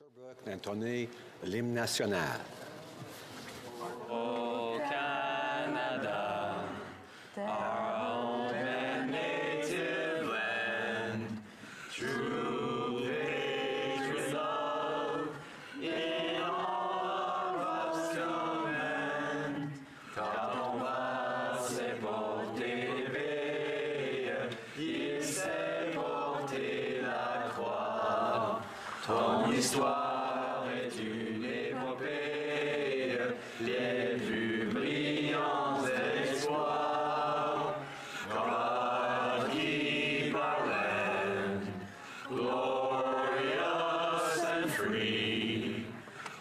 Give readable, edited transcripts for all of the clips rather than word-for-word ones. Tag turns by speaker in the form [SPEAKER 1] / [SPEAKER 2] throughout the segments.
[SPEAKER 1] Sherbrooke d'entonner l'hymne national.
[SPEAKER 2] Au Canada, our home and native land, true patriot love in all of us command. Car on va se porter veille, il sait porter la croix. Ton histoire est une épopée, les plus brillants exploits. God keep our land, glorious and free.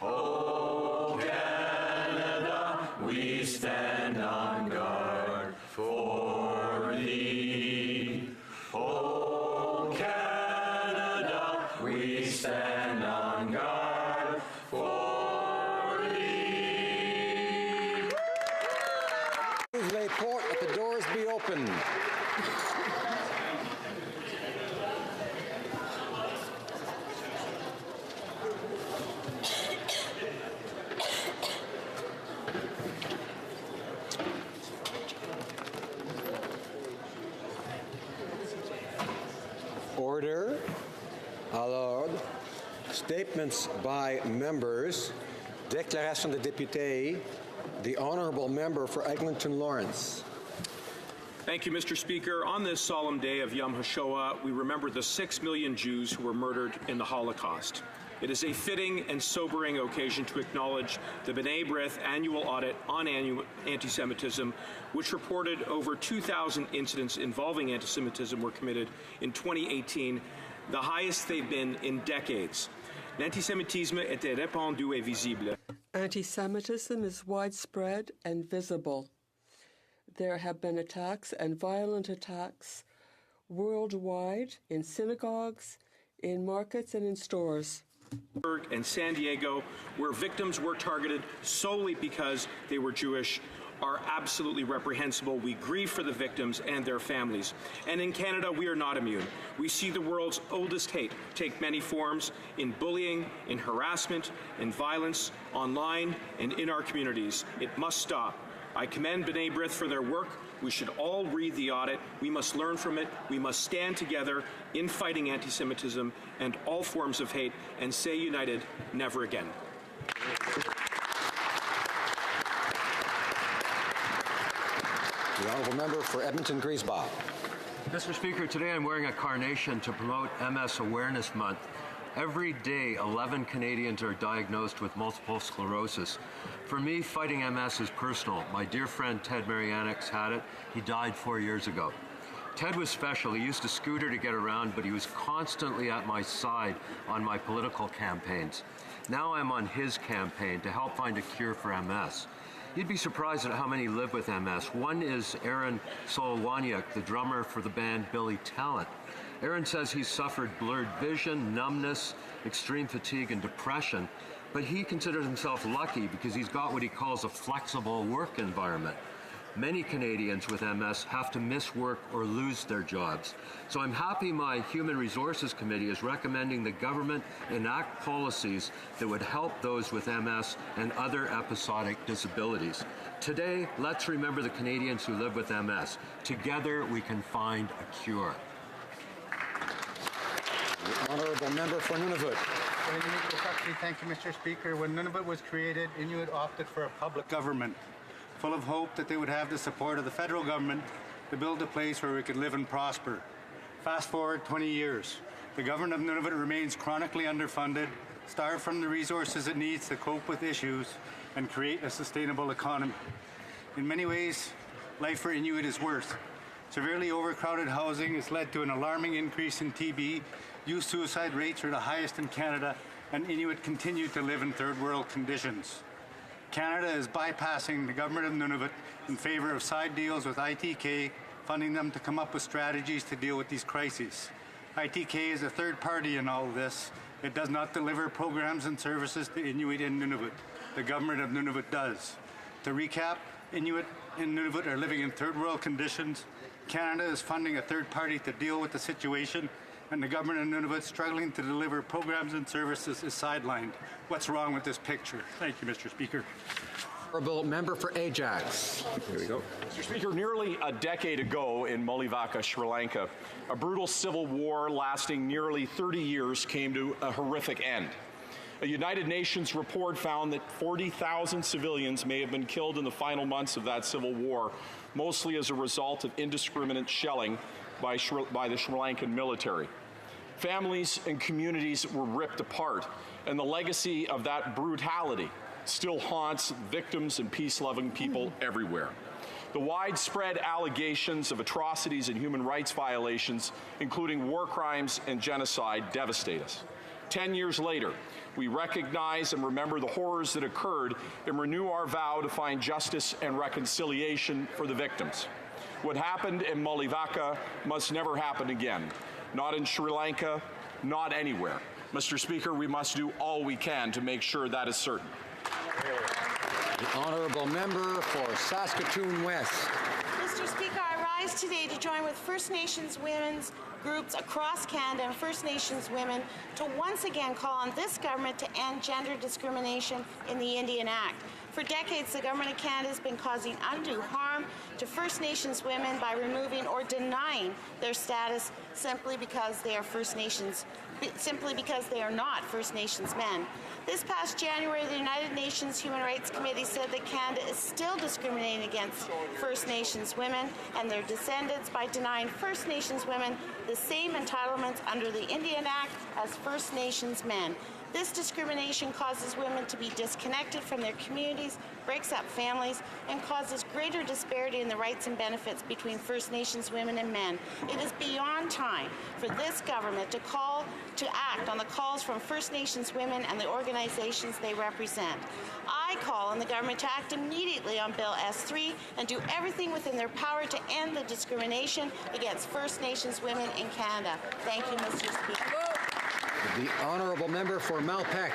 [SPEAKER 2] Oh Canada, we stand on guard for thee. Oh Canada, we stand on guard for thee.
[SPEAKER 1] Les portes, let the doors be open. Order. Alors, statements by members. Déclaration de député. The Honourable Member for Eglinton Lawrence.
[SPEAKER 3] Thank you, Mr. Speaker. On this solemn day of Yom HaShoah, we remember the 6 million Jews who were murdered in the Holocaust. It is a fitting and sobering occasion to acknowledge the B'nai B'rith annual audit on anti-Semitism, which reported over 2,000 incidents involving anti-Semitism were committed in 2018, the highest they've been in decades. L'antisémitisme était répandu et visible.
[SPEAKER 4] Anti-Semitism is widespread and visible. There have been attacks and violent attacks worldwide in synagogues, in markets, and in stores.
[SPEAKER 3] And San Diego, where victims were targeted solely because they were Jewish, are absolutely reprehensible. We grieve for the victims and their families. And in Canada, we are not immune. We see the world's oldest hate take many forms in bullying, in harassment, in violence, online, and in our communities. It must stop. I commend B'nai B'rith for their work. We should all read the audit. We must learn from it. We must stand together in fighting anti-Semitism and all forms of hate and say united, never again.
[SPEAKER 1] The Honourable Member for Edmonton Griesbach.
[SPEAKER 5] Mr. Speaker, today I'm wearing a carnation to promote MS Awareness Month. Every day, 11 Canadians are diagnosed with multiple sclerosis. For me, fighting MS is personal. My dear friend Ted Marianix had it. He died 4 years ago. Ted was special. He used a scooter to get around, but he was constantly at my side on my political campaigns. Now I'm on his campaign to help find a cure for MS. You'd be surprised at how many live with MS. One is Aaron Solowaniuk, the drummer for the band Billy Talent. Aaron says he's suffered blurred vision, numbness, extreme fatigue, and depression, but he considers himself lucky because he's got what he calls a flexible work environment. Many Canadians with MS have to miss work or lose their jobs. So I'm happy my Human Resources Committee is recommending the government enact policies that would help those with MS and other episodic disabilities. Today, let's remember the Canadians who live with MS. Together, we can find a cure.
[SPEAKER 1] The Honourable Member for Nunavut.
[SPEAKER 6] Thank you, Mr. Speaker. When Nunavut was created, Inuit opted for a public government, full of hope that they would have the support of the federal government to build a place where we could live and prosper. Fast forward 20 years. The government of Nunavut remains chronically underfunded, starved from the resources it needs to cope with issues and create a sustainable economy. In many ways, life for Inuit is worse. Severely overcrowded housing has led to an alarming increase in TB. Youth suicide rates are the highest in Canada, and Inuit continue to live in third world conditions. Canada is bypassing the government of Nunavut in favour of side deals with ITK, funding them to come up with strategies to deal with these crises. ITK is a third party in all of this. It does not deliver programs and services to Inuit in Nunavut. The government of Nunavut does. To recap, Inuit in Nunavut are living in third world conditions. Canada is funding a third party to deal with the situation. and the government of Nunavut struggling to deliver programs and services is sidelined. What's wrong with this picture? Thank you, Mr. Speaker.
[SPEAKER 1] Honourable member for Ajax.
[SPEAKER 7] Here we go. Mr. Speaker, nearly a decade ago in Mulivaka, Sri Lanka, a brutal civil war lasting nearly 30 years came to a horrific end. A United Nations report found that 40,000 civilians may have been killed in the final months of that civil war, mostly as a result of indiscriminate shelling by the Sri Lankan military. Families and communities were ripped apart, and the legacy of that brutality still haunts victims and peace-loving people everywhere. The widespread allegations of atrocities and human rights violations, including war crimes and genocide, devastate us. 10 years later, we recognize and remember the horrors that occurred and renew our vow to find justice and reconciliation for the victims. What happened in Mulivaka must never happen again. Not in Sri Lanka, not anywhere. Mr. Speaker, we must do all we can to make sure that is certain.
[SPEAKER 1] The honourable member for Saskatoon West.
[SPEAKER 8] Mr. Speaker, I rise today to join with First Nations women's groups across Canada and First Nations women to once again call on this government to end gender discrimination in the Indian Act. For decades, the Government of Canada has been causing undue harm to First Nations women by removing or denying their status simply because they are First Nations, simply because they are not First Nations men. This past January, the United Nations Human Rights Committee said that Canada is still discriminating against First Nations women and their descendants by denying First Nations women the same entitlements under the Indian Act as First Nations men. This discrimination causes women to be disconnected from their communities, breaks up families, and causes greater disparity in the rights and benefits between First Nations women and men. It is beyond time for this government to act on the calls from First Nations women and the organizations they represent. I call on the government to act immediately on Bill S3 and do everything within their power to end the discrimination against First Nations women in Canada. Thank you, Mr. Speaker.
[SPEAKER 1] The honourable member for Malpeque.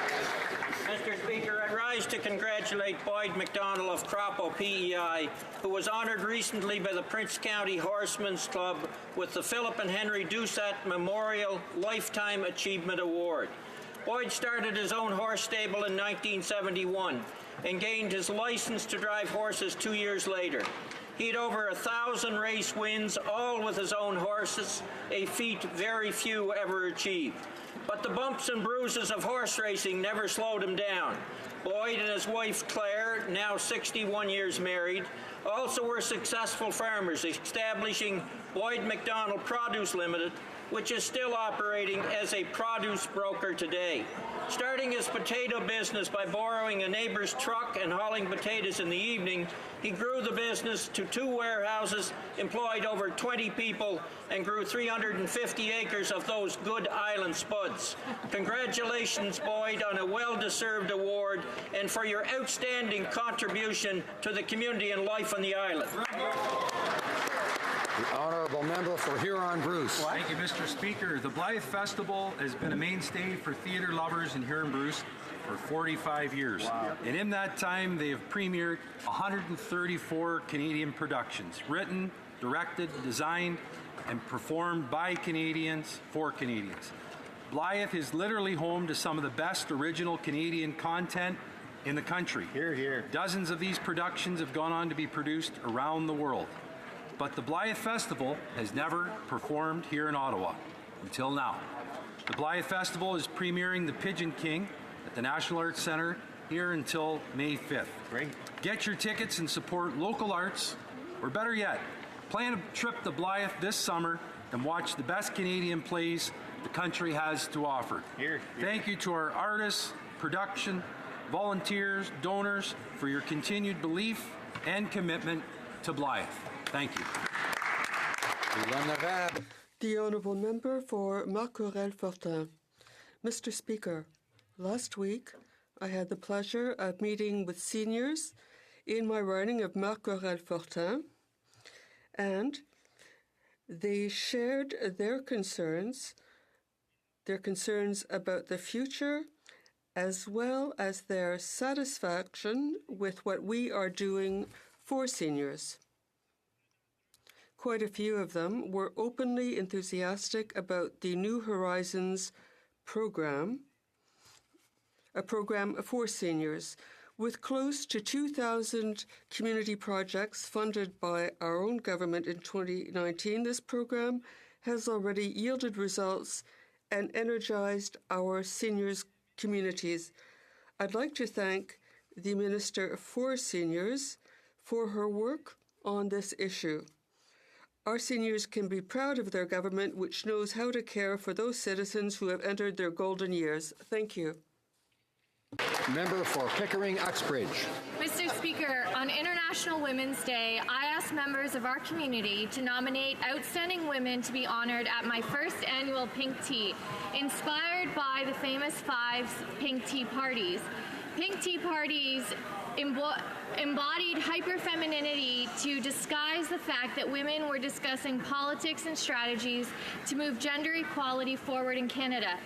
[SPEAKER 9] Mr. Speaker, I rise to congratulate Boyd McDonald of Crapo PEI, who was honoured recently by the Prince County Horsemen's Club with the Philip and Henry Doucette Memorial Lifetime Achievement Award. Boyd started his own horse stable in 1971 and gained his license to drive horses 2 years later. He had over 1,000 race wins, all with his own horses, a feat very few ever achieved. But the bumps and bruises of horse racing never slowed him down. Boyd and his wife Claire, now 61 years married, also were successful farmers, establishing Boyd McDonald Produce Limited, which is still operating as a produce broker today. Starting his potato business by borrowing a neighbor's truck and hauling potatoes in the evening, he grew the business to 2 warehouses, employed over 20 people, and grew 350 acres of those good island spuds. Congratulations, Boyd, on a well-deserved award and for your outstanding contribution to the community and life on the island.
[SPEAKER 1] The honourable member for Huron-Bruce.
[SPEAKER 10] Thank you, Mr. Speaker. The Blythe Festival has been a mainstay for theatre lovers in Huron-Bruce for 45 years. Wow. And in that time, they have premiered 134 Canadian productions, written, directed, designed, and performed by Canadians for Canadians. Blythe is literally home to some of the best original Canadian content in the country.
[SPEAKER 6] Hear, hear.
[SPEAKER 10] Dozens of these productions have gone on to be produced around the world. But the Blythe Festival has never performed here in Ottawa until now. The Blythe Festival is premiering The Pigeon King at the National Arts Centre here until May 5th.
[SPEAKER 6] Great.
[SPEAKER 10] Get your tickets and support local arts, or better yet, plan a trip to Blythe this summer and watch the best Canadian plays the country has to offer.
[SPEAKER 6] Here.
[SPEAKER 10] Thank you to our artists, production, volunteers, donors for your continued belief and commitment to Blythe. Thank you.
[SPEAKER 4] The Honourable Member for Marc-Aurèle-Fortin. Mr. Speaker, last week I had the pleasure of meeting with seniors in my riding of Marc-Aurèle-Fortin, and they shared their concerns about the future, as well as their satisfaction with what we are doing for seniors. quite a few of them, were openly enthusiastic about the New Horizons program, a program for seniors. With close to 2,000 community projects funded by our own government in 2019, this program has already yielded results and energized our seniors' communities. I'd like to thank the Minister for Seniors for her work on this issue. Our seniors can be proud of their government, which knows how to care for those citizens who have entered their golden years. Thank you.
[SPEAKER 1] Member for Pickering-Uxbridge.
[SPEAKER 11] Mr. Speaker, on International Women's Day, I asked members of our community to nominate outstanding women to be honored at my first annual Pink Tea, inspired by the famous 5 Pink Tea Parties. Pink Tea Parties embodied hyperfemininity to disguise the fact that women were discussing politics and strategies to move gender equality forward in Canada.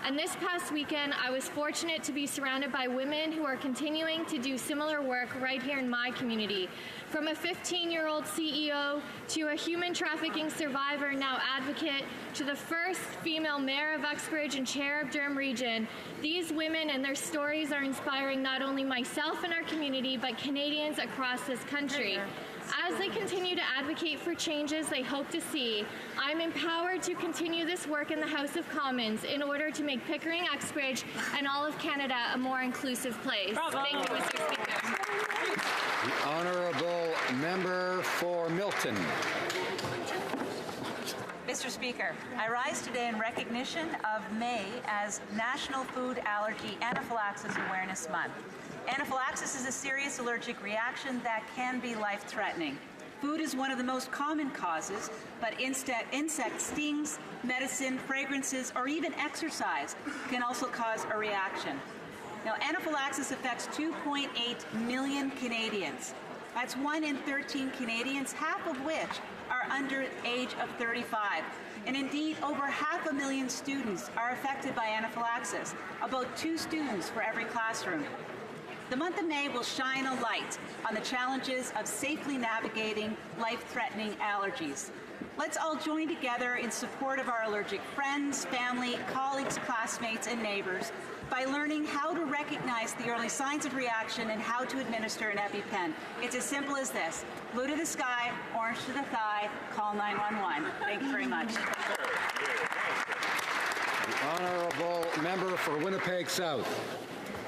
[SPEAKER 11] And this past weekend, I was fortunate to be surrounded by women who are continuing to do similar work right here in my community. From a 15-year-old CEO to a human trafficking survivor, now advocate, to the first female mayor of Uxbridge and chair of Durham Region, these women and their stories are inspiring not only myself and our community, but Canadians across this country. As they continue to advocate for changes they hope to see, I'm empowered to continue this work in the House of Commons in order to make Pickering-Uxbridge and all of Canada a more inclusive place.
[SPEAKER 9] Bravo.
[SPEAKER 11] Thank you, Mr. Speaker.
[SPEAKER 1] The Honourable Member for Milton.
[SPEAKER 12] Mr. Speaker, I rise today in recognition of May as National Food Allergy Anaphylaxis Awareness Month. Anaphylaxis is a serious allergic reaction that can be life-threatening. Food is one of the most common causes, but insect stings, medicine, fragrances, or even exercise can also cause a reaction. Now, anaphylaxis affects 2.8 million Canadians. That's 1 in 13 Canadians, half of which are under the age of 35. And indeed, over 500,000 students are affected by anaphylaxis, about 2 students for every classroom. The month of May will shine a light on the challenges of safely navigating life-threatening allergies. Let's all join together in support of our allergic friends, family, colleagues, classmates, and neighbors by learning how to recognize the early signs of reaction and how to administer an EpiPen. It's as simple as this. Blue to the sky, orange to the thigh, call 911. Thank you very much.
[SPEAKER 1] The Honourable Member for Winnipeg South.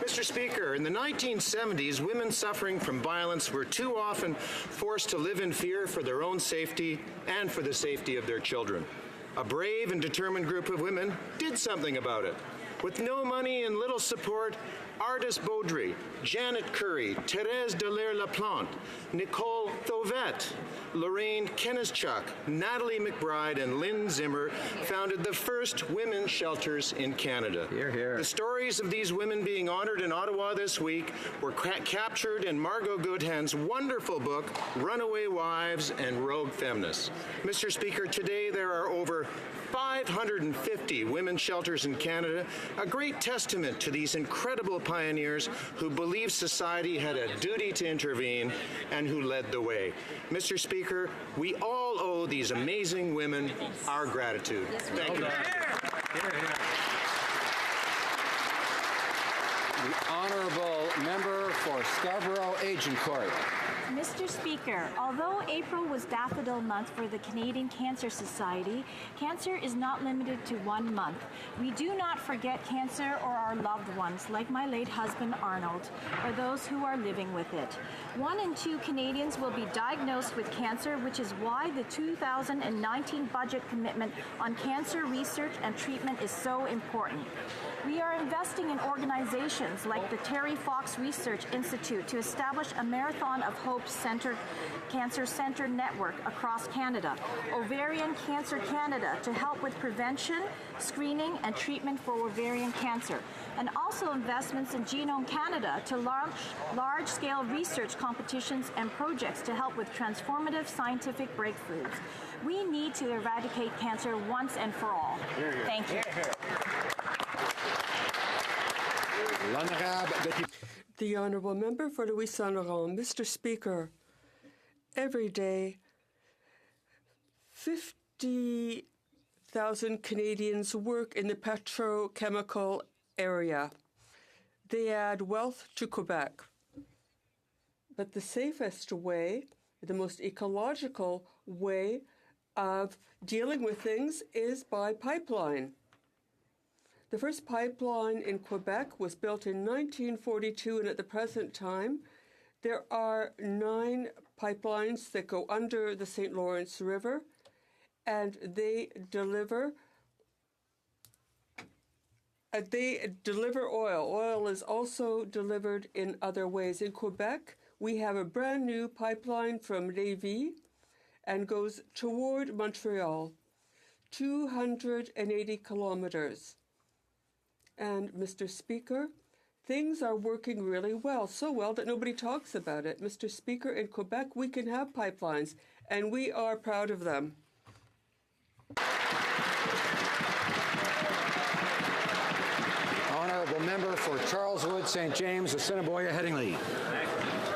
[SPEAKER 13] Mr. Speaker, in the 1970s, women suffering from violence were too often forced to live in fear for their own safety and for the safety of their children. A brave and determined group of women did something about it. With no money and little support, Ardis Baudry, Janet Curry, Thérèse Dallaire-Laplante, Nicole Thauvet, Lorraine Kennischuk, Natalie McBride, and Lynn Zimmer founded the first women's shelters in Canada.
[SPEAKER 1] Hear, hear.
[SPEAKER 13] The stories of these women being honored in Ottawa this week were captured in Margot Goodhand's wonderful book, Runaway Wives and Rogue Feminists. Mr. Speaker, today there are over 550 women's shelters in Canada, a great testament to these incredible pioneers who believed society had a duty to intervene and who led the way. Mr. Speaker, we all owe these amazing women our gratitude. Thank you.
[SPEAKER 1] The Honourable Member for Scarborough Agincourt.
[SPEAKER 14] Mr. Speaker, although April was Daffodil Month for the Canadian Cancer Society, cancer is not limited to 1 month. We do not forget cancer or our loved ones, like my late husband Arnold, or those who are living with it. 1 in 2 Canadians will be diagnosed with cancer, which is why the 2019 budget commitment on cancer research and treatment is so important. We are investing in organizations like the Terry Fox Research Institute to establish a Marathon of Hope Cancer Center network across Canada, Ovarian Cancer Canada to help with prevention, screening, and treatment for ovarian cancer, and also investments in Genome Canada to launch large-scale research competitions and projects to help with transformative scientific breakthroughs. We need to eradicate cancer once and for all. Thank you.
[SPEAKER 4] The Honourable Member for Louis Saint Laurent. Mr. Speaker, every day 50,000 Canadians work in the petrochemical area. They add wealth to Quebec. But the safest way, the most ecological way of dealing with things is by pipeline. The first pipeline in Quebec was built in 1942, and at the present time, there are 9 pipelines that go under the St. Lawrence River, and they deliver oil. Oil is also delivered in other ways. In Quebec, we have a brand new pipeline from Lévis and goes toward Montreal, 280 kilometers. And, Mr. Speaker, things are working really well, so well that nobody talks about it. Mr. Speaker, in Quebec, we can have pipelines, and we are proud of them.
[SPEAKER 1] Honourable Member for Charleswood, St. James, Assiniboia, Headingley.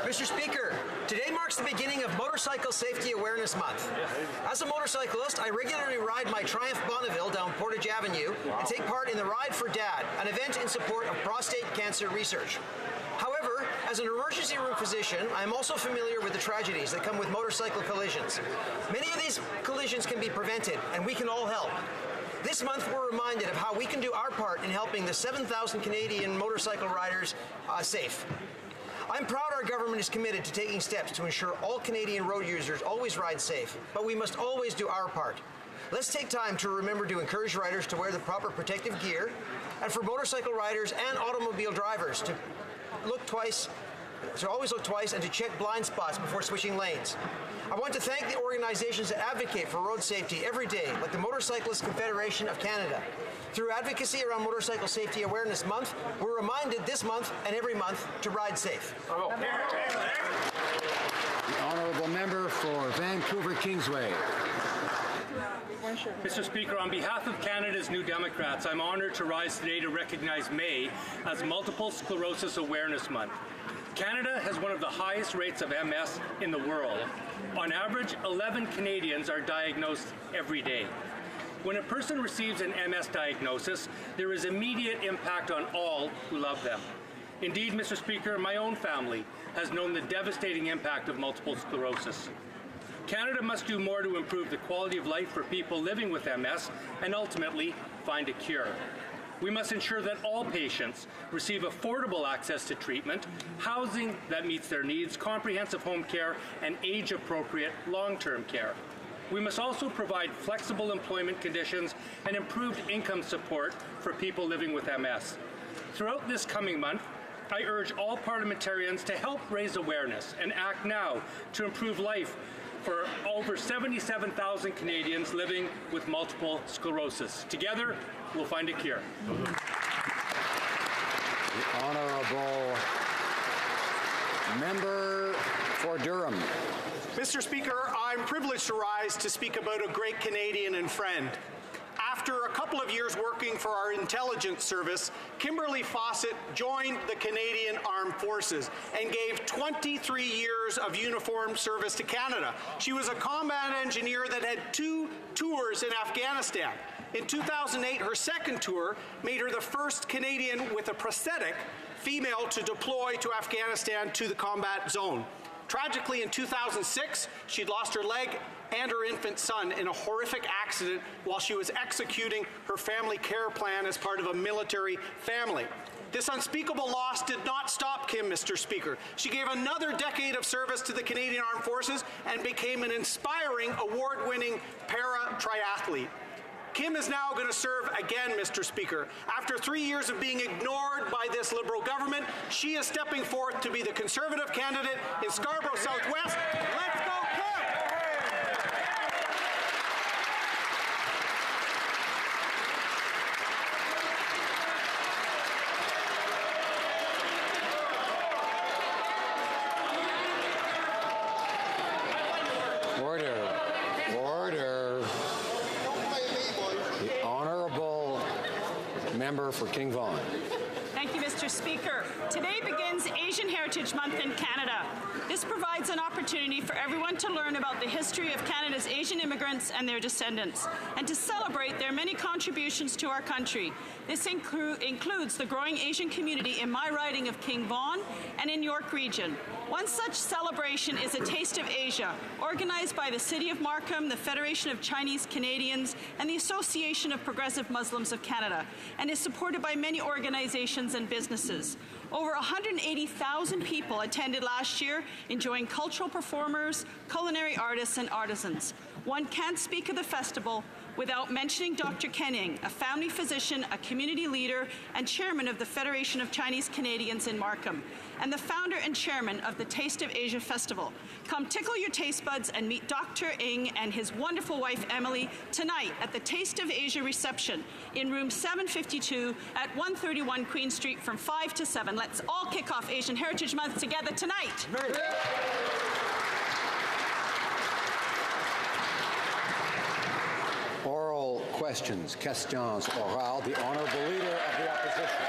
[SPEAKER 15] Mr. Speaker, today marks the beginning of Motorcycle Safety Awareness Month. As a motorcyclist, I regularly ride my Triumph Bonneville down Portage Avenue and take part in the Ride for Dad, an event in support of prostate cancer research. However, as an emergency room physician, I am also familiar with the tragedies that come with motorcycle collisions. Many of these collisions can be prevented, and we can all help. This month, we're reminded of how we can do our part in helping the 7,000 Canadian motorcycle riders safe. I'm proud our government is committed to taking steps to ensure all Canadian road users always ride safe, but we must always do our part. Let's take time to remember to encourage riders to wear the proper protective gear, and for motorcycle riders and automobile drivers to always look twice and to check blind spots before switching lanes. I want to thank the organizations that advocate for road safety every day, like the Motorcyclist Confederation of Canada. Through advocacy around Motorcycle Safety Awareness Month, we're reminded this month and every month to ride safe.
[SPEAKER 1] The Honourable Member for Vancouver Kingsway.
[SPEAKER 16] Mr. Speaker, on behalf of Canada's New Democrats, I'm honoured to rise today to recognize May as Multiple Sclerosis Awareness Month. Canada has one of the highest rates of MS in the world. On average, 11 Canadians are diagnosed every day. When a person receives an MS diagnosis, there is immediate impact on all who love them. Indeed, Mr. Speaker, my own family has known the devastating impact of multiple sclerosis. Canada must do more to improve the quality of life for people living with MS and ultimately find a cure. We must ensure that all patients receive affordable access to treatment, housing that meets their needs, comprehensive home care, and age-appropriate long-term care. We must also provide flexible employment conditions and improved income support for people living with MS. Throughout this coming month, I urge all parliamentarians to help raise awareness and act now to improve life for over 77,000 Canadians living with multiple sclerosis. Together, we'll find a cure.
[SPEAKER 1] The Honourable Member for Durham.
[SPEAKER 17] Mr. Speaker, I'm privileged to rise to speak about a great Canadian and friend. After a couple of years working for our intelligence service, Kimberly Fawcett joined the Canadian Armed Forces and gave 23 years of uniformed service to Canada. She was a combat engineer that had 2 tours in Afghanistan. In 2008, her second tour made her the first Canadian with a prosthetic female to deploy to Afghanistan to the combat zone. Tragically, in 2006, she'd lost her leg and her infant son in a horrific accident while she was executing her family care plan as part of a military family. This unspeakable loss did not stop Kim, Mr. Speaker. She gave another decade of service to the Canadian Armed Forces and became an inspiring, award-winning para-triathlete. Kim is now going to serve again, Mr. Speaker. After 3 years of being ignored by this Liberal government, she is stepping forth to be the Conservative candidate in Scarborough Southwest. Let's go, Kim!
[SPEAKER 1] Order. Order. The Honourable Member for King Vaughan.
[SPEAKER 18] Thank you, Mr. Speaker. Today begins Asian Heritage Month in Canada. This provides an an opportunity for everyone to learn about the history of Canada's Asian immigrants and their descendants, and to celebrate their many contributions to our country. This includes the growing Asian community in my riding of King Vaughan and in York Region. One such celebration is a Taste of Asia, organized by the City of Markham, the Federation of Chinese Canadians, and the Association of Progressive Muslims of Canada, and is supported by many organizations and businesses. Over 180,000 people attended last year, enjoying cultural performers, culinary artists, and artisans. One can't speak of the festival without mentioning Dr. Ken Ng, a family physician, a community leader, and chairman of the Federation of Chinese Canadians in Markham, and the founder and chairman of the Taste of Asia Festival. Come tickle your taste buds and meet Dr. Ng and his wonderful wife, Emily, tonight at the Taste of Asia reception in room 752 at 131 Queen Street from 5 to 7. Let's all kick off Asian Heritage Month together tonight.
[SPEAKER 1] Oral questions, questions orales, the Honourable Leader of the Opposition.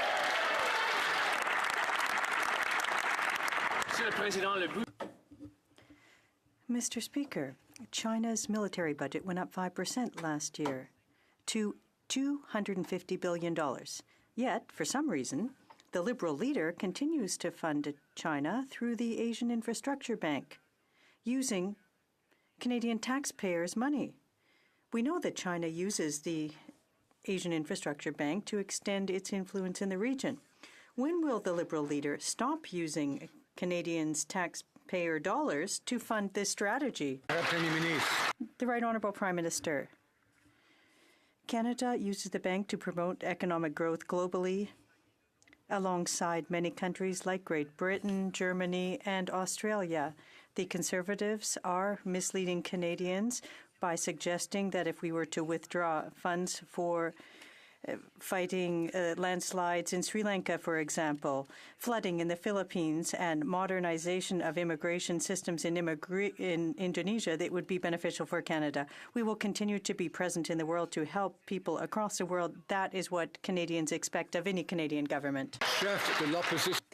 [SPEAKER 19] Mr. Speaker, China's military budget went up 5% last year to $250 billion. Yet, for some reason, the Liberal leader continues to fund China through the Asian Infrastructure Bank, using Canadian taxpayers' money. We know that China uses the Asian Infrastructure Bank to extend its influence in the region. When will the Liberal leader stop using Canadians' taxpayer dollars to fund this strategy? The Right Honourable Prime Minister. Canada uses the bank to promote economic growth globally, alongside many countries like Great Britain, Germany, and Australia. The Conservatives are misleading Canadians by suggesting that if we were to withdraw funds for fighting landslides in Sri Lanka, for example, flooding in the Philippines, and modernization of immigration systems in Indonesia, that would be beneficial for Canada. We will continue to be present in the world to help people across the world. That is what Canadians expect of any Canadian government. The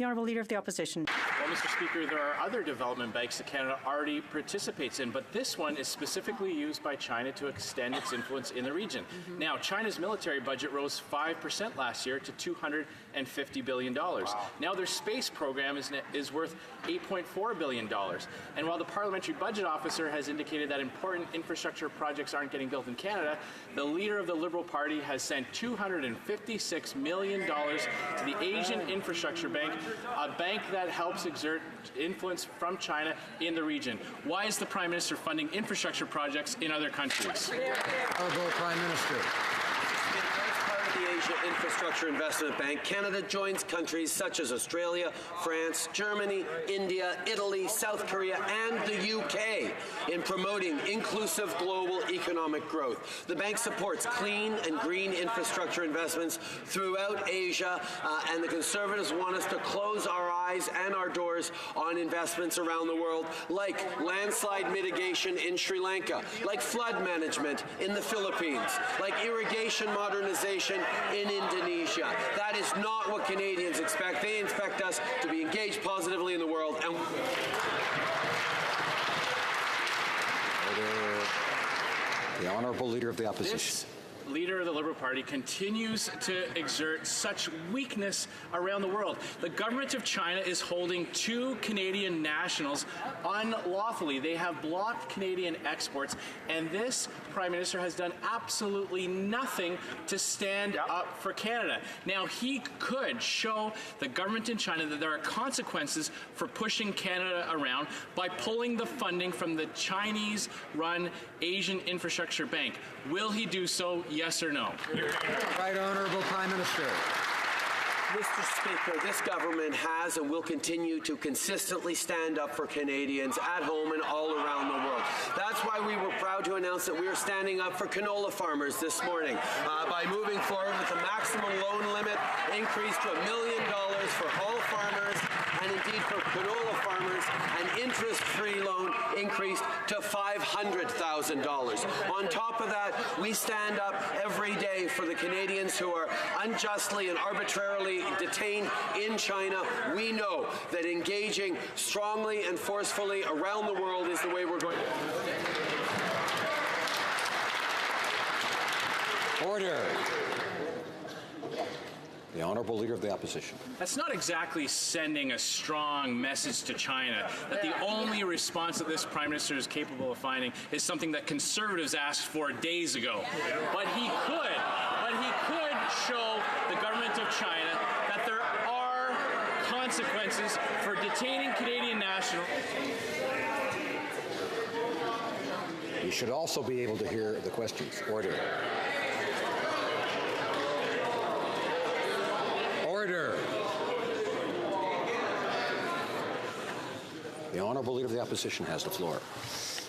[SPEAKER 19] Honourable Leader of the Opposition.
[SPEAKER 20] Well, Mr. Speaker, there are other development banks that Canada already participates in, but this one is specifically used by China to extend its influence in the region. Now, China's military budget rose 5% last year to $250 billion. Wow. Now their space program is worth $8.4 billion. And while the Parliamentary Budget Officer has indicated that important infrastructure projects aren't getting built in Canada, the leader of the Liberal Party has sent $256 million to the Asian Infrastructure Bank, a bank that helps exert influence from China in the region. Why is the Prime Minister funding infrastructure projects in other countries?
[SPEAKER 1] Honourable Prime Minister.
[SPEAKER 21] The Asia Infrastructure Investment Bank, Canada joins countries such as Australia, France, Germany, India, Italy, South Korea, and the UK in promoting inclusive global economic growth. The bank supports clean and green infrastructure investments throughout Asia, and the Conservatives want us to close our eyes and our doors on investments around the world, like landslide mitigation in Sri Lanka, like flood management in the Philippines, like irrigation modernization in Indonesia. That is not what Canadians expect. They expect us to be engaged positively in the world. And
[SPEAKER 1] the Honourable Leader of the Opposition.
[SPEAKER 20] This leader of the Liberal Party continues to exert such weakness around the world. The government of China is holding 2 Canadian nationals unlawfully. They have blocked Canadian exports, and this Prime Minister has done absolutely nothing to stand up for Canada. Now, he could show the government in China that there are consequences for pushing Canada around by pulling the funding from the Chinese-run Asian Infrastructure Bank. Will he do so? Yes or no?
[SPEAKER 1] Right Honourable Prime Minister.
[SPEAKER 21] Mr. Speaker, this government has and will continue to consistently stand up for Canadians at home and all around the world. That's why we were proud to announce that we are standing up for canola farmers this morning by moving forward with a maximum loan limit increased to $1 million for all farmers, and indeed need for canola farmers an interest-free loan increased to $500,000. On top of that, we stand up every day for the Canadians who are unjustly and arbitrarily detained in China. We know that engaging strongly and forcefully around the world is the way we're going.
[SPEAKER 1] Order. The Honourable Leader of the Opposition.
[SPEAKER 20] That's not exactly sending a strong message to China that the only response that this Prime Minister is capable of finding is something that Conservatives asked for days ago. But he could show the government of China that there are consequences for detaining Canadian nationals.
[SPEAKER 1] You should also be able to hear the questions. Order. Order. The Honourable Leader of the Opposition has the floor.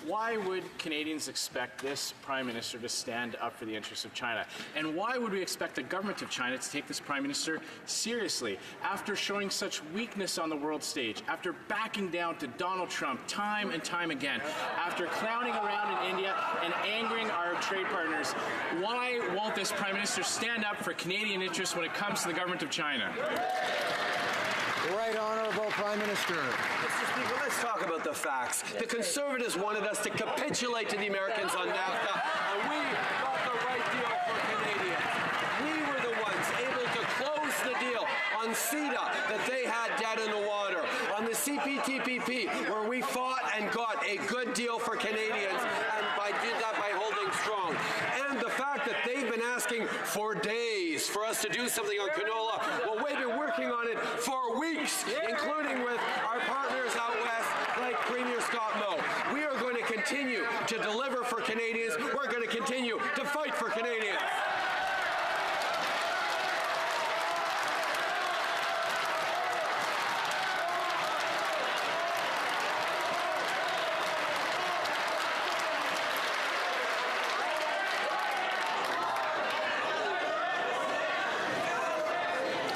[SPEAKER 20] Why would Canadians expect this Prime Minister to stand up for the interests of China? And why would we expect the government of China to take this Prime Minister seriously after showing such weakness on the world stage, after backing down to Donald Trump time and time again, after clowning around in India and angering our trade partners? Why won't this Prime Minister stand up for Canadian interests when it comes to the government of China?
[SPEAKER 1] The Right Honourable Prime Minister.
[SPEAKER 21] Mr. Speaker, let's talk about the facts. The Conservatives wanted us to capitulate to the Americans on NAFTA, and we got the right deal for Canadians. We were the ones able to close the deal on CETA that they had dead in the water, on the CPTPP, where we fought and got a good deal for Canadians, and did that by holding strong. And the fact that they've been asking for days for us to do something on canola, well, we've been working on it for weeks, including with our partners out west, like Premier Scott Moe. We are going to continue to deliver for Canadians. We're going to continue to fight for Canadians.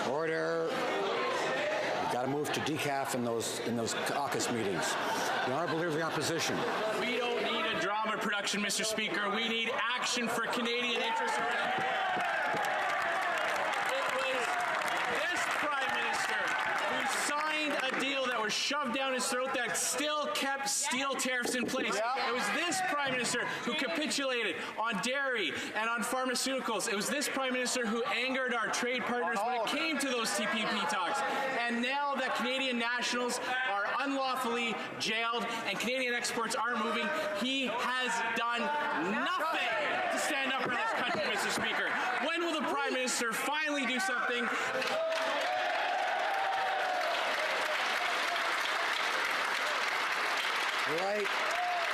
[SPEAKER 1] Order. You've got to move to decaf in those caucus meetings. The Honourable Leader of the Opposition.
[SPEAKER 20] We don't need a drama production, Mr. Speaker. We need action for Canadian interests. It was this Prime Minister who signed a deal that was shoved down his throat that still kept steel tariffs in place. It was this Prime Minister who capitulated on dairy and on pharmaceuticals. It was this Prime Minister who angered our trade partners when it came to those TPP talks. And now that Canadian nationals are unlawfully jailed and Canadian exports aren't moving, he has done nothing to stand up for this country, Mr. Speaker. When will the Prime Minister finally do something?
[SPEAKER 1] Right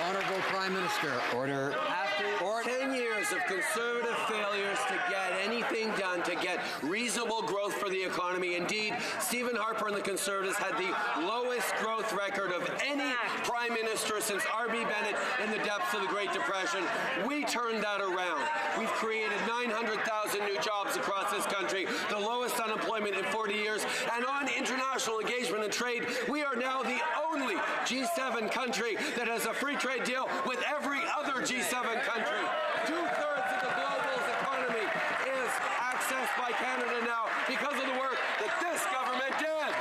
[SPEAKER 1] Honourable Prime Minister. Order.
[SPEAKER 21] After 10 years of Conservative failures to get anything done, to get reasonable growth for the economy, indeed, Stephen Harper and the Conservatives had the lowest growth record of any Prime Minister since R.B. Bennett in the depths of the Great Depression. We turned that around. We've created 900,000 new jobs across this country, the lowest unemployment in 40 years, and on international engagement and trade, we are now the only G7 country that has a free trade deal with every other G7 country. 2/3 of the global economy is accessed by Canada now because of the work that this government did.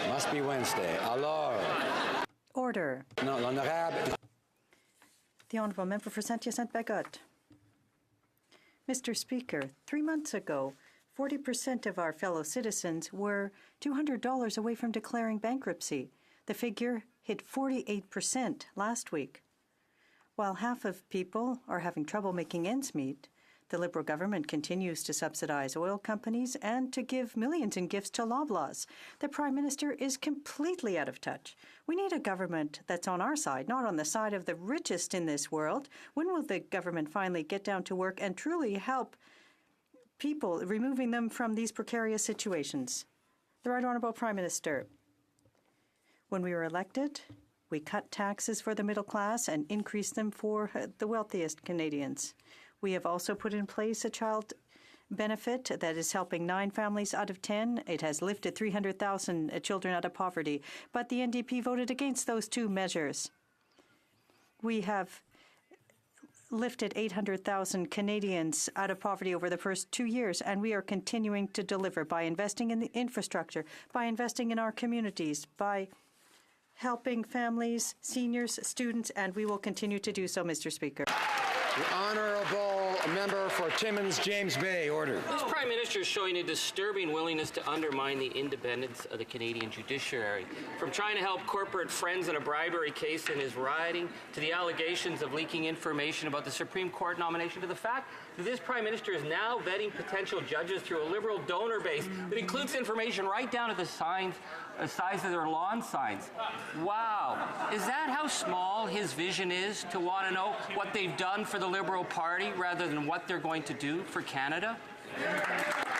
[SPEAKER 1] Must be Wednesday. Alors.
[SPEAKER 19] Order.
[SPEAKER 1] No, l'honorable.
[SPEAKER 19] The Honourable Member for Saint-Hyacinthe-Bagotte. Mr. Speaker, 3 months ago, 40% of our fellow citizens were $200 away from declaring bankruptcy. The figure hit 48% last week. While half of people are having trouble making ends meet, The Liberal government continues to subsidize oil companies and to give millions in gifts to Loblaws. The Prime Minister is completely out of touch. We need a government that's on our side, not on the side of the richest in this world. When will the government finally get down to work and truly help people, removing them from these precarious situations? The Right Honourable Prime Minister. When we were elected, we cut taxes for the middle class and increased them for the wealthiest Canadians. We have also put in place a child benefit that is helping 9 families out of 10. It has lifted 300,000 children out of poverty. But the NDP voted against those 2 measures. We have lifted 800,000 Canadians out of poverty over the first 2 years, and we are continuing to deliver by investing in the infrastructure, by investing in our communities, by helping families, seniors, students, and we will continue to do so, Mr. Speaker.
[SPEAKER 1] The Honourable Member for Timmins, James Bay, order.
[SPEAKER 2] This Prime Minister is showing a disturbing willingness to undermine the independence of the Canadian judiciary. From trying to help corporate friends in a bribery case in his riding, to the allegations of leaking information about the Supreme Court nomination, to the fact that this Prime Minister is now vetting potential judges through a Liberal donor base that includes information right down to the size of their lawn signs. Wow. Is that how small his vision is, to want to know what they've done for the Liberal Party rather than what they're going to do for Canada?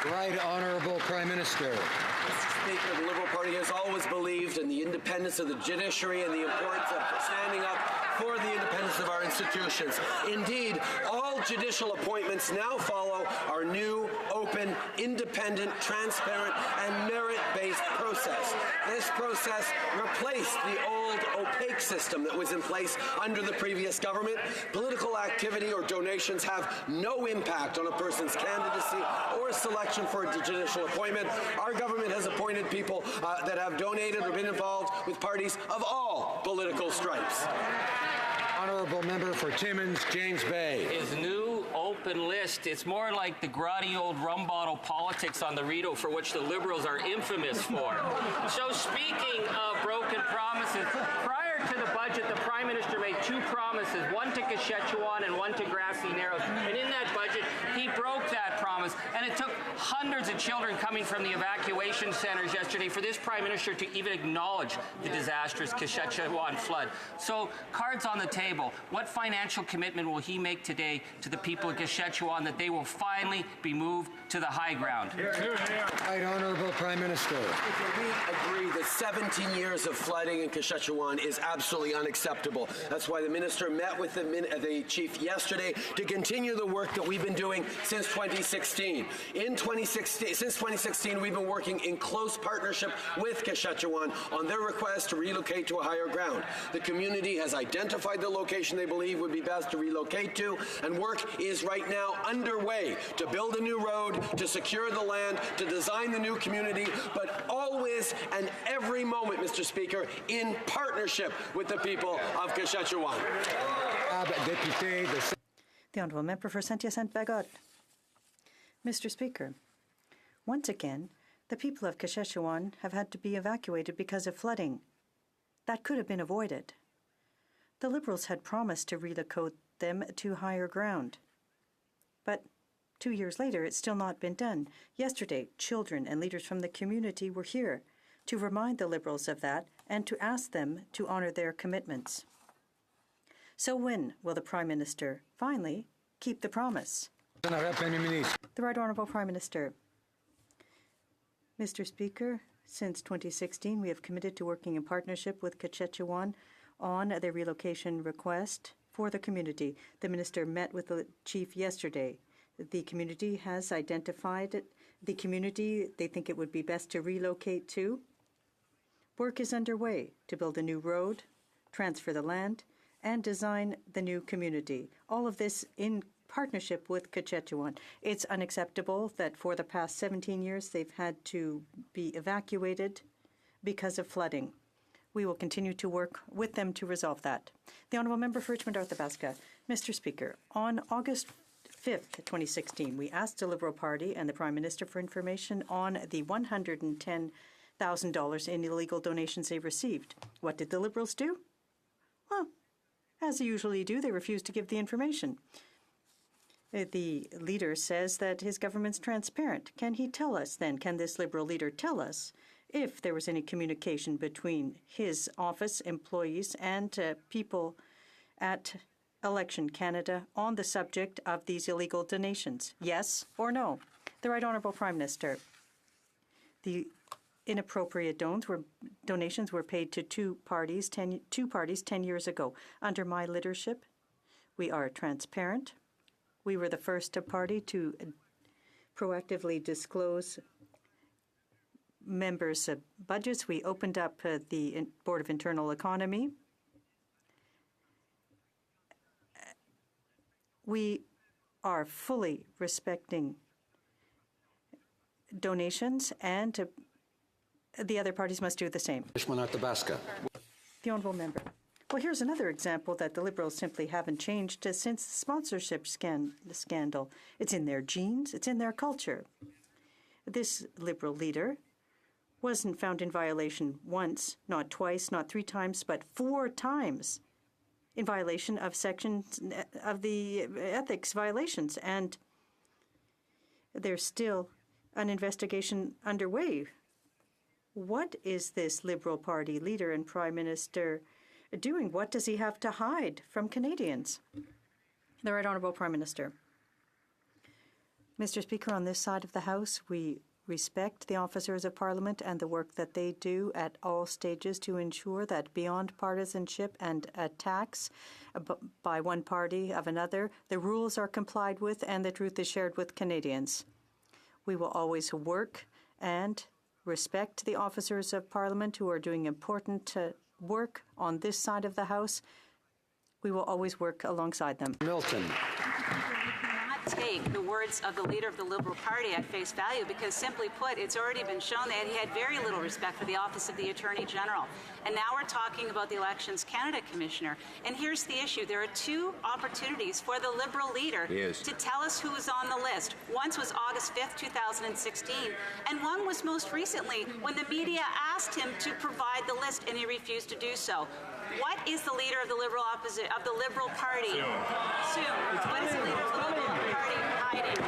[SPEAKER 1] Right Honourable Prime Minister.
[SPEAKER 21] Mr. Speaker, the Liberal Party has always believed in the independence of the judiciary and the importance of standing up for the independence of our institutions. Indeed, all judicial appointments now follow our new, open, independent, transparent, and merit-based process. This process replaced the old, opaque system that was in place under the previous government. Political activity or donations have no impact on a person's candidacy or selection for a judicial appointment. Our government has appointed people that have donated or been involved with parties of all political stripes.
[SPEAKER 1] Honourable Member for Timmins, James Bay.
[SPEAKER 2] His new open list, it's more like the grotty old rum bottle politics on the Rideau, for which the Liberals are infamous for. So speaking of broken promises, prior to the budget, the Prime Minister made 2 promises, one to Saskatchewan and one to Grassy Narrows. And in that budget, he broke that promise. And it took hundreds of children coming from the evacuation centers yesterday for this Prime Minister to even acknowledge the disastrous Saskatchewan flood. So, cards on the table. What financial commitment will he make today to the people of Saskatchewan that they will finally be moved to the high ground?
[SPEAKER 1] Right Honourable Prime Minister.
[SPEAKER 21] We agree that 17 years of flooding in Saskatchewan is absolutely unacceptable. That's why the Minister met with the Chief yesterday to continue the work that we've been doing since 2016. Since 2016, we've been working in close partnership with Saskatchewan on their request to relocate to a higher ground. The community has identified the location they believe would be best to relocate to, and work is right now underway to build a new road, to secure the land, to design the new community, but always and every moment, Mr. Speaker, in partnership with the people of Saskatchewan.
[SPEAKER 19] The Honourable Member for Saint-Hyacinthe-Bagot. Mr. Speaker, once again, the people of Saskatchewan have had to be evacuated because of flooding. That could have been avoided. The Liberals had promised to relocate them to higher ground. But 2 years later, it's still not been done. Yesterday, children and leaders from the community were here to remind the Liberals of that and to ask them to honour their commitments. So when will the Prime Minister finally keep the promise? The Right Honourable Prime Minister. Mr. Speaker, since 2016, we have committed to working in partnership with Saskatchewan on their relocation request for the community. The Minister met with the Chief yesterday. The community has identified the community they think it would be best to relocate to. Work is underway to build a new road, transfer the land, and design the new community. All of this in partnership with Saskatchewan. It's unacceptable that for the past 17 years they've had to be evacuated because of flooding. We will continue to work with them to resolve that. The Honourable Member for Richmond Arthabaska. Mr. Speaker, on August 5th, 2016, we asked the Liberal Party and the Prime Minister for information on the $110,000 in illegal donations they received. What did the Liberals do? Well, as they usually do, they refused to give the information. The leader says that his government's transparent. Can he tell us then, can this Liberal leader tell us if there was any communication between his office employees and people at Election Canada on the subject of these illegal donations? Yes or no? The Right Honourable Prime Minister. The inappropriate donations were paid to two parties 10 years ago. Under my leadership, we are transparent. We were the first party to proactively disclose members' budgets. We opened up the Board of Internal Economy. We are fully respecting donations, and the other parties must do the same. The Honourable Member. Well, here's another example that the Liberals simply haven't changed since the sponsorship scandal. It's in their genes, it's in their culture. This Liberal leader wasn't found in violation once, not twice, not 3 times, but 4 times in violation of sections of the ethics violations. And there's still an investigation underway. What is this Liberal Party leader and Prime Minister doing? What does he have to hide from Canadians? The Right Honourable Prime Minister. Mr. Speaker, on this side of the House, we respect the officers of Parliament and the work that they do at all stages to ensure that beyond partisanship and attacks by one party of another, the rules are complied with and the truth is shared with Canadians. We will always work and respect the officers of Parliament who are doing important work on this side of the House. We will always work alongside them.
[SPEAKER 1] Milton.
[SPEAKER 12] Take the words of the leader of the Liberal Party at face value, because simply put, it's already been shown that he had very little respect for the Office of the Attorney General. And now we're talking about the Elections Canada Commissioner. And here's the issue. There are 2 opportunities for the Liberal leader to tell us who is on the list. Once was August 5th, 2016, and one was most recently when the media asked him to provide the list and he refused to do so. What is the leader of the Liberal Party? Soon. What is the leader of the Liberal Party hiding?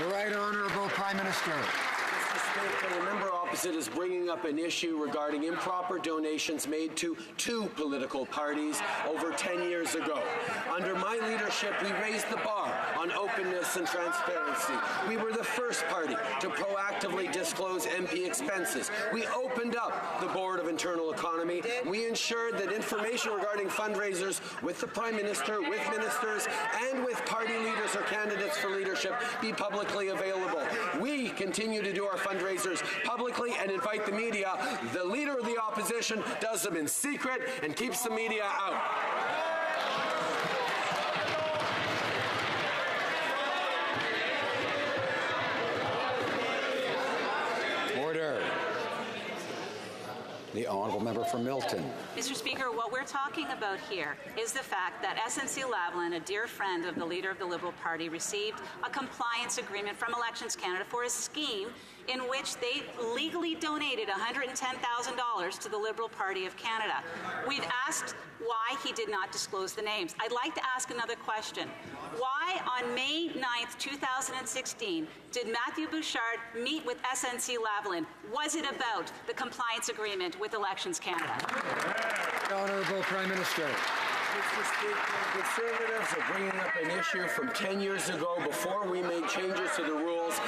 [SPEAKER 1] The Right Honourable Prime Minister.
[SPEAKER 21] Mr. Speaker, the member opposite is bringing up an issue regarding improper donations made to 2 political parties over 10 years ago. Under my leadership, we raised the bar on openness and transparency. We were the first party to proactively disclose MP expenses. We opened up the Board of Internal Economy. We ensured that information regarding fundraisers with the Prime Minister, with ministers, and with party leaders or candidates for leadership be publicly available. We continue to do our fundraisers publicly and invite the media. The leader of the opposition does them in secret and keeps the media out.
[SPEAKER 1] Order. The Honourable Member for Milton.
[SPEAKER 12] Mr. Speaker, what we're talking about here is the fact that SNC-Lavalin, a dear friend of the leader of the Liberal Party, received a compliance agreement from Elections Canada for a scheme in which they legally donated $110,000 to the Liberal Party of Canada. We've asked why he did not disclose the names. I'd like to ask another question. Why on May 9th, 2016, did Matthew Bouchard meet with SNC-Lavalin? Was it about the compliance agreement with Elections Canada?
[SPEAKER 1] Honourable Prime Minister.
[SPEAKER 21] Mr. Speaker, Conservatives are bringing up an issue from 10 years ago before we made changes to the rules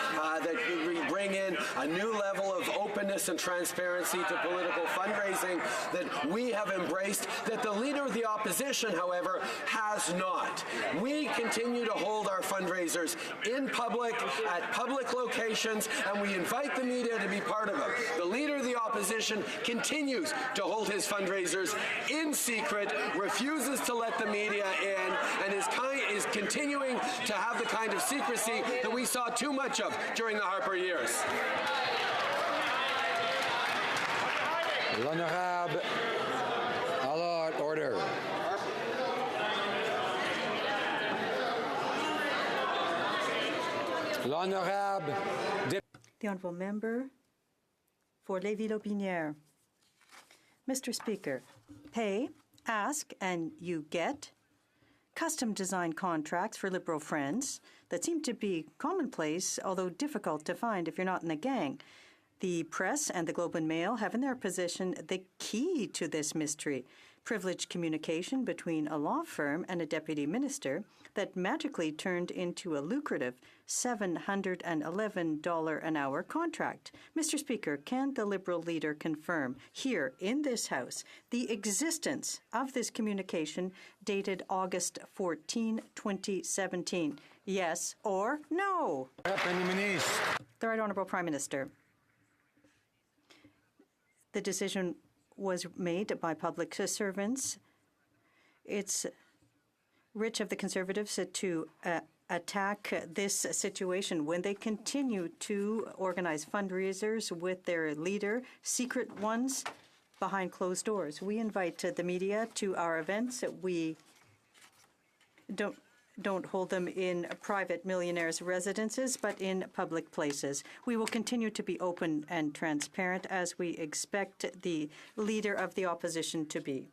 [SPEAKER 21] that we bring in a new level of openness and transparency to political fundraising that we have embraced, that the leader of the opposition, however, has not. We continue to hold our fundraisers in public, at public locations, and we invite the media to be part of them. The leader of the opposition continues to hold his fundraisers in secret, refuses to let the media in, and is continuing to have the kind of secrecy that we saw too much of during the Harper years.
[SPEAKER 1] L'Honorable. Alors, order. L'Honorable.
[SPEAKER 19] The Honourable Member for Lévis-Lotbinière. Mr. Speaker, pay, ask, and you get. custom-designed contracts for Liberal friends that seem to be commonplace, although difficult to find if you're not in a gang. The press and the Globe and Mail have in their possession the key to this mystery, privileged communication between a law firm and a deputy minister that magically turned into a lucrative $711 an hour contract. Mr. Speaker, can the Liberal leader confirm here in this House the existence of this communication dated August 14, 2017? Yes or no? The Right Honourable Prime Minister. The decision was made by public servants. It's rich of the Conservatives to attack this situation when they continue to organize fundraisers with their leader, secret ones, behind closed doors. We invite the media to our events. We don't hold them in private millionaires' residences, but in public places. We will continue to be open and transparent as we expect the leader of the opposition to be.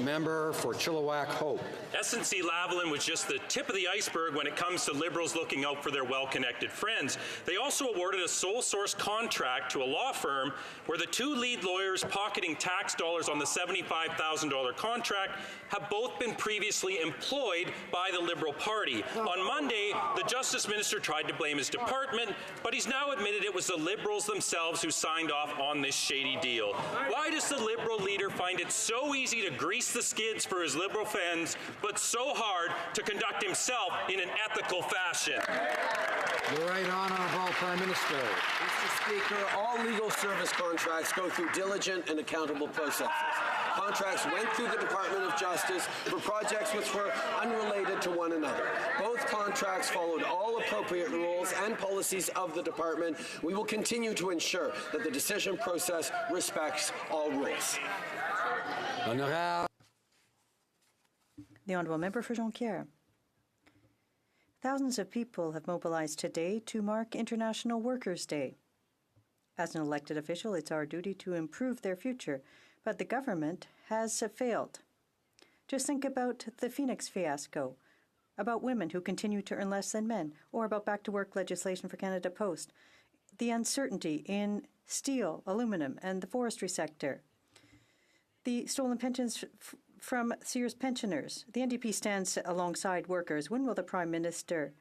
[SPEAKER 1] Member for Chilliwack Hope.
[SPEAKER 3] SNC-Lavalin was just the tip of the iceberg when it comes to Liberals looking out for their well-connected friends. They also awarded a sole source contract to a law firm where the two lead lawyers pocketing tax dollars on the $75,000 contract have both been previously employed by the Liberal Party. On Monday, the Justice Minister tried to blame his department, but he's now admitted it was the Liberals themselves who signed off on this shady deal. Why does the Liberal leader find it so easy to grease the skids for his Liberal friends, but so hard to conduct himself in an ethical fashion?
[SPEAKER 1] The Right Honourable Prime Minister.
[SPEAKER 21] Mr. Speaker, all legal service contracts go through diligent and accountable processes. Contracts went through the Department of Justice for projects which were unrelated to one another. Both contracts followed all appropriate rules and policies of the department. We will continue to ensure that the decision process respects all rules.
[SPEAKER 19] The Honourable Member for Jonquière. Thousands of people have mobilized today to mark International Workers' Day. As an elected official, it's our duty to improve their future, but the government has failed. Just think about the Phoenix fiasco, about women who continue to earn less than men, or about back-to-work legislation for Canada Post, the uncertainty in steel, aluminum, and the forestry sector, the stolen pensions from Sears pensioners. The NDP stands alongside workers. When will the Prime Minister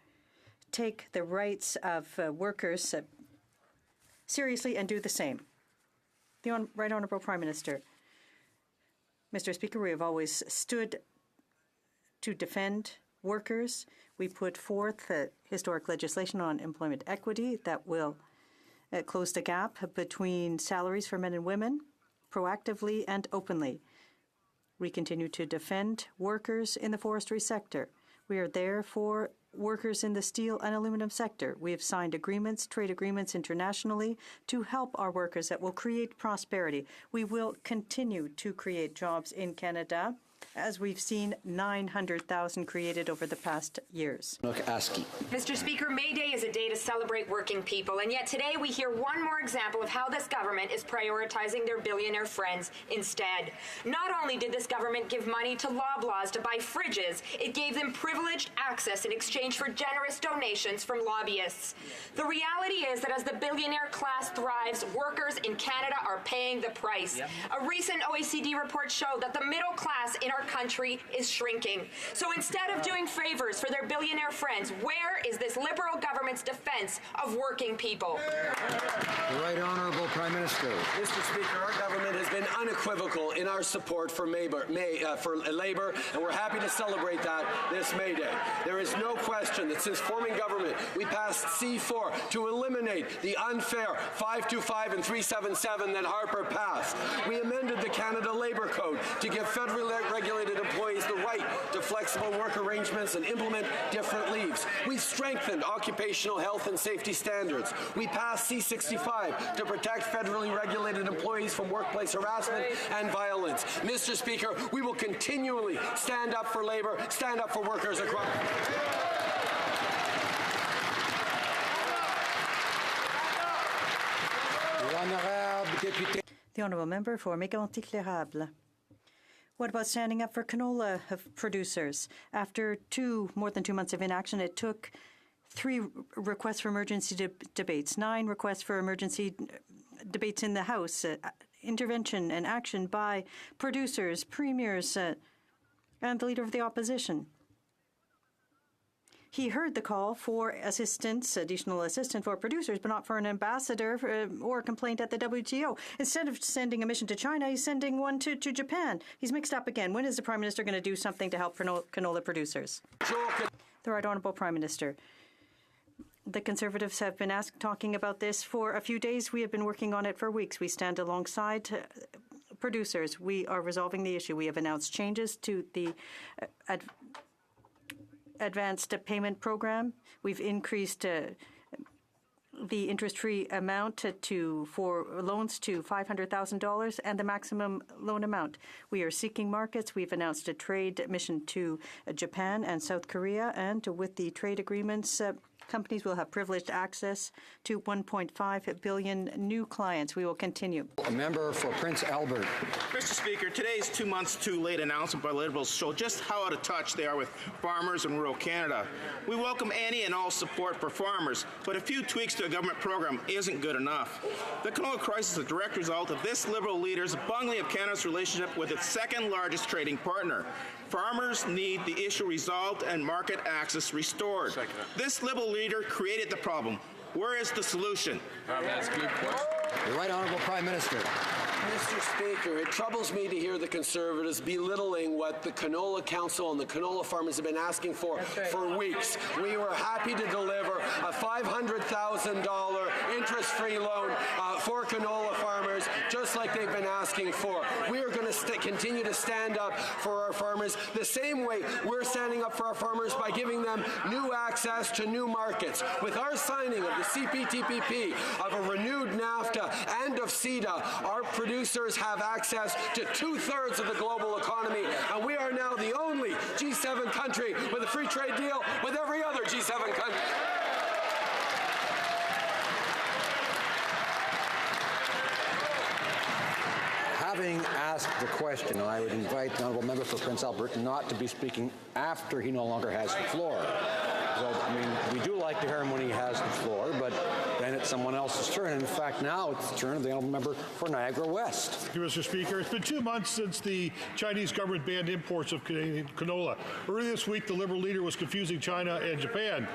[SPEAKER 19] take the rights of workers seriously and do the same? The Right Honourable Prime Minister. Mr. Speaker, we have always stood to defend workers. We put forth historic legislation on employment equity that will close the gap between salaries for men and women proactively and openly. We continue to defend workers in the forestry sector. We are there for workers in the steel and aluminum sector. We have signed agreements, trade agreements internationally to help our workers that will create prosperity. We will continue to create jobs in Canada, as we've seen 900,000 created over the past years.
[SPEAKER 22] Mr. Speaker, May Day is a day to celebrate working people, and yet today we hear one more example of how this government is prioritizing their billionaire friends instead. Not only did this government give money to Loblaws to buy fridges, it gave them privileged access in exchange for generous donations from lobbyists. The reality is that as the billionaire class thrives, workers in Canada are paying the price. A recent OECD report showed that the middle class in our country is shrinking. So instead of doing favors for their billionaire friends, where is this Liberal government's defense of working people?
[SPEAKER 1] The Right Honourable Prime Minister.
[SPEAKER 21] Mr. Speaker, our government has been unequivocal in our support for Labour, and we're happy to celebrate that this May Day. There is no question that since forming government, we passed C4 to eliminate the unfair 525 and 377 that Harper passed. We amended the Canada Labour Code to give federally regulated employees the right to flexible work arrangements and implement different leaves. We strengthened occupational health and safety standards. We passed C65 to protect federally regulated employees from workplace harassment and violence. Mr. Speaker, we will continually stand up for Labour, stand up for workers across.
[SPEAKER 19] The Honourable Member for Mégantic-L'Érable. What about standing up for canola producers? After more than 2 months of inaction, it took 3 requests for emergency debates, 9 requests for emergency debates in the House, intervention and action by producers, premiers, and the Leader of the Opposition. He heard the call for assistance, additional assistance for producers, but not for an ambassador or a complaint at the WTO. Instead of sending a mission to China, he's sending one to Japan. He's mixed up again. When is the Prime Minister going to do something to help canola producers? The Right Honourable Prime Minister. The Conservatives have been talking about this for a few days. We have been working on it for weeks. We stand alongside producers. We are resolving the issue. We have announced changes to the advanced payment program. We've increased the interest-free amount for loans to $500,000 and the maximum loan amount. We are seeking markets. We've announced a trade mission to Japan and South Korea, and with the trade agreements, companies will have privileged access to 1.5 billion new clients. We will continue.
[SPEAKER 1] A member for Prince Albert.
[SPEAKER 5] Mr. Speaker, today's 2 months too late announcement by Liberals show just how out of touch they are with farmers in rural Canada. We welcome any and all support for farmers, but a few tweaks to a government program isn't good enough. The canola crisis is a direct result of this Liberal leader's bungling of Canada's relationship with its second largest trading partner. Farmers need the issue resolved and market access restored. This Liberal leader created the problem. Where is the solution?
[SPEAKER 21] That's a good question.
[SPEAKER 1] The Right Honourable Prime Minister.
[SPEAKER 21] Mr. Speaker, it troubles me to hear the Conservatives belittling what the Canola Council and the canola farmers have been asking for weeks. We were happy to deliver a $500,000 interest-free loan for canola farmers, just like they've been asking for. We are going to continue to stand up for our farmers the same way we're standing up for our farmers by giving them new access to new markets. With our signing of the CPTPP, of a renewed NAFTA, and of CETA, our producers have access to 2/3 of the global economy, and we are now the only G7 country with a free trade deal with every other G7 country.
[SPEAKER 1] Having asked the question, I would invite the Honourable Member for Prince Albert not to be speaking after he no longer has the floor. So, I mean, we do like to hear him when he has the floor, but then it's someone else's turn. And in fact, now it's the turn of the Honourable Member for Niagara West.
[SPEAKER 7] Thank you, Mr. Speaker. It's been 2 months since the Chinese government banned imports of Canadian canola. Earlier this week, the Liberal leader was confusing China and Japan.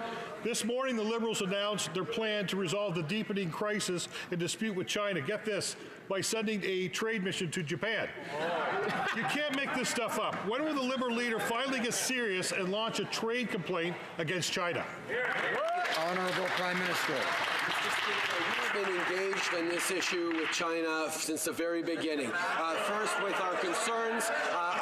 [SPEAKER 7] This morning, the Liberals announced their plan to resolve the deepening crisis and dispute with China. Get this, by sending a trade mission to Japan. You can't make this stuff up. When will the Liberal leader finally get serious and launch a trade complaint against China?
[SPEAKER 1] Honourable Prime Minister.
[SPEAKER 21] Mr. Speaker, we've been engaged in this issue with China since the very beginning. First with our concerns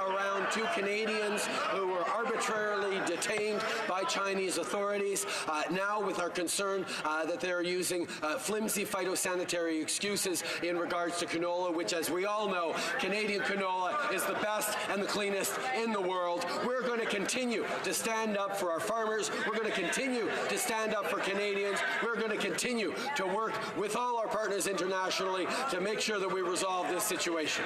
[SPEAKER 21] around 2 Canadians who were arbitrarily detained by Chinese authorities. Now with our concern that they're using flimsy phytosanitary excuses in regards to canola, which, as we all know, Canadian canola is the best and the cleanest in the world. We're going to continue to stand up for our farmers. We're going to continue to stand up for Canadians. We're going to continue to work with all our partners internationally to make sure that we resolve this situation.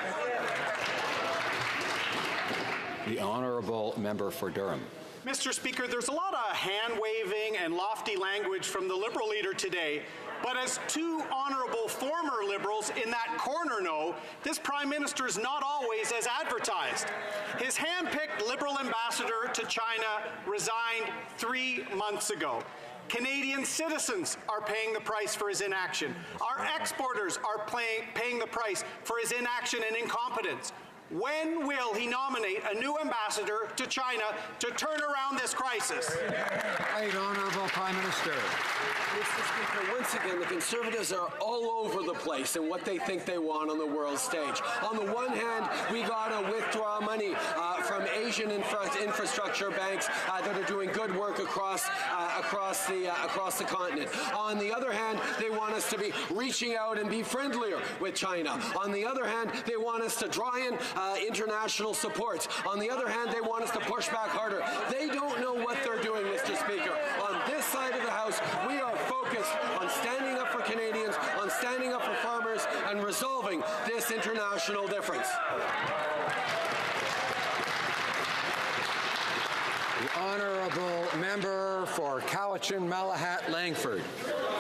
[SPEAKER 1] The Honourable Member for Durham.
[SPEAKER 17] Mr. Speaker, there's a lot of hand-waving and lofty language from the Liberal leader today, but as 2 honourable former Liberals in that corner know, this Prime Minister is not always as advertised. His hand-picked Liberal ambassador to China resigned 3 months ago. Canadian citizens are paying the price for his inaction. Our exporters are paying the price for his inaction and incompetence. When will he nominate a new ambassador to China to turn around this crisis?
[SPEAKER 1] Right, Honourable Prime Minister.
[SPEAKER 21] Mr. Speaker, once again, the Conservatives are all over the place in what they think they want on the world stage. On the one hand, we got to withdraw money from Asian infrastructure banks that are doing good work across the continent. On the other hand, they want us to be reaching out and be friendlier with China. On the other hand, they want us to draw in international supports. On the other hand, they want us to push back harder. They don't know what they're doing, Mr. Speaker. On this side of the House, we are focused on standing up for Canadians, on standing up for farmers, and resolving this international difference.
[SPEAKER 1] question, Malahat Langford.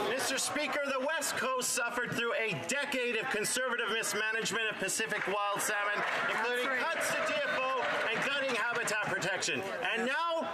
[SPEAKER 5] Mr. Speaker, the West Coast suffered through a decade of conservative mismanagement of Pacific wild salmon, including cuts to TFO and gutting habitat protection. And now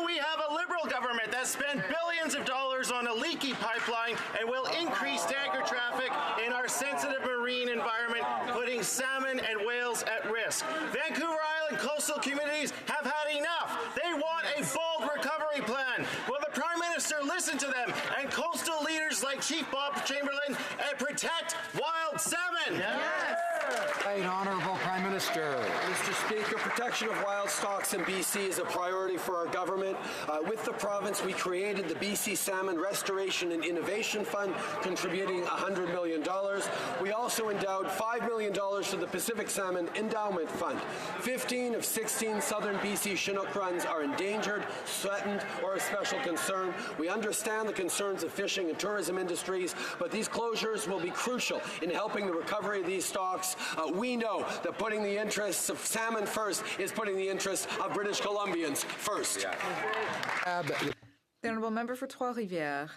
[SPEAKER 5] we have a Liberal government that spent billions of dollars on a leaky pipeline and will increase tanker traffic in our sensitive marine environment, putting salmon and whales at risk. Vancouver Island coastal communities have had enough. They want a bold recovery plan. Will the Prime Minister listen to them and coastal leaders like Chief Bob Chamberlain and protect wild salmon?
[SPEAKER 1] Yes. Right, Honourable Prime Minister.
[SPEAKER 21] Mr. Speaker, protection of wild stocks in BC is a priority for our government. With the province, we created the BC Salmon Restoration and Innovation Fund, contributing $100 million. We also endowed $5 million to the Pacific Salmon Endowment Fund. 15 of 16 southern BC Chinook runs are endangered, threatened, or of special concern. We understand the concerns of fishing and tourism industries, but these closures will be crucial in helping the recovery of these stocks. We know that putting the interests of salmon first is putting the interests of British Columbians first.
[SPEAKER 6] The Honourable Member for Trois-Rivières.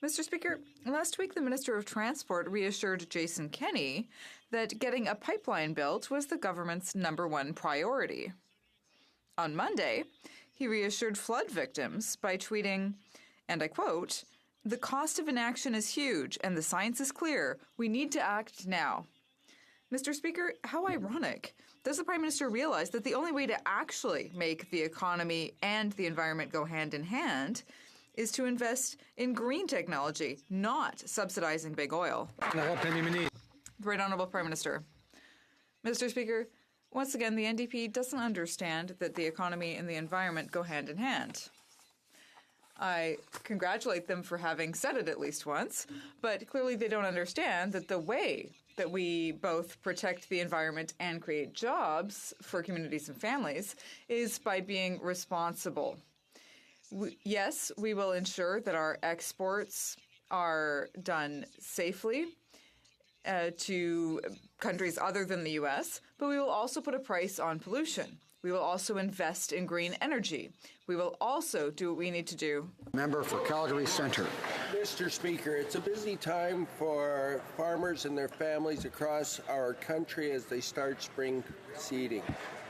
[SPEAKER 6] Mr. Speaker, last week the Minister of Transport reassured Jason Kenney that getting a pipeline built was the government's #1 priority. On Monday, he reassured flood victims by tweeting, and I quote, "The cost of inaction is huge and the science is clear. We need to act now." Mr. Speaker, how ironic. Does the Prime Minister realize that the only way to actually make the economy and the environment go hand in hand is to invest in green technology, not subsidizing big oil? Right Honourable Prime Minister. Mr. Speaker, once again, the NDP doesn't understand that the economy and the environment go hand in hand. I congratulate them for having said it at least once, but clearly they don't understand that the way that we both protect the environment and create jobs for communities and families is by being responsible. Yes, we will ensure that our exports are done safely to countries other than the U.S., but we will also put a price on pollution. We will also invest in green energy. We will also do what we need to do.
[SPEAKER 1] Member for Calgary Centre.
[SPEAKER 8] Mr. Speaker, it's a busy time for farmers and their families across our country as they start spring seeding.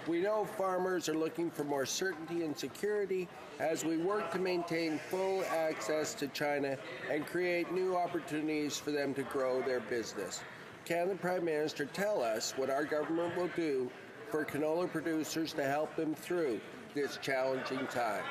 [SPEAKER 8] We know farmers are looking for more certainty and security as we work to maintain full access to China and create new opportunities for them to grow their business. Can the Prime Minister tell us what our government will do for canola producers to help them through this challenging time?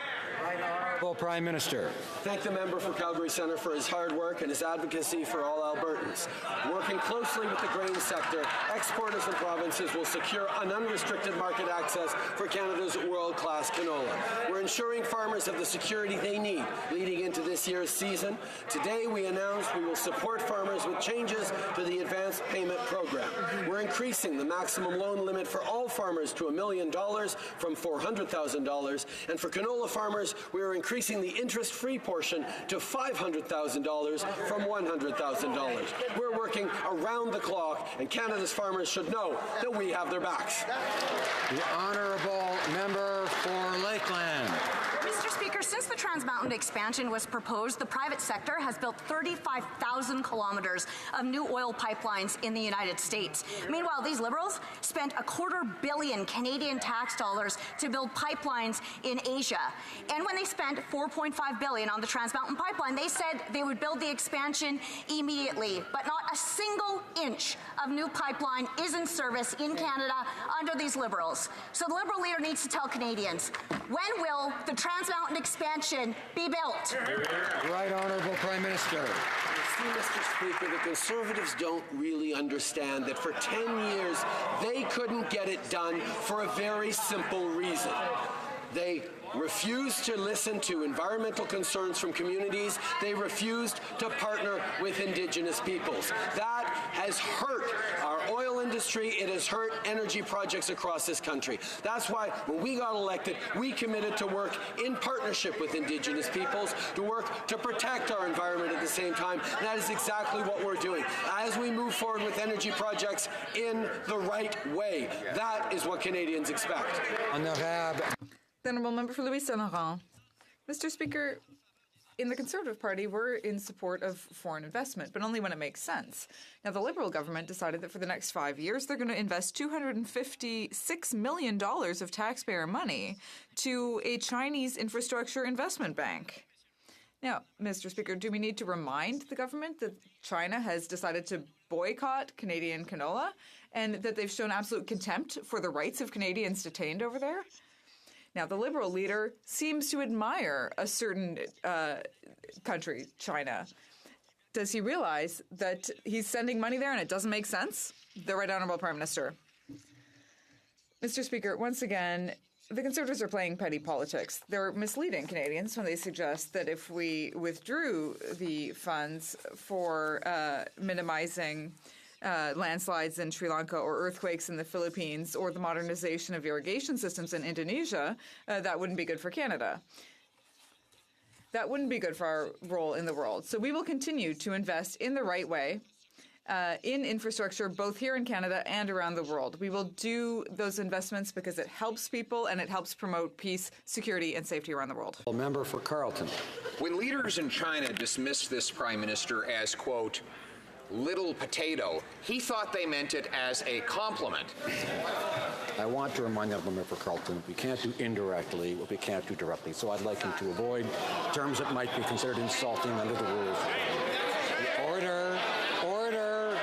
[SPEAKER 1] Honourable Prime Minister.
[SPEAKER 21] Thank the member for Calgary Centre for his hard work and his advocacy for all Albertans. Working closely with the grain sector, exporters and provinces will secure an unrestricted market access for Canada's world-class canola. We're ensuring farmers have the security they need leading into this year's season. Today, we announced we will support farmers with changes to the advanced payment program. We're increasing the maximum loan limit for all farmers to $1 million from $400,000, and for canola farmers, we are increasing the interest-free portion to $500,000 from $100,000. We're working around the clock, and Canada's farmers should know that we have their backs.
[SPEAKER 1] The Honourable Member for Lakeland.
[SPEAKER 23] Mr. Speaker, since the Trans Mountain expansion was proposed, the private sector has built 35,000 kilometers of new oil pipelines in the United States. Meanwhile, these Liberals spent $250 million Canadian tax dollars to build pipelines in Asia. And when they spent $4.5 billion on the Trans Mountain pipeline, they said they would build the expansion immediately. But not a single inch of new pipeline is in service in Canada under these Liberals. So the Liberal leader needs to tell Canadians, when will the Trans Mountain expansion be built?
[SPEAKER 1] Right Honourable Prime Minister.
[SPEAKER 21] See, Mr. Speaker, the Conservatives don't really understand that for 10 years they couldn't get it done for a very simple reason. They refused to listen to environmental concerns from communities. They refused to partner with Indigenous peoples. That has hurt our oil industry. It has hurt energy projects across this country. That's why when we got elected, we committed to work in partnership with Indigenous peoples, to work to protect our environment at the same time. And that is exactly what we're doing. As we move forward with energy projects in the right way, that is what Canadians expect.
[SPEAKER 6] The Honourable Member for Louis Saint Laurent. Mr. Speaker, in the Conservative Party, we're in support of foreign investment, but only when it makes sense. Now, the Liberal government decided that for the next 5 years, they're going to invest $256 million of taxpayer money to a Chinese infrastructure investment bank. Now, Mr. Speaker, do we need to remind the government that China has decided to boycott Canadian canola and that they've shown absolute contempt for the rights of Canadians detained over there? Now, the Liberal leader seems to admire a certain country, China. Does he realize that he's sending money there and it doesn't make sense? The Right Honourable Prime Minister. Mr. Speaker, once again, the Conservatives are playing petty politics. They're misleading Canadians when they suggest that if we withdrew the funds for minimizing landslides in Sri Lanka or earthquakes in the Philippines or the modernization of irrigation systems in Indonesia, that wouldn't be good for Canada. That wouldn't be good for our role in the world. So we will continue to invest in the right way in infrastructure, both here in Canada and around the world. We will do those investments because it helps people and it helps promote peace, security, and safety around the world.
[SPEAKER 1] A member for Carleton.
[SPEAKER 9] When leaders in China dismissed this prime minister as, quote, little potato, he thought they meant it as a compliment.
[SPEAKER 1] I want to remind the member for Carleton, we can't do indirectly what we can't do directly. So I'd like him to avoid terms that might be considered insulting under the rules. Order. Order.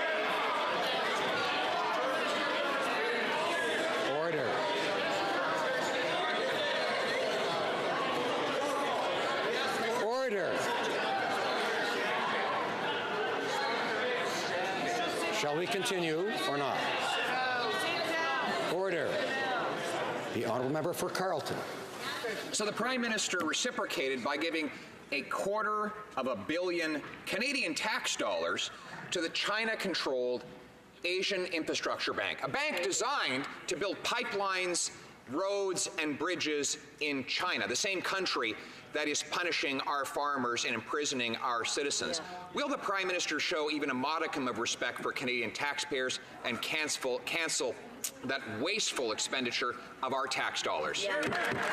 [SPEAKER 1] Order. Order. Shall we continue or not? Order. The honourable member for Carleton.
[SPEAKER 9] So the Prime Minister reciprocated by giving $250 million Canadian tax dollars to the China-controlled Asian Infrastructure Bank, a bank designed to build pipelines, roads, and bridges in China, the same country that is punishing our farmers and imprisoning our citizens. Will the Prime Minister show even a modicum of respect for Canadian taxpayers and cancel that wasteful expenditure of our tax dollars?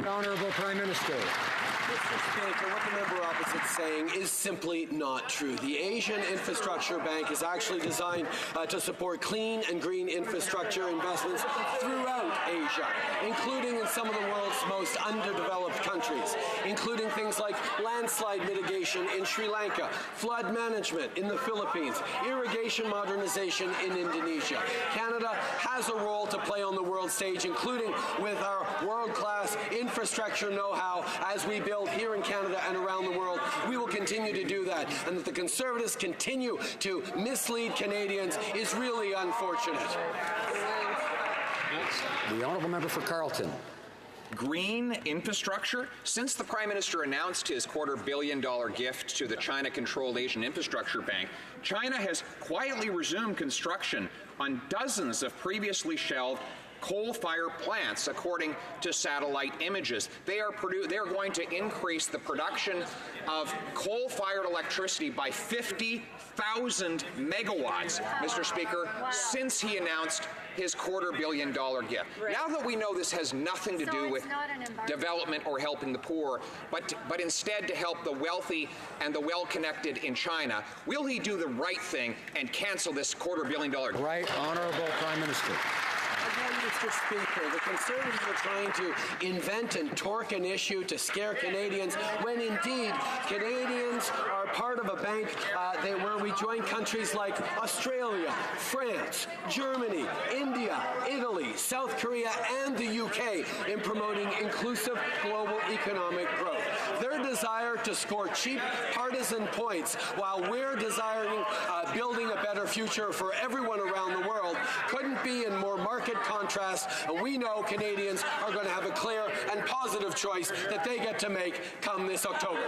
[SPEAKER 1] Honourable Prime Minister.
[SPEAKER 21] Mr. Speaker, what the member opposite is saying is simply not true. The Asian Infrastructure Bank is actually designed to support clean and green infrastructure investments throughout Asia, including in some of the world's most underdeveloped countries, including things like landslide mitigation in Sri Lanka, flood management in the Philippines, irrigation modernization in Indonesia. Canada has a role to play on the world stage, including with our world-class infrastructure know-how as we build here in Canada and around the world. We will continue to do that, and that the Conservatives continue to mislead Canadians is really unfortunate.
[SPEAKER 1] The honourable member for Carleton.
[SPEAKER 9] Green infrastructure? Since the Prime Minister announced his $250 million gift to the China-controlled Asian Infrastructure Bank, China has quietly resumed construction on dozens of previously shelved coal-fired plants, according to satellite images. They are going to increase the production of coal-fired electricity by 50,000 megawatts, Mr. Speaker, since he announced his $250 million gift. Right. Now that we know this has nothing to do with development or helping the poor, but instead to help the wealthy and the well-connected in China, will he do the right thing and cancel this $250 million?
[SPEAKER 1] Right, Honourable Prime Minister.
[SPEAKER 21] Mr. Speaker, the Conservatives are trying to invent and torque an issue to scare Canadians when indeed Canadians are part of a bank where we join countries like Australia, France, Germany, India, Italy, South Korea, and the UK in promoting inclusive global economic growth. Their desire to score cheap partisan points while we're desiring building a better future for everyone around the world couldn't be in more market contrast, and we know Canadians are going to have a clear and positive choice that they get to make come this October.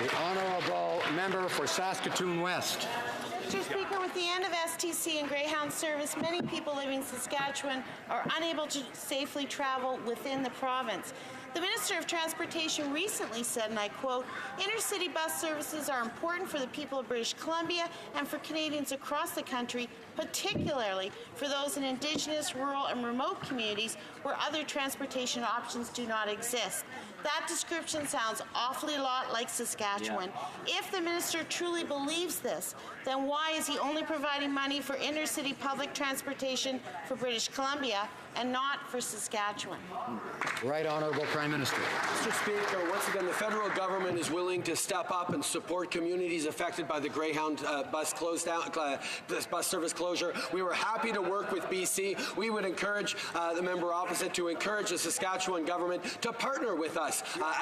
[SPEAKER 1] The honourable member for Saskatoon West.
[SPEAKER 10] Mr. Speaker, with the end of STC and Greyhound service, many people living in Saskatchewan are unable to safely travel within the province. The Minister of Transportation recently said, and I quote, "Intercity bus services are important for the people of British Columbia and for Canadians across the country, particularly for those in Indigenous, rural, and remote communities where other transportation options do not exist." That description sounds awfully lot like Saskatchewan. Yeah. If the minister truly believes this, then why is he only providing money for intercity public transportation for British Columbia and not for Saskatchewan?
[SPEAKER 1] Right Honourable Prime Minister.
[SPEAKER 21] Mr. Speaker, once again, the federal government is willing to step up and support communities affected by the Greyhound bus service closure. We were happy to work with BC. We would encourage the member opposite to encourage the Saskatchewan government to partner with us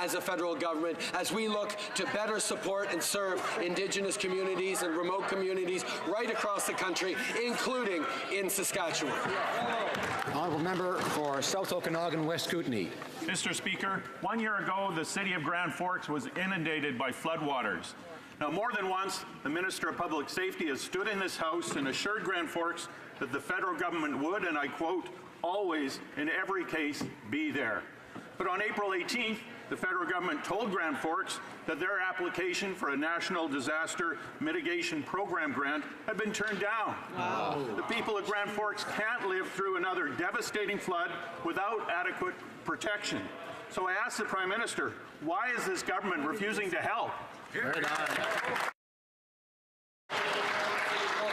[SPEAKER 21] as a federal government as we look to better support and serve Indigenous communities and remote communities right across the country, including in Saskatchewan.
[SPEAKER 1] Honourable Member for South Okanagan, West Kootenay.
[SPEAKER 11] Mr. Speaker, 1 year ago, the city of Grand Forks was inundated by floodwaters. Now, more than once, the Minister of Public Safety has stood in this House and assured Grand Forks that the federal government would, and I quote, always, in every case, be there. But on April 18th, the federal government told Grand Forks that their application for a National Disaster Mitigation Program grant had been turned down. Wow. The people of Grand Forks can't live through another devastating flood without adequate protection. So I ask the Prime Minister, why is this government refusing to help?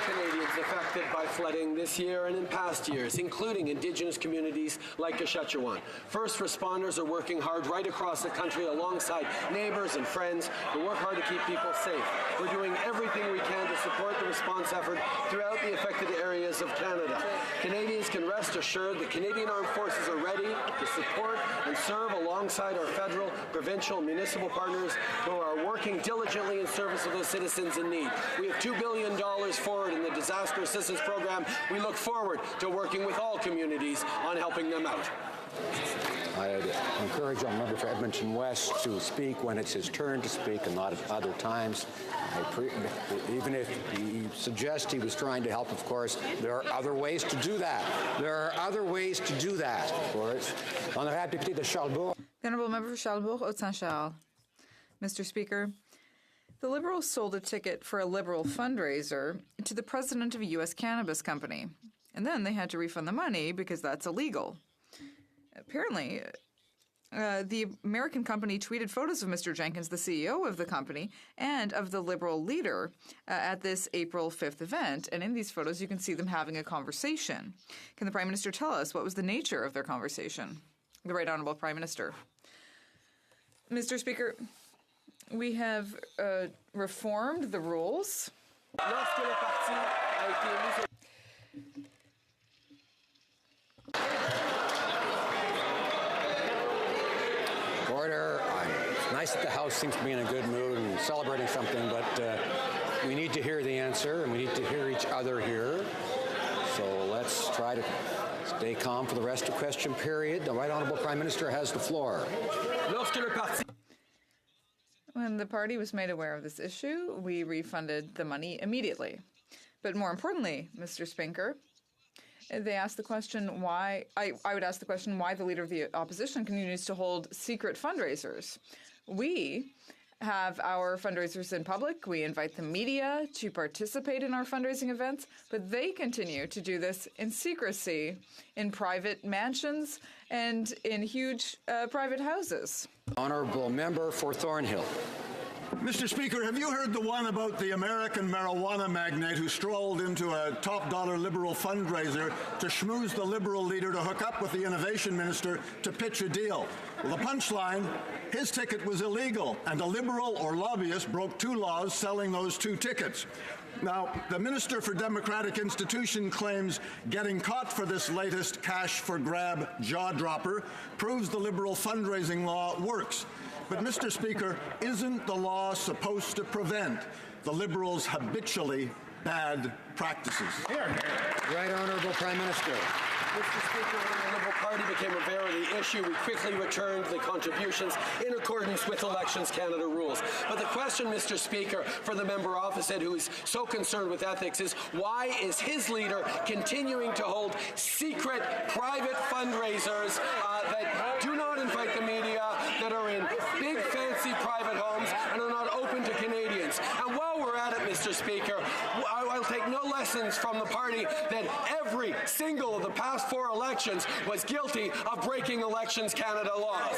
[SPEAKER 21] Canadians affected by flooding this year and in past years, including Indigenous communities like Saskatchewan. First responders are working hard right across the country alongside neighbors and friends to work hard to keep people safe. We're doing everything we can to support the response effort throughout the affected areas of Canada. Canadians can rest assured that Canadian Armed Forces are ready to support and serve alongside our federal, provincial, and municipal partners who are working diligently in service of those citizens in need. We have $2 billion forward in the Disaster Assistance Program. We look forward to working with all communities on helping them out.
[SPEAKER 1] I'd encourage the member for Edmonton West to speak when it's his turn to speak and not at other times. Even if he suggests he was trying to help, of course, there are other ways to do that. There are other ways to do that, of course. Honorable député de Charlebourg.
[SPEAKER 6] The Honourable Member for Charlebourg, Haute-Saint-Charles. Mr. Speaker, the Liberals sold a ticket for a Liberal fundraiser to the president of a U.S. cannabis company, and then they had to refund the money because that's illegal. Apparently, the American company tweeted photos of Mr. Jenkins, the CEO of the company, and of the Liberal leader at this April 5th event. And in these photos, you can see them having a conversation. Can the Prime Minister tell us what was the nature of their conversation? The Right Honourable Prime Minister. Mr. Speaker, we have reformed the rules.
[SPEAKER 1] Order. It's nice that the House seems to be in a good mood and celebrating something, but we need to hear the answer and we need to hear each other here. So let's try to stay calm for the rest of the question period. The Right Honourable Prime Minister has the floor.
[SPEAKER 6] When the party was made aware of this issue, we refunded the money immediately. But more importantly, Mr. Speaker, they asked the question why, I would ask the question why the Leader of the Opposition continues to hold secret fundraisers. We have our fundraisers in public. We invite the media to participate in our fundraising events, but they continue to do this in secrecy in private mansions and in huge private houses.
[SPEAKER 1] Honourable Member for Thornhill.
[SPEAKER 13] Mr. Speaker, have you heard the one about the American marijuana magnate who strolled into a top-dollar Liberal fundraiser to schmooze the Liberal leader to hook up with the Innovation Minister to pitch a deal? Well, the punchline, his ticket was illegal, and a Liberal or lobbyist broke two laws selling those two tickets. Now, the Minister for Democratic Institution claims getting caught for this latest cash-for-grab jaw-dropper proves the Liberal fundraising law works. But, Mr. Speaker, isn't the law supposed to prevent the Liberals' habitually bad practices?
[SPEAKER 1] Right Honourable Prime Minister.
[SPEAKER 21] Mr. Speaker, when the Liberal Party became aware of the issue, we quickly returned the contributions in accordance with Elections Canada rules. But the question, Mr. Speaker, for the member opposite who is so concerned with ethics is why is his leader continuing to hold secret private fundraisers that do not invite the media, that are in big fancy private homes and are not open to Canadians? And while we're at it, Mr. Speaker, I'll take no lessons from the party that every single of the past 4 elections was guilty of breaking Elections Canada laws.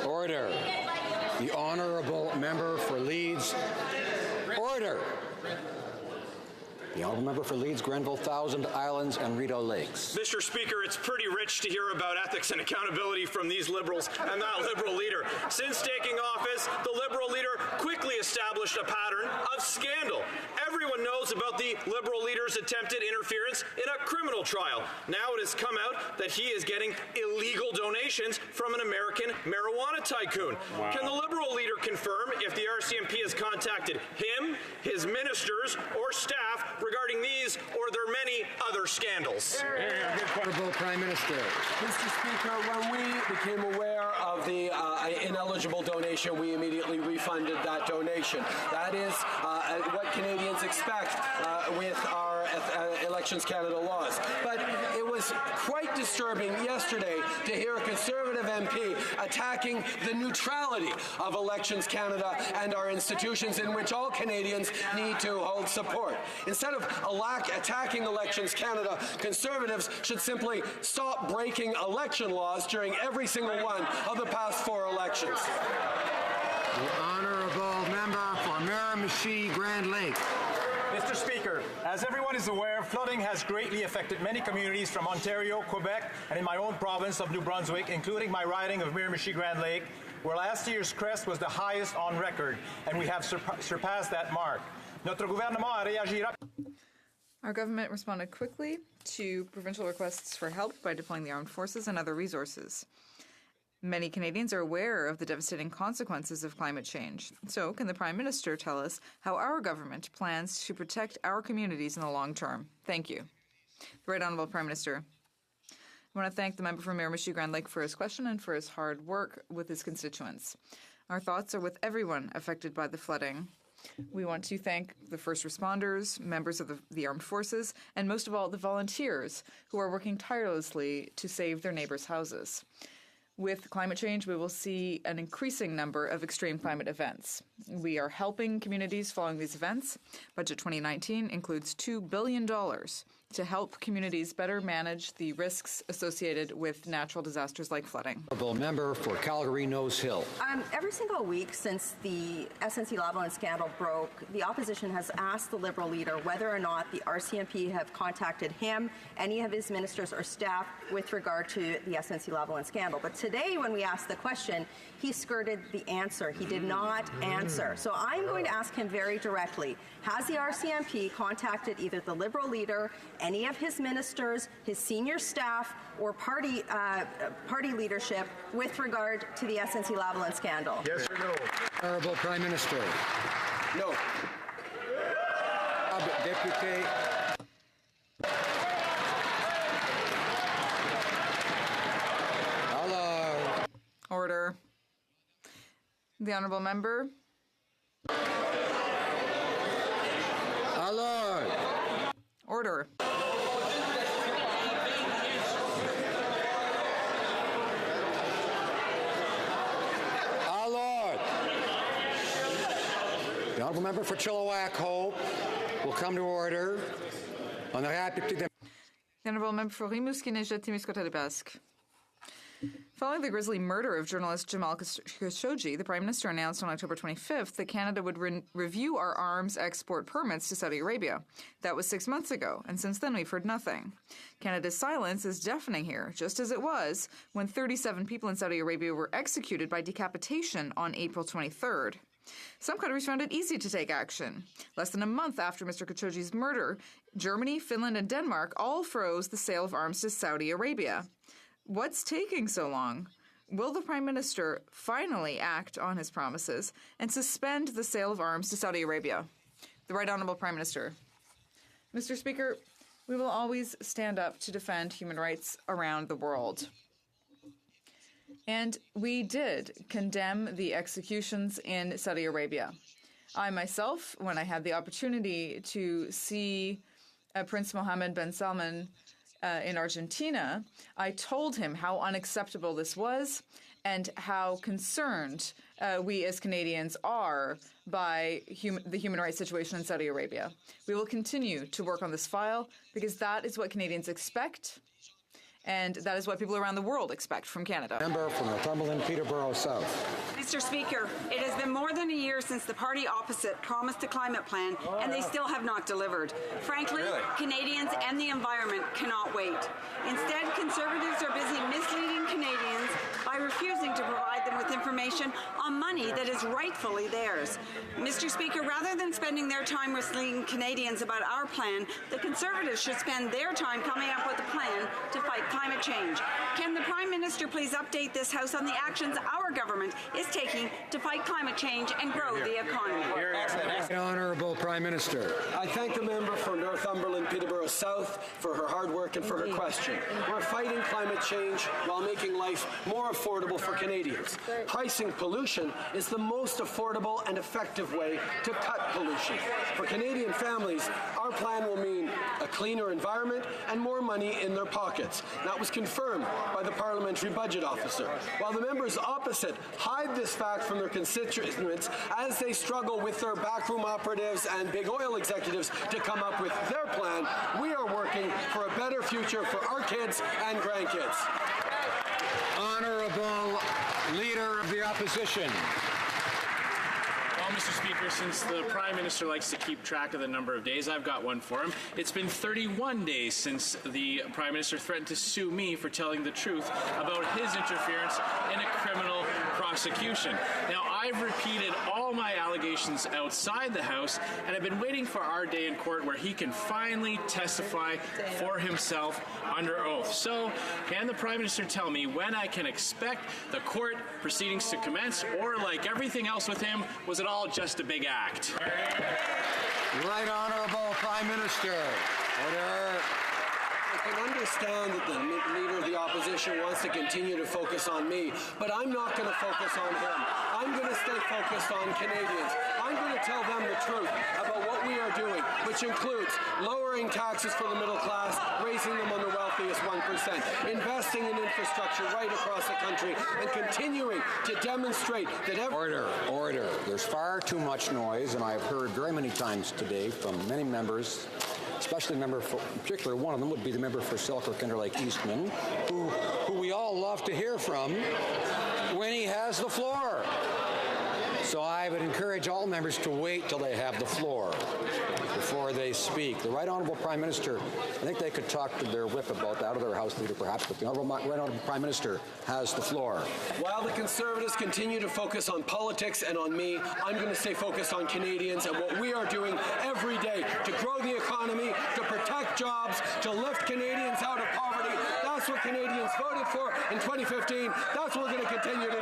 [SPEAKER 1] Order. The honourable member for Leeds. Order. The honourable member for Leeds, Grenville, Thousand Islands, and Rideau Lakes.
[SPEAKER 3] Mr. Speaker, it's pretty rich to hear about ethics and accountability from these Liberals and that Liberal leader. Since taking office, the Liberal leader quickly established a pattern of scandal. Everyone knows about the Liberal leader's attempted interference in a criminal trial. Now it has come out that he is getting illegal donations from an American marijuana tycoon. Wow. Can the Liberal leader confirm if the RCMP has contacted him, his ministers, or staff regarding these or their many other scandals?
[SPEAKER 1] Honourable Prime Minister.
[SPEAKER 21] Mr. Speaker, when we became aware of the ineligible donation, we immediately refunded that donation. That is what Canadians expect with our Elections Canada laws. But it was quite disturbing yesterday to hear a Conservative MP attacking the neutrality of Elections Canada and our institutions in which all Canadians need to hold support. Instead of attacking Elections Canada, Conservatives should simply stop breaking election laws during every single one of the past 4 elections.
[SPEAKER 1] The honourable member for Miramichi Grand Lake.
[SPEAKER 4] Mr. Speaker, as everyone is aware, flooding has greatly affected many communities from Ontario, Quebec, and in my own province of New Brunswick, including my riding of Miramichi Grand Lake, where last year's crest was the highest on record, and we have surpassed that mark. Notre gouvernement a réagi rapidement.
[SPEAKER 6] Our government responded quickly to provincial requests for help by deploying the armed forces and other resources. Many Canadians are aware of the devastating consequences of climate change. So, can the Prime Minister tell us how our government plans to protect our communities in the long term? Thank you. The Right Honourable Prime Minister. I want to thank the member from Miramichi Grand Lake for his question and for his hard work with his constituents. Our thoughts are with everyone affected by the flooding. We want to thank the first responders, members of the armed forces, and most of all, the volunteers who are working tirelessly to save their neighbors' houses. With climate change, we will see an increasing number of extreme climate events. We are helping communities following these events. Budget 2019 includes $2 billion to help communities better manage the risks associated with natural disasters like flooding.
[SPEAKER 1] Honourable member for Calgary Nose Hill.
[SPEAKER 14] Every single week since the SNC-Lavalin scandal broke, the opposition has asked the Liberal leader whether or not the RCMP have contacted him, any of his ministers or staff with regard to the SNC-Lavalin scandal. But today, when we asked the question, he skirted the answer. He did not answer. So I'm going to ask him very directly, has the RCMP contacted either the Liberal leader, any of his ministers, his senior staff, or party leadership with regard to the SNC-Lavalin scandal?
[SPEAKER 1] Yes or no? Honourable Prime Minister.
[SPEAKER 21] No.
[SPEAKER 1] Deputy.
[SPEAKER 6] Order. The honourable member.
[SPEAKER 1] Allard.
[SPEAKER 6] Order.
[SPEAKER 1] Allard. The honourable member for Chilliwack Hope will come to order. On the
[SPEAKER 6] honourable member for Rimouski-Neigette-Témiscouata-Basque. Following the grisly murder of journalist Jamal Khashoggi, the Prime Minister announced on October 25th that Canada would review our arms export permits to Saudi Arabia. That was 6 months ago, and since then we've heard nothing. Canada's silence is deafening here, just as it was when 37 people in Saudi Arabia were executed by decapitation on April 23rd. Some countries found it easy to take action. Less than a month after Mr. Khashoggi's murder, Germany, Finland, and Denmark all froze the sale of arms to Saudi Arabia. What's taking so long? Will the Prime Minister finally act on his promises and suspend the sale of arms to Saudi Arabia? The Right Honourable Prime Minister. Mr. Speaker, we will always stand up to defend human rights around the world. And we did condemn the executions in Saudi Arabia. I myself, when I had the opportunity to see Prince Mohammed bin Salman in Argentina, I told him how unacceptable this was and how concerned we as Canadians are by the human rights situation in Saudi Arabia. We will continue to work on this file because that is what Canadians expect, and that is what people around the world expect from Canada.
[SPEAKER 1] Member from Northumberland, Peterborough South.
[SPEAKER 15] Mr. Speaker, it has been more than a year since the party opposite promised a climate plan, and they still have not delivered. Frankly, Canadians and the environment cannot wait. Instead, Conservatives are busy misleading Canadians by refusing to provide them with information on money that is rightfully theirs. Mr. Speaker, rather than spending their time misleading Canadians about our plan, the Conservatives should spend their time coming up with a plan to fight climate change. Can the Prime Minister please update this House on the actions our government is taking to fight climate change and grow the economy?
[SPEAKER 1] Honourable Prime Minister.
[SPEAKER 21] I thank the member from Northumberland, Peterborough South for her hard work and for her question. We're fighting climate change while making life more affordable for Canadians. Pricing pollution is the most affordable and effective way to cut pollution. For Canadian families, our plan will mean a cleaner environment and more money in their pockets. That was confirmed by the Parliamentary Budget Officer. While the members opposite hide this fact from their constituents as they struggle with their backroom operatives and big oil executives to come up with their plan, we are working for a better future for our kids and grandkids.
[SPEAKER 1] Honourable Leader of the Opposition.
[SPEAKER 20] Well, Mr. Speaker, since the Prime Minister likes to keep track of the number of days, I've got one for him. It's been 31 days since the Prime Minister threatened to sue me for telling the truth about his interference in a criminal prosecution. Now, I've repeated all my allegations outside the House, and I've been waiting for our day in court where he can finally testify for himself under oath. So, can the Prime Minister tell me when I can expect the court proceedings to commence, or like everything else with him, was it all just a big act?
[SPEAKER 1] Right Honourable Prime Minister. Order.
[SPEAKER 21] I can understand that the Leader of the Opposition wants to continue to focus on me, but I'm not going to focus on him. I'm going to stay focused on Canadians. I'm going to tell them the truth about what we are doing, which includes lowering taxes for the middle class, raising them on the wealthiest 1%, investing in infrastructure right across the country, and continuing to demonstrate that
[SPEAKER 1] Order. There's far too much noise, and I've heard very many times today from many members, especially the member for, in particular, one of them would be the member for Selkirk Interlake Eastman, who we all love to hear from when he has the floor. So I would encourage all members to wait till they have the floor before they speak. The Right Honourable Prime Minister, I think they could talk to their whip about that, or their House Leader perhaps, but the Right Honourable Prime Minister has the floor.
[SPEAKER 21] While the Conservatives continue to focus on politics and on me, I'm going to stay focused on Canadians and what we are doing every day to grow the economy, to protect jobs, to lift Canadians out of poverty. That's what Canadians voted for in 2015. That's what we're going to continue to do.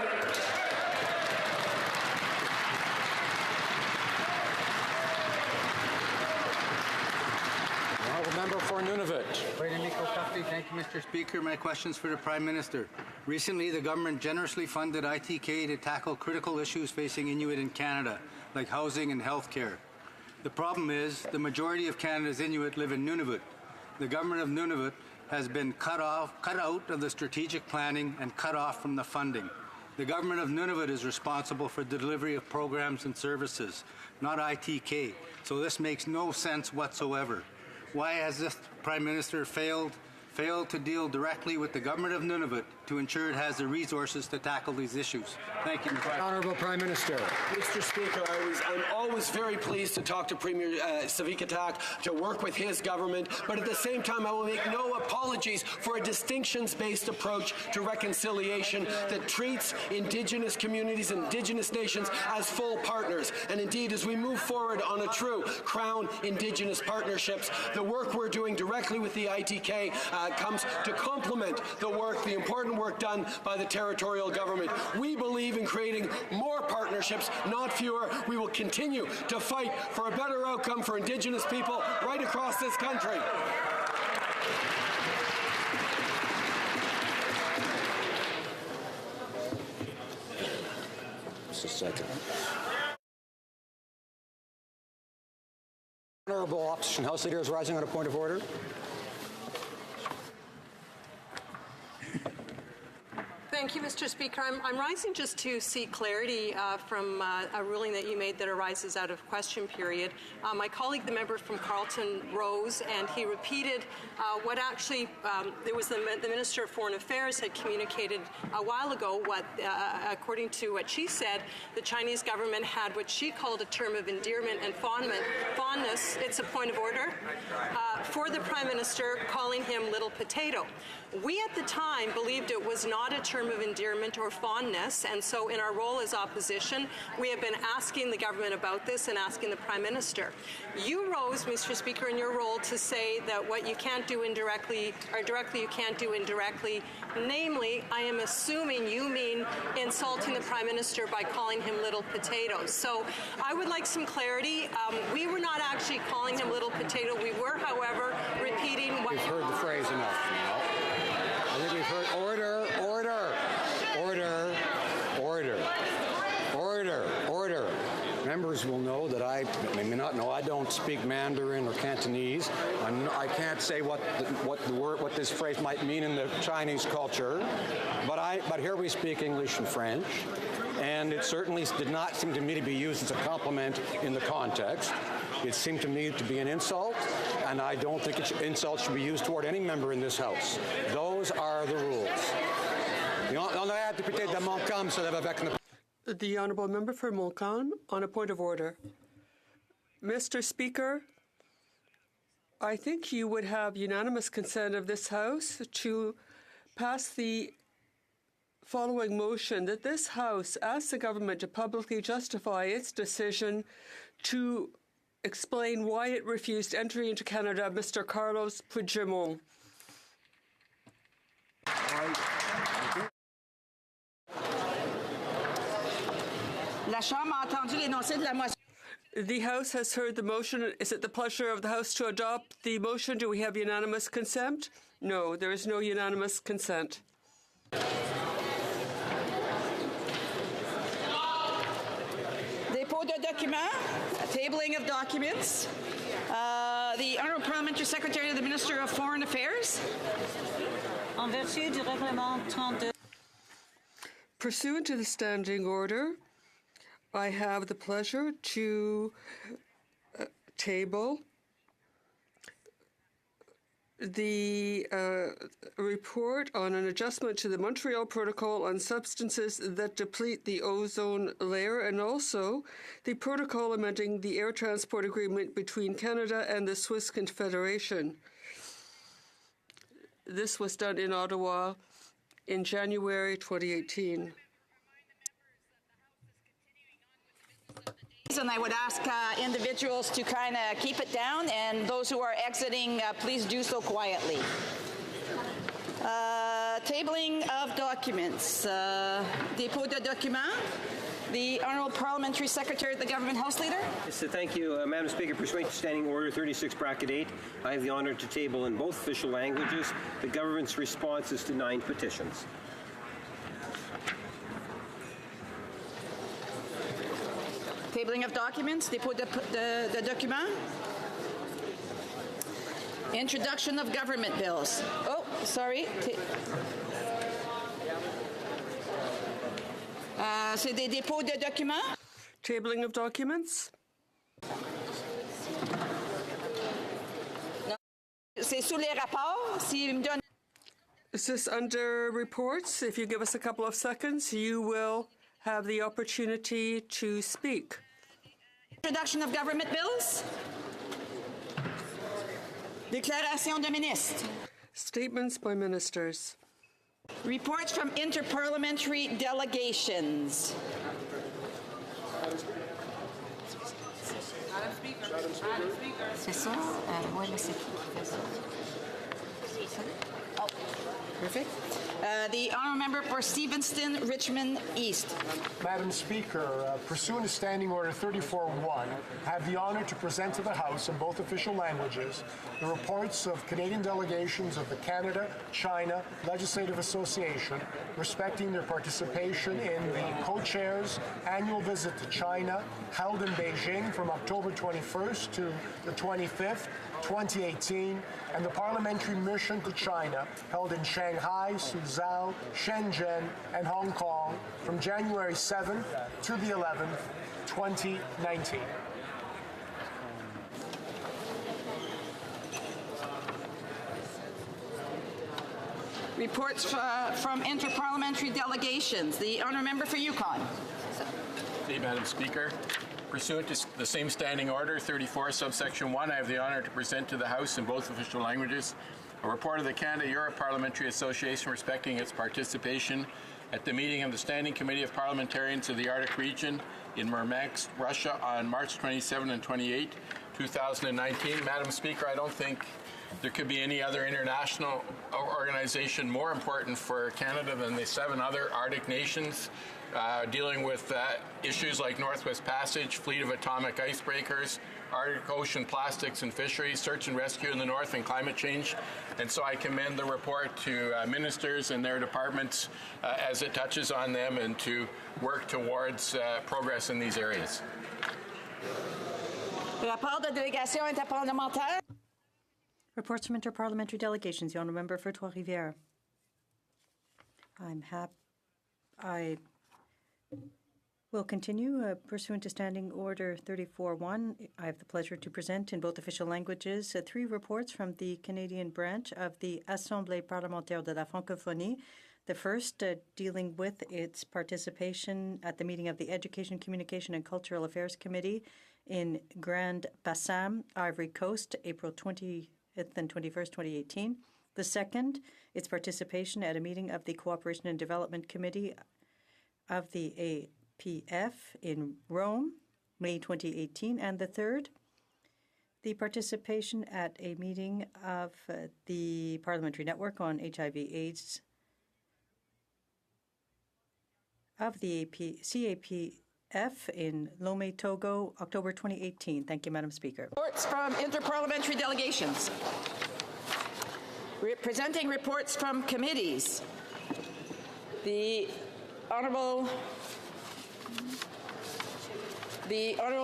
[SPEAKER 1] Member for Nunavut.
[SPEAKER 16] Thank you, Mr. Speaker. My questions for the Prime Minister. Recently, the government generously funded ITK to tackle critical issues facing Inuit in Canada, like housing and health care. The problem is, the majority of Canada's Inuit live in Nunavut. The government of Nunavut has been cut out of the strategic planning and cut off from the funding. The government of Nunavut is responsible for the delivery of programs and services, not ITK, so this makes no sense whatsoever. Why has this Prime Minister failed to deal directly with the government of Nunavut to ensure it has the resources to tackle these issues? Thank you, Mr. President.
[SPEAKER 1] Honourable Prime Minister.
[SPEAKER 21] Mr. Speaker, I'm always very pleased to talk to Premier Savikatak, to work with his government, but at the same time I will make no apologies for a distinctions-based approach to reconciliation that treats Indigenous communities and Indigenous nations as full partners. And indeed, as we move forward on a true Crown Indigenous partnerships, the work we're doing directly with the ITK comes to complement the important important work done by the territorial government. We believe in creating more partnerships, not fewer. We will continue to fight for a better outcome for Indigenous people right across this country.
[SPEAKER 1] Just a second. Honourable Opposition House Leader is rising on a point of order.
[SPEAKER 2] Thank you, Mr. Speaker. I'm rising just to seek clarity from a ruling that you made that arises out of question period. My colleague, the member from Carleton, rose and he repeated what actually there was the Minister of Foreign Affairs had communicated a while ago. What, according to what she said, the Chinese government had what she called a term of endearment and fondness. It's a point of order for the Prime Minister, calling him Little Potato. We at the time believed it was not a term of endearment or fondness, and so in our role as opposition, we have been asking the government about this and asking the Prime Minister. You rose, Mr. Speaker, in your role to say that what you can't do indirectly, or directly you can't do indirectly. Namely, I am assuming you mean insulting the Prime Minister by calling him Little Potato. So I would like some clarity. We were not actually calling him Little Potato. We were, however, repeating what...
[SPEAKER 1] We've heard the phrase enough now. I think we've heard order, order, order, order, order, order. Members will know that I may not know. I don't speak Mandarin or Cantonese. I can't say what this phrase might mean in the Chinese culture, but here we speak English and French, and it certainly did not seem to me to be used as a compliment in the context. It seemed to me to be an insult, and I don't think insult should be used toward any member in this House. Those are the rules.
[SPEAKER 12] The Honourable Member for Montcalm on a point of order. Mr. Speaker, I think you would have unanimous consent of this House to pass the following motion that this House asks the government to publicly justify its decision to explain why it refused entry into Canada Mr. Carlos Puigdemont. The House has heard the motion. Is it the pleasure of the House to adopt the motion? Do we have unanimous consent? No, there is no unanimous consent.
[SPEAKER 18] Dépôt de documents, tabling of documents. The Honourable Parliamentary Secretary of the Minister of Foreign Affairs. En vertu du règlement 32.
[SPEAKER 12] Pursuant to the standing order, I have the pleasure to table the report on an adjustment to the Montreal Protocol on substances that deplete the ozone layer, and also the protocol amending the air transport agreement between Canada and the Swiss Confederation. This was done in Ottawa in January 2018.
[SPEAKER 18] And I would ask individuals to kind of keep it down, and those who are exiting, please do so quietly. Tabling of documents. Dépôt de documents. The Honourable Parliamentary Secretary of the Government House Leader.
[SPEAKER 24] Yes, thank you, Madam Speaker. Pursuant to Standing Order 36, Bracket 8, I have the honour to table in both official languages the government's responses to 9 petitions.
[SPEAKER 18] Tabling of documents, dépôt de documents. Introduction of government bills. Oh, sorry. C'est des dépôts de documents.
[SPEAKER 12] Tabling of documents.
[SPEAKER 18] C'est sous les rapports. S'il me donne.
[SPEAKER 12] Is this under reports? If you give us a couple of seconds, you will have the opportunity to speak.
[SPEAKER 18] Introduction of government bills. Déclaration de ministre.
[SPEAKER 12] Statements by ministers.
[SPEAKER 18] Reports from interparliamentary delegations. C'est ça? Ouais, mais c'est qui fait ça? Perfect. The honourable member for Stevenston, Richmond East.
[SPEAKER 7] Madam Speaker, pursuant to Standing Order 34-1, I have the honour to present to the House in both official languages the reports of Canadian delegations of the Canada-China Legislative Association respecting their participation in the co-chair's annual visit to China held in Beijing from October 21st to the 25th, 2018, and the parliamentary mission to China held in Shanghai, Suzhou, Shenzhen, and Hong Kong from January 7th to the 11th, 2019.
[SPEAKER 18] Reports from interparliamentary delegations. The honourable member for Yukon.
[SPEAKER 11] Madam Speaker, pursuant to the same standing order, 34, subsection 1, I have the honour to present to the House in both official languages a report of the Canada-Europe Parliamentary Association respecting its participation at the meeting of the Standing Committee of Parliamentarians of the Arctic Region in Murmansk, Russia on March 27 and 28, 2019. Madam Speaker, I don't think there could be any other international organization more important for Canada than the 7 other Arctic nations dealing with issues like Northwest Passage, fleet of atomic icebreakers, Arctic Ocean plastics and fisheries, search and rescue in the north, and climate change. And so I commend the report to ministers and their departments as it touches on them and to work towards progress in these areas.
[SPEAKER 18] Rapport de délégation interparlementaire.
[SPEAKER 17] Reports from interparliamentary delegations. The honourable member for Trois-Rivières. I will continue. Pursuant to Standing Order 34-1, I have the pleasure to present in both official languages 3 reports from the Canadian branch of the Assemblée parlementaire de la Francophonie. The first dealing with its participation at the meeting of the Education, Communication and Cultural Affairs Committee in Grand Bassam, Ivory Coast, April 20th and 21st, 2018. The second, its participation at a meeting of the Cooperation and Development Committee of the APF in Rome, May 2018. And the third, the participation at a meeting of the Parliamentary Network on HIV/AIDS of the CAPF in Lomé, Togo, October 2018. Thank you, Madam Speaker.
[SPEAKER 18] Reports from interparliamentary delegations. Presenting reports from committees. The honourable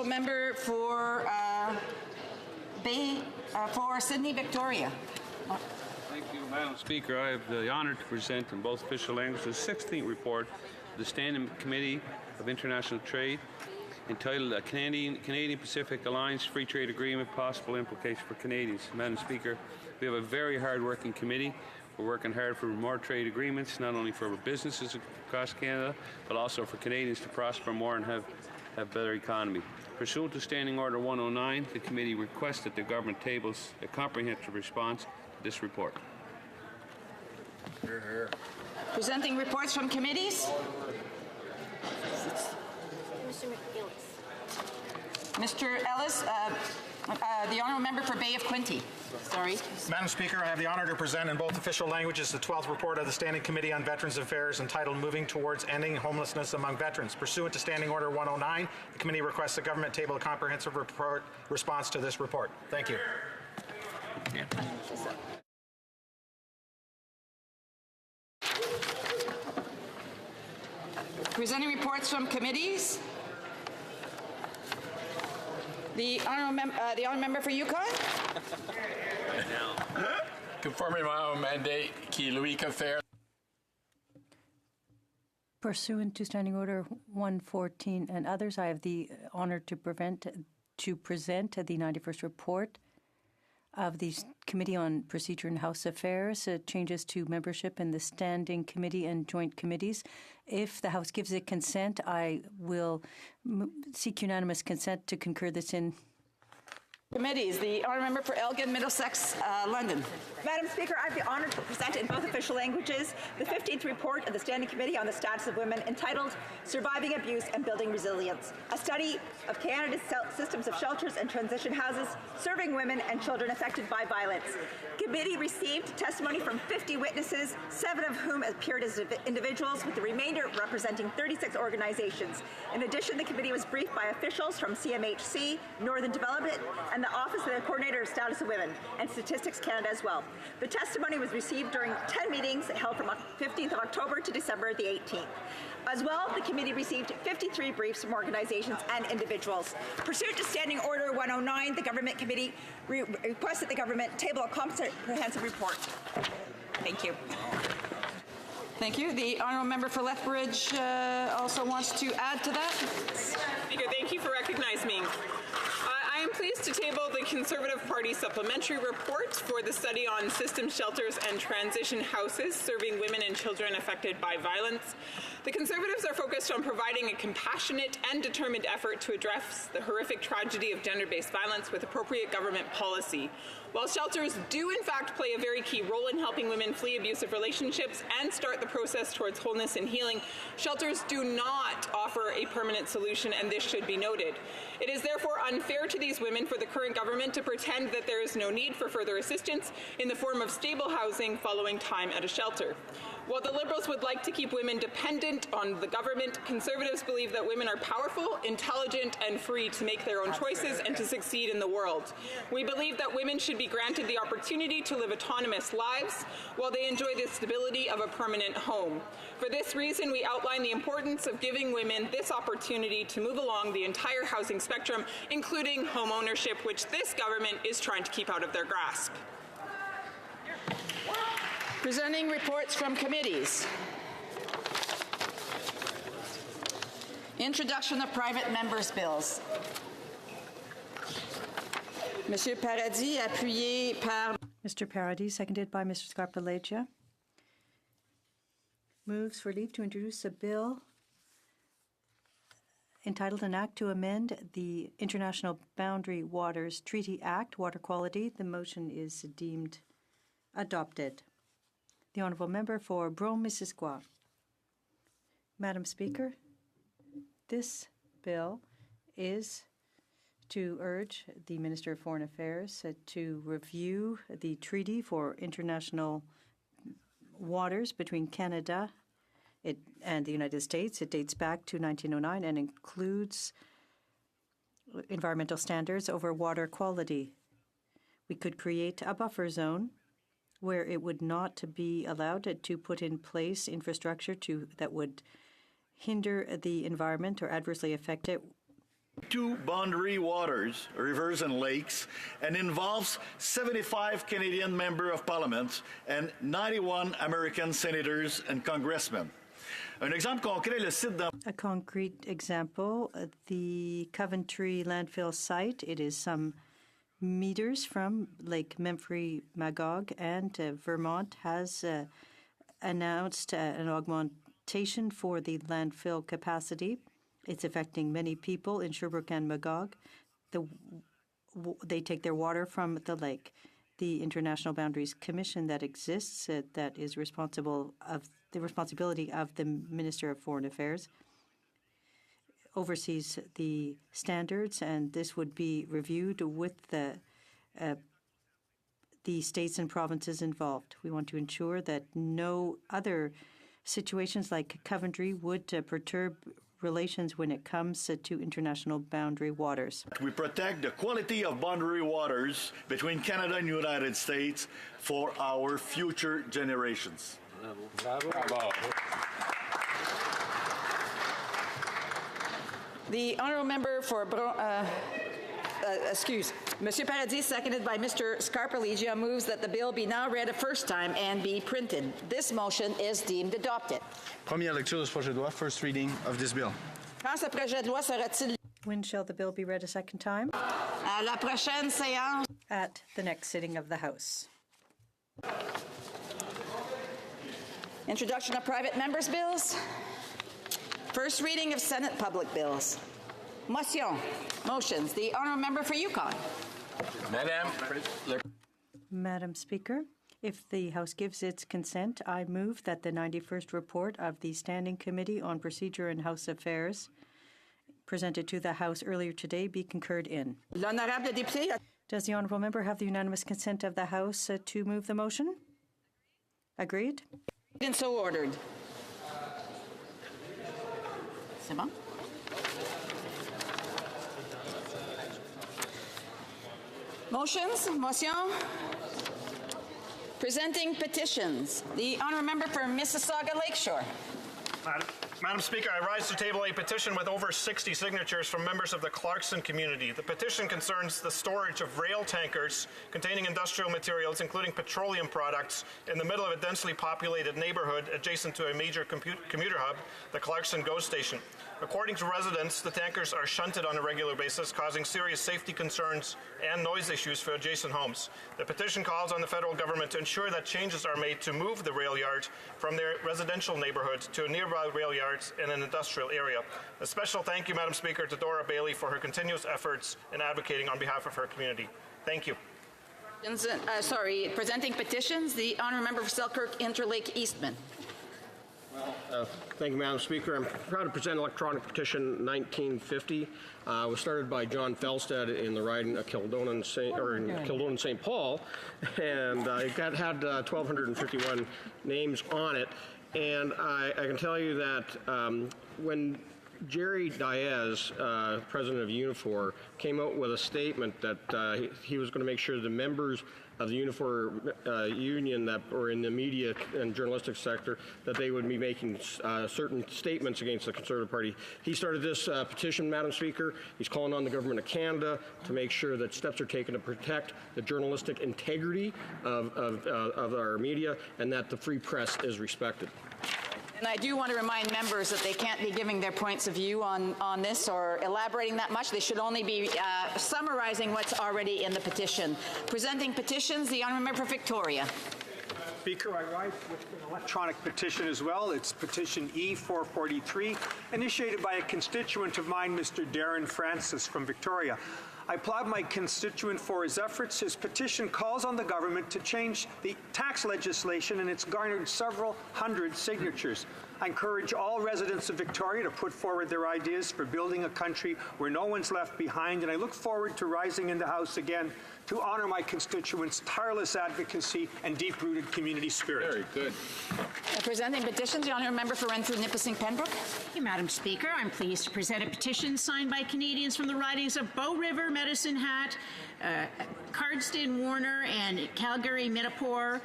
[SPEAKER 18] member for for Sydney, Victoria.
[SPEAKER 19] Thank you, Madam Speaker. I have the honour to present in both official languages the 16th report of the Standing Committee of International Trade entitled A Canadian Pacific Alliance Free Trade Agreement, Possible Implications for Canadians. Madam Speaker, we have a very hard-working committee. We're working hard for more trade agreements, not only for businesses across Canada, but also for Canadians to prosper more and have better economy. Pursuant to Standing Order 109, the committee requests that the government tables a comprehensive response to this report.
[SPEAKER 18] Hear, hear. Presenting reports from committees. Mr. Ellis, the honourable member for Bay of Quinte. Sorry.
[SPEAKER 4] Madam Speaker, I have the honour to present in both official languages the 12th report of the Standing Committee on Veterans Affairs entitled Moving Towards Ending Homelessness Among Veterans. Pursuant to Standing Order 109, the committee requests the government table a comprehensive response to this report. Thank you.
[SPEAKER 19] Yeah.
[SPEAKER 18] Presenting reports from committees. The honourable member for Yukon.
[SPEAKER 11] Conforming my own mandate, qui lui confère.
[SPEAKER 17] Pursuant to Standing Order 114 and others, I have the honour to present the 91st report of the Committee on Procedure and House Affairs, changes to membership in the Standing Committee and Joint Committees. If the House gives it consent, I will seek unanimous consent to concur this in.
[SPEAKER 18] Committees. The honourable member for Elgin, Middlesex, London.
[SPEAKER 5] Madam Speaker, I have the honour to present in both official languages the 15th report of the Standing Committee on the Status of Women entitled Surviving Abuse and Building Resilience, a study of Canada's systems of shelters and transition houses serving women and children affected by violence. The committee received testimony from 50 witnesses, 7 of whom appeared as individuals, with the remainder representing 36 organizations. In addition, the committee was briefed by officials from CMHC, Northern Development, and the Office of the Coordinator of Status of Women, and Statistics Canada as well. The testimony was received during 10 meetings held from 15th of October to December the 18th. As well, the committee received 53 briefs from organizations and individuals. Pursuant to Standing Order 109, the Government Committee requested the government table a comprehensive report. Thank you.
[SPEAKER 18] Thank you. The honourable member for Lethbridge also wants to add to that.
[SPEAKER 8] Speaker, thank you for recognizing me. I am pleased to table the Conservative Party supplementary report for the study on system shelters and transition houses serving women and children affected by violence. The Conservatives are focused on providing a compassionate and determined effort to address the horrific tragedy of gender-based violence with appropriate government policy. While shelters do in fact play a very key role in helping women flee abusive relationships and start the process towards wholeness and healing, shelters do not offer a permanent solution, and this should be noted. It is therefore unfair to these women for the current government to pretend that there is no need for further assistance in the form of stable housing following time at a shelter. While the Liberals would like to keep women dependent on the government, Conservatives believe that women are powerful, intelligent, and free to make their own choices and to succeed in the world. We believe that women should be granted the opportunity to live autonomous lives while they enjoy the stability of a permanent home. For this reason, we outline the importance of giving women this opportunity to move along the entire housing spectrum, including home ownership, which this government is trying to keep out of their grasp.
[SPEAKER 18] Presenting reports from committees. Introduction of private members' bills. Monsieur Paradis, appuyé par...
[SPEAKER 17] Mr. Paradis, seconded by Mr. Scarpaleggia, moves for leave to introduce a bill entitled An Act to Amend the International Boundary Waters Treaty Act, Water Quality. The motion is deemed adopted. The Honourable Member for Brome-Missisquoi. Madam Speaker, this bill is to urge the Minister of Foreign Affairs to review the Treaty for International Waters between Canada and the United States. It dates back to 1909 and includes environmental standards over water quality. We could create a buffer zone where it would not be allowed to put in place infrastructure that would hinder the environment or adversely affect it.
[SPEAKER 22] 2 boundary waters, rivers and lakes, and involves 75 Canadian members of parliament and 91 American senators and congressmen.
[SPEAKER 17] A concrete example, the Coventry landfill site. It is some meters from Lake Memphrey-Magog, and Vermont has announced an augmentation for the landfill capacity. It's affecting many people in Sherbrooke and Magog. They take their water from the lake. The International Boundaries Commission that exists, that is the responsibility of the Minister of Foreign Affairs, oversees the standards, and this would be reviewed with the states and provinces involved. We want to ensure that no other situations like Coventry would perturb relations when it comes to international boundary waters.
[SPEAKER 22] We protect the quality of boundary waters between Canada and the United States for our future generations.
[SPEAKER 1] Bravo. Bravo.
[SPEAKER 18] The honourable member for Monsieur Paradis, seconded by Mr. Scarpaleggia, moves that the bill be now read a first time and be printed. This motion is deemed adopted.
[SPEAKER 23] Première lecture de ce projet de loi, first reading of this bill.
[SPEAKER 18] Quand ce projet de loi sera-t-il?
[SPEAKER 17] When shall the bill be read a second time?
[SPEAKER 18] À la prochaine séance.
[SPEAKER 17] At the next sitting of the House.
[SPEAKER 18] Introduction of private members' bills. First reading of Senate public bills. Motions. The honourable member for Yukon.
[SPEAKER 17] Madam Speaker, if the House gives its consent, I move that the 91st report of the Standing Committee on Procedure and House Affairs presented to the House earlier today be concurred in. Does the honourable member have the unanimous consent of the House to move the motion? Agreed?
[SPEAKER 18] And so ordered. C'est bon? Motion. Presenting petitions. The honourable member for Mississauga Lakeshore.
[SPEAKER 3] Madam Speaker, I rise to table a petition with over 60 signatures from members of the Clarkson community. The petition concerns the storage of rail tankers containing industrial materials, including petroleum products, in the middle of a densely populated neighborhood adjacent to a major commuter hub, the Clarkson GO station. According to residents, the tankers are shunted on a regular basis, causing serious safety concerns and noise issues for adjacent homes. The petition calls on the federal government to ensure that changes are made to move the rail yard from their residential neighborhood to a nearby rail yard in an industrial area. A special thank you, Madam Speaker, to Dora Bailey for her continuous efforts in advocating on behalf of her community. Thank you.
[SPEAKER 18] Presenting petitions, the honourable member for Selkirk Interlake Eastman.
[SPEAKER 9] Thank you, Madam Speaker. I'm proud to present electronic petition 1950. It was started by John Felstead in the riding of Kildonan St. Paul, and it had 1,251 names on it. And I can tell you that when Jerry Diaz, president of Unifor, came out with a statement that he was going to make sure the members of the Unifor union that were in the media and journalistic sector, that they would be making certain statements against the Conservative Party. He started this petition, Madam Speaker. He's calling on the Government of Canada to make sure that steps are taken to protect the journalistic integrity of our media and that the free press is respected.
[SPEAKER 18] And I do want to remind members that they can't be giving their points of view on this or elaborating that much. They should only be summarizing what's already in the petition. Presenting petitions, the honourable member for Victoria.
[SPEAKER 10] Speaker, I rise with an electronic petition as well. It's petition E443, initiated by a constituent of mine, Mr. Darren Francis from Victoria. I applaud my constituent for his efforts. His petition calls on the government to change the tax legislation, and it's garnered several hundred signatures. I encourage all residents of Victoria to put forward their ideas for building a country where no one's left behind, and I look forward to rising in the House again to honor my constituents' tireless advocacy and deep-rooted community spirit.
[SPEAKER 9] Very good.
[SPEAKER 18] Presenting petitions, the honourable member for Renfrew, Nipissing, Pembroke.
[SPEAKER 13] Thank you, Madam Speaker. I'm pleased to present a petition signed by Canadians from the ridings of Bow River, Medicine Hat, Cardston, Warner, and Calgary, Metapore,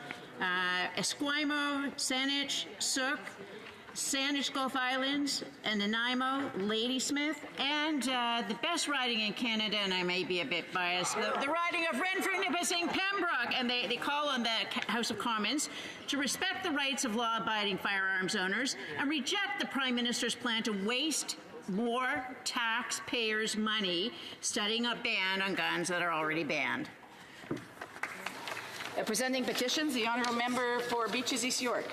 [SPEAKER 13] Esquimalt, Saanich, Sook, Saanich Gulf Islands, and Nanaimo, Ladysmith, and the best riding in Canada, and I may be a bit biased, the riding of Renfrew, Nipissing, Pembroke, and they call on the House of Commons to respect the rights of law-abiding firearms owners and reject the Prime Minister's plan to waste more taxpayers' money studying a ban on guns that are already banned.
[SPEAKER 18] Presenting petitions, the honourable member for Beaches, East York.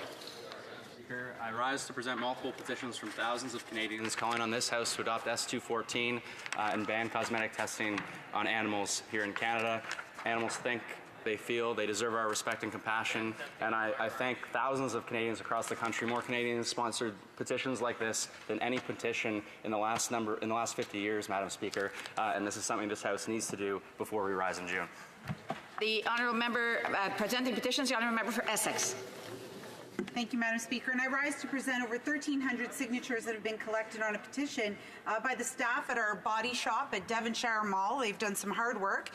[SPEAKER 25] I rise to present multiple petitions from thousands of Canadians calling on this House to adopt S214 and ban cosmetic testing on animals here in Canada. Animals think, they feel, they deserve our respect and compassion, and I thank thousands of Canadians across the country. More Canadians sponsored petitions like this than any petition in the last 50 years, Madam Speaker, and this is something this House needs to do before we rise in June.
[SPEAKER 18] The honourable member presenting petitions, the honourable member for Essex.
[SPEAKER 26] Thank you, Madam Speaker. And I rise to present over 1,300 signatures that have been collected on a petition by the staff at our body shop at Devonshire Mall. They've done some hard work.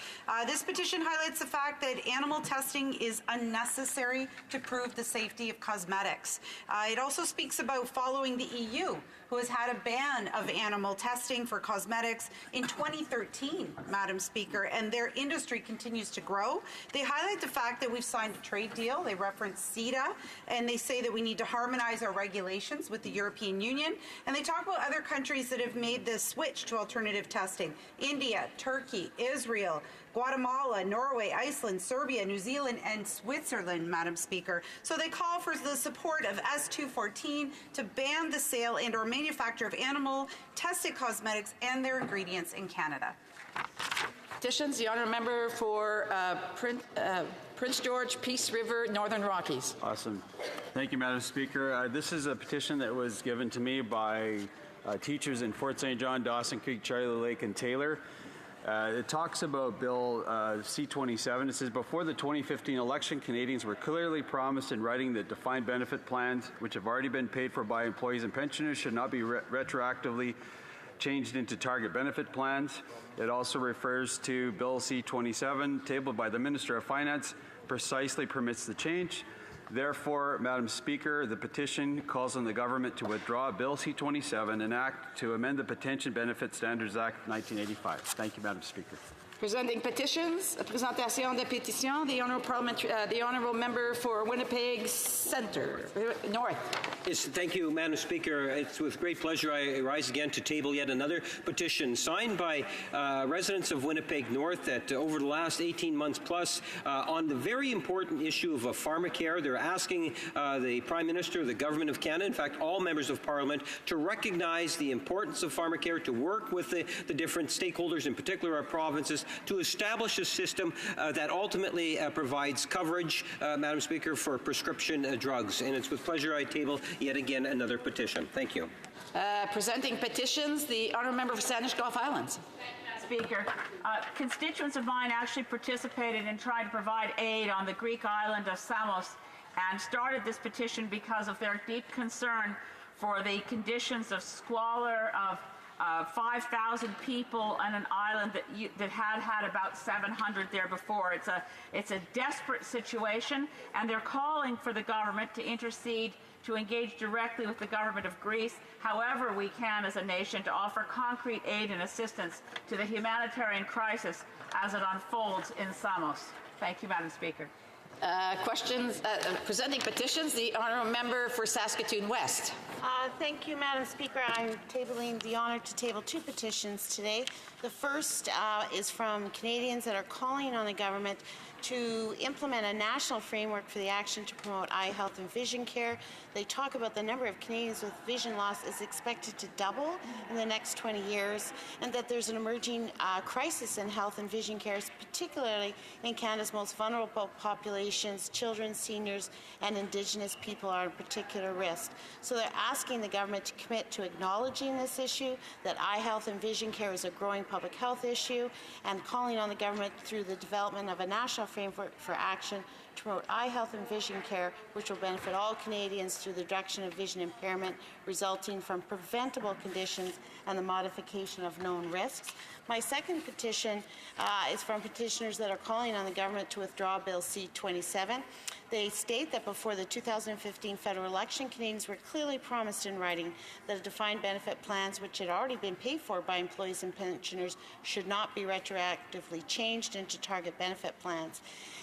[SPEAKER 26] This petition highlights the fact that animal testing is unnecessary to prove the safety of cosmetics. It also speaks about following the EU, who has had a ban of animal testing for cosmetics in 2013, Madam Speaker, and their industry continues to grow. They highlight the fact that we've signed a trade deal. They reference CETA, and they say that we need to harmonize our regulations with the European Union. And they talk about other countries that have made this switch to alternative testing: India, Turkey, Israel, Guatemala, Norway, Iceland, Serbia, New Zealand, and Switzerland, Madam Speaker. So they call for the support of S214 to ban the sale and or manufacture of animal-tested cosmetics and their ingredients in Canada.
[SPEAKER 18] Petitions, the honourable member for Prince George, Peace River, Northern Rockies.
[SPEAKER 6] Awesome. Thank you, Madam Speaker. This is a petition that was given to me by teachers in Fort St. John, Dawson Creek, Charlie Lake, and Taylor. It talks about Bill C-27. It says, before the 2015 election, Canadians were clearly promised in writing that defined benefit plans, which have already been paid for by employees and pensioners, should not be retroactively changed into target benefit plans. It also refers to Bill C-27, tabled by the Minister of Finance, precisely permits the change. Therefore, Madam Speaker, the petition calls on the government to withdraw Bill C-27 and act to amend the Pension Benefit Standards Act 1985. Thank you, Madam Speaker.
[SPEAKER 18] Presenting petitions, présentation de pétitions, the honourable member for Winnipeg Centre, North.
[SPEAKER 24] Yes, thank you, Madam Speaker. It's with great pleasure I rise again to table yet another petition signed by residents of Winnipeg North that over the last 18 months plus on the very important issue of pharmacare. They're asking the Prime Minister, the Government of Canada, in fact all members of Parliament, to recognize the importance of pharmacare, to work with the different stakeholders, in particular our provinces, to establish a system that ultimately provides coverage, Madam Speaker, for prescription drugs. And it's with pleasure I table yet again another petition. Thank you.
[SPEAKER 18] Presenting petitions, the honourable member for Saanich Gulf Islands.
[SPEAKER 14] Speaker, constituents of mine actually participated in trying to provide aid on the Greek island of Samos and started this petition because of their deep concern for the conditions of squalor of 5,000 people on an island that had about 700 there before. It's a desperate situation, and they're calling for the government to intercede, to engage directly with the government of Greece, however we can as a nation, to offer concrete aid and assistance to the humanitarian crisis as it unfolds in Samos. Thank you, Madam Speaker.
[SPEAKER 18] Presenting petitions, the honourable member for Saskatoon West.
[SPEAKER 15] Thank you, Madam Speaker. I'm tabling the honour to table two petitions today. The first is from Canadians that are calling on the government to implement a national framework for the action to promote eye health and vision care. They talk about the number of Canadians with vision loss is expected to double in the next 20 years, and that there's an emerging crisis in health and vision care, particularly in Canada's most vulnerable populations. Children, seniors, and Indigenous people are at particular risk. So they're asking the government to commit to acknowledging this issue, that eye health and vision care is a growing public health issue, and calling on the government through the development of a national framework for action to promote eye health and vision care, which will benefit all Canadians through the reduction of vision impairment resulting from preventable conditions and the modification of known risks. My second petition is from petitioners that are calling on the government to withdraw Bill C-27. They state that before the 2015 federal election, Canadians were clearly promised in writing that defined benefit plans, which had already been paid for by employees and pensioners, should not be retroactively changed into target benefit plans.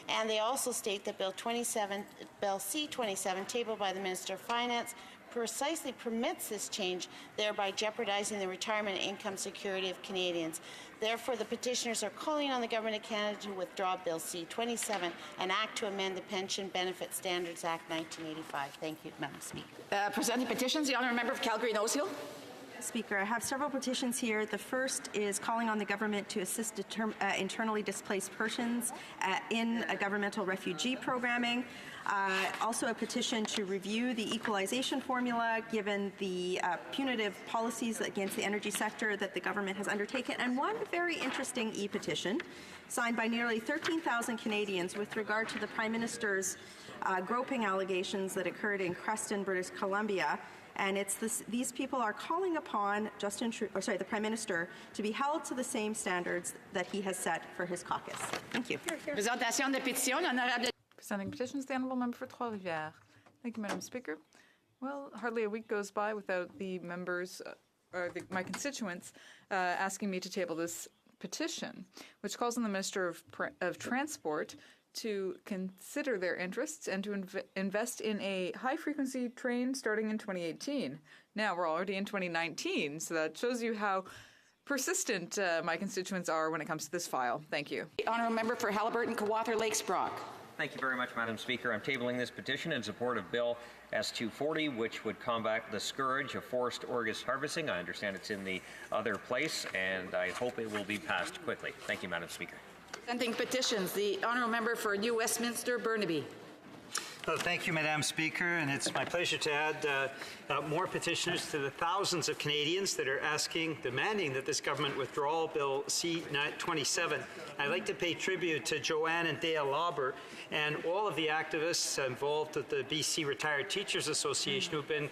[SPEAKER 15] And they also state that Bill C-27, tabled by the Minister of Finance, precisely permits this change, thereby jeopardizing the retirement and income security of Canadians. Therefore, the petitioners are calling on the Government of Canada to withdraw Bill C-27 and act to amend the Pension Benefit Standards Act 1985. Thank you, Madam Speaker.
[SPEAKER 18] Presenting petitions, the honourable member of Calgary Nose Hill.
[SPEAKER 16] Speaker, I have several petitions here. The first is calling on the government to assist internally displaced persons in a governmental refugee programming. Also a petition to review the equalization formula given the punitive policies against the energy sector that the government has undertaken. And one very interesting e-petition signed by nearly 13,000 Canadians with regard to the Prime Minister's groping allegations that occurred in Creston, British Columbia. And these people are calling upon the Prime Minister to be held to the same standards that he has set for his caucus. Thank you.
[SPEAKER 18] Présentation de pétitions, honorable.
[SPEAKER 20] Presenting petitions, the honourable member for Trois-Rivières. Thank you, Madam Speaker. Well, hardly a week goes by without the members, my constituents, asking me to table this petition, which calls on the Minister of Transport to consider their interests and to invest in a high-frequency train starting in 2018. Now, we're already in 2019, so that shows you how persistent my constituents are when it comes to this file. Thank you.
[SPEAKER 18] The honourable member for Haliburton, Kawartha Lakes Brock.
[SPEAKER 2] Thank you very much, Madam Speaker. I'm tabling this petition in support of Bill S-240, which would combat the scourge of forced August harvesting. I understand it's in the other place, and I hope it will be passed quickly. Thank you, Madam Speaker.
[SPEAKER 18] Presenting petitions, the honourable member for New Westminster, Burnaby.
[SPEAKER 4] Well, thank you, Madam Speaker, and it's my pleasure to add more petitioners to the thousands of Canadians that are demanding that this government withdraw Bill C-27. I'd like to pay tribute to Joanne and Dale Lauber and all of the activists involved with the BC Retired Teachers Association who've been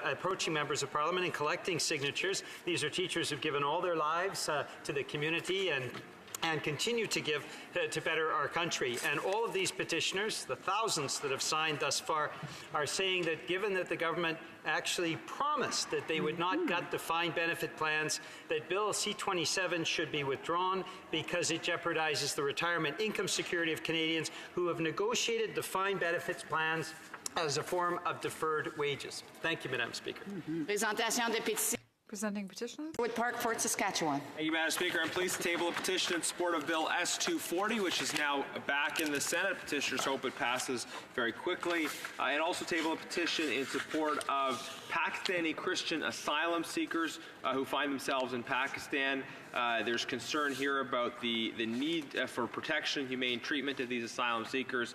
[SPEAKER 4] approaching members of Parliament and collecting signatures. These are teachers who've given all their lives to the community and continue to give to better our country. And all of these petitioners, the thousands that have signed thus far, are saying that given that the government actually promised that they would not gut defined benefit plans, that Bill C-27 should be withdrawn because it jeopardizes the retirement income security of Canadians who have negotiated defined benefits plans as a form of deferred wages. Thank you, Madam Speaker.
[SPEAKER 18] Présentation de pétition.
[SPEAKER 20] Presenting petitions.
[SPEAKER 18] Wood Park, Fort Saskatchewan.
[SPEAKER 7] Thank you, Madam Speaker. I'm pleased to table a petition in support of Bill S-240, which is now back in the Senate. Petitioners hope it passes very quickly. And also table a petition in support of Pakistani Christian asylum seekers who find themselves in Pakistan. There's concern here about the need for protection, humane treatment of these asylum seekers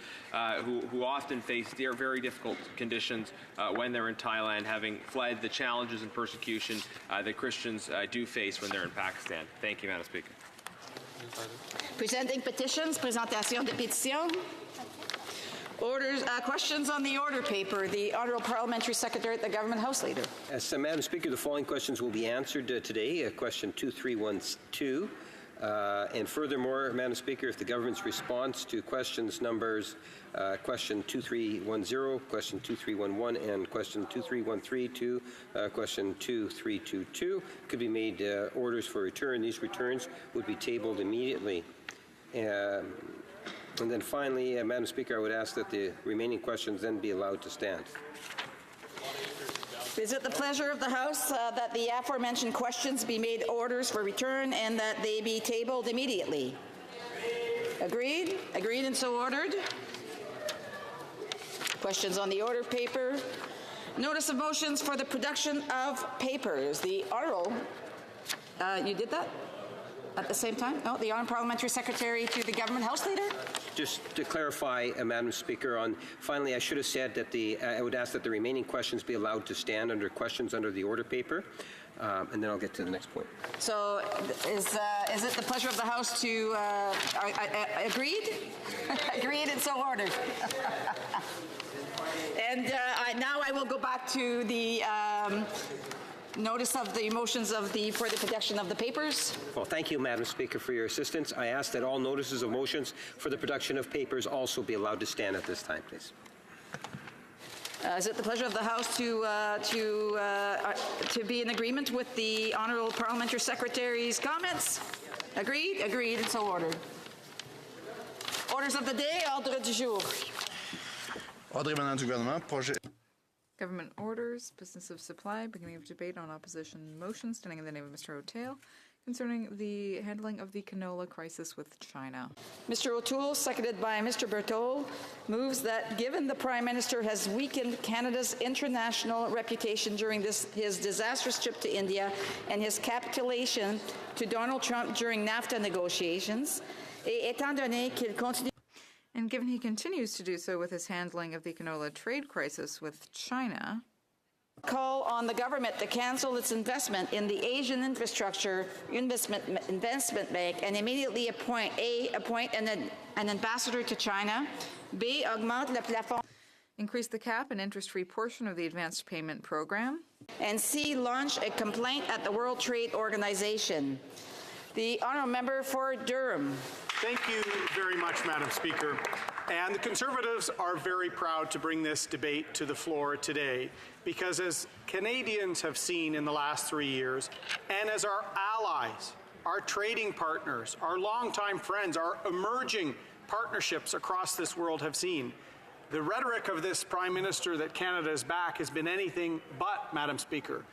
[SPEAKER 7] who often face very difficult conditions when they're in Thailand, having fled the challenges and persecution that Christians do face when they're in Pakistan. Thank you, Madam Speaker.
[SPEAKER 18] Presenting petitions, présentation de pétitions. Orders, questions on the order paper. The Honourable Parliamentary Secretary, the Government House Leader.
[SPEAKER 24] Yes, Madam Speaker, the following questions will be answered today. Question 2312. And furthermore, Madam Speaker, if the government's response to questions numbers question 2310, question 2311, and question 2313 to question 2322 could be made orders for return, these returns would be tabled immediately. And then finally, Madam Speaker, I would ask that the remaining questions then be allowed to stand.
[SPEAKER 18] Is it the pleasure of the House that the aforementioned questions be made orders for return and that they be tabled immediately? Agreed? Agreed and so ordered. Questions on the order paper. Notice of motions for the production of papers. The Honourable, you did that? At the same time? No, the Honourable Parliamentary Secretary to the Government House Leader.
[SPEAKER 24] Just to clarify, Madam Speaker, finally I should have said that I would ask that the remaining questions be allowed to stand under questions under the order paper, and then I'll get to the next point.
[SPEAKER 18] So is it the pleasure of the House to, agreed? Agreed and so ordered. And now I will go back to the notice of the motions for the production of the papers.
[SPEAKER 24] Well, thank you, Madam Speaker, for your assistance. I ask that all notices of motions for the production of papers also be allowed to stand at this time, please.
[SPEAKER 18] Is it the pleasure of the House to be in agreement with the Honourable Parliamentary Secretary's comments? Agreed? Agreed, and so ordered. Orders of the day, ordre du jour.
[SPEAKER 23] Ordre émanant du gouvernement, projet.
[SPEAKER 20] Government orders, business of supply, beginning of debate on opposition motion, standing in the name of Mr. O'Toole, concerning the handling of the canola crisis with China.
[SPEAKER 18] Mr. O'Toole, seconded by Mr. Berthold, moves that given the Prime Minister has weakened Canada's international reputation during his disastrous trip to India and his capitulation to Donald Trump during NAFTA negotiations, et étant donné qu'il continue.
[SPEAKER 20] And given he continues to do so with his handling of the canola trade crisis with China,
[SPEAKER 18] call on the government to cancel its investment in the Asian Infrastructure Investment Bank and immediately appoint an ambassador to China, B, augmente le plafond,
[SPEAKER 20] increase the cap and interest-free portion of the advanced payment program,
[SPEAKER 18] and C, launch a complaint at the World Trade Organization. The Honourable Member for Durham.
[SPEAKER 10] Thank you very much, Madam Speaker. And the Conservatives are very proud to bring this debate to the floor today because as Canadians have seen in the last 3 years, and as our allies, our trading partners, our longtime friends, our emerging partnerships across this world have seen, the rhetoric of this Prime Minister that Canada is back has been anything but, Madam Speaker.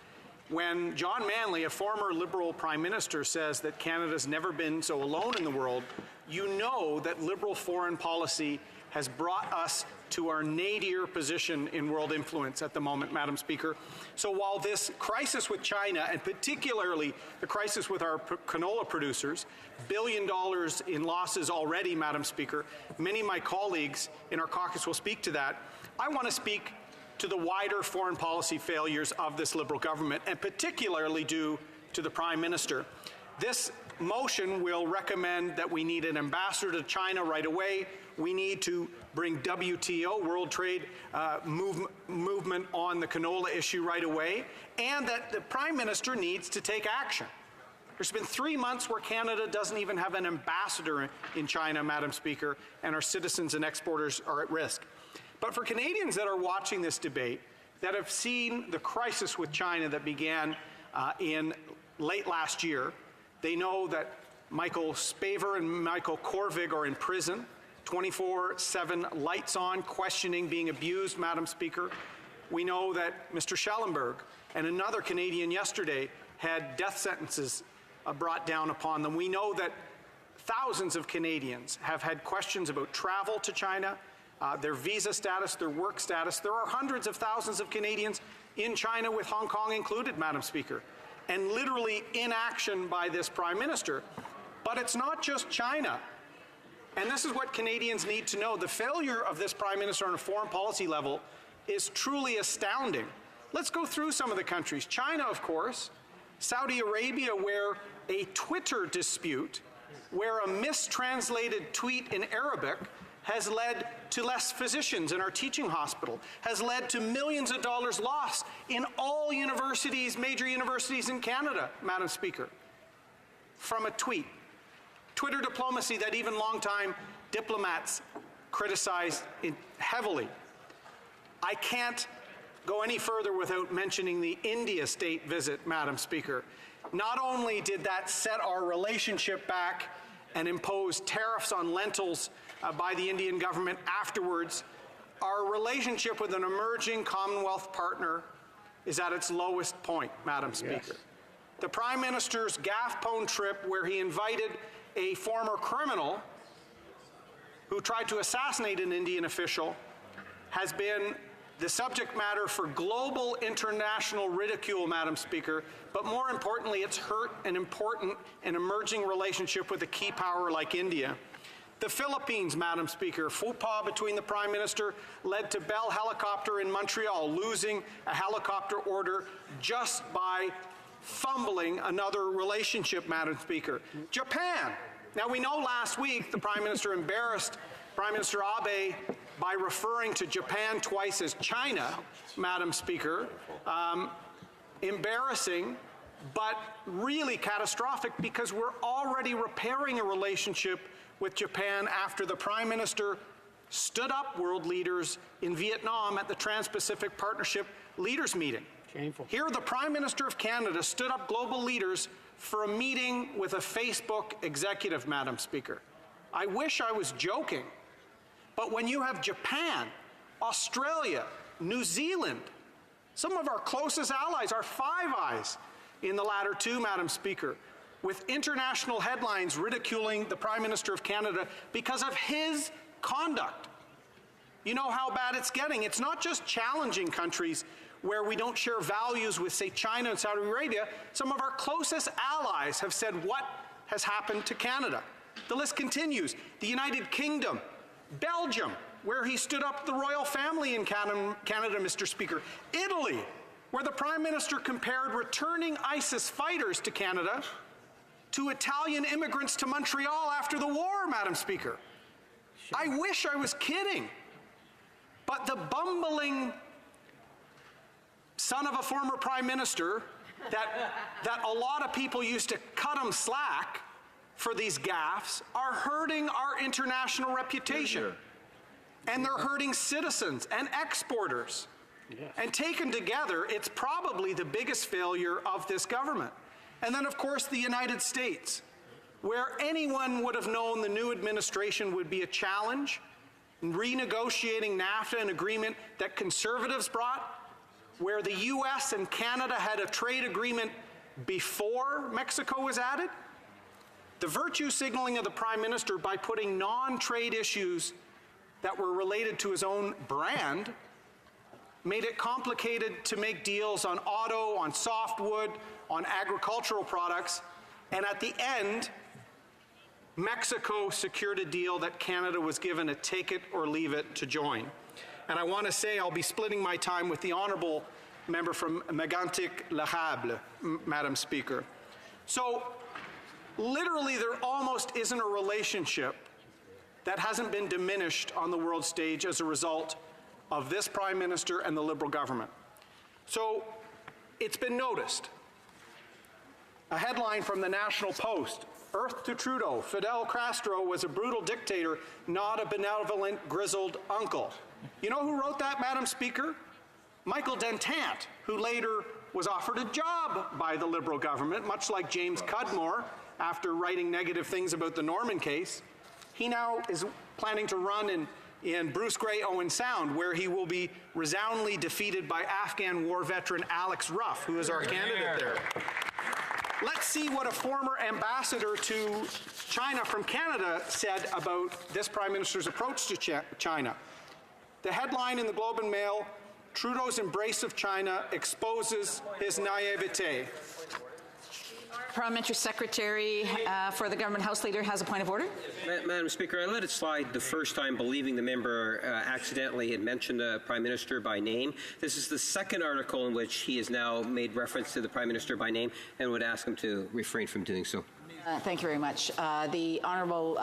[SPEAKER 10] When John Manley, a former Liberal Prime Minister, says that Canada's never been so alone in the world, you know that Liberal foreign policy has brought us to our nadir position in world influence at the moment, Madam Speaker. So while this crisis with China, and particularly the crisis with our canola producers, $1 billion in losses already, Madam Speaker, many of my colleagues in our caucus will speak to that. I want to speak to the wider foreign policy failures of this Liberal government, and particularly due to the Prime Minister. This motion will recommend that we need an ambassador to China right away. We need to bring WTO, World Trade movement on the canola issue right away, and that the Prime Minister needs to take action. There's been 3 months where Canada doesn't even have an ambassador in China, Madam Speaker, and our citizens and exporters are at risk. But for Canadians that are watching this debate, that have seen the crisis with China that began in late last year, they know that Michael Spavor and Michael Korvig are in prison, 24/7 lights on, questioning, being abused, Madam Speaker. We know that Mr. Schellenberg and another Canadian yesterday had death sentences brought down upon them. We know that thousands of Canadians have had questions about travel to China, their visa status, their work status. There are hundreds of thousands of Canadians in China, with Hong Kong included, Madam Speaker, and literally inaction by this Prime Minister. But it's not just China. And this is what Canadians need to know. The failure of this Prime Minister on a foreign policy level is truly astounding. Let's go through some of the countries. China, of course, Saudi Arabia, where a Twitter dispute, where a mistranslated tweet in Arabic has led to less physicians in our teaching hospital, has led to millions of dollars lost in all universities, major universities in Canada, Madam Speaker, from a tweet. Twitter diplomacy that even longtime diplomats criticize heavily. I can't go any further without mentioning the India state visit, Madam Speaker. Not only did that set our relationship back and impose tariffs on lentils by the Indian government afterwards, our relationship with an emerging Commonwealth partner is at its lowest point, Madam Speaker. Yes. The Prime Minister's Gaffpone trip, where he invited a former criminal who tried to assassinate an Indian official, has been the subject matter for global international ridicule, Madam Speaker, but more importantly, it's hurt an important and emerging relationship with a key power like India. The Philippines, Madam Speaker, faux pas between the Prime Minister led to Bell Helicopter in Montreal losing a helicopter order just by fumbling another relationship, Madam Speaker. Japan. Now, we know last week the Prime Minister embarrassed Prime Minister Abe by referring to Japan twice as China, Madam Speaker. Embarrassing, but really catastrophic, because we're already repairing a relationship with Japan after the Prime Minister stood up world leaders in Vietnam at the Trans-Pacific Partnership Leaders Meeting. Shameful. Here, the Prime Minister of Canada stood up global leaders for a meeting with a Facebook executive, Madam Speaker. I wish I was joking, but when you have Japan, Australia, New Zealand, some of our closest allies, our Five Eyes in the latter two, Madam Speaker, with international headlines ridiculing the Prime Minister of Canada because of his conduct. You know how bad it's getting. It's not just challenging countries where we don't share values with, say, China and Saudi Arabia. Some of our closest allies have said what has happened to Canada. The list continues. The United Kingdom, Belgium, where he stood up the royal family in Canada, Mr. Speaker. Italy, where the Prime Minister compared returning ISIS fighters to Canada to Italian immigrants to Montreal after the war, Madam Speaker. Sure. I wish I was kidding. But the bumbling son of a former Prime Minister that a lot of people used to cut him slack for these gaffes are hurting our international reputation. Sure. And they're hurting citizens and exporters. Yes. And taken together, it's probably the biggest failure of this government. And then, of course, the United States, where anyone would have known the new administration would be a challenge, renegotiating NAFTA, an agreement that conservatives brought, where the U.S. and Canada had a trade agreement before Mexico was added. The virtue signaling of the Prime Minister by putting non-trade issues that were related to his own brand made it complicated to make deals on auto, on softwood, on agricultural products, and at the end, Mexico secured a deal that Canada was given a take it or leave it to join. And I want to say I'll be splitting my time with the honourable member from Mégantic-Le Hable, Madam Speaker. So literally there almost isn't a relationship that hasn't been diminished on the world stage as a result of this Prime Minister and the Liberal government. So it's been noticed. A headline from the National Post, Earth to Trudeau, Fidel Castro was a brutal dictator, not a benevolent, grizzled uncle. You know who wrote that, Madam Speaker? Michael Dentant, who later was offered a job by the Liberal government, much like James Cudmore, after writing negative things about the Norman case. He now is planning to run in Bruce Grey Owen Sound, where he will be resoundingly defeated by Afghan war veteran Alex Ruff, who is our candidate there. Let's see what a former ambassador to China from Canada said about this Prime Minister's approach to China. The headline in the Globe and Mail, Trudeau's embrace of China exposes his naivete.
[SPEAKER 18] Parliamentary Secretary for the Government House Leader has a point of order.
[SPEAKER 24] Madam Speaker, I let it slide the first time, believing the member accidentally had mentioned the Prime Minister by name. This is the second article in which he has now made reference to the Prime Minister by name and would ask him to refrain from doing so.
[SPEAKER 18] Thank you very much. The honourable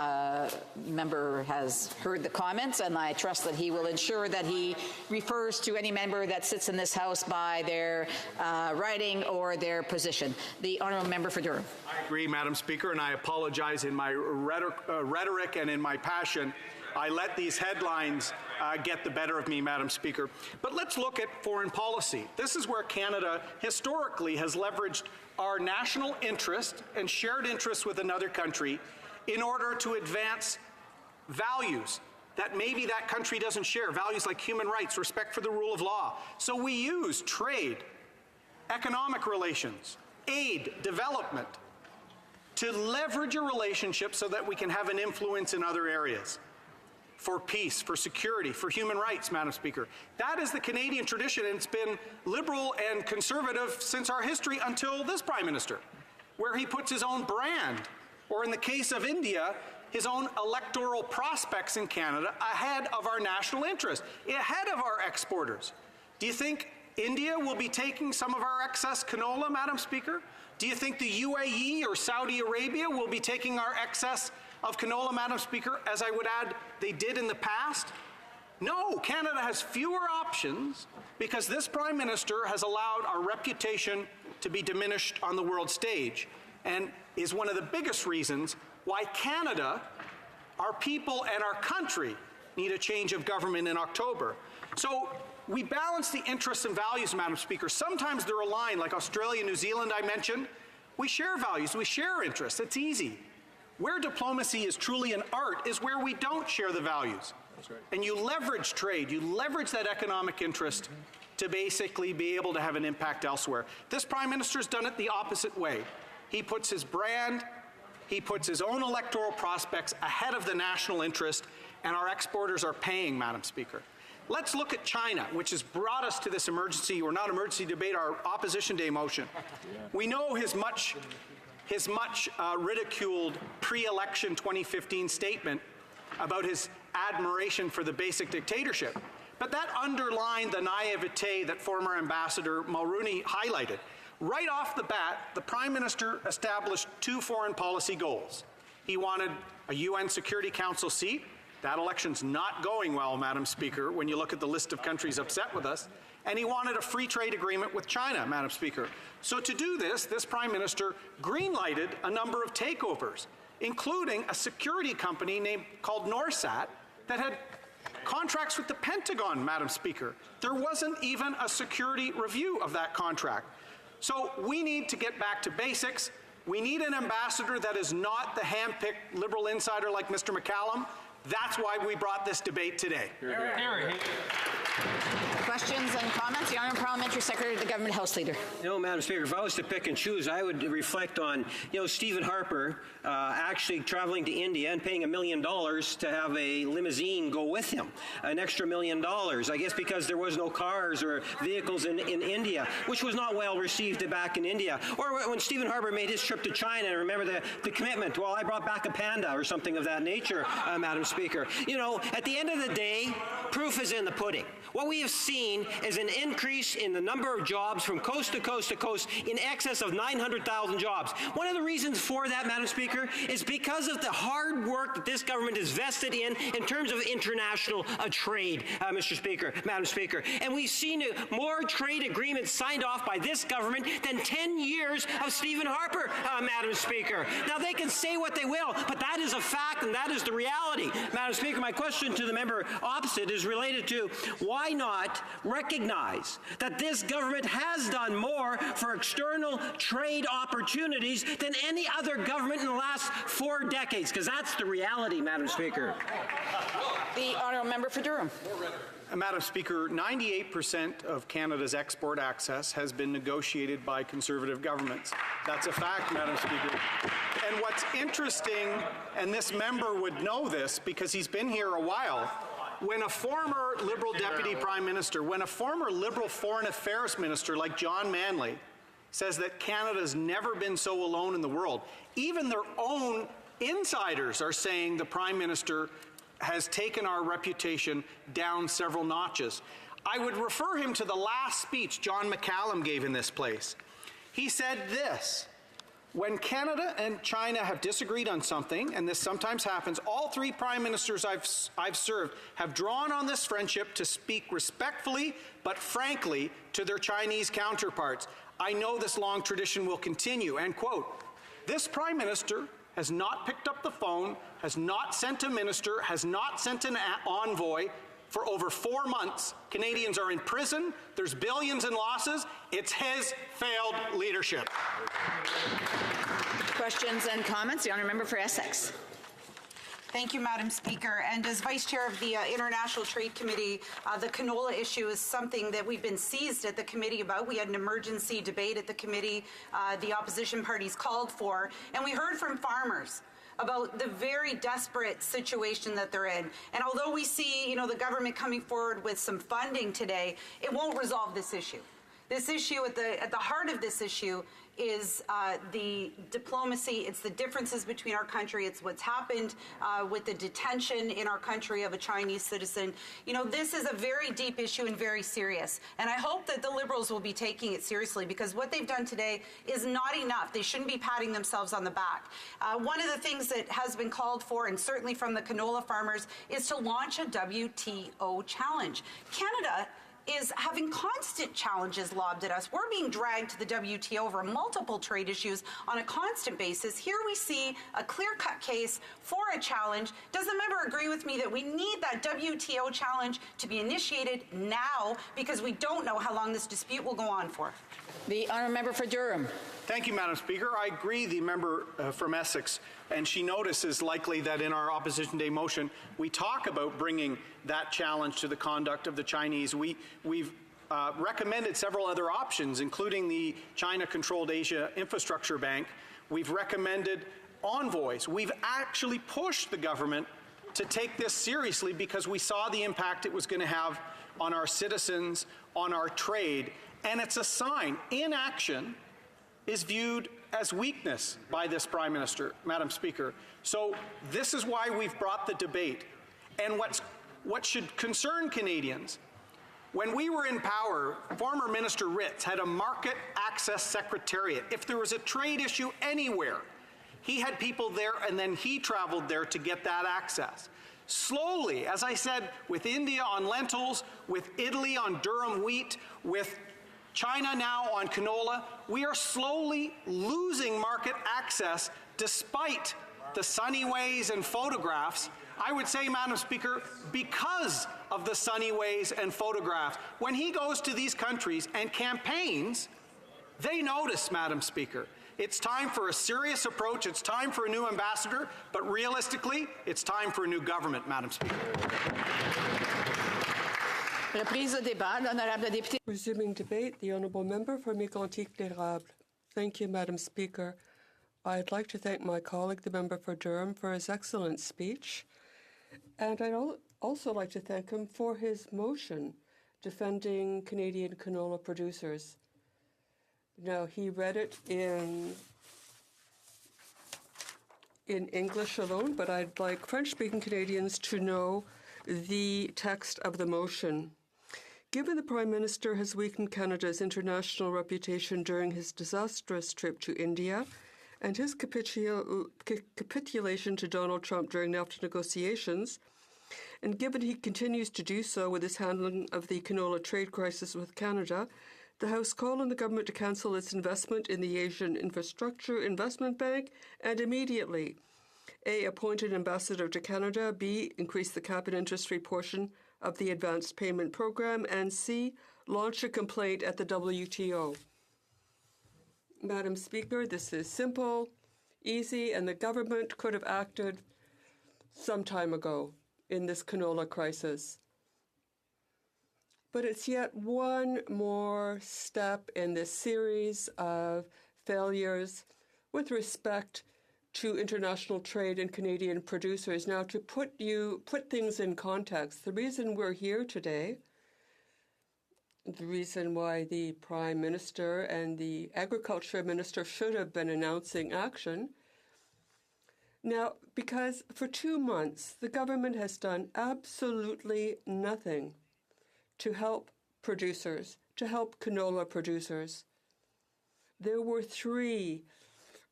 [SPEAKER 18] member has heard the comments, and I trust that he will ensure that he refers to any member that sits in this House by their writing or their position. The honourable member for Durham.
[SPEAKER 10] I agree, Madam Speaker, and I apologize in my rhetoric and in my passion. I let these headlines get the better of me, Madam Speaker. But let's look at foreign policy. This is where Canada historically has leveraged our national interest and shared interests with another country in order to advance values that maybe that country doesn't share, values like human rights, respect for the rule of law. So we use trade, economic relations, aid, development to leverage a relationship so that we can have an influence in other areas. For peace, for security, for human rights, Madam Speaker. That is the Canadian tradition, and it's been liberal and conservative since our history until this Prime Minister, where he puts his own brand, or in the case of India, his own electoral prospects in Canada ahead of our national interest, ahead of our exporters. Do you think India will be taking some of our excess canola, Madam Speaker? Do you think the UAE or Saudi Arabia will be taking our excess of canola, Madam Speaker, as I would add, they did in the past? No, Canada has fewer options because this Prime Minister has allowed our reputation to be diminished on the world stage and is one of the biggest reasons why Canada, our people and our country need a change of government in October. So we balance the interests and values, Madam Speaker. Sometimes they're aligned, like Australia, New Zealand I mentioned. We share values, we share interests, it's easy. Where diplomacy is truly an art is where we don't share the values. That's right. And you leverage trade, you leverage that economic interest to basically be able to have an impact elsewhere. This Prime Minister's done it the opposite way. He puts his brand, he puts his own electoral prospects ahead of the national interest, and our exporters are paying, Madam Speaker. Let's look at China, which has brought us to this emergency, or not emergency debate, our Opposition Day motion. We know his much ridiculed pre-election 2015 statement about his admiration for the basic dictatorship. But that underlined the naivete that former Ambassador Mulroney highlighted. Right off the bat, the Prime Minister established two foreign policy goals. He wanted a UN Security Council seat. That election's not going well, Madam Speaker, when you look at the list of countries upset with us. And he wanted a free trade agreement with China, Madam Speaker. So to do this Prime Minister green-lighted a number of takeovers, including a security company called Norsat that had contracts with the Pentagon, Madam Speaker. There wasn't even a security review of that contract. So we need to get back to basics. We need an ambassador that is not the hand-picked liberal insider like Mr. McCallum. That's why we brought this debate today.
[SPEAKER 18] Questions and comments? The Honourable Parliamentary Secretary to the Government House Leader.
[SPEAKER 24] Madam Speaker, if I was to pick and choose, I would reflect on, Stephen Harper actually traveling to India and paying $1 million to have a limousine go with him, an extra $1 million, I guess because there was no cars or vehicles in India, which was not well received back in India. Or when Stephen Harper made his trip to China, and remember the commitment, well, I brought back a panda or something of that nature, Madam Speaker. At the end of the day, proof is in the pudding. What we have seen is an increase in the number of jobs from coast to coast to coast in excess of 900,000 jobs. One of the reasons for that, Madam Speaker, is because of the hard work that this government is vested in terms of international trade, Mr. Speaker, Madam Speaker. And we've seen more trade agreements signed off by this government than 10 years of Stephen Harper, Madam Speaker. Now, they can say what they will, but that is a fact and that is the reality. Madam Speaker, my question to the member opposite is related to why not recognize that this government has done more for external trade opportunities than any other government in the last 4 decades, because that's the reality, Madam Speaker.
[SPEAKER 18] The Honourable Member for Durham.
[SPEAKER 10] Madam Speaker, 98% of Canada's export access has been negotiated by Conservative governments. That's a fact, Madam Speaker. And what's interesting, and this member would know this because he's been here a while, when a former Liberal Deputy Prime Minister, when a former Liberal Foreign Affairs Minister like John Manley says that Canada's never been so alone in the world, even their own insiders are saying the Prime Minister has taken our reputation down several notches. I would refer him to the last speech John McCallum gave in this place. He said this: when Canada and China have disagreed on something, and this sometimes happens, all 3 prime ministers I've served have drawn on this friendship to speak respectfully but frankly to their Chinese counterparts. I know this long tradition will continue, end quote. This prime minister has not picked up the phone, has not sent a minister, has not sent an envoy for over 4 months. Canadians are in prison. There's billions in losses. It's his failed leadership.
[SPEAKER 18] Questions and comments? The Honourable Member for Essex.
[SPEAKER 26] Thank you, Madam Speaker. And as Vice Chair of the International Trade Committee, the canola issue is something that we've been seized at the committee about. We had an emergency debate at the committee the opposition parties called for, and we heard from farmers about the very desperate situation that they're in. And although we see, the government coming forward with some funding today, it won't resolve this issue. This issue, at the heart of this issue, is the diplomacy. It's the differences between our country. It's what's happened with the detention in our country of a Chinese citizen. This is a very deep issue and very serious. And I hope that the Liberals will be taking it seriously, because what they've done today is not enough. They shouldn't be patting themselves on the back. One of the things that has been called for, and certainly from the canola farmers, is to launch a WTO challenge. Canada is having constant challenges lobbed at us. We're being dragged to the WTO over multiple trade issues on a constant basis. Here we see a clear-cut case for a challenge. Does the member agree with me that we need that WTO challenge to be initiated now, because we don't know how long this dispute will go on for?
[SPEAKER 18] The Honourable Member for Durham.
[SPEAKER 10] Thank you, Madam Speaker. I agree, the member from Essex, and she notices likely that in our Opposition Day motion, we talk about bringing that challenge to the conduct of the Chinese. We've recommended several other options, including the China-controlled Asia Infrastructure Bank. We've recommended envoys. We've actually pushed the government to take this seriously because we saw the impact it was going to have on our citizens, on our trade, and it's a sign. Inaction is viewed as weakness by this Prime Minister, Madam Speaker. So this is why we've brought the debate. And what should concern Canadians, when we were in power, former Minister Ritz had a market access secretariat. If there was a trade issue anywhere, he had people there, and then he traveled there to get that access. Slowly, as I said, with India on lentils, with Italy on durum wheat, with China now on canola, we are slowly losing market access despite the sunny ways and photographs. I would say, Madam Speaker, because of the sunny ways and photographs. When he goes to these countries and campaigns, they notice, Madam Speaker. It's time for a serious approach. It's time for a new ambassador. But realistically, it's time for a new government, Madam Speaker.
[SPEAKER 18] Reprise de débat, l'honorable député.
[SPEAKER 5] Resuming debate, the Honourable Member for Mégantic-l'Érable. Thank you, Madam Speaker. I'd like to thank my colleague, the member for Durham, for his excellent speech. And I'd also like to thank him for his motion defending Canadian canola producers. Now, he read it in English alone, but I'd like French-speaking Canadians to know the text of the motion. Given the Prime Minister has weakened Canada's international reputation during his disastrous trip to India and his capitulation to Donald Trump during NAFTA negotiations, and given he continues to do so with his handling of the canola trade crisis with Canada, the House called on the government to cancel its investment in the Asian Infrastructure Investment Bank and immediately A. Appoint an ambassador to Canada, B. Increase the cap and interest rate portion of the advanced payment program, and C. Launch a complaint at the WTO. Madam Speaker, this is simple, easy, and the government could have acted some time ago in this canola crisis. But it's yet one more step in this series of failures with respect to international trade and Canadian producers. Now, to put things in context, the reason we're here today, the reason why the Prime Minister and the Agriculture Minister should have been announcing action, now, because for 2 months, the government has done absolutely nothing to help producers, to help canola producers. There were 3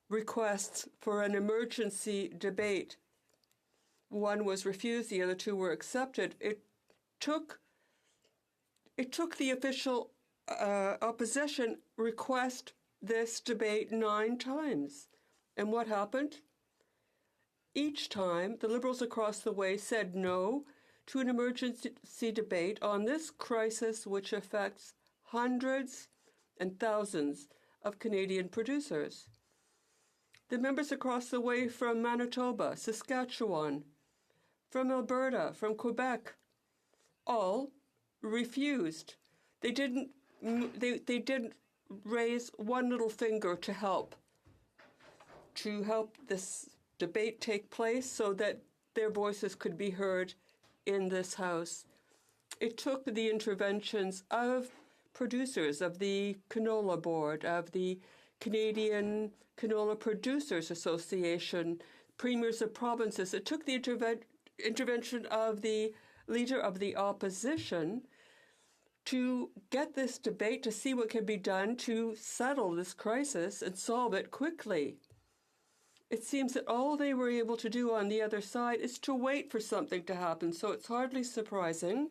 [SPEAKER 5] requests for an emergency debate. One was refused, the other 2 were accepted. It took the official opposition request this debate 9 times. And what happened? Each time, the Liberals across the way said no to an emergency debate on this crisis which affects hundreds and thousands of Canadian producers. The members across the way from Manitoba, Saskatchewan, from Alberta, from Quebec, all refused. They didn't raise one little finger to help this debate take place so that their voices could be heard in this House. It took the interventions of producers, of the Canola Board, of the Canadian Canola Producers Association, premiers of provinces. It took the intervention of the leader of the opposition to get this debate, to see what can be done to settle this crisis and solve it quickly. It seems that all they were able to do on the other side is to wait for something to happen. So it's hardly surprising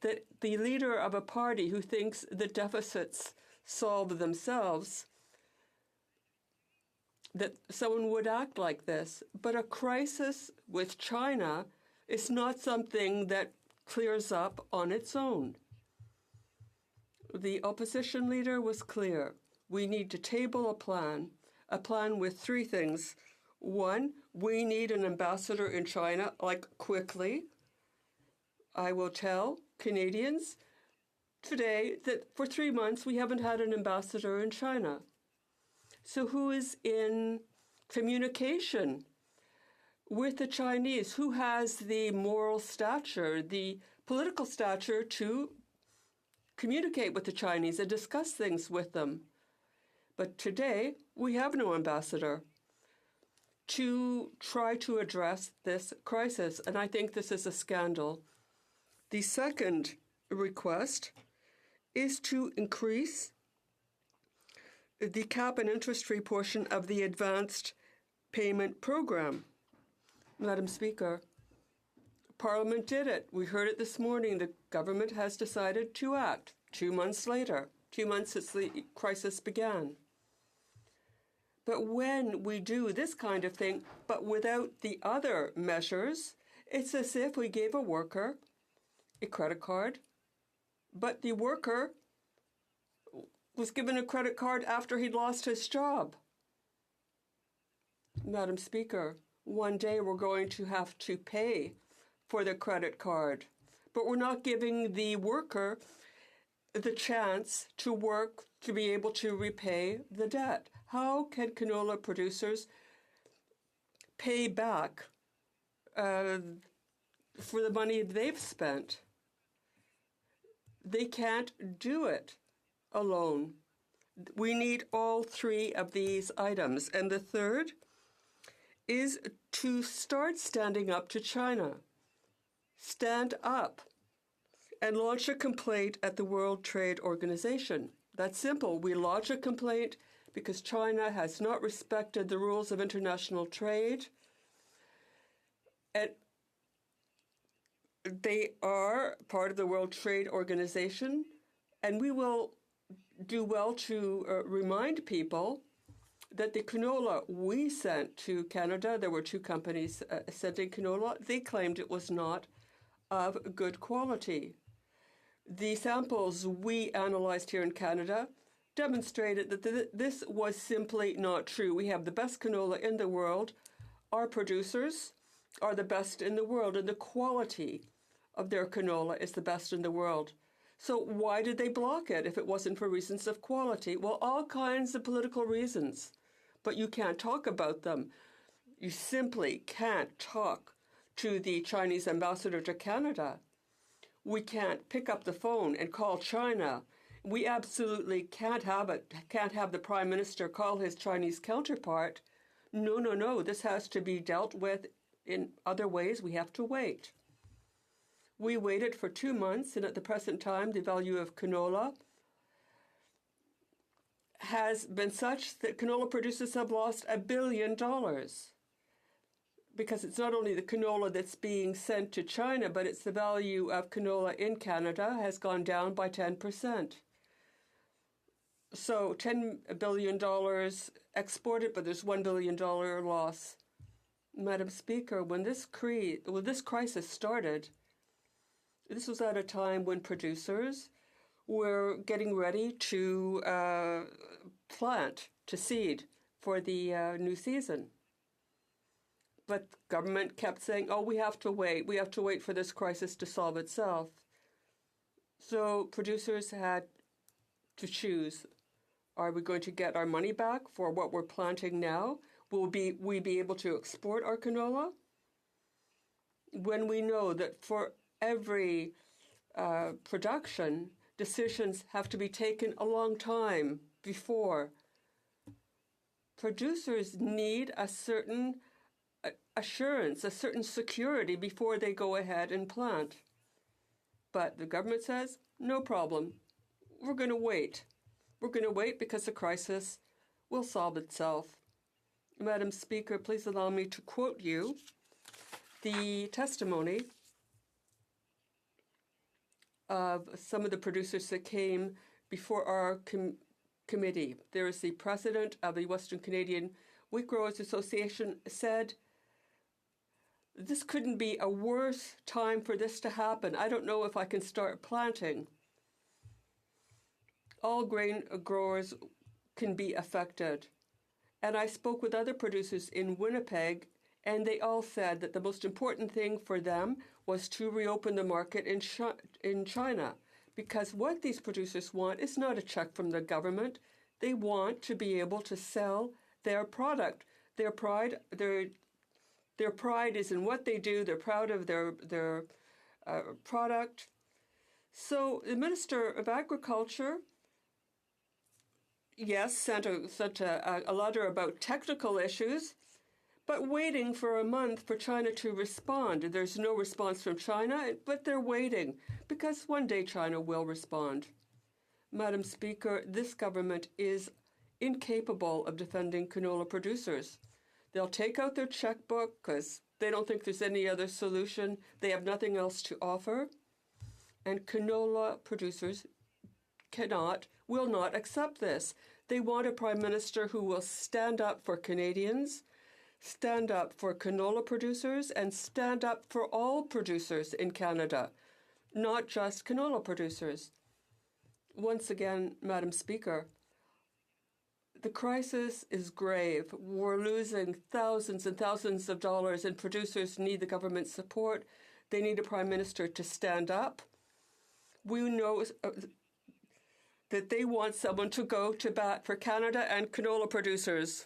[SPEAKER 5] that the leader of a party who thinks the deficits solve themselves, that someone would act like this. But a crisis with China is not something that clears up on its own. The opposition leader was clear. We need to table a plan with 3 things. 1, we need an ambassador in China, like quickly. I will tell Canadians today that for 3 months we haven't had an ambassador in China. So who is in communication with the Chinese? Who has the moral stature, the political stature to communicate with the Chinese and discuss things with them? But today, we have no ambassador to try to address this crisis, and I think this is a scandal. The second request is to increase the cap and interest rate portion of the advanced payment program. Madam Speaker, Parliament did it. We heard it this morning. The government has decided to act 2 months later, 2 months since the crisis began. But when we do this kind of thing, but without the other measures, it's as if we gave a worker a credit card, but the worker was given a credit card after he'd lost his job. Madam Speaker, one day we're going to have to pay for the credit card, but we're not giving the worker the chance to work to be able to repay the debt. How can canola producers pay back for the money they've spent? They can't do it alone. We need all three of these items. And the third is to start standing up to China. Stand up and launch a complaint at the World Trade Organization. That's simple. We lodge a complaint because China has not respected the rules of international trade. And they are part of the World Trade Organization, and we will do well to remind people that the canola we sent to Canada, there were two companies sending canola, they claimed it was not of good quality. The samples we analyzed here in Canada demonstrated that this was simply not true. We have the best canola in the world. Our producers are the best in the world, and the quality of their canola is the best in the world. So why did they block it if it wasn't for reasons of quality? Well, all kinds of political reasons, but you can't talk about them. You simply can't talk to the Chinese ambassador to Canada. We can't pick up the phone and call China. We absolutely can't have it. Can't have the Prime Minister call his Chinese counterpart. No. This has to be dealt with in other ways. We have to wait. We waited for 2 months, and at the present time, the value of canola has been such that canola producers have lost $1 billion. Because it's not only the canola that's being sent to China, but it's the value of canola in Canada has gone down by 10%. So $10 billion exported, but there's $1 billion loss. Madam Speaker, when this crisis started, this was at a time when producers were getting ready to plant, to seed for the new season. But government kept saying, oh, we have to wait. We have to wait for this crisis to solve itself. So producers had to choose. Are we going to get our money back for what we're planting now? Will we be able to export our canola? When we know that for every production, decisions have to be taken a long time before. Producers need a certain assurance, a certain security before they go ahead and plant. But the government says, no problem. We're going to wait. We're going to wait because the crisis will solve itself. Madam Speaker, please allow me to quote you the testimony of some of the producers that came before our committee. There is the president of the Western Canadian Wheat Growers Association said, this couldn't be a worse time for this to happen. I don't know if I can start planting. All grain growers can be affected. And I spoke with other producers in Winnipeg, and they all said that the most important thing for them was to reopen the market in China. Because what these producers want is not a check from the government. They want to be able to sell their product. Their pride is in what they do. They're proud of their product. So the Minister of Agriculture, yes, sent a letter about technical issues, but waiting for a month for China to respond. There's no response from China, but they're waiting because one day China will respond. Madam Speaker, this government is incapable of defending canola producers. They'll take out their checkbook because they don't think there's any other solution. They have nothing else to offer. And canola producers will not accept this. They want a prime minister who will stand up for Canadians, stand up for canola producers, and stand up for all producers in Canada, not just canola producers. Once again, Madam Speaker, the crisis is grave. We're losing thousands and thousands of dollars, and producers need the government support. They need a prime minister to stand up. We know that they want someone to go to bat for Canada and canola producers.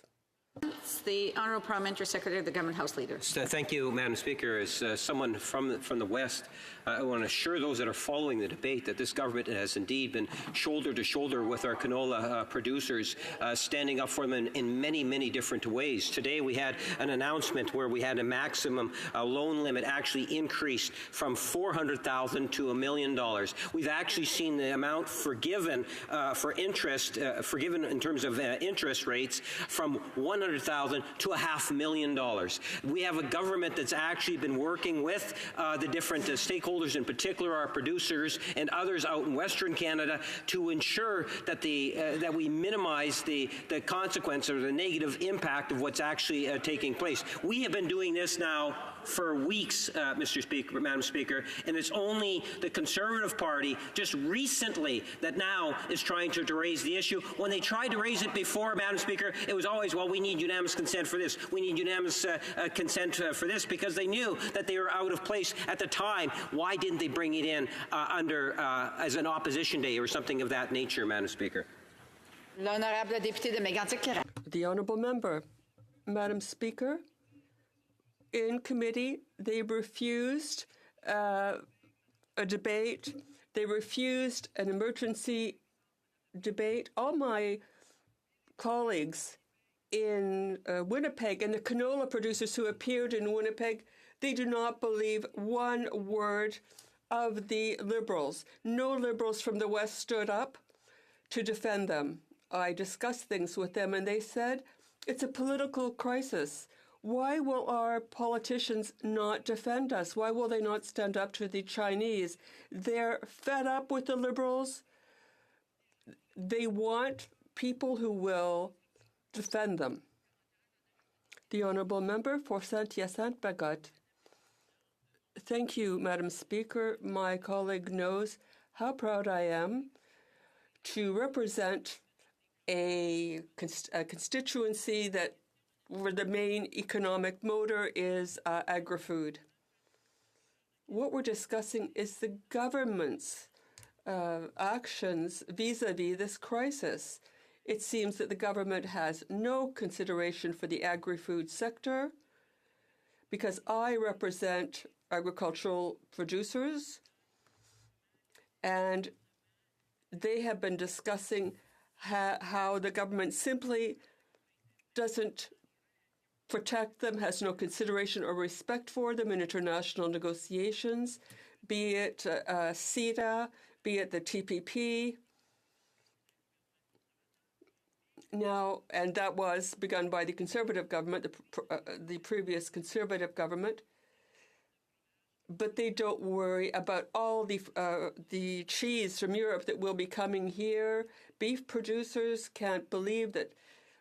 [SPEAKER 18] The Honourable Parliamentary Secretary of the Government House Leader.
[SPEAKER 24] Thank you, Madam Speaker. As someone from the West, I want to assure those that are following the debate that this government has indeed been shoulder to shoulder with our canola producers, standing up for them in many, many different ways. Today we had an announcement where we had a maximum loan limit actually increased from $400,000 to $1 million. We've actually seen the amount forgiven for interest, forgiven in terms of interest rates, from $100,000 to $500,000. We have a government that's actually been working with the different stakeholders, in particular our producers and others out in Western Canada, to ensure that that we minimize the consequence or the negative impact of what's actually taking place. We have been doing this now for weeks, Madam Speaker, and it's only the Conservative Party just recently that now is trying to raise the issue. When they tried to raise it before, Madam Speaker, it was always, well, we need unanimous consent for this. We need unanimous consent for this, because they knew that they were out of place at the time. Why didn't they bring it in as an opposition day or something of that nature, Madam Speaker?
[SPEAKER 5] The honourable member. Madam Speaker, in committee, they refused a debate. They refused an emergency debate. All my colleagues in Winnipeg and the canola producers who appeared in Winnipeg, they do not believe one word of the Liberals. No Liberals from the West stood up to defend them. I discussed things with them, and they said, it's a political crisis. Why will our politicians not defend us? Why will they not stand up to the Chinese? They're fed up with the Liberals. They want people who will defend them. The honourable member for Saint-Hyacinthe-Bagotte. Thank you, Madam Speaker. My colleague knows how proud I am to represent a constituency where the main economic motor is agri-food. What we're discussing is the government's actions vis-à-vis this crisis. It seems that the government has no consideration for the agri-food sector, because I represent agricultural producers, and they have been discussing how the government simply doesn't protect them, has no consideration or respect for them in international negotiations, be it CETA, be it the TPP. Now, and that was begun by the Conservative government, the previous Conservative government. But they don't worry about all the cheese from Europe that will be coming here. Beef producers can't believe that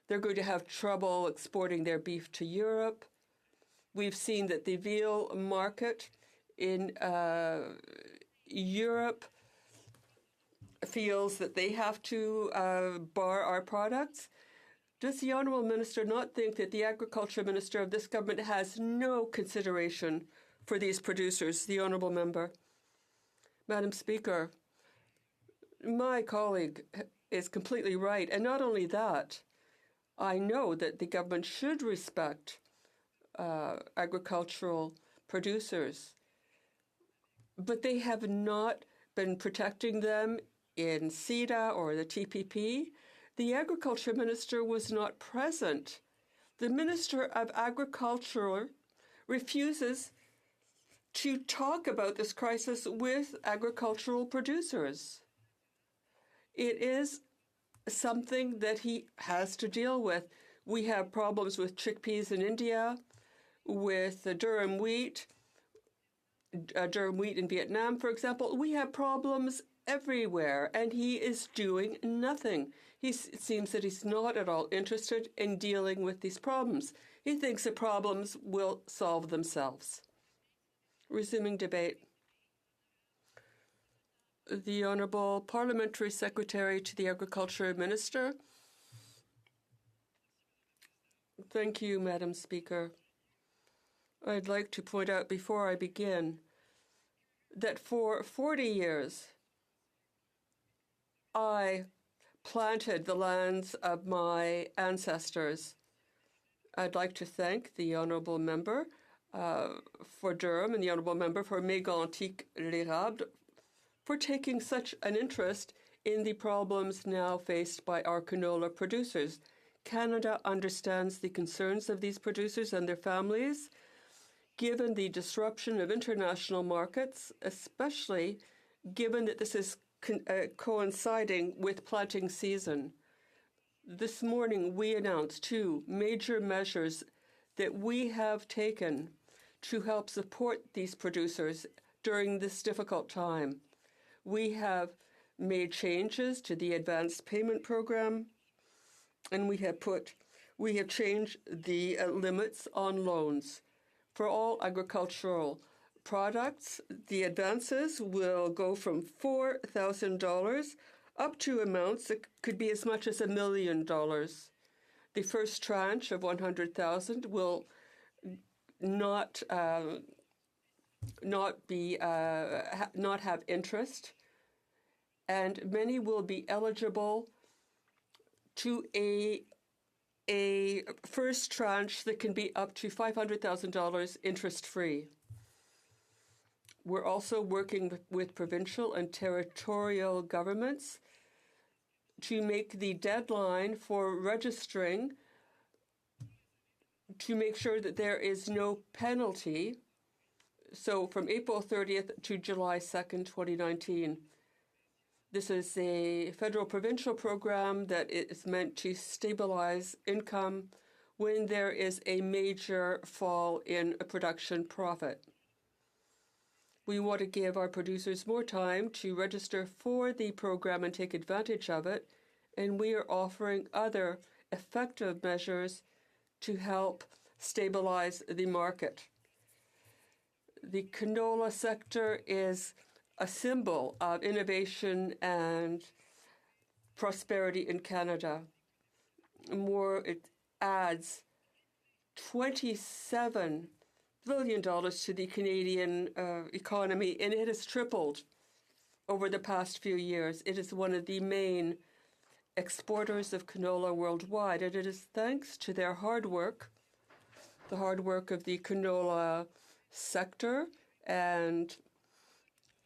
[SPEAKER 5] they're going to have trouble exporting their beef to Europe. We've seen that the veal market in Europe feels that they have to bar our products. Does the Honourable Minister not think that the Agriculture Minister of this government has no consideration for these producers? The Honourable Member. Madam Speaker, my colleague is completely right. And not only that, I know that the government should respect agricultural producers, but they have not been protecting them in CETA or the TPP. The Agriculture Minister was not present. The Minister of Agriculture refuses to talk about this crisis with agricultural producers. It is something that he has to deal with. We have problems with chickpeas in India, with durum wheat in Vietnam, for example. We have problems everywhere, and he is doing nothing. It seems that he's not at all interested in dealing with these problems. He thinks the problems will solve themselves. Resuming debate. The Honourable Parliamentary Secretary to the Agriculture Minister. Thank you, Madam Speaker. I'd like to point out before I begin that for 40 years I planted the lands of my ancestors. I'd like to thank the honourable member for Durham and the honourable member for Mégantic-l'Érable for taking such an interest in the problems now faced by our canola producers. Canada understands the concerns of these producers and their families, given the disruption of international markets, especially given that this is coinciding with planting season. This morning, we announced 2 major measures that we have taken to help support these producers during this difficult time. We have made changes to the advanced payment program, and we have changed the limits on loans. For all agricultural products, the advances will go from $4,000 up to amounts that could be as much as $1 million. The first tranche of $100,000 will not have interest, and many will be eligible to a first tranche that can be up to $500,000 interest-free. We're also working with provincial and territorial governments to make the deadline for registering, to make sure that there is no penalty. So from April 30th to July 2nd, 2019. This is a federal-provincial program that is meant to stabilize income when there is a major fall in production profit. We want to give our producers more time to register for the program and take advantage of it, and we are offering other effective measures to help stabilize the market. The canola sector is a symbol of innovation and prosperity in Canada. It adds $27 billion to the Canadian economy, and it has tripled over the past few years. It is one of the main exporters of canola worldwide, and it is thanks to their hard work, the hard work of the canola sector and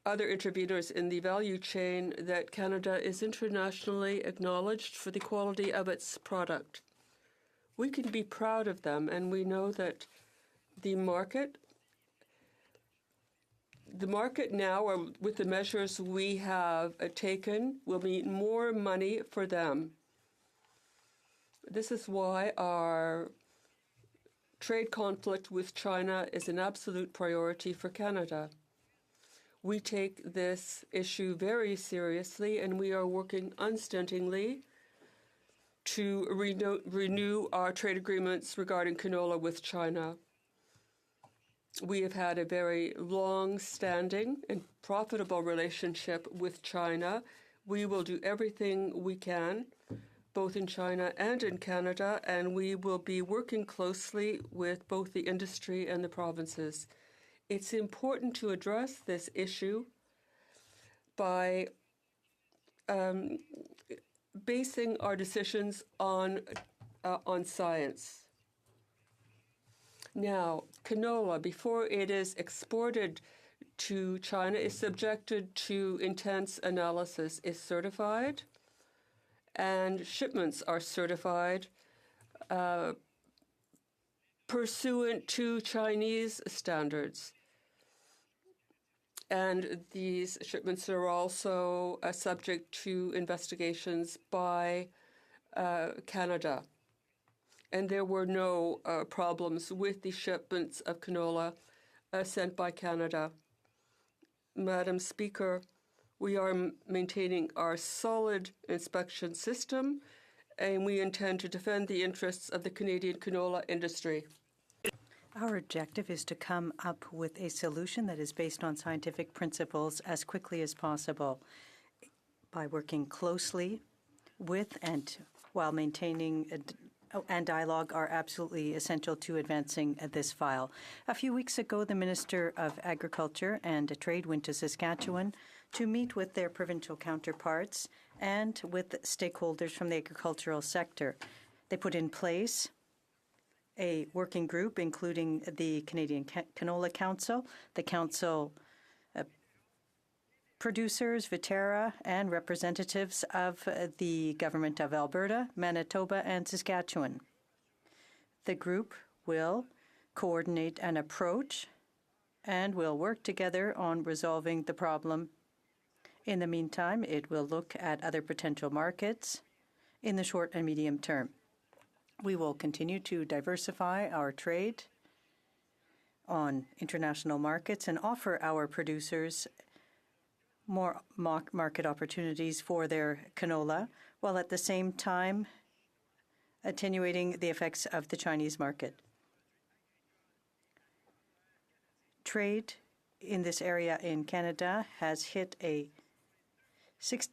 [SPEAKER 5] other interveners in the value chain, that Canada is internationally acknowledged for the quality of its product. We can be proud of them, and we know that the market now, with the measures we have taken, will mean more money for them. This is why our trade conflict with China is an absolute priority for Canada. We take this issue very seriously, and we are working unstintingly to renew our trade agreements regarding canola with China. We have had a very long-standing and profitable relationship with China. We will do everything we can, both in China and in Canada, and we will be working closely with both the industry and the provinces. It's important to address this issue by basing our decisions on science. Now, canola, before it is exported to China, is subjected to intense analysis, is certified, and shipments are certified pursuant to Chinese standards. And these shipments are also subject to investigations by Canada. And there were no problems with the shipments of canola sent by Canada. Madam Speaker, we are maintaining our solid inspection system, and we intend to defend the interests of the Canadian canola industry.
[SPEAKER 17] Our objective is to come up with a solution that is based on scientific principles as quickly as possible by working closely with and while maintaining and dialogue are absolutely essential to advancing this file. A few weeks ago, the Minister of Agriculture and Trade went to Saskatchewan to meet with their provincial counterparts and with stakeholders from the agricultural sector. They put in place a working group, including the Canadian Canola Council, the Council producers, Viterra, and representatives of the Government of Alberta, Manitoba, and Saskatchewan. The group will coordinate an approach and will work together on resolving the problem. In the meantime, it will look at other potential markets in the short and medium term. We will continue to diversify our trade on international markets and offer our producers more market opportunities for their canola, while at the same time attenuating the effects of the Chinese market. Trade in this area in Canada has hit a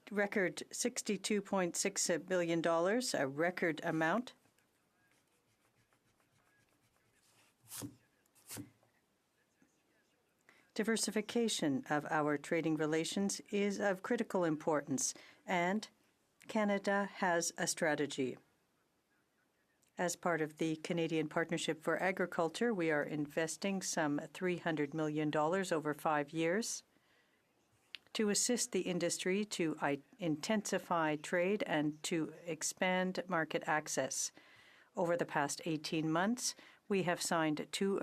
[SPEAKER 17] record $62.6 billion, a record amount. Diversification of our trading relations is of critical importance, and Canada has a strategy. As part of the Canadian Partnership for Agriculture, we are investing some $300 million over 5 years to assist the industry to intensify trade and to expand market access. Over the past 18 months, we have signed 2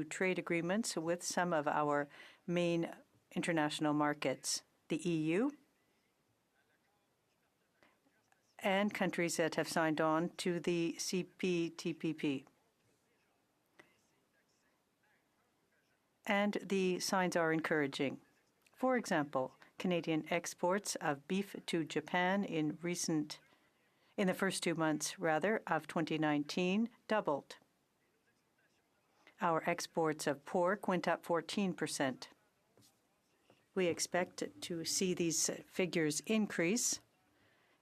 [SPEAKER 17] trade agreements with some of our main international markets, the EU and countries that have signed on to the CPTPP. And the signs are encouraging. For example, Canadian exports of beef to Japan in the first 2 months of 2019 doubled. Our exports of pork went up 14%. We expect to see these figures increase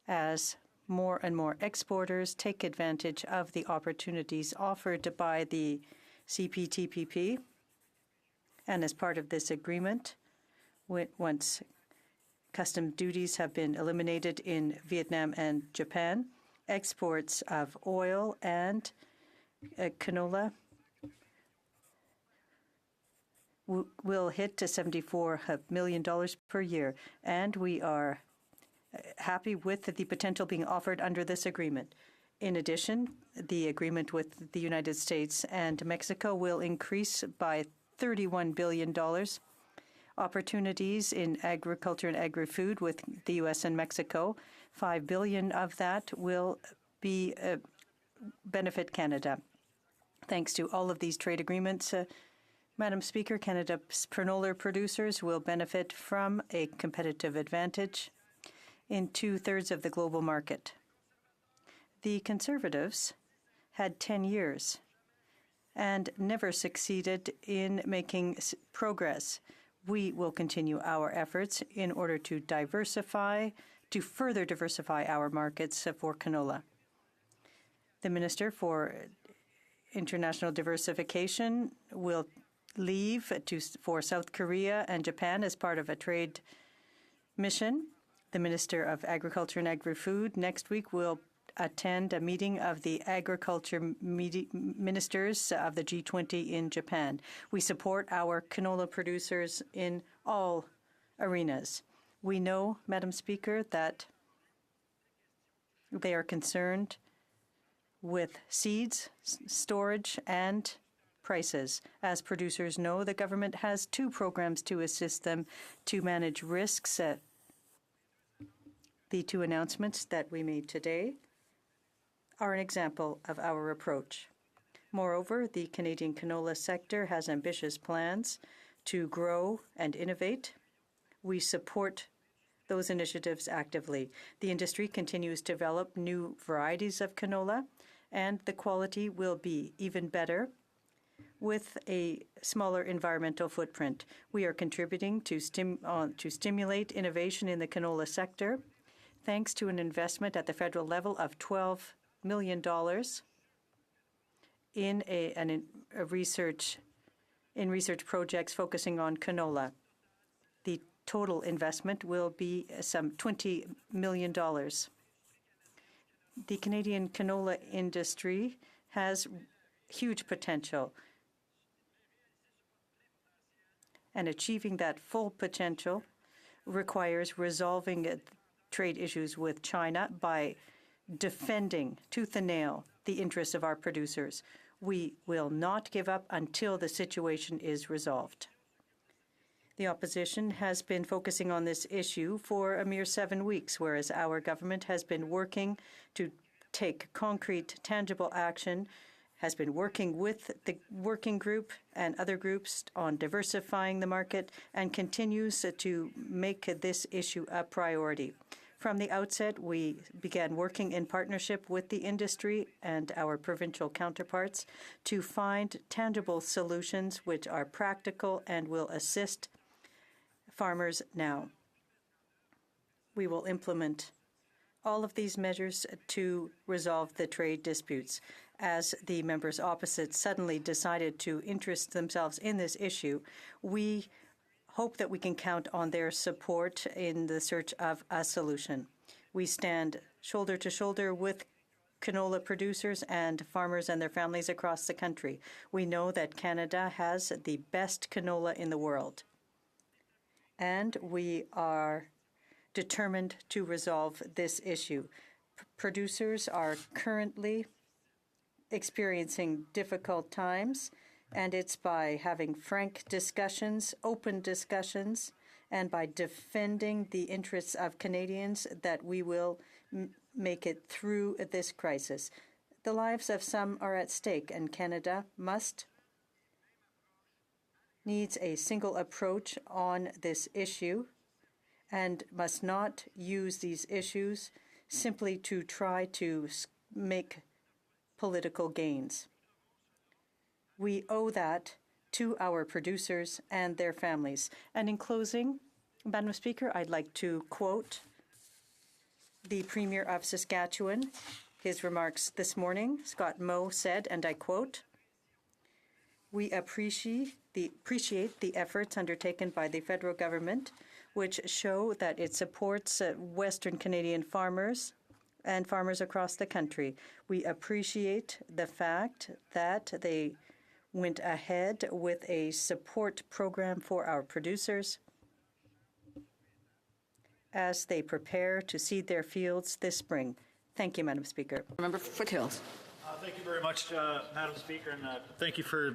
[SPEAKER 17] as more and more exporters take advantage of the opportunities offered by the CPTPP. And as part of this agreement, once custom duties have been eliminated in Vietnam and Japan, exports of oil and canola will hit to $74 million per year, and we are happy with the potential being offered under this agreement. In addition, the agreement with the United States and Mexico will increase by $31 billion. Opportunities in agriculture and agri-food with the U.S. and Mexico, $5 billion of that will benefit Canada. Thanks to all of these trade agreements, Madam Speaker, Canada's canola producers will benefit from a competitive advantage in 2/3 of the global market. The Conservatives had 10 years and never succeeded in making progress. We will continue our efforts in order to further diversify our markets for canola. The Minister for International Diversification will leave for South Korea and Japan as part of a trade mission. The Minister of Agriculture and Agri-Food next week will attend a meeting of the agriculture ministers of the G20 in Japan. We support our canola producers in all arenas. We know, Madam Speaker, that they are concerned with seeds, storage, and prices. As producers know, the government has 2 programs to assist them to manage risks. The 2 announcements that we made today are an example of our approach. Moreover, the Canadian canola sector has ambitious plans to grow and innovate. We support those initiatives actively. The industry continues to develop new varieties of canola, and the quality will be even better with a smaller environmental footprint. We are contributing to stimulate innovation in the canola sector, thanks to an investment at the federal level of $12 million in research projects focusing on canola. The total investment will be some $20 million. The Canadian canola industry has huge potential, and achieving that full potential requires resolving trade issues with China by defending tooth and nail the interests of our producers. We will not give up until the situation is resolved. The opposition has been focusing on this issue for a mere 7 weeks, whereas our government has been working to take concrete, tangible action, has been working with the working group and other groups on diversifying the market, and continues to make this issue a priority. From the outset, we began working in partnership with the industry and our provincial counterparts to find tangible solutions which are practical and will assist farmers now. We will implement all of these measures to resolve the trade disputes. As the members opposite suddenly decided to interest themselves in this issue, we hope that we can count on their support in the search of a solution. We stand shoulder to shoulder with canola producers and farmers and their families across the country. We know that Canada has the best canola in the world, and we are determined to resolve this issue. Producers are currently experiencing difficult times, and it's by having frank discussions, open discussions, and by defending the interests of Canadians that we will make it through this crisis. The lives of some are at stake, and Canada needs a single approach on this issue and must not use these issues simply to try to make political gains. We owe that to our producers and their families. And in closing, Madam Speaker, I'd like to quote the Premier of Saskatchewan. His remarks this morning, Scott Moe, said, and I quote, "We appreciate the efforts undertaken by the federal government, which show that it supports Western Canadian farmers and farmers across the country. We appreciate the fact that they went ahead with a support program for our producers as they prepare to seed their fields this spring." Thank you, Madam Speaker.
[SPEAKER 8] Member for Foothills.
[SPEAKER 11] Thank you very much, Madam Speaker, and thank you for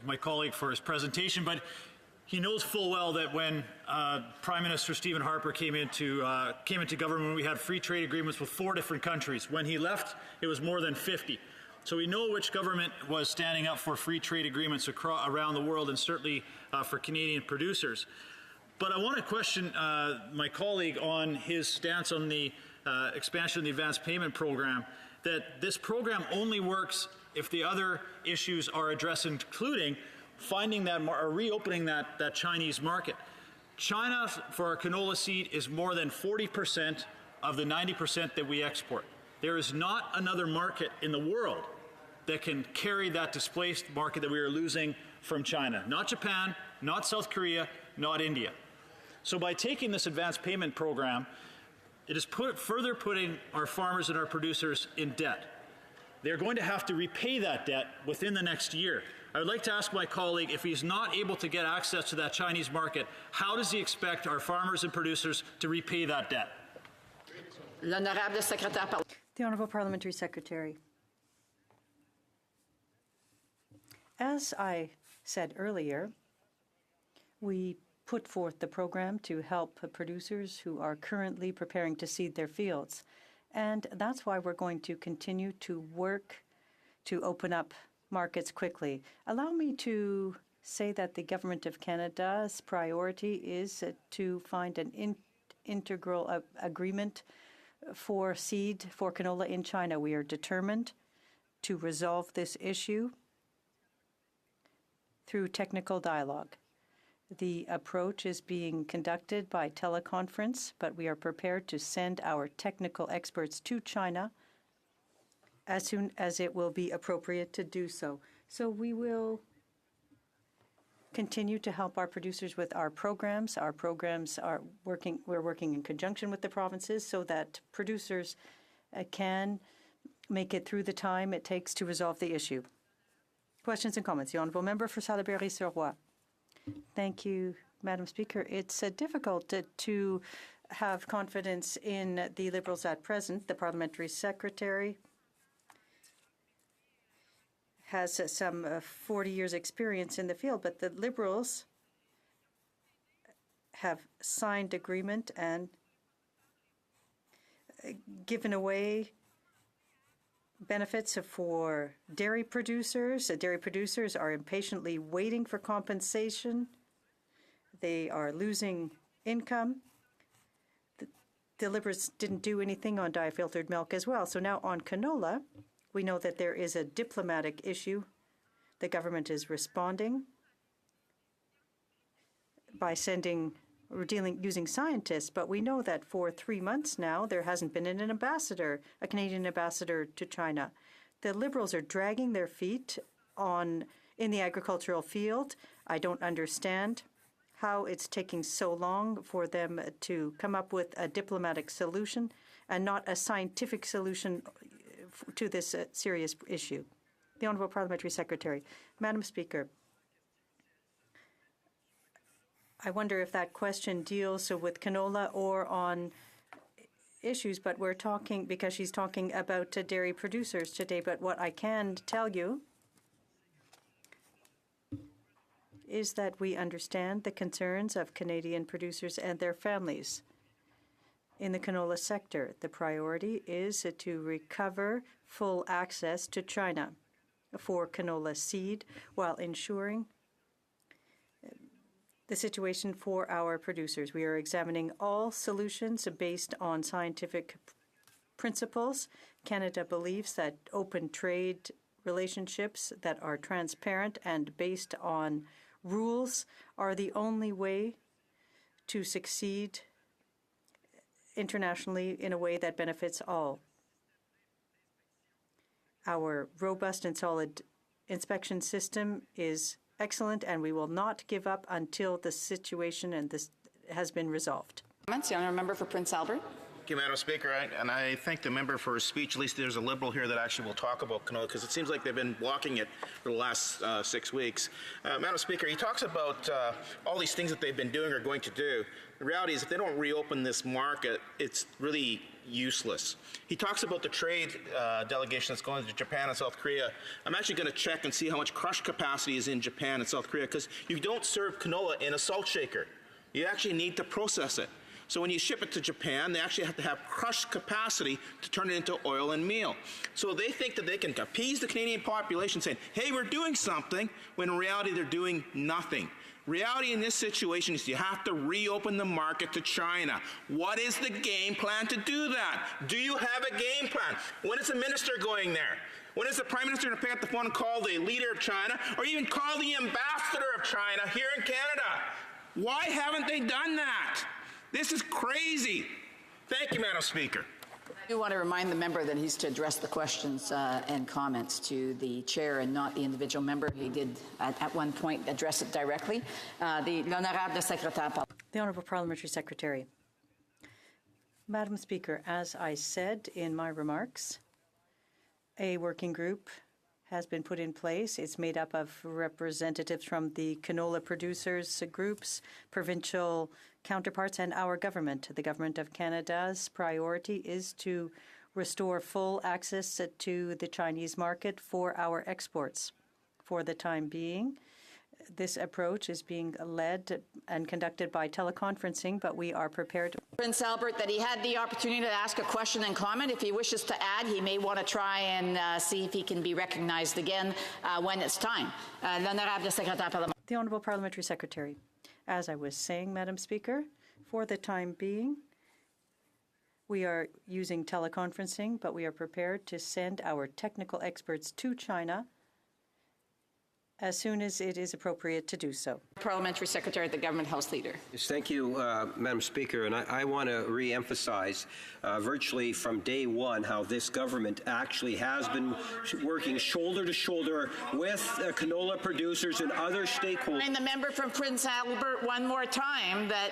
[SPEAKER 11] my colleague for his presentation. But he knows full well that when Prime Minister Stephen Harper came into government, we had free trade agreements with 4 different countries. When he left, it was more than 50. So we know which government was standing up for free trade agreements around the world, and certainly for Canadian producers. But I want to question my colleague on his stance on the expansion of the advanced payment program, that this program only works if the other issues are addressed, including finding that or reopening that Chinese market. China, for our canola seed, is more than 40% of the 90% that we export. There is not another market in the world that can carry that displaced market that we are losing from China. Not Japan, not South Korea, not India. So by taking this advanced payment program, it is further putting our farmers and our producers in debt. They're going to have to repay that debt within the next year. I would like to ask my colleague, if he's not able to get access to that Chinese market, how does he expect our farmers and producers to repay that debt?
[SPEAKER 17] The Honourable Parliamentary Secretary. As I said earlier, we put forth the program to help producers who are currently preparing to seed their fields. And that's why we're going to continue to work to open up markets quickly. Allow me to say that the Government of Canada's priority is to find an integral agreement for seed for canola in China. We are determined to resolve this issue through technical dialogue. The approach is being conducted by teleconference, but we are prepared to send our technical experts to China as soon as it will be appropriate to do so. So we will continue to help our producers with our programs. Our programs are working, we're working in conjunction with the provinces so that producers can make it through the time it takes to resolve the issue. Questions and comments? The Honourable Member for Salaberry-sur-Roi. Thank you, Madam Speaker. It's difficult to have confidence in the Liberals at present. The Parliamentary Secretary has some 40 years' experience in the field, but the Liberals have signed agreement and given away benefits for dairy producers. Dairy producers are impatiently waiting for compensation. They are losing income. The Liberals didn't do anything on dye-filtered milk as well. So now on canola, we know that there is a diplomatic issue. The government is responding by using scientists, but we know that for 3 months now, there hasn't been an ambassador, a Canadian ambassador to China. The Liberals are dragging their feet in the agricultural field. I don't understand how it's taking so long for them to come up with a diplomatic solution and not a scientific solution to this serious issue. The Honourable Parliamentary Secretary. Madam Speaker, I wonder if that question deals with canola or on issues, but we're talking, because she's talking about dairy producers today, but what I can tell you is that we understand the concerns of Canadian producers and their families. In the canola sector, the priority is to recover full access to China for canola seed while ensuring the situation for our producers. We are examining all solutions based on scientific principles. Canada believes that open trade relationships that are transparent and based on rules are the only way to succeed internationally in a way that benefits all. Our robust and solid inspection system is excellent, and we will not give up until the situation and this has been resolved.
[SPEAKER 18] Comments? The Honourable Member for Prince Albert.
[SPEAKER 1] Thank you, Madam Speaker. I thank the member for his speech. At least there's a Liberal here that actually will talk about canola, because it seems like they've been blocking it for the last 6 weeks. Madam Speaker, he talks about all these things that they've been doing or going to do. The reality is, if they don't reopen this market, it's really useless. He talks about the trade delegation that's going to Japan and South Korea. I'm actually going to check and see how much crush capacity is in Japan and South Korea, because you don't serve canola in a salt shaker. You actually need to process it. So when you ship it to Japan, they actually have to have crush capacity to turn it into oil and meal. So they think that they can appease the Canadian population saying, hey, we're doing something, when in reality they're doing nothing. Reality in this situation is you have to reopen the market to China. What is the game plan to do that? Do you have a game plan? When is the minister going there? When is the Prime Minister going to pick up the phone and call the leader of China, or even call the ambassador of China here in Canada? Why haven't they done that? This is crazy. Thank you, Madam Speaker.
[SPEAKER 18] I do want to remind the member that he's to address the questions and comments to the chair and not the individual member. He did at one point address it directly. The
[SPEAKER 17] Honourable Parliamentary Secretary. Madam Speaker, as I said in my remarks, a working group has been put in place. It's made up of representatives from the canola producers groups, provincial counterparts, and our government. The Government of Canada's priority is to restore full access to the Chinese market for our exports. For the time being, this approach is being led and conducted by teleconferencing, but we are prepared.
[SPEAKER 18] Prince Albert, that he had the opportunity to ask a question and comment. If he wishes to add, he may want to try and see if he can be recognized again when it's time.
[SPEAKER 17] The Honourable Parliamentary Secretary. As I was saying, Madam Speaker, for the time being, we are using teleconferencing, but we are prepared to send our technical experts to China as soon as it is appropriate to do so.
[SPEAKER 18] Parliamentary Secretary, the Government House Leader.
[SPEAKER 24] Yes, thank you, Madam Speaker. And I want to re-emphasize virtually from day one how this government actually has been working shoulder to shoulder with canola producers and other stakeholders.
[SPEAKER 18] And the member from Prince Albert one more time that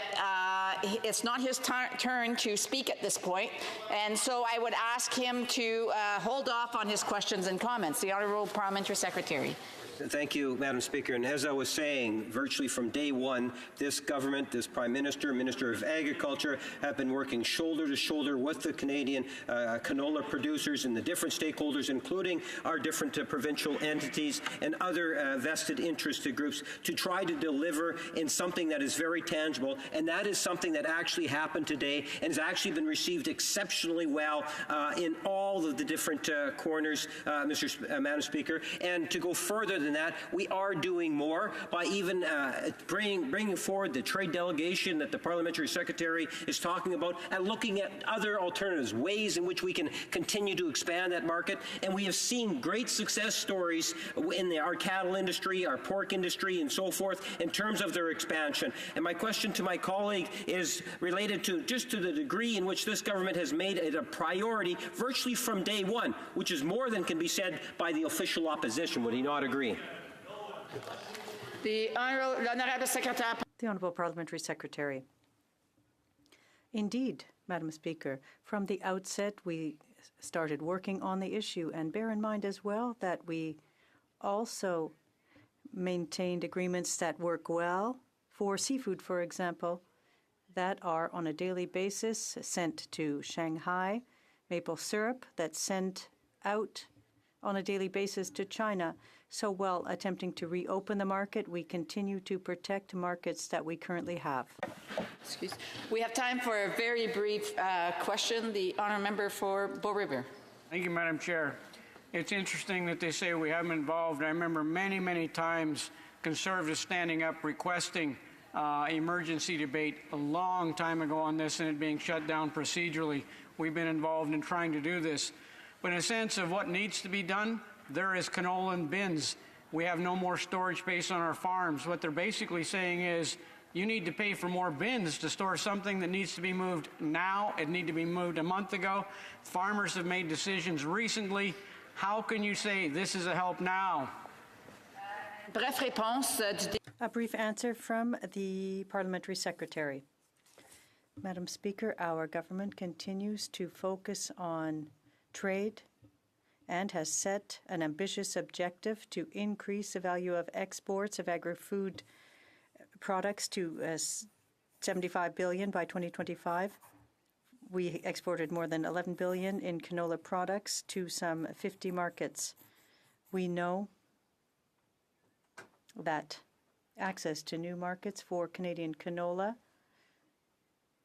[SPEAKER 18] it's not his turn to speak at this point. And so I would ask him to hold off on his questions and comments. The Honourable Parliamentary Secretary.
[SPEAKER 24] Thank you, Madam Speaker. And as I was saying, virtually from day one, this government, this Prime Minister, Minister of Agriculture, have been working shoulder to shoulder with the Canadian canola producers and the different stakeholders, including our different provincial entities and other vested interested groups, to try to deliver in something that is very tangible. And that is something that actually happened today and has actually been received exceptionally well in all of the different corners, Madam Speaker. And to go further than that, we are doing more by even bringing forward the trade delegation that the Parliamentary Secretary is talking about and looking at other alternatives, ways in which we can continue to expand that market. And we have seen great success stories in our cattle industry, our pork industry, and so forth in terms of their expansion. And my question to my colleague is related to just to the degree in which this government has made it a priority virtually from day one, which is more than can be said by the official opposition. Would he not agree?
[SPEAKER 18] The Honourable Secretary.
[SPEAKER 17] The Honourable Parliamentary Secretary. Indeed, Madam Speaker, from the outset we started working on the issue, and bear in mind as well that we also maintained agreements that work well for seafood, for example, that are on a daily basis sent to Shanghai, maple syrup that's sent out on a daily basis to China. So while attempting to reopen the market, we continue to protect markets that we currently have.
[SPEAKER 18] Excuse. We have time for a very brief question. The honourable member for Bow River.
[SPEAKER 3] Thank you, Madam Chair. It's interesting that they say we haven't involved. I remember many, many times Conservatives standing up requesting emergency debate a long time ago on this and it being shut down procedurally. We've been involved in trying to do this. But in a sense of what needs to be done, there is canola in bins. We have no more storage space on our farms. What they're basically saying is you need to pay for more bins to store something that needs to be moved now. It needed to be moved a month ago. Farmers have made decisions recently. How can you say this is a help now?
[SPEAKER 17] A brief answer from the Parliamentary Secretary. Madam Speaker, our government continues to focus on trade and has set an ambitious objective to increase the value of exports of agri-food products to 75 billion by 2025. We exported more than 11 billion in canola products to some 50 markets. We know that access to new markets for Canadian canola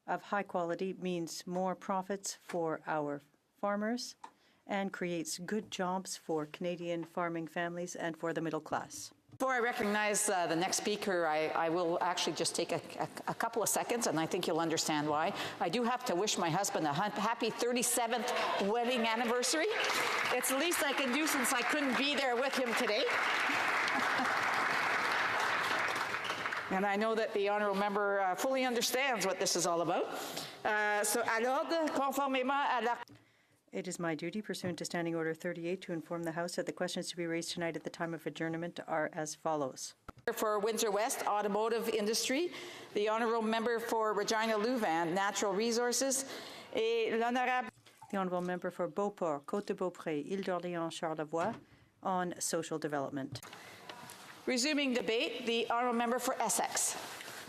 [SPEAKER 17] of high quality means more profits for our farmers and creates good jobs for Canadian farming families and for the middle class.
[SPEAKER 18] Before I recognize the next speaker, I will actually just take a couple of seconds, and I think you'll understand why. I do have to wish my husband a happy 37th wedding anniversary. It's the least I can do since I couldn't be there with him today. And I know that the honourable member fully understands what this is all about. So, à l'ordre, conformément à la...
[SPEAKER 17] It is my duty, pursuant to Standing Order 38, to inform the House that the questions to be raised tonight at the time of adjournment are as follows.
[SPEAKER 18] For Windsor West Automotive Industry, the honourable member for Regina Louvain Natural Resources, et l'honourable...
[SPEAKER 17] The honourable member for Beauport, Côte-de-Beaupré, Île-d'Orléans, Charlevoix, on social development.
[SPEAKER 18] Resuming debate, the honourable member for Essex.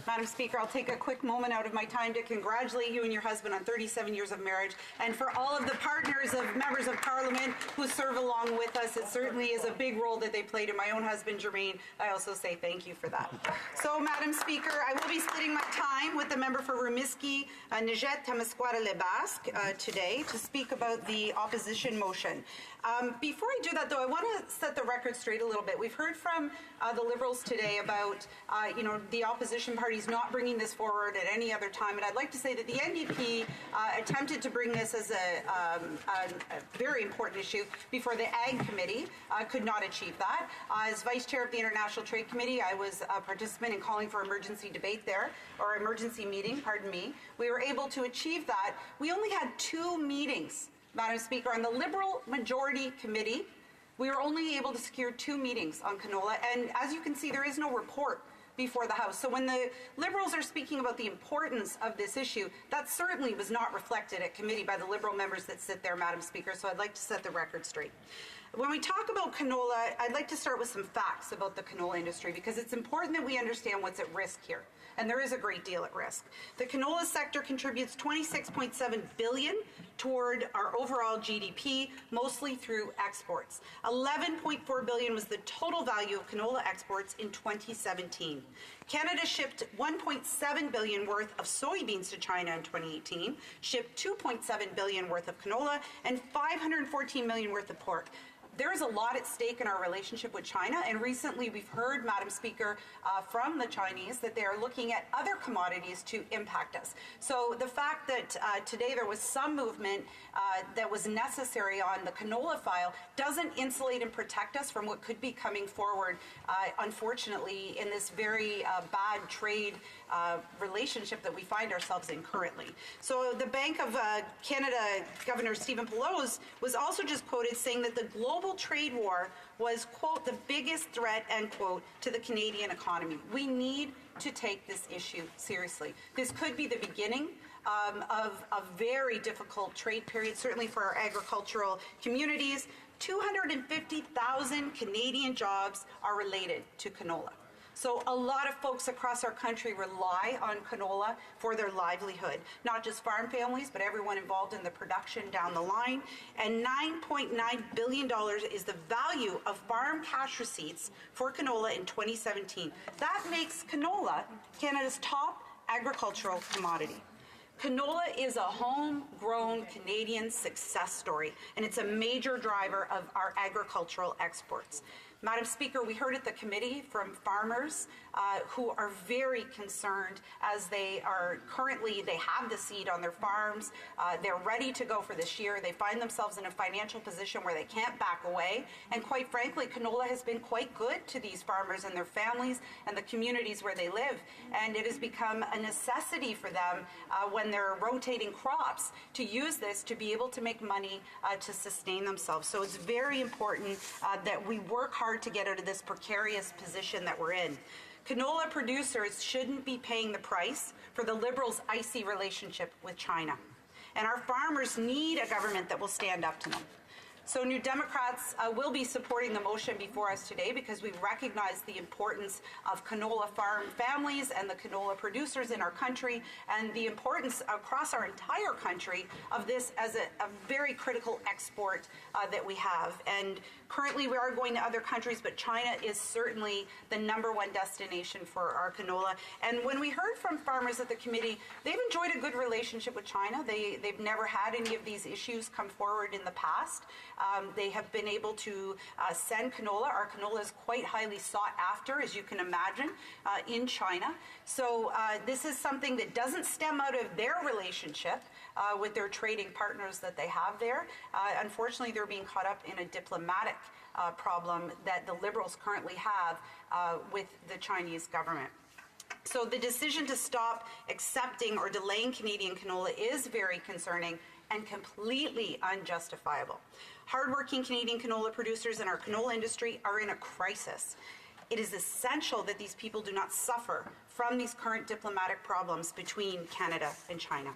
[SPEAKER 26] Madam Speaker, I'll take a quick moment out of my time to congratulate you and your husband on 37 years of marriage, and for all of the partners of members of Parliament who serve along with us. It certainly is a big role that they played in my own husband, Jermaine. I also say thank you for that. So, Madam Speaker, I will be splitting my time with the member for Rimouski, Nejet Tamasquara-Le-Basque today to speak about the opposition motion. Before I do that, though, I want to set the record straight a little bit. We've heard from the Liberals today about, the opposition party parties not bringing this forward at any other time. And I'd like to say that the NDP attempted to bring this as a very important issue before the Ag Committee, could not achieve that. As Vice Chair of the International Trade Committee, I was a participant in calling for emergency debate there, or emergency meeting, pardon me. We were able to achieve that. We only had 2 meetings, Madam Speaker, on the Liberal Majority Committee. We were only able to secure 2 meetings on canola, and as you can see, there is no report before the House. So when the Liberals are speaking about the importance of this issue, that certainly was not reflected at committee by the Liberal members that sit there, Madam Speaker, so I'd like to set the record straight. When we talk about canola, I'd like to start with some facts about the canola industry, because it's important that we understand what's at risk here. And there is a great deal at risk. The canola sector contributes $26.7 billion toward our overall GDP, mostly through exports. $11.4 billion was the total value of canola exports in 2017. Canada shipped $1.7 billion worth of soybeans to China in 2018, shipped $2.7 billion worth of canola, and $514 million worth of pork. There is a lot at stake in our relationship with China, and recently we've heard, Madam Speaker, from the Chinese that they are looking at other commodities to impact us. So the fact that today there was some movement that was necessary on the canola file doesn't insulate and protect us from what could be coming forward, unfortunately, in this very bad trade relationship that we find ourselves in currently. So the Bank of Canada Governor Stephen Poloz was also just quoted saying that the global trade war was, quote, the biggest threat, end quote, to the Canadian economy. We need to take this issue seriously. This could be the beginning of a very difficult trade period, certainly for our agricultural communities. 250,000 Canadian jobs are related to canola. So a lot of folks across our country rely on canola for their livelihood, not just farm families, but everyone involved in the production down the line. And $9.9 billion is the value of farm cash receipts for canola in 2017. That makes canola Canada's top agricultural commodity. Canola is a homegrown Canadian success story, and it's a major driver of our agricultural exports. Madam Speaker, we heard at the committee from farmers who are very concerned as they have the seed on their farms. They're ready to go for this year. They find themselves in a financial position where they can't back away. And quite frankly, canola has been quite good to these farmers and their families and the communities where they live. And it has become a necessity for them when they're rotating crops to use this to be able to make money to sustain themselves. So it's very important that we work hard to get out of this precarious position that we're in. Canola producers shouldn't be paying the price for the Liberals' icy relationship with China. And our farmers need a government that will stand up to them. So New Democrats will be supporting the motion before us today because we recognize the importance of canola farm families and the canola producers in our country, and the importance across our entire country of this as a very critical export that we have. And currently we are going to other countries, but China is certainly the #1 destination for our canola. And when we heard from farmers at the committee, they've enjoyed a good relationship with China. They've never had any of these issues come forward in the past. They have been able to send canola. Our canola is quite highly sought after, as you can imagine, in China. So this is something that doesn't stem out of their relationship with their trading partners that they have there. Unfortunately, they're being caught up in a diplomatic problem that the Liberals currently have with the Chinese government. So the decision to stop accepting or delaying Canadian canola is very concerning and completely unjustifiable. Hardworking Canadian canola producers in our canola industry are in a crisis. It is essential that these people do not suffer from these current diplomatic problems between Canada and China.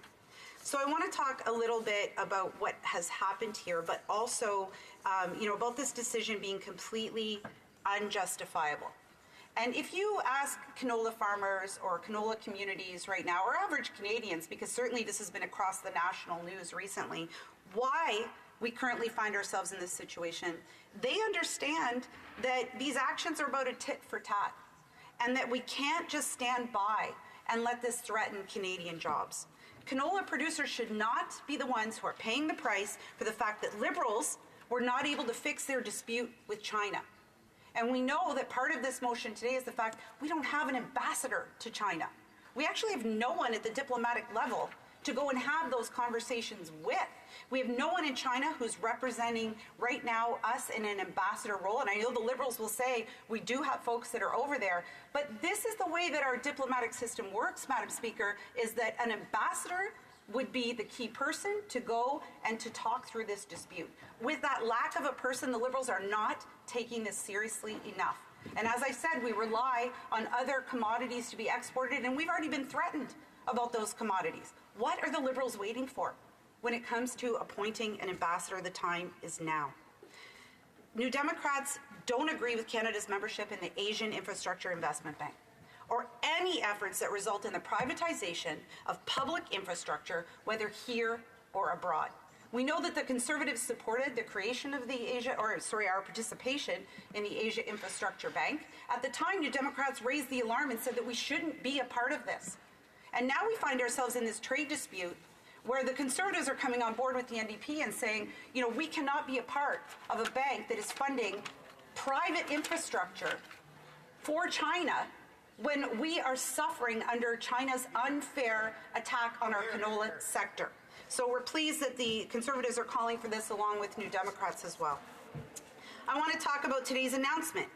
[SPEAKER 26] So I want to talk a little bit about what has happened here, but also about this decision being completely unjustifiable. And if you ask canola farmers or canola communities right now, or average Canadians, because certainly this has been across the national news recently, why we currently find ourselves in this situation, they understand that these actions are about a tit for tat, and that we can't just stand by and let this threaten Canadian jobs. Canola producers should not be the ones who are paying the price for the fact that Liberals were not able to fix their dispute with China. And we know that part of this motion today is the fact we don't have an ambassador to China. We actually have no one at the diplomatic level to go and have those conversations with. We have no one in China who's representing right now us in an ambassador role. And I know the Liberals will say we do have folks that are over there. But this is the way that our diplomatic system works, Madam Speaker, is that an ambassador would be the key person to go and to talk through this dispute. With that lack of a person, the Liberals are not taking this seriously enough. And as I said, we rely on other commodities to be exported, and we've already been threatened about those commodities. What are the Liberals waiting for? When it comes to appointing an ambassador, the time is now. New Democrats don't agree with Canada's membership in the Asian Infrastructure Investment Bank or any efforts that result in the privatization of public infrastructure, whether here or abroad. We know that the Conservatives supported the creation of our participation in the Asia Infrastructure Bank. At the time, New Democrats raised the alarm and said that we shouldn't be a part of this. And now we find ourselves in this trade dispute where the Conservatives are coming on board with the NDP and saying, you know, we cannot be a part of a bank that is funding private infrastructure for China when we are suffering under China's unfair attack on our canola sector. So we're pleased that the Conservatives are calling for this along with New Democrats as well. I want to talk about today's announcement.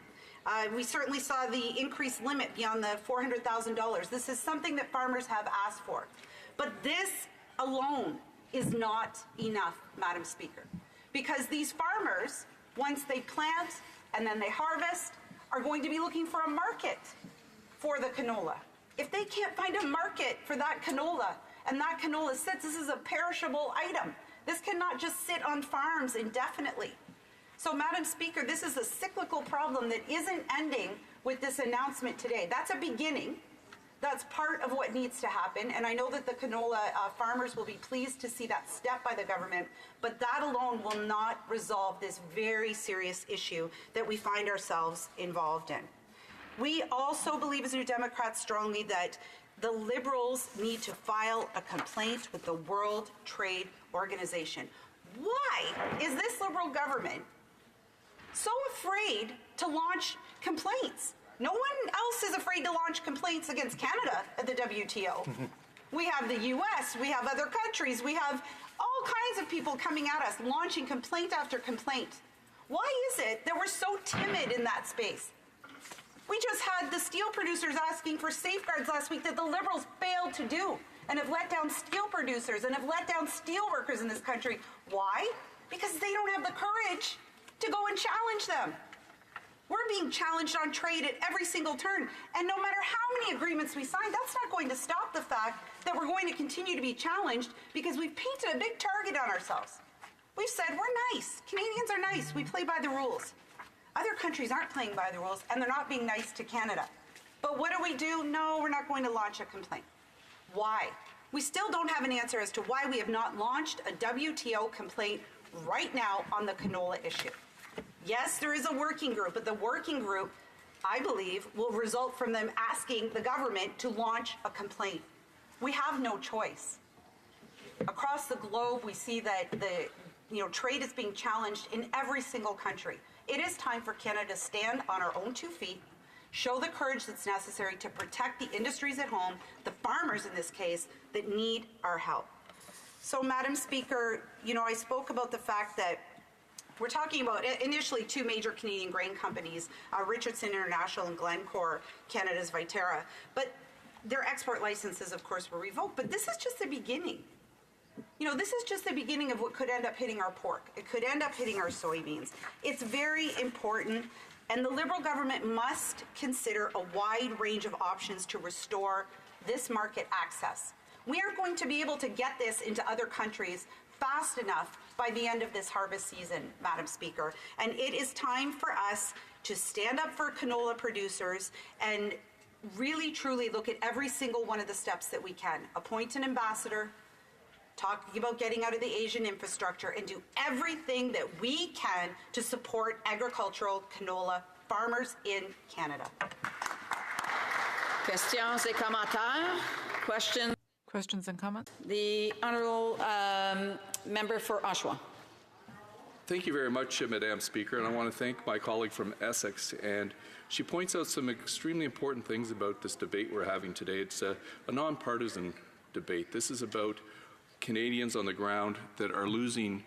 [SPEAKER 26] We certainly saw the increased limit beyond the $400,000. This is something that farmers have asked for. But this alone is not enough, Madam Speaker, because these farmers, once they plant and then they harvest, are going to be looking for a market for the canola. If they can't find a market for that canola, and that canola sits, this is a perishable item. This cannot just sit on farms indefinitely. So, Madam Speaker, this is a cyclical problem that isn't ending with this announcement today. That's a beginning. That's part of what needs to happen, and I know that the canola farmers will be pleased to see that step by the government, but that alone will not resolve this very serious issue that we find ourselves involved in. We also believe as New Democrats strongly that the Liberals need to file a complaint with the World Trade Organization. Why is this Liberal government so afraid to launch complaints? No one else is afraid to launch complaints against Canada at the WTO. We have the U.S., we have other countries, we have all kinds of people coming at us, launching complaint after complaint. Why is it that we're so timid in that space? We just had the steel producers asking for safeguards last week that the Liberals failed to do and have let down steel producers and have let down steel workers in this country. Why? Because they don't have the courage to go and challenge them. We're being challenged on trade at every single turn. And no matter how many agreements we sign, that's not going to stop the fact that we're going to continue to be challenged because we've painted a big target on ourselves. We've said we're nice. Canadians are nice. We play by the rules. Other countries aren't playing by the rules, and they're not being nice to Canada. But what do? No, we're not going to launch a complaint. Why? We still don't have an answer as to why we have not launched a WTO complaint right now on the canola issue. Yes, there is a working group, but the working group, I believe, will result from them asking the government to launch a complaint. We have no choice. Across the globe, we see that trade is being challenged in every single country. It is time for Canada to stand on our own 2 feet, show the courage that's necessary to protect the industries at home, the farmers in this case, that need our help. So, Madam Speaker, I spoke about the fact that we're talking about initially 2 major Canadian grain companies, Richardson International and Glencore, Canada's Viterra. But their export licenses, of course, were revoked. But this is just the beginning. This is just the beginning of what could end up hitting our pork. It could end up hitting our soybeans. It's very important, and the Liberal government must consider a wide range of options to restore this market access. We aren't going to be able to get this into other countries fast enough by the end of this harvest season, Madam Speaker. And it is time for us to stand up for canola producers and really, truly look at every single one of the steps that we can. Appoint an ambassador, talking about getting out of the Asian infrastructure, and do everything that we can to support agricultural canola farmers in Canada.
[SPEAKER 18] Questions et commentaires?
[SPEAKER 20] Questions and comments?
[SPEAKER 18] The Honourable Member for Oshawa.
[SPEAKER 8] Thank you very much, Madam Speaker, and I want to thank my colleague from Essex. And she points out some extremely important things about this debate we're having today. It's a nonpartisan debate. This is about Canadians on the ground that are losing,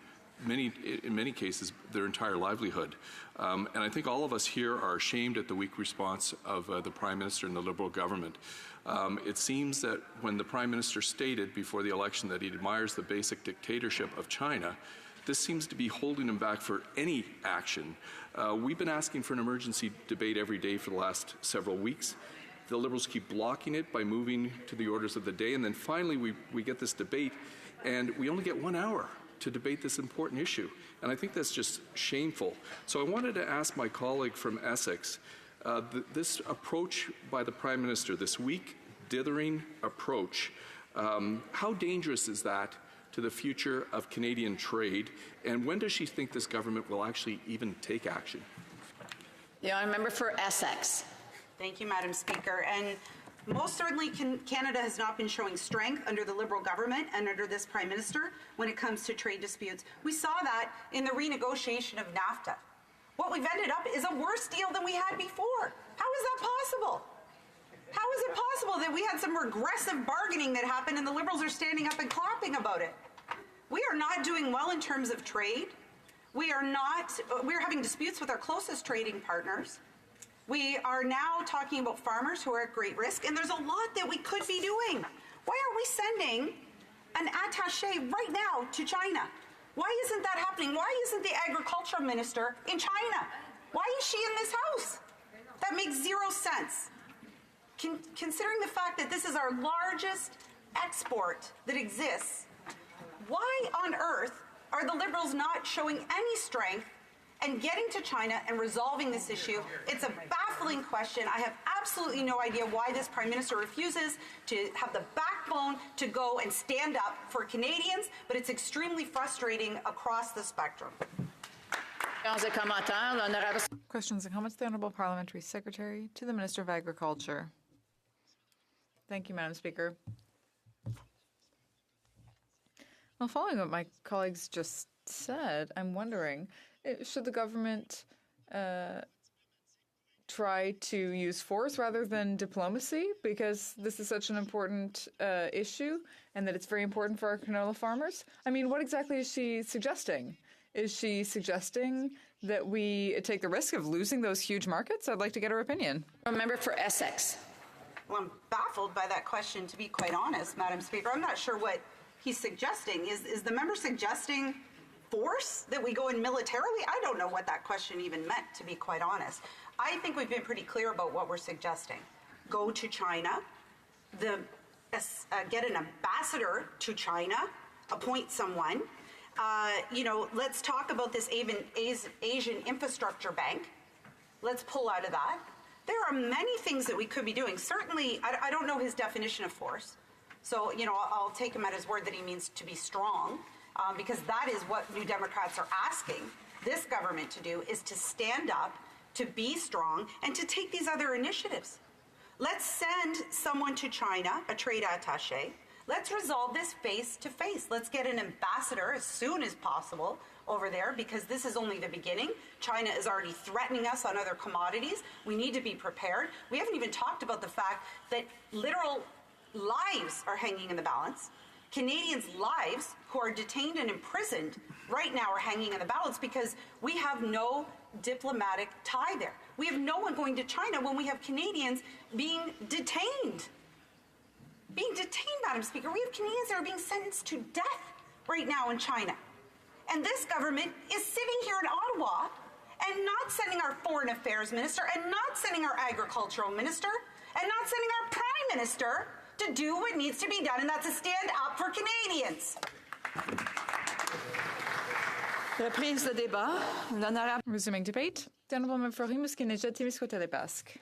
[SPEAKER 8] in many cases, their entire livelihood. And I think all of us here are ashamed at the weak response of the Prime Minister and the Liberal government. It seems that when the Prime Minister stated before the election that he admires the basic dictatorship of China, this seems to be holding him back for any action. We've been asking for an emergency debate every day for the last several weeks. The Liberals keep blocking it by moving to the orders of the day, and then finally we get this debate, and we only get 1 hour to debate this important issue. And I think that's just shameful. So I wanted to ask my colleague from Essex, this approach by the Prime Minister, this weak, dithering approach, how dangerous is that to the future of Canadian trade, and when does she think this government will actually even take action?
[SPEAKER 18] The honourable member for Essex.
[SPEAKER 26] Thank you, Madam Speaker. And most certainly Canada has not been showing strength under the Liberal government and under this Prime Minister when it comes to trade disputes. We saw that in the renegotiation of NAFTA. What we've ended up is a worse deal than we had before. How is that possible? How is it possible that we had some regressive bargaining that happened and the Liberals are standing up and clapping about it? We are not doing well in terms of trade. We're having disputes with our closest trading partners. We are now talking about farmers who are at great risk, and there's a lot that we could be doing. Why aren't we sending an attaché right now to China? Why isn't that happening? Why isn't the agriculture minister in China? Why is she in this house? That makes zero sense. Considering the fact that this is our largest export that exists, why on earth are the Liberals not showing any strength and getting to China and resolving this issue? It's a baffling question. I have absolutely no idea why this Prime Minister refuses to have the backbone to go and stand up for Canadians, but it's extremely frustrating across the spectrum.
[SPEAKER 20] Questions and comments. The Honourable Parliamentary Secretary to the Minister of Agriculture. Thank you, Madam Speaker. Well, following what my colleagues just said, I'm wondering, should the government try to use force rather than diplomacy, because this is such an important issue and that it's very important for our canola farmers? I mean, what exactly is she suggesting? Is she suggesting that we take the risk of losing those huge markets? I'd like to get her opinion.
[SPEAKER 18] A member for Essex.
[SPEAKER 26] Well, I'm baffled by that question, to be quite honest, Madam Speaker. I'm not sure what he's suggesting. Is the member suggesting force, that we go in militarily? I don't know what that question even meant, to be quite honest. I think we've been pretty clear about what we're suggesting. Go to China, get an ambassador to China, appoint someone. Let's talk about this Asian Infrastructure Bank. Let's pull out of that. There are many things that we could be doing. Certainly, I don't know his definition of force. So, I'll take him at his word that he means to be strong, because that is what New Democrats are asking this government to do, is to stand up, to be strong, and to take these other initiatives. Let's send someone to China, a trade attaché. Let's resolve this face to face. Let's get an ambassador as soon as possible over there, because this is only the beginning. China is already threatening us on other commodities. We need to be prepared. We haven't even talked about the fact that literal lives are hanging in the balance. Canadians' lives who are detained and imprisoned right now are hanging in the balance because we have no diplomatic tie there. We have no one going to China when we have Canadians being detained. Being detained, Madam Speaker. We have Canadians that are being sentenced to death right now in China. And this government is sitting here in Ottawa and not sending our Foreign Affairs Minister, and not sending our Agricultural Minister, and not sending our Prime Minister to do what needs to be done, and that's to stand up for Canadians.
[SPEAKER 20] Resuming debate. The Honourable Member for Rimouski-Nejet-Témiscouata-Les-Basques.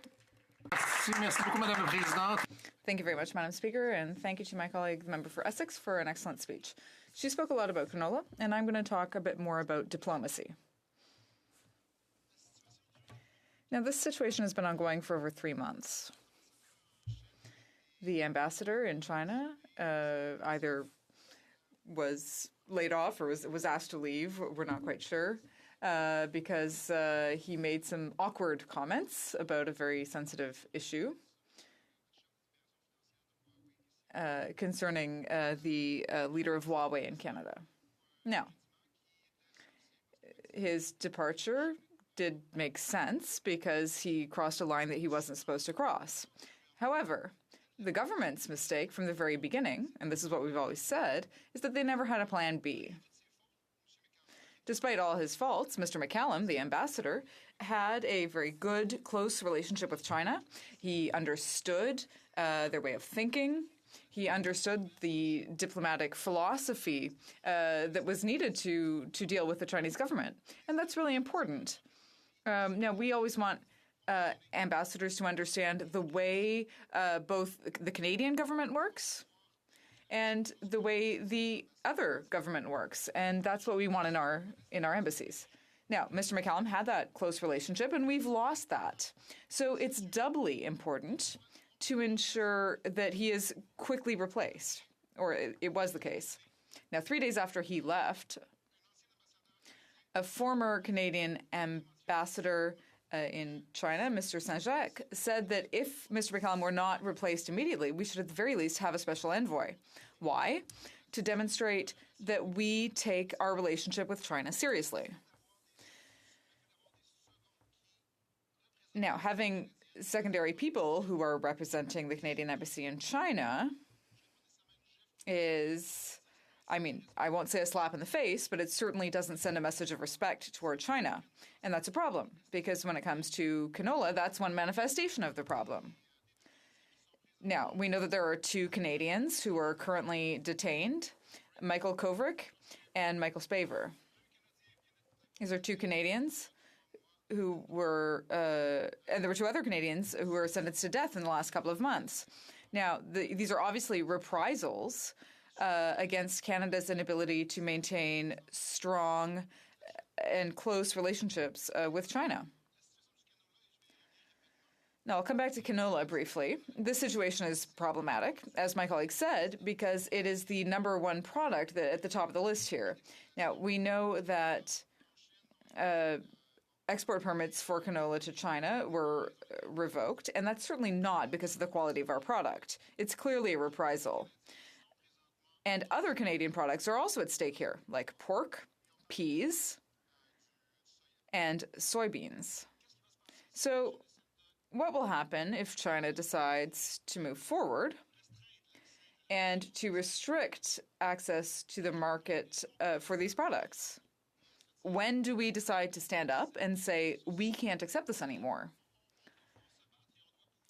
[SPEAKER 20] Thank you very much, Madam Speaker, and thank you to my colleague, the member for Essex, for an excellent speech. She spoke a lot about canola, and I'm going to talk a bit more about diplomacy. Now, this situation has been ongoing for over 3 months. The ambassador in China either was laid off or was asked to leave. We're not quite sure because he made some awkward comments about a very sensitive issue concerning the leader of Huawei in Canada. Now, his departure did make sense because he crossed a line that he wasn't supposed to cross. However, the government's mistake from the very beginning, and this is what we've always said, is that they never had a plan B. Despite all his faults, Mr. McCallum, the ambassador, had a very good, close relationship with China. He understood their way of thinking. He understood the diplomatic philosophy that was needed to deal with the Chinese government. And that's really important. Now, we always want ambassadors to understand the way both the Canadian government works and the way the other government works, and that's what we want in our embassies. Now, Mr. McCallum had that close relationship, and we've lost that. So it's doubly important to ensure that he is quickly replaced, or it was the case. Now, 3 days after he left, a former Canadian ambassador in China, Mr. Saint-Jacques, said that if Mr. McCallum were not replaced immediately, we should at the very least have a special envoy. Why? To demonstrate that we take our relationship with China seriously. Now, having secondary people who are representing the Canadian Embassy in China is, I mean, I won't say a slap in the face, but it certainly doesn't send a message of respect toward China. And that's a problem, because when it comes to canola, that's one manifestation of the problem. Now, we know that there are 2 Canadians who are currently detained, Michael Kovrick and Michael Spaver. These are 2 Canadians who were, and there were 2 other Canadians who were sentenced to death in the last couple of months. Now, these are obviously reprisals against Canada's inability to maintain strong and close relationships with China. Now, I'll come back to canola briefly. This situation is problematic, as my colleague said, because it is the #1 product at the top of the list here. Now, we know that export permits for canola to China were revoked, and that's certainly not because of the quality of our product. It's clearly a reprisal. And other Canadian products are also at stake here, like pork, peas, and soybeans. So what will happen if China decides to move forward and to restrict access to the market for these products? When do we decide to stand up and say, we can't accept this anymore?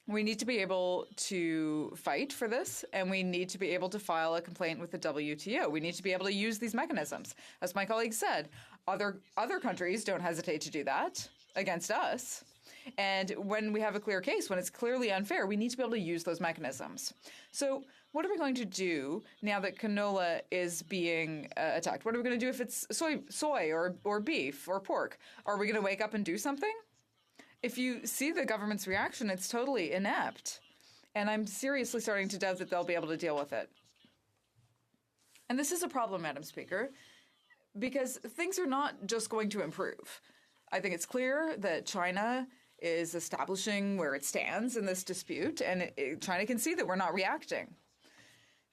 [SPEAKER 20] We need to be able to fight for this, and we need to be able to file a complaint with the WTO. We need to be able to use these mechanisms. As my colleague said, other countries don't hesitate to do that against us. And when we have a clear case, when it's clearly unfair, we need to be able to use those mechanisms. So what are we going to do now that canola is being attacked? What are we going to do if it's soy or beef or pork? Are we going to wake up and do something? If you see the government's reaction, it's totally inept. And I'm seriously starting to doubt that they'll be able to deal with it. And this is a problem, Madam Speaker, because things are not just going to improve. I think it's clear that China is establishing where it stands in this dispute, and China can see that we're not reacting.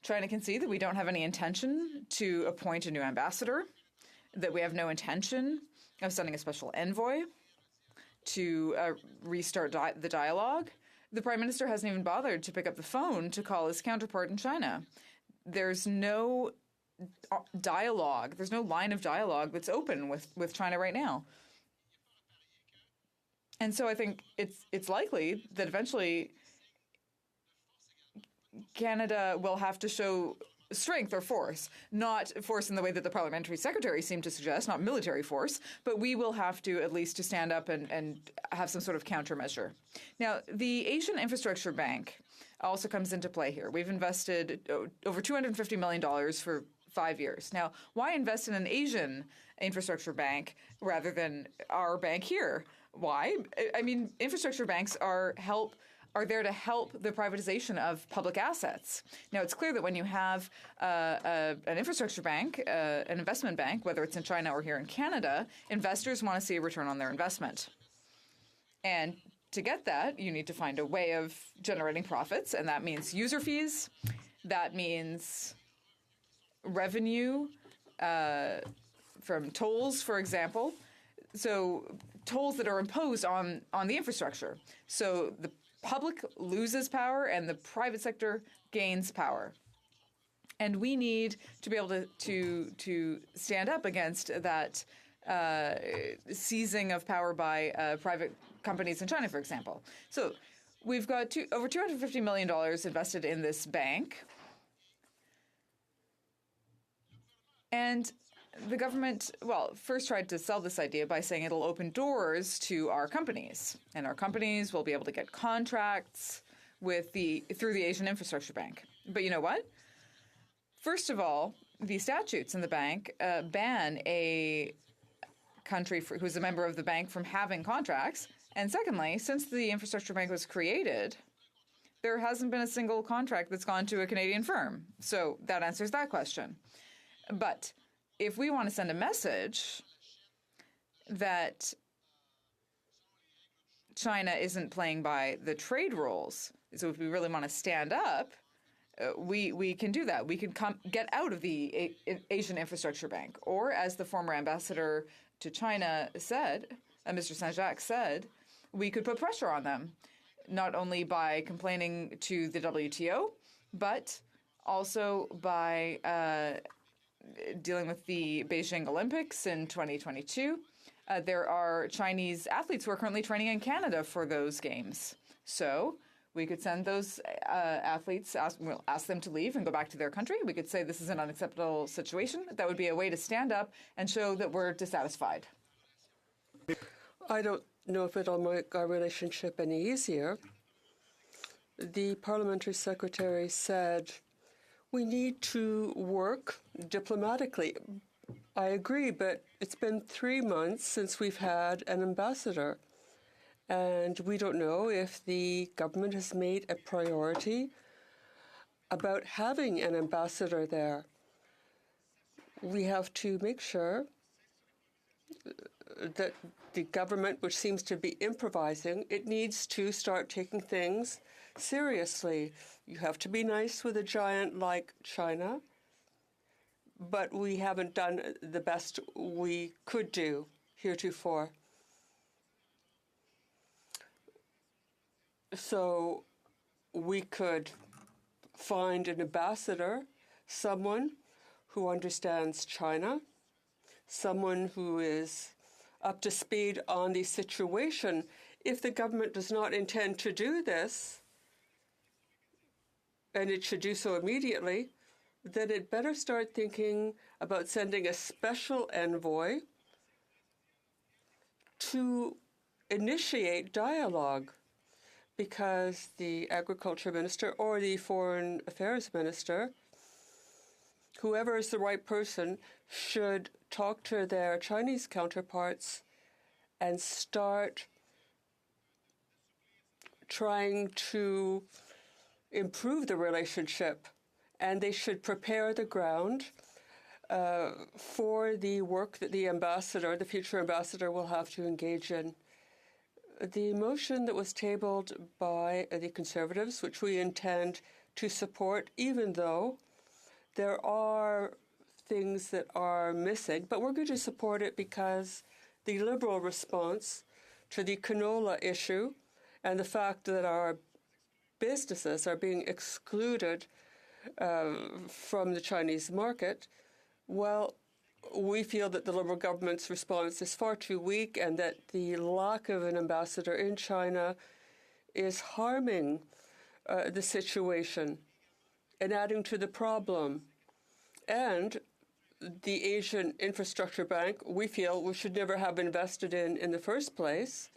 [SPEAKER 20] China can see that we don't have any intention to appoint a new ambassador, that we have no intention of sending a special envoy to restart the dialogue. The Prime Minister hasn't even bothered to pick up the phone to call his counterpart in China. There's no dialogue. There's no line of dialogue that's open with China right now. And so I think it's likely that eventually Canada will have to show strength or force, not force in the way that the parliamentary secretary seemed to suggest, not military force, but we will have to at least to stand up and have some sort of countermeasure. Now, the Asian Infrastructure Bank also comes into play here. We've invested over $250 million for 5 years. Now, why invest in an Asian infrastructure bank rather than our bank here? Why? I mean, infrastructure banks help are there to help the privatization of public assets. Now, it's clear that when you have an infrastructure bank, an investment bank, whether it's in China or here in Canada, investors want to see a return on their investment. And to get that, you need to find a way of generating profits, and that means user fees. That means revenue from tolls, for example. So tolls that are imposed on the infrastructure. So the public loses power and the private sector gains power. And we need to be able to stand up against that seizing of power by private companies in China, for example. So we've got over $250 million invested in this bank. And the government, first tried to sell this idea by saying it'll open doors to our companies, and our companies will be able to get contracts through the Asian Infrastructure Bank. But you know what? First of all, the statutes in the bank ban a country who's a member of the bank from having contracts. And secondly, since the Infrastructure Bank was created, there hasn't been a single contract that's gone to a Canadian firm. So that answers that question. But if we want to send a message that China isn't playing by the trade rules, so if we really want to stand up, we can do that. We can get out of the Asian Infrastructure Bank. Or, as the former ambassador to China said, Mr. Saint-Jacques said, we could put pressure on them, not only by complaining to the WTO, but also by dealing with the Beijing Olympics in 2022. There are Chinese athletes who are currently training in Canada for those games. So we could send those athletes, ask them to leave and go back to their country. We could say this is an unacceptable situation. That would be a way to stand up and show that we're dissatisfied.
[SPEAKER 5] I don't know if it'll make our relationship any easier. The parliamentary secretary said we need to work diplomatically. I agree, but it's been 3 months since we've had an ambassador, and we don't know if the government has made a priority about having an ambassador there. We have to make sure that the government, which seems to be improvising, it needs to start taking things seriously. You have to be nice with a giant like China, but we haven't done the best we could do heretofore. So we could find an ambassador, someone who understands China, someone who is up to speed on the situation. If the government does not intend to do this, and it should do so immediately, then it better start thinking about sending a special envoy to initiate dialogue, because the agriculture minister or the foreign affairs minister, whoever is the right person, should talk to their Chinese counterparts and start trying to improve the relationship. And they should prepare the ground for the work that the ambassador, the future ambassador, will have to engage in. The motion that was tabled by the Conservatives, which we intend to support, even though there are things that are missing, but we're going to support it because the Liberal response to the canola issue and the fact that our businesses are being excluded from the Chinese market, well, we feel that the Liberal government's response is far too weak and that the lack of an ambassador in China is harming the situation and adding to the problem. And the Asian Infrastructure Bank, we feel we should never have invested in the first place.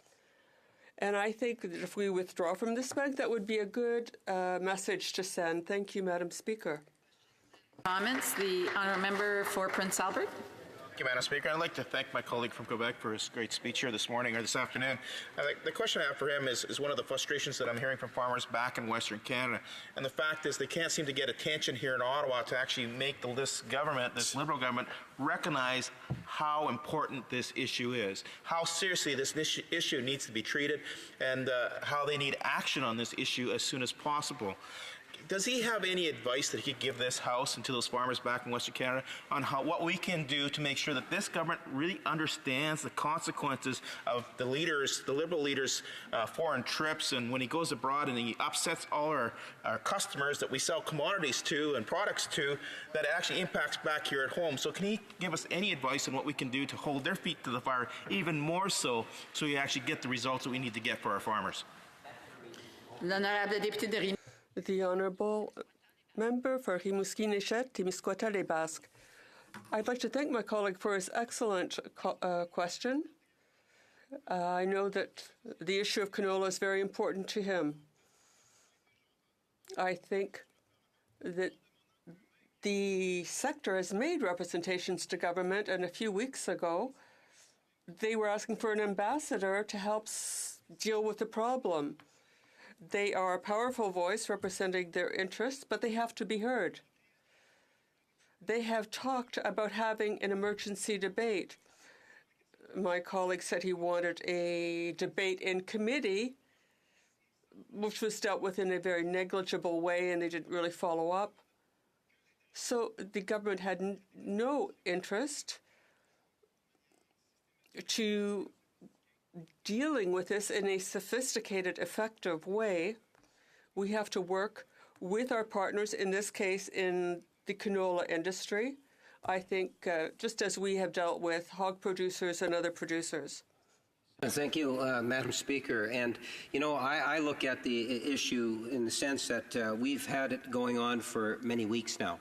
[SPEAKER 5] And I think that if we withdraw from this bank, that would be a good message to send. Thank you, Madam Speaker.
[SPEAKER 18] Comments. The honourable member for Prince Albert.
[SPEAKER 1] Thank you, Madam Speaker. I'd like to thank my colleague from Quebec for his great speech here this morning or this afternoon. The question I have for him is one of the frustrations that I'm hearing from farmers back in Western Canada. And the fact is they can't seem to get attention here in Ottawa to actually make this government, this Liberal government, recognize how important this issue is, how seriously this issue needs to be treated, and how they need action on this issue as soon as possible. Does he have any advice that he could give this House and to those farmers back in Western Canada on what we can do to make sure that this government really understands the consequences of the Liberal leaders' foreign trips, and when he goes abroad and he upsets all our customers that we sell commodities to and products to, that it actually impacts back here at home? So can he give us any advice on what we can do to hold their feet to the fire even more so we actually get the results that we need to get for our farmers?
[SPEAKER 5] The Honourable Member for Rimouski-Néchet, Témiscouata-les-Basques. I'd like to thank my colleague for his excellent question. I know that the issue of canola is very important to him. I think that the sector has made representations to government, and a few weeks ago they were asking for an ambassador to help deal with the problem. They are a powerful voice representing their interests, but they have to be heard. They have talked about having an emergency debate. My colleague said he wanted a debate in committee, which was dealt with in a very negligible way, and they didn't really follow up. So the government had no interest to dealing with this in a sophisticated, effective way. We have to work with our partners, in this case in the canola industry, I think, just as we have dealt with hog producers and other producers.
[SPEAKER 24] Thank you, Madam Speaker. And, you know, I look at the issue in the sense that we've had it going on for many weeks now.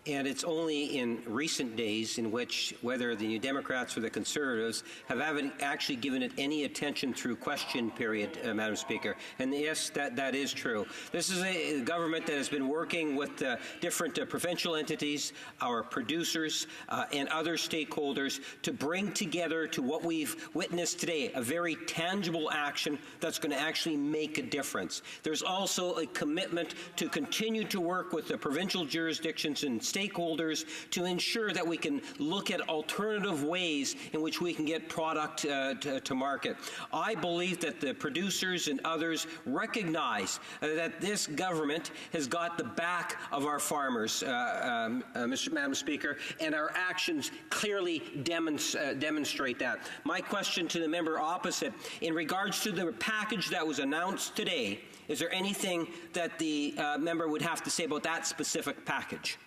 [SPEAKER 24] And it's only in recent days in which, whether the New Democrats or the Conservatives haven't actually given it any attention through question period, Madam Speaker. And yes, that is true. This is a government that has been working with different provincial entities, our producers, and other stakeholders to bring together to what we've witnessed today, a very tangible action that's going to actually make a difference. There's also a commitment to continue to work with the provincial jurisdictions and stakeholders to ensure that we can look at alternative ways in which we can get product to market. I believe that the producers and others recognize that this government has got the back of our farmers, Madam Speaker, and our actions clearly demonstrate that. My question to the member opposite, in regards to the package that was announced today, is there anything that the member would have to say about that specific package?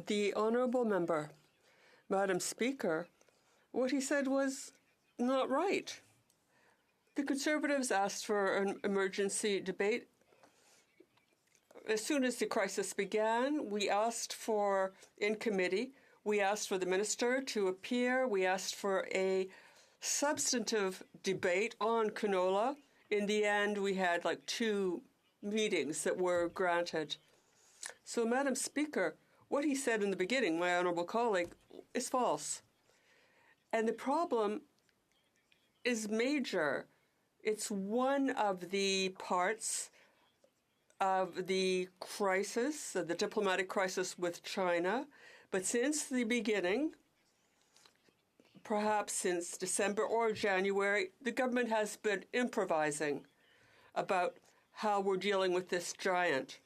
[SPEAKER 5] The Honourable Member, Madam Speaker, what he said was not right. The Conservatives asked for an emergency debate. As soon as the crisis began, we asked for, in committee, we asked for the Minister to appear. We asked for a substantive debate on canola. In the end, we had like 2 meetings that were granted. So, Madam Speaker, what he said in the beginning, my honourable colleague, is false. And the problem is major. It's one of the parts of the crisis, the diplomatic crisis with China. But since the beginning, perhaps since December or January, the government has been improvising about how we're dealing with this giant.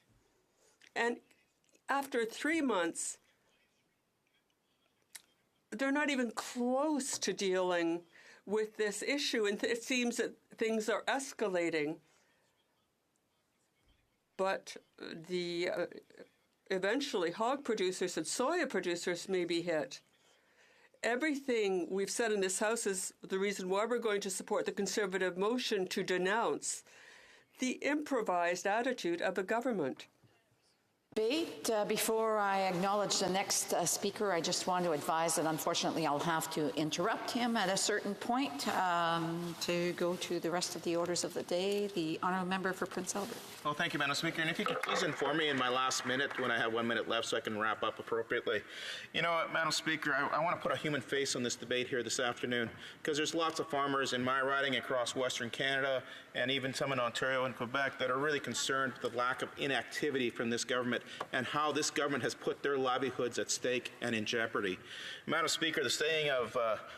[SPEAKER 5] And after 3 months, they're not even close to dealing with this issue, and it seems that things are escalating. But eventually, hog producers and soya producers may be hit. Everything we've said in this House is the reason why we're going to support the Conservative motion to denounce the improvised attitude of the government.
[SPEAKER 9] debate. Before I acknowledge the next speaker, I just want to advise that unfortunately I'll have to interrupt him at a certain point to go to the rest of the orders of the day. The honourable member for Prince Albert.
[SPEAKER 1] Well, thank you, Madam Speaker. And if you could please inform me in my last minute when I have 1 minute left so I can wrap up appropriately. You know what, Madam Speaker, I want to put a human face on this debate here this afternoon because there's lots of farmers in my riding across Western Canada and even some in Ontario and Quebec that are really concerned with the lack of inactivity from this government and how this government has put their livelihoods at stake and in jeopardy. Madam Speaker, the saying of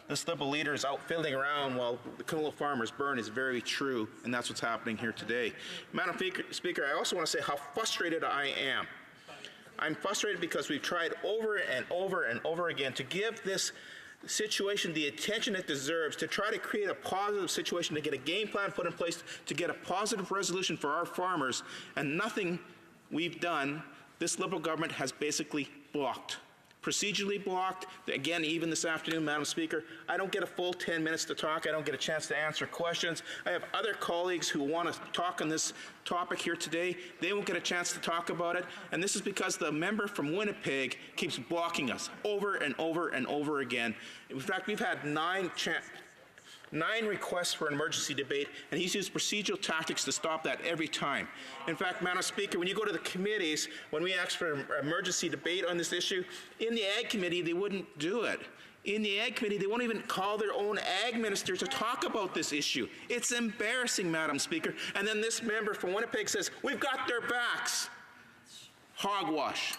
[SPEAKER 1] this Liberal leader is out fiddling around while the canola farmers burn is very true, and that's what's happening here today. Madam Speaker, I also want to say how frustrated I am. I'm frustrated because we've tried over and over and over again to give this situation the attention it deserves, to try to create a positive situation, to get a game plan put in place, to get a positive resolution for our farmers, and nothing we've done, this Liberal government has basically blocked. Procedurally blocked. Again, even this afternoon, Madam Speaker, I don't get a full 10 minutes to talk. I don't get a chance to answer questions. I have other colleagues who want to talk on this topic here today. They won't get a chance to talk about it. And this is because the member from Winnipeg keeps blocking us over and over and over again. In fact, we've had 9 requests for an emergency debate, and he's used procedural tactics to stop that every time. In fact, Madam Speaker, when you go to the committees, when we ask for an emergency debate on this issue, in the Ag Committee, they wouldn't do it. In the Ag Committee, they won't even call their own Ag minister to talk about this issue. It's embarrassing, Madam Speaker. And then this member from Winnipeg says, we've got their backs. Hogwash.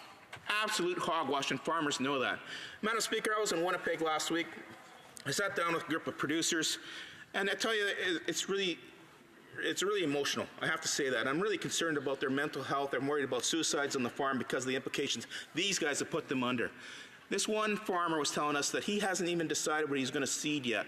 [SPEAKER 1] Absolute hogwash, and farmers know that. Madam Speaker, I was in Winnipeg last week. I sat down with a group of producers, and I tell you, it's really emotional. I have to say that. I'm really concerned about their mental health. I'm worried about suicides on the farm because of the implications these guys have put them under. This one farmer was telling us that he hasn't even decided what he's going to seed yet.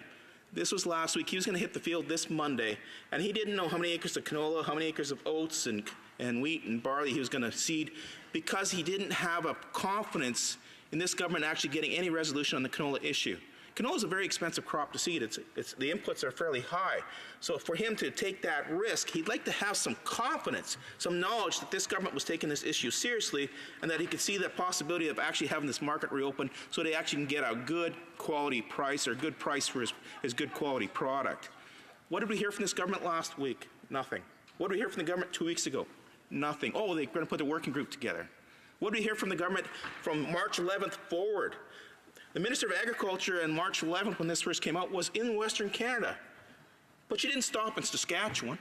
[SPEAKER 1] This was last week. He was going to hit the field this Monday, and he didn't know how many acres of canola, how many acres of oats and wheat and barley he was going to seed because he didn't have a confidence in this government actually getting any resolution on the canola issue. Canola is a very expensive crop to seed. The inputs are fairly high. So for him to take that risk, he'd like to have some confidence, some knowledge that this government was taking this issue seriously and that he could see the possibility of actually having this market reopen so they actually can get a good quality price or a good price for his good quality product. What did we hear from this government last week? Nothing. What did we hear from the government 2 weeks ago? Nothing. Oh, they're going to put a working group together. What did we hear from the government from March 11th forward? The Minister of Agriculture on March 11th, when this first came out, was in Western Canada. But she didn't stop in Saskatchewan.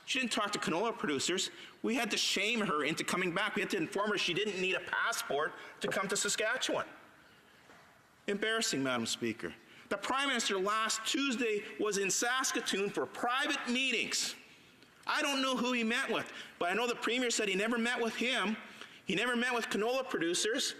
[SPEAKER 1] She didn't talk to canola producers. We had to shame her into coming back. We had to inform her she didn't need a passport to come to Saskatchewan. Embarrassing, Madam Speaker. The Prime Minister last Tuesday was in Saskatoon for private meetings. I don't know who he met with, but I know the Premier said he never met with him. He never met with canola producers.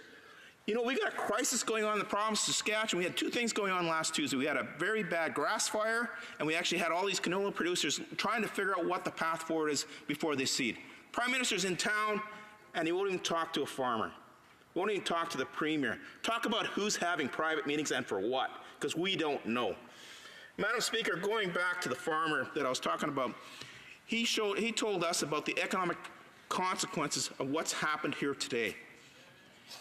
[SPEAKER 1] You know, we got a crisis going on in the province of Saskatchewan. We had 2 things going on last Tuesday. We had a very bad grass fire, and we actually had all these canola producers trying to figure out what the path forward is before they seed. Prime Minister's in town, and he won't even talk to a farmer. He won't even talk to the Premier. Talk about who's having private meetings and for what, because we don't know. Madam Speaker, going back to the farmer that I was talking about, he told us about the economic consequences of what's happened here today.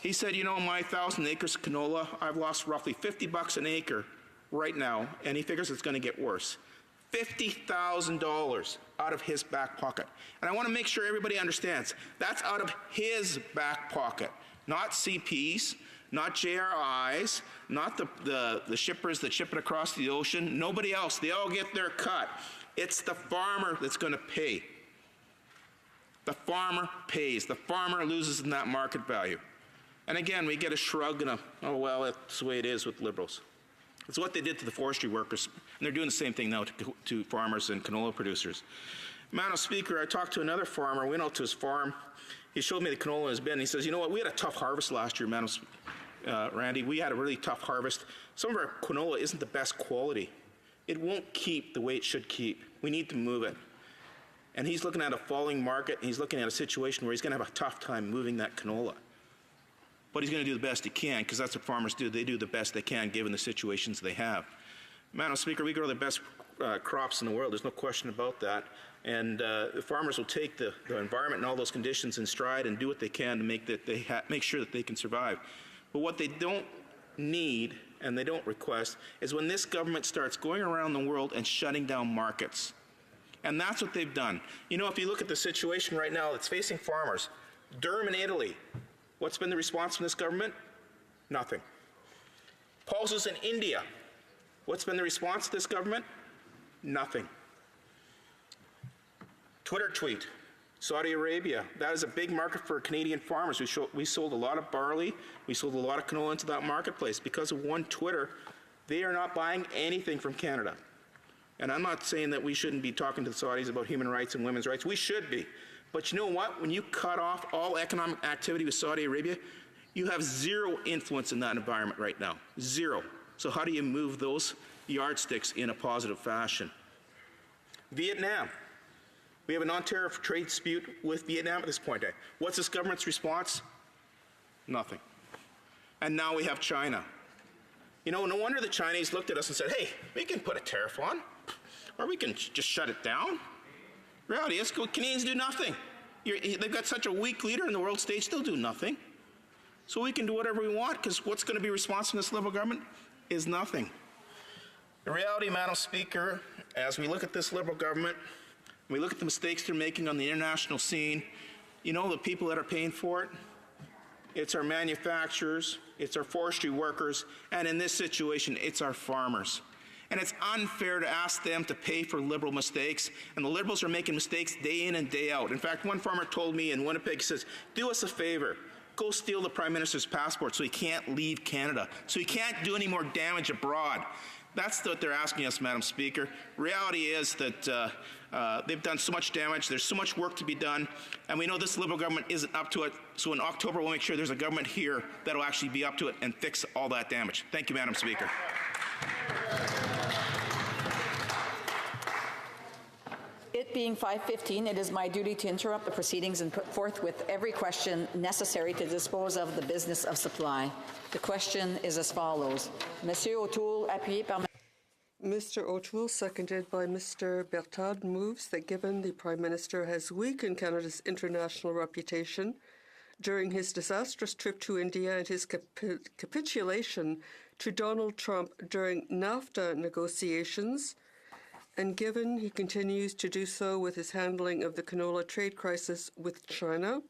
[SPEAKER 1] He said, you know, my 1,000 acres of canola, I've lost roughly $50 an acre right now, and he figures it's going to get worse. $50,000 out of his back pocket. And I want to make sure everybody understands, that's out of his back pocket, not CP's, not JRI's, not the shippers that ship it across the ocean, nobody else. They all get their cut. It's the farmer that's going to pay. The farmer pays. The farmer loses in that market value. And again, we get a shrug and oh, well, that's the way it is with Liberals. It's what they did to the forestry workers, and they're doing the same thing now to farmers and canola producers. Madam Speaker, I talked to another farmer, went out to his farm. He showed me the canola in his bin. He says, you know what, we had a tough harvest last year, Randy. We had a really tough harvest. Some of our canola isn't the best quality. It won't keep the way it should keep. We need to move it. And he's looking at a falling market, and he's looking at a situation where he's going to have a tough time moving that canola. But he's going to do the best he can, because that's what farmers do. They do the best they can given the situations they have. Madam Speaker, we grow the best crops in the world. There's no question about that. And the farmers will take the environment and all those conditions in stride and do what they can to make sure that they can survive. But what they don't need and they don't request is when this government starts going around the world and shutting down markets. And that's what they've done. You know, if you look at the situation right now that's facing farmers, Durham in Italy, what's been the response from this government? Nothing. Pulses in India, what's been the response to this government? Nothing. Twitter tweet, Saudi Arabia, that is a big market for Canadian farmers. We sold a lot of barley, we sold a lot of canola into that marketplace. Because of one Twitter, they are not buying anything from Canada. And I'm not saying that we shouldn't be talking to the Saudis about human rights and women's rights. We should be. But you know what? When you cut off all economic activity with Saudi Arabia, you have zero influence in that environment right now. Zero. So how do you move those yardsticks in a positive fashion? Vietnam. We have a non-tariff trade dispute with Vietnam at this point. What's this government's response? Nothing. And now we have China. You know, no wonder the Chinese looked at us and said, hey, we can put a tariff on, or we can just shut it down. Reality is, Canadians do nothing. They've got such a weak leader in the world stage, they'll do nothing. So we can do whatever we want, because what's going to be responsible from this Liberal government is nothing. The reality, Madam Speaker, as we look at this Liberal government, we look at the mistakes they're making on the international scene, you know the people that are paying for it? It's our manufacturers, it's our forestry workers, and in this situation, it's our farmers. And it's unfair to ask them to pay for Liberal mistakes, and the Liberals are making mistakes day in and day out. In fact, one farmer told me in Winnipeg, he says, do us a favor, go steal the Prime Minister's passport so he can't leave Canada, so he can't do any more damage abroad. That's what they're asking us, Madam Speaker. Reality is that they've done so much damage, there's so much work to be done, and we know this Liberal government isn't up to it, so in October we'll make sure there's a government here that will actually be up to it and fix all that damage. Thank you, Madam Speaker.
[SPEAKER 9] It being 5:15, it is my duty to interrupt the proceedings and put forth with every question necessary to dispose of the business of supply. The question is as follows. Monsieur O'Toole, appuyé par...
[SPEAKER 5] Mr. O'Toole, seconded by Mr. Bertad, moves that given the Prime Minister has weakened Canada's international reputation during his disastrous trip to India and his capitulation to Donald Trump during NAFTA negotiations, and given he continues to do so with his handling of the canola trade crisis with China,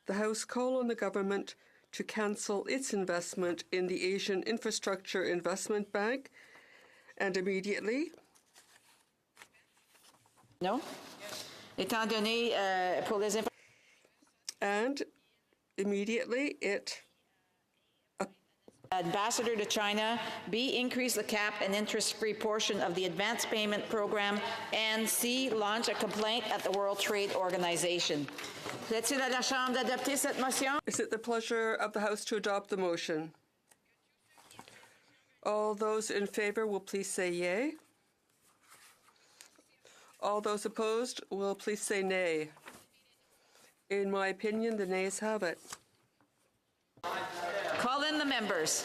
[SPEAKER 5] the House call on the government to cancel its investment in the Asian Infrastructure Investment Bank and immediately.
[SPEAKER 9] No? Étant donné pour les
[SPEAKER 5] and immediately it
[SPEAKER 9] Ambassador to China, B, increase the cap and interest-free portion of the advance payment program, and C, launch a complaint at the World Trade Organization. Is it
[SPEAKER 5] the pleasure of the House to adopt the motion? All those in favor will please say yea. All those opposed will please say nay. In my opinion, the nays have it.
[SPEAKER 9] Call in the members.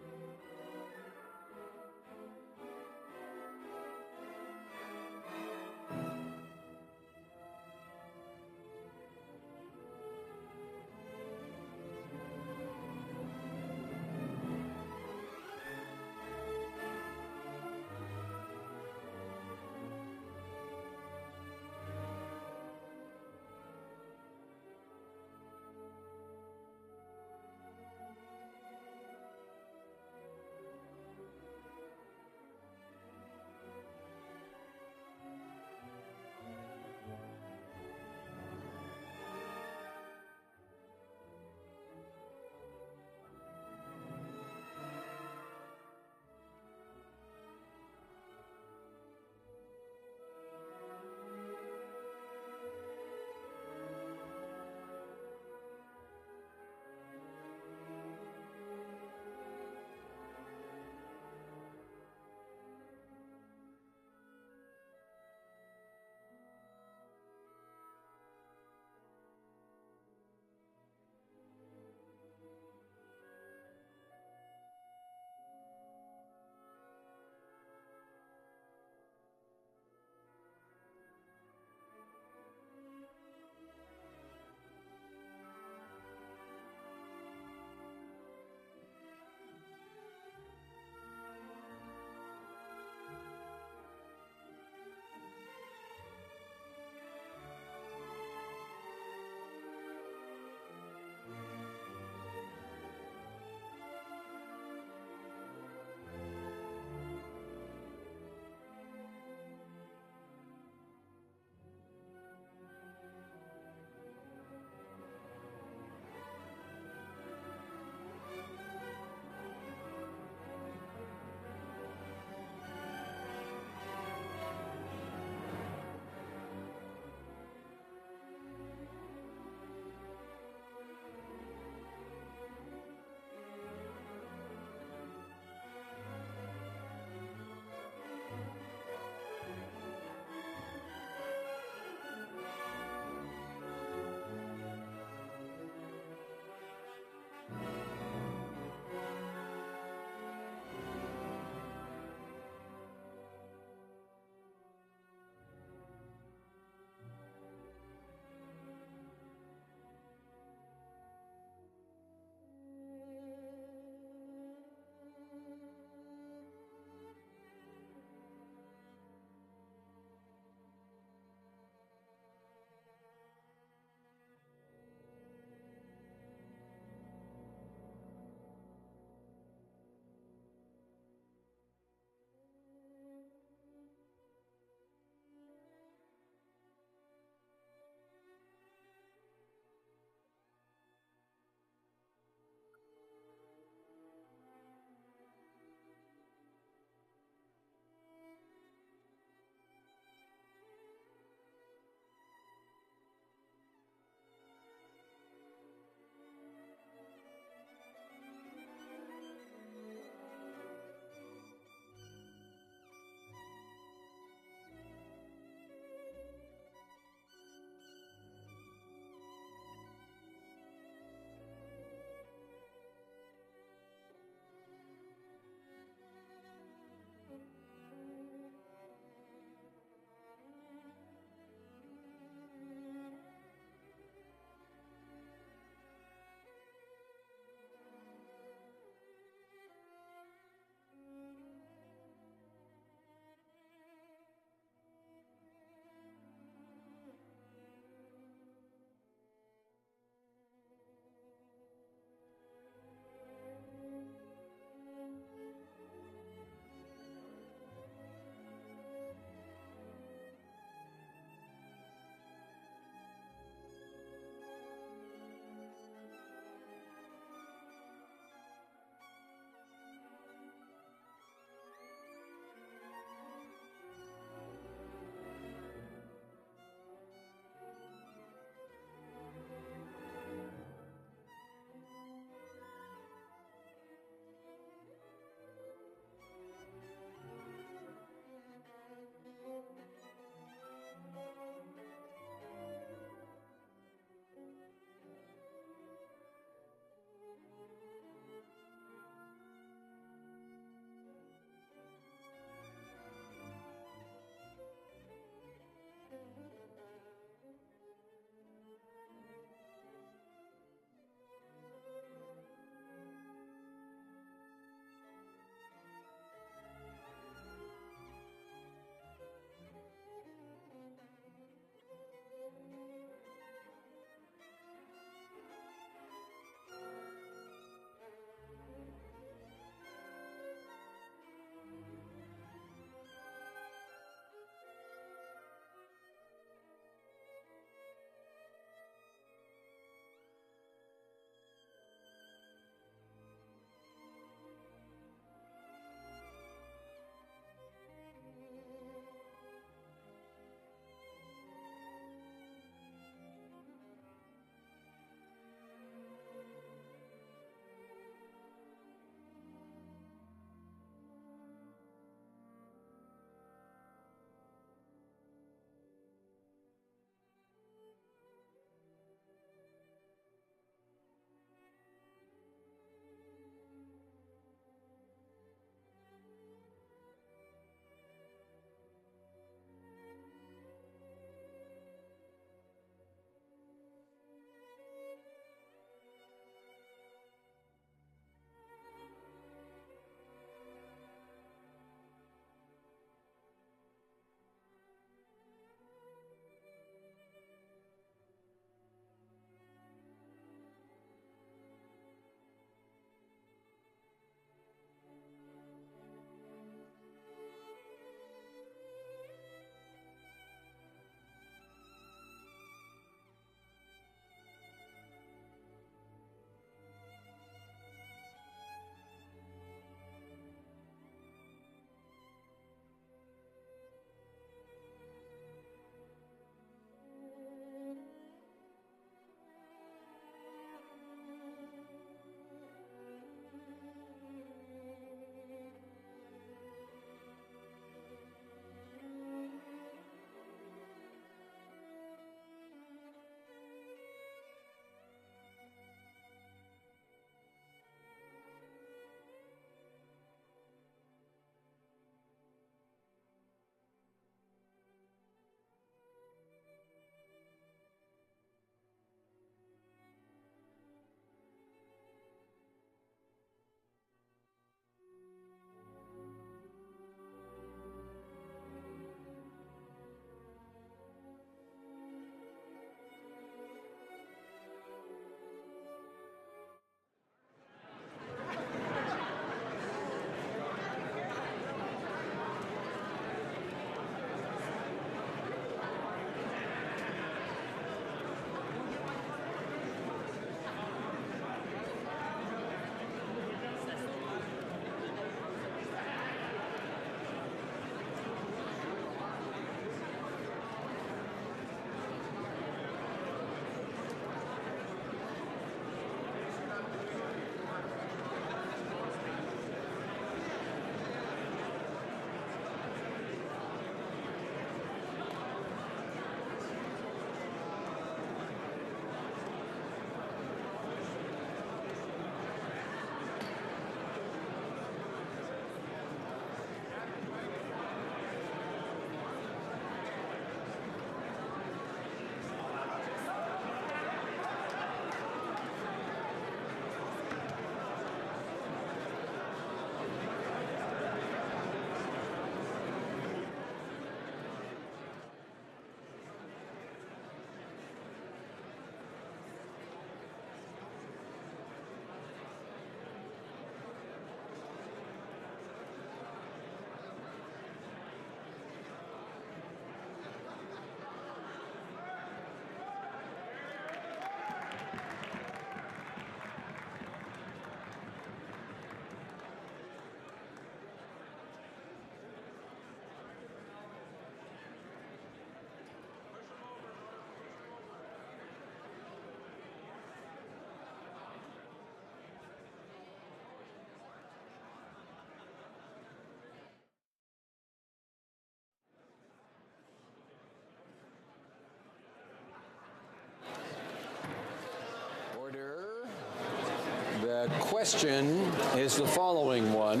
[SPEAKER 12] question is the following one.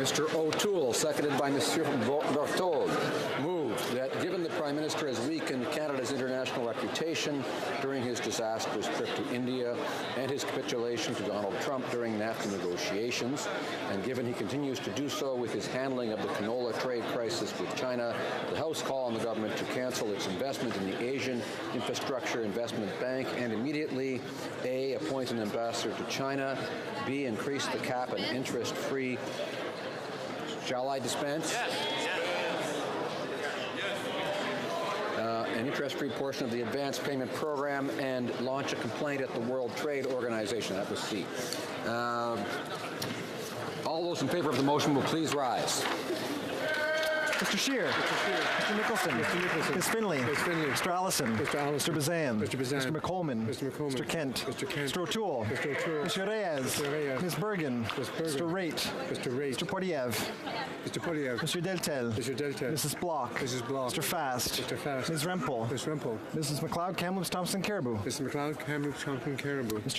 [SPEAKER 12] Mr. O'Toole, seconded by Mr. Berthold, moved that given the Prime Minister has weakened Canada's international reputation during his disastrous trip to India and his capitulation to Donald Trump during NAFTA negotiations, and given he continues to do so with his handling of the canola trade crisis with China, the House call on the government to cancel its investment in the Asian Infrastructure Investment Bank and immediately A, appoint an ambassador to China, B, increase the cap and interest-free. Shall I dispense? Yes. An interest-free portion of the advance payment program and launch a complaint at the World Trade Organization. That was C. All those in favor of the motion will please rise.
[SPEAKER 13] Mr. Scheer. Mr. Nicholson. Ms. Finley. Mr. Allison. Mr. Bazan. Mr. McColman. Mr. Kent. Mr. O'Toole. Mr. Reyes. Ms. Bergen. Mr. Raitt. Mr. Poilievre. Mr. Deltel. Mrs. Block. Mr. Fast. Ms. Rempel. Mrs. McLeod, Kamloops, Thompson, Caribou. Mr.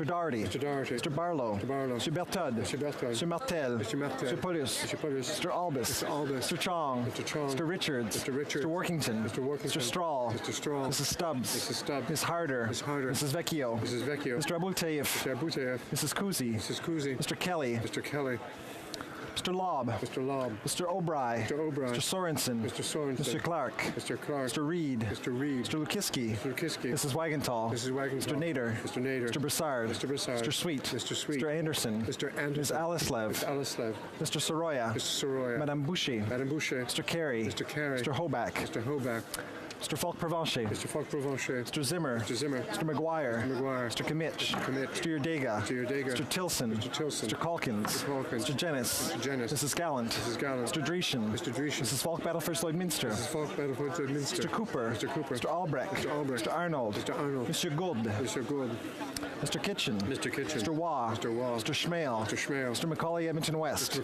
[SPEAKER 13] Doherty. Mr. Barlow. Mr. Berthod. Mr. Martel. Mr. Paulus. Mr. Albus. Mr. Chong. Mr. Richards. Mr. Workington. Mr. Strahl. Mrs. Stubbs. Ms. Harder. Mrs. Vecchio. Mr. Abul Taif. Mrs. Kuzi. Mr. Kelly. Mr. Lobb. Mr. O'Brien. Mr. Sorensen. Mr. Clark. Mr. Reed. Mr. Lukiski. Mrs. Wagenthal. Mr. Nader. Mr. Broussard. Mr. Sweet. Mr. Anderson. Ms. Alislev. Mr. Soroya. Madame Boucher. Mr. Carey. Mr. Hoback. Mr. Falk-Provencher. Mr. Zimmer. Mr. McGuire. Mr. Kimmich. Mr. Yerdega. Mr. Tilson. Mr. Calkins. Mr. Jennis. Mrs. Gallant. Mr. Dreeshen. Mrs. Falk Battleford Lloydminster. Mr. Cooper. Mr. Albrecht. Mr. Arnold. Mr. Gould. Mr. Kitchen. Mr. Waugh. Mr. Schmale. Mr. Macaulay Edmonton West. Mr.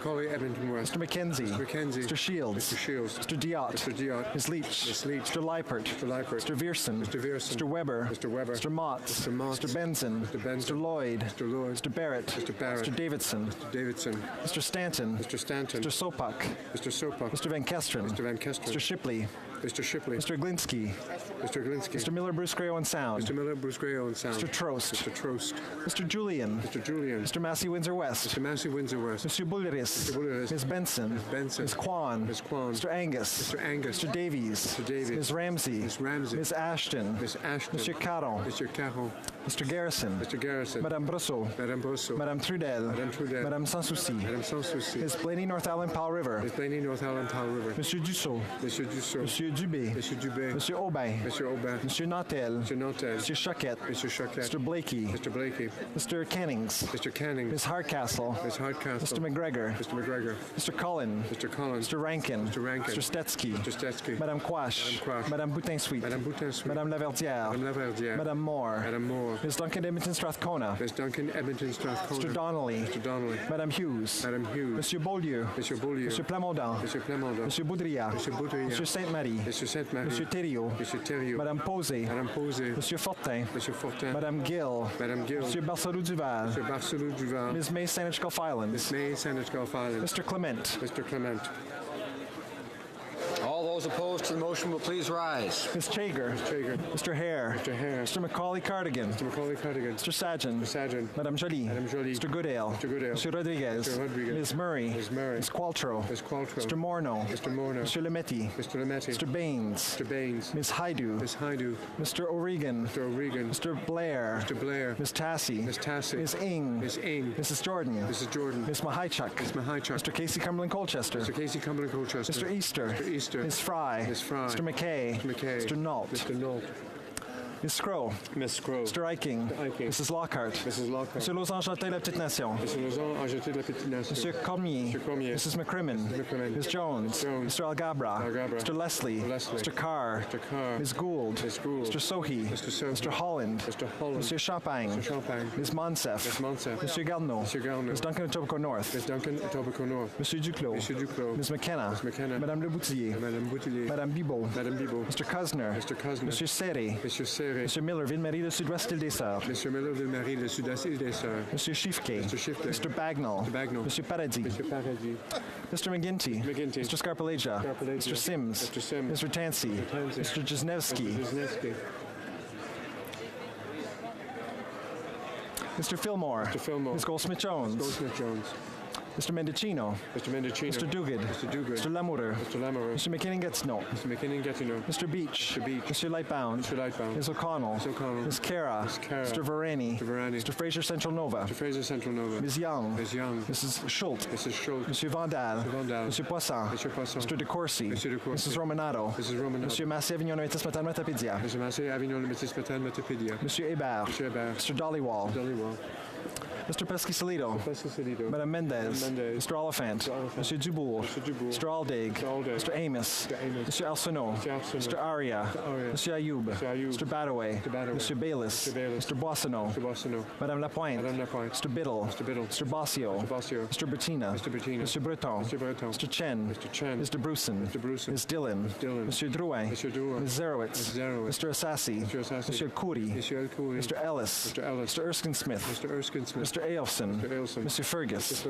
[SPEAKER 13] McKenzie. Mr. Shields. Mr. Diot. Ms. Leach. Mr. Leipert. Mr. Viersen. Mr. Weber. Mr. Motts. Mr. Benson. Mr. Lloyd. Mr. Barrett. Mr. Davidson. Mr. Stanton. Mr. Sopak. Mr. Van Kesteren. Mr. Shipley. Mr. Glinsky. Mr. Miller Bruce Gray Owen Sound. Mr. Trost. Mr. Julian. Mr. Massey Windsor West. Mr. Bulleris. Ms. Benson. Ms. Kwan. Mr. Angus. Mr. Davies. Ms. Ramsey. Ms. Ashton. Mr. Caron. Mr. Garrison. Madame Brosseau. Madame Trudel. Madame Sanssouci. Ms. Blaney North Island Powell River. Monsieur Dussault. Monsieur Dubé. Monsieur Aubin. Monsieur Nautel. Monsieur Choquette. Mr. Blakey. Mr. Cannings. Ms. Hardcastle. Mr. McGregor. Mr. Cullen. Mr. Rankin. Mr. Stetsky. Madame Quash. Madame Boutin-Sweet. Madame Laverdière. Madame Moore. Ms. Duncan Edmonton Strathcona. Mr. Donnelly. Madame Hughes. Monsieur Beaulieu. Monsieur Plamondon. Monsieur Boudria. Monsieur Sainte-Marie. Monsieur Thériault. Madame Posé. Monsieur Fortin. Madame Gill. Monsieur Barcelou Duval. Ms. May Saanich Gulf Islands. Mr. Clement.
[SPEAKER 12] All those opposed to the motion will please rise.
[SPEAKER 13] Ms. Chager. Mr. Hare. Mr. Macaulay Cardigan. Mr. Sajan. Madame Jolie. Mr. Goodale. Mr. Rodriguez. Ms. Murray. Ms. Qualtrough. Mr. Morneau. Mr. Lemetti. Mr. Baines. Ms. Haidu. Mr. O'Regan. Mr. Blair. Ms. Tassie. Ms. Ing. Mrs. Jordan. Ms. Mahaichuk. Mr. Casey Cumberland Colchester. Mr. Easter. Ms. Fry. Mr. McKay. Mr. Nault. Ms. Scrow. Mr. Eiking. Mrs. Lockhart. Monsieur Lausanne-Jeté la Petite Nation. Monsieur Cormier. Mrs. McCrimmon. Ms. Jones. Mr. Algabra. Mr. Leslie. Mr. Carr. Ms. Gould. Mr. Sohi. Mr. Holland. Monsieur Champagne. Ms. Monsef. Monsieur Garneau. Ms. Duncan Etobicoke North. Monsieur Duclos. Ms. McKenna. Madame Le Boutillier. Madame Bibot. Mr. Cuzner. Monsieur Serre.
[SPEAKER 23] Modéré.
[SPEAKER 13] Monsieur Miller, Ville-Marie, le Sud-Ouest, Île des Sœurs.
[SPEAKER 23] Monsieur Miller, Ville-Marie, le Sud-Est, Île des Sœurs.
[SPEAKER 13] Monsieur Schiffke.
[SPEAKER 23] Mr. Schiffke.
[SPEAKER 13] Mr. Bagnall.
[SPEAKER 23] Mr. Bagnall.
[SPEAKER 13] Monsieur Paradis.
[SPEAKER 23] Monsieur Paradis.
[SPEAKER 13] Mr. McGinty.
[SPEAKER 23] McGinty.
[SPEAKER 13] Mr. Scarpalegia.
[SPEAKER 23] Scarpalegia.
[SPEAKER 13] Mr. Sims.
[SPEAKER 23] Mr. Sims.
[SPEAKER 13] Mr. Tansey.
[SPEAKER 23] Mr. Tansey.
[SPEAKER 13] Mr. Jesnevsky.
[SPEAKER 23] Mr. Jesnevsky.
[SPEAKER 13] Mr. Fillmore.
[SPEAKER 23] Mr. Fillmore.
[SPEAKER 13] Ms. Goldsmith-Jones.
[SPEAKER 23] Goldsmith-Jones.
[SPEAKER 13] Mr. Mendicino.
[SPEAKER 23] Mr. Mendicino.
[SPEAKER 13] Mr. Duguid.
[SPEAKER 23] Mr. Duguid.
[SPEAKER 13] Mr. Lamoureux.
[SPEAKER 23] Mr. Lamoureux.
[SPEAKER 13] Mr. McKinnon-Gatineau.
[SPEAKER 23] Mr. McKinnon-Gatineau.
[SPEAKER 13] Mr. Beach.
[SPEAKER 23] Mr. Beach.
[SPEAKER 13] Mr. Lightbound.
[SPEAKER 23] Mr. Lightbound.
[SPEAKER 13] Ms. O'Connell.
[SPEAKER 23] Ms. O'Connell.
[SPEAKER 13] Ms. Cara.
[SPEAKER 23] Ms. Cara.
[SPEAKER 13] Mr. Varani.
[SPEAKER 23] Mr. Varani.
[SPEAKER 13] Mr. Fraser Central Nova.
[SPEAKER 23] Mr. Fraser Central Nova.
[SPEAKER 13] Ms. Young.
[SPEAKER 23] Ms. Young.
[SPEAKER 13] Mrs. Schultz.
[SPEAKER 23] Mrs. Schultz.
[SPEAKER 13] Monsieur Vandal.
[SPEAKER 23] Mr. Vandal.
[SPEAKER 13] Monsieur Poisson.
[SPEAKER 23] Monsieur Poisson.
[SPEAKER 13] Mr. DeCourcy.
[SPEAKER 23] Monsieur DeCourcy.
[SPEAKER 13] Mrs. Romanato.
[SPEAKER 23] Mrs. Romanato.
[SPEAKER 13] Monsieur Massé Avignon Métis Matin Matapédia.
[SPEAKER 23] Mr. Massé Avignon Métis Matin Matapédia.
[SPEAKER 13] Monsieur Hébert.
[SPEAKER 23] Monsieur Hébert.
[SPEAKER 13] Mr. Dollywall.
[SPEAKER 23] Dollywall.
[SPEAKER 13] Mr. Pesky-Salido. Madame Mendez. Mr. Oliphant. Monsieur Dubourg. Mr. Aldaig. Mr. Amos. Mr. Arsenault. Mr. Aria. Mr. Ayoub. Mr. Badaway. Mr. Bayliss. Mr. Boissonneau. Madame Lapointe. Mr. Biddle. Mr. Bossio. Mr. Bettina. Mr. Breton. Mr. Chen. Mr. Bruson. Ms. Dillon. Mr. Drouin. Ms. Zerowitz. Mr. Assassi. Mr. Khoury. Mr. Ellis. Mr. Erskine Smith. Mr. Ailson. Mr. Fergus.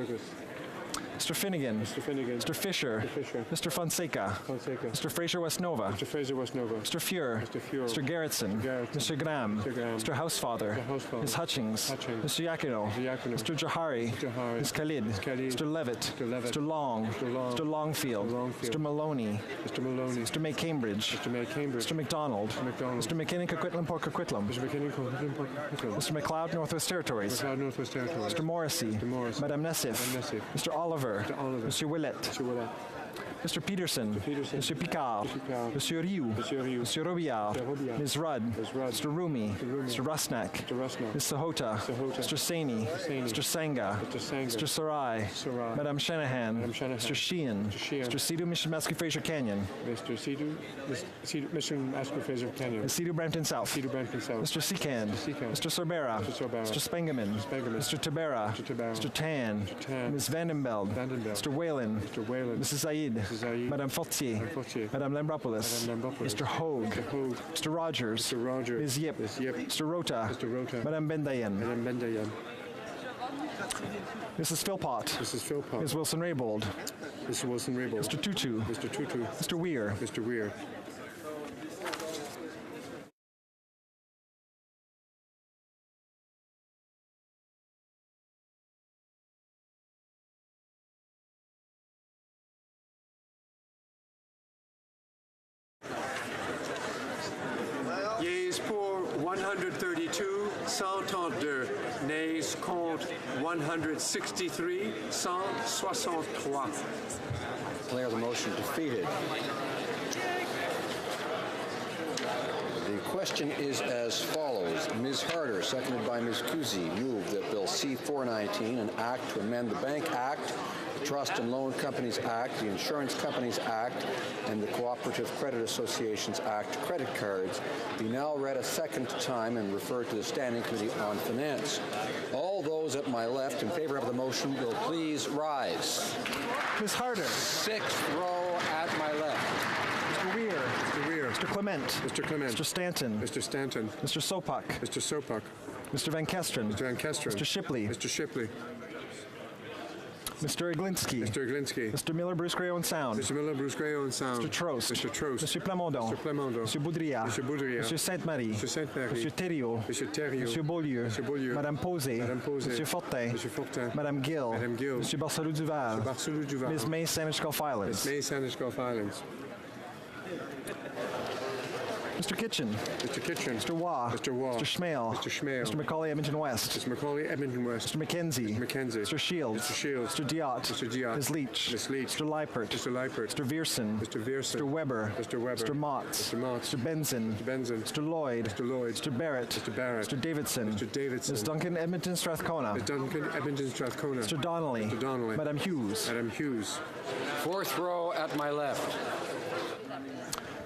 [SPEAKER 13] Mr. Finnegan. Mr. Fisher. Mr. Fonseca. Mr. Fraser West Nova. Mr. Fuhr. Mr. Gerritsen. Mr. Graham. Mr. Housefather. Ms. Hutchings. Mr. Yakino. Mr. Jahari. Ms. Khalid. Mr. Levitt. Mr. Long. Mr. Longfield. Mr. Maloney. Mr. May Cambridge. Mr. McDonald. Mr. McKinnon Coquitlam Port Coquitlam. Mr. McLeod Northwest Territories. Mr. Morrissey. Madame Nessif. Mr. Oliver. Monsieur Willett. Mr. Peterson. Monsieur Picard. Monsieur Rioux. Monsieur Robillard. Ms. Rudd. Mr. Rumi. Mr. Rusnak. Ms. Sahota. Mr. Saini. Mr. Sangha. Mr. Sarai. Madame Shanahan. Mr. Sheehan. Mr. Sidhu Mission Mascot Fraser Canyon.
[SPEAKER 23] Mr. Sidhu Mission Mascot Fraser Canyon.
[SPEAKER 13] Ms. Sidhu Brampton South. Mr. Seekand. Mr. Sorbera. Mr. Spengeman. Mr. Tabera. Mr. Tan. Ms. Vandenbeld. Mr. Whalen. Mrs. Said. Madame Fortier. Madame Lambropoulos. Mr. Hogue. Mr. Rogers. Ms. Yip. Mr. Rota. Madame Bendayen. Mrs. Philpott. Ms. Wilson-Raybould. Mr. Tutu. Mr. Weir.
[SPEAKER 6] Yeas pour 132, 132. Nays contre 163, 163.
[SPEAKER 12] Declare the motion defeated. The question is as follows. Ms. Harder, seconded by Ms. Kuzi, moved that Bill C-419, an act to amend the Bank Act, the Trust and Loan Companies Act, the Insurance Companies Act, and the Cooperative Credit Associations Act credit cards, be now read a second time and referred to the Standing Committee on Finance. All those at my left in favor of the motion will please rise.
[SPEAKER 13] Ms. Harder.
[SPEAKER 12] Sixth row at my left.
[SPEAKER 13] Mr. Weir. Mr. Clement. Mr. Stanton. Mr. Sopak. Mr. Van Kesteren. Mr. Shipley. Mr. Iglinski. Mr. Miller, Bruce Gray Owen Sound. Mr. Trost. Mr. Plamondon. Mr. Boudria. Mr. Sainte-Marie. Mr. Thériault. Mr. Beaulieu. Madame Posé. Mr. Fortin. Madame Gill. Mr. Barcelou-Duval. Ms. May, Sandwich Gulf Islands. Mr. Kitchen. Mr. Waugh. Mr. Schmale. Mr. Macaulay, Edmonton West. Mr. McKenzie. Mr. Shields. Mr. Diot. Ms. Leach. Mr. Leipert. Mr. Viersen. Mr. Weber. Mr. Motts. Mr. Benson. Mr. Lloyd. Mr. Barrett. Mr. Davidson. Ms. Duncan, Edmonton Strathcona. Mr. Donnelly. Madame Hughes.
[SPEAKER 12] Fourth row at my left.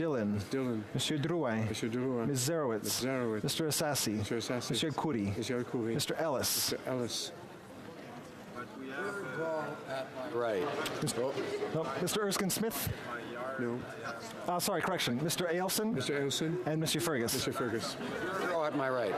[SPEAKER 13] Dillon.
[SPEAKER 6] Ms. Dillon.
[SPEAKER 13] Monsieur Drouin.
[SPEAKER 6] Monsieur Drouin.
[SPEAKER 13] Ms. Zarowitz.
[SPEAKER 6] Ms. Zarowitz.
[SPEAKER 13] Mr. Assassi.
[SPEAKER 6] Mr. Assassi.
[SPEAKER 13] Monsieur Khoury.
[SPEAKER 6] Monsieur Khoury.
[SPEAKER 13] Mr. Ellis.
[SPEAKER 6] Mr. Ellis.
[SPEAKER 12] Right.
[SPEAKER 13] Mr. Erskine Smith?
[SPEAKER 6] No.
[SPEAKER 13] Sorry, correction. Mr. Ailson?
[SPEAKER 6] Mr. Ailson.
[SPEAKER 13] And Mr. Fergus.
[SPEAKER 6] Mr. Fergus.
[SPEAKER 12] Row at my right.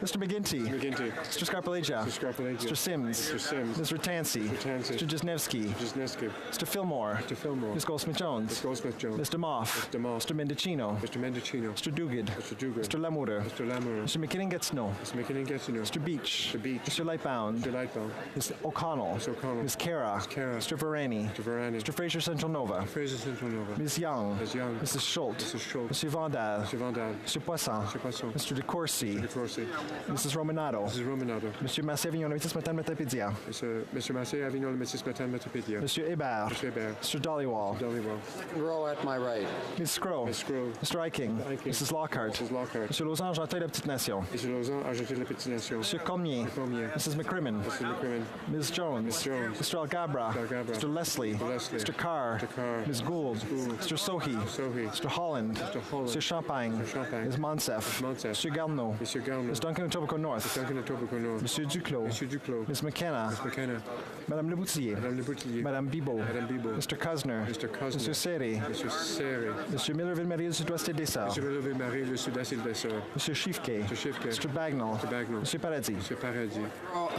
[SPEAKER 13] Mr. McGinty.
[SPEAKER 6] McGinty.
[SPEAKER 13] Mr. Scarpalegia.
[SPEAKER 6] Mr. Scarpalegia.
[SPEAKER 13] Mr. Sims.
[SPEAKER 6] Mr. Sims.
[SPEAKER 13] Mr. Tansi.
[SPEAKER 6] Mr. Tansi.
[SPEAKER 13] Mr. Jesnevsky.
[SPEAKER 6] Jesnevsky.
[SPEAKER 13] Mr. Fillmore.
[SPEAKER 6] Mr. Fillmore.
[SPEAKER 13] Ms. Goldsmith-Jones.
[SPEAKER 6] Ms. Goldsmith-Jones.
[SPEAKER 13] Mr. Moff.
[SPEAKER 6] Mr. Moff.
[SPEAKER 13] Mr. Mendicino.
[SPEAKER 6] Mr. Mendicino.
[SPEAKER 13] Mr. Duguid.
[SPEAKER 6] Mr. Duguid.
[SPEAKER 13] Mr. Lamour.
[SPEAKER 6] Mr. Lamour.
[SPEAKER 13] Mr. McKinnon-Getz-No.
[SPEAKER 6] Mr. McKinnon-Getz-No.
[SPEAKER 13] Mr. Beach.
[SPEAKER 6] Mr. Beach.
[SPEAKER 13] Mr. Lightbound.
[SPEAKER 6] Mr. Lightbound.
[SPEAKER 13] Ms. O'Connell.
[SPEAKER 6] Ms. O'Connell.
[SPEAKER 13] Ms. Cara.
[SPEAKER 6] Ms. Cara.
[SPEAKER 13] Mr. Varani.
[SPEAKER 6] Mr. Varani.
[SPEAKER 13] Mr. Fraser Central Nova.
[SPEAKER 6] Fraser Central Nova.
[SPEAKER 13] Ms. Young.
[SPEAKER 6] Ms. Young.
[SPEAKER 13] Mrs. Schultz.
[SPEAKER 6] Mrs. Schultz.
[SPEAKER 13] Mr. Vandal.
[SPEAKER 6] Mr. Vandal.
[SPEAKER 13] Mr. Poisson.
[SPEAKER 6] Mr. Poisson.
[SPEAKER 13] Mr. De Courcy.
[SPEAKER 6] Mr. De Courcy.
[SPEAKER 13] Mrs. Romanado.
[SPEAKER 6] Mrs. Romanado.
[SPEAKER 13] Monsieur Massé-Avignon, le métis matin Metapédia.
[SPEAKER 6] Mr. Massé Avignon, le métis matin Metapédia.
[SPEAKER 13] Monsieur Hébert.
[SPEAKER 6] Mr. Hébert.
[SPEAKER 13] Mr. Dollywall.
[SPEAKER 6] Dollywall.
[SPEAKER 12] Row at my right.
[SPEAKER 13] Ms. Scrow.
[SPEAKER 6] Ms. Scrow.
[SPEAKER 13] Mr. Iking. Mrs. Lockhart.
[SPEAKER 6] Mrs. Lockhart.
[SPEAKER 13] Monsieur Lausanne, Argenteuil, la Petite Nation.
[SPEAKER 6] Mr. Lausanne, Argenteuil, la Petite Nation.
[SPEAKER 13] Monsieur Cormier.
[SPEAKER 6] Cormier.
[SPEAKER 13] Mrs. McCrimmon.
[SPEAKER 6] Mr. McCrimmon.
[SPEAKER 13] Ms. Jones.
[SPEAKER 6] Ms. Jones.
[SPEAKER 13] Mr. Algabra.
[SPEAKER 6] Mr. Algabra.
[SPEAKER 13] Mr. Leslie.
[SPEAKER 6] Mr. Leslie.
[SPEAKER 13] Mr. Carr.
[SPEAKER 6] Mr. Carr.
[SPEAKER 13] Ms. Gould. Mr. Sohi.
[SPEAKER 6] Sohi.
[SPEAKER 13] Mr. Holland.
[SPEAKER 6] Mr. Holland.
[SPEAKER 13] Mr. Champagne.
[SPEAKER 6] Mr. Champagne.
[SPEAKER 13] Ms. Monsef.
[SPEAKER 6] Monsef.
[SPEAKER 13] Mr. Garneau.
[SPEAKER 6] Mr. Garneau.
[SPEAKER 13] Ms. Duncan Etobicoke North.
[SPEAKER 6] Mr. Duncan Etobicoke North.
[SPEAKER 13] Monsieur Duclos.
[SPEAKER 6] Monsieur Duclos.
[SPEAKER 13] Ms. McKenna.
[SPEAKER 6] Ms. McKenna.
[SPEAKER 13] Madame Leboutillier.
[SPEAKER 6] Madame Leboutillier.
[SPEAKER 13] Madame Bibo.
[SPEAKER 6] Madame Bibo.
[SPEAKER 13] Mr. Cosner.
[SPEAKER 6] Mr. Cosner.
[SPEAKER 13] Monsieur Seri.
[SPEAKER 6] Monsieur Seri.
[SPEAKER 13] Monsieur Millerville-Marie du Sud-Ouest et Dessert.
[SPEAKER 6] Monsieur Millevé-Marie, le Sud-Est et le Dessert.
[SPEAKER 13] Monsieur Schiffke.
[SPEAKER 6] Mr. Schiffke.
[SPEAKER 13] Mr. Bagnall.
[SPEAKER 6] Mr. Bagnall.
[SPEAKER 13] Monsieur Paradis.
[SPEAKER 6] Monsieur Paradis.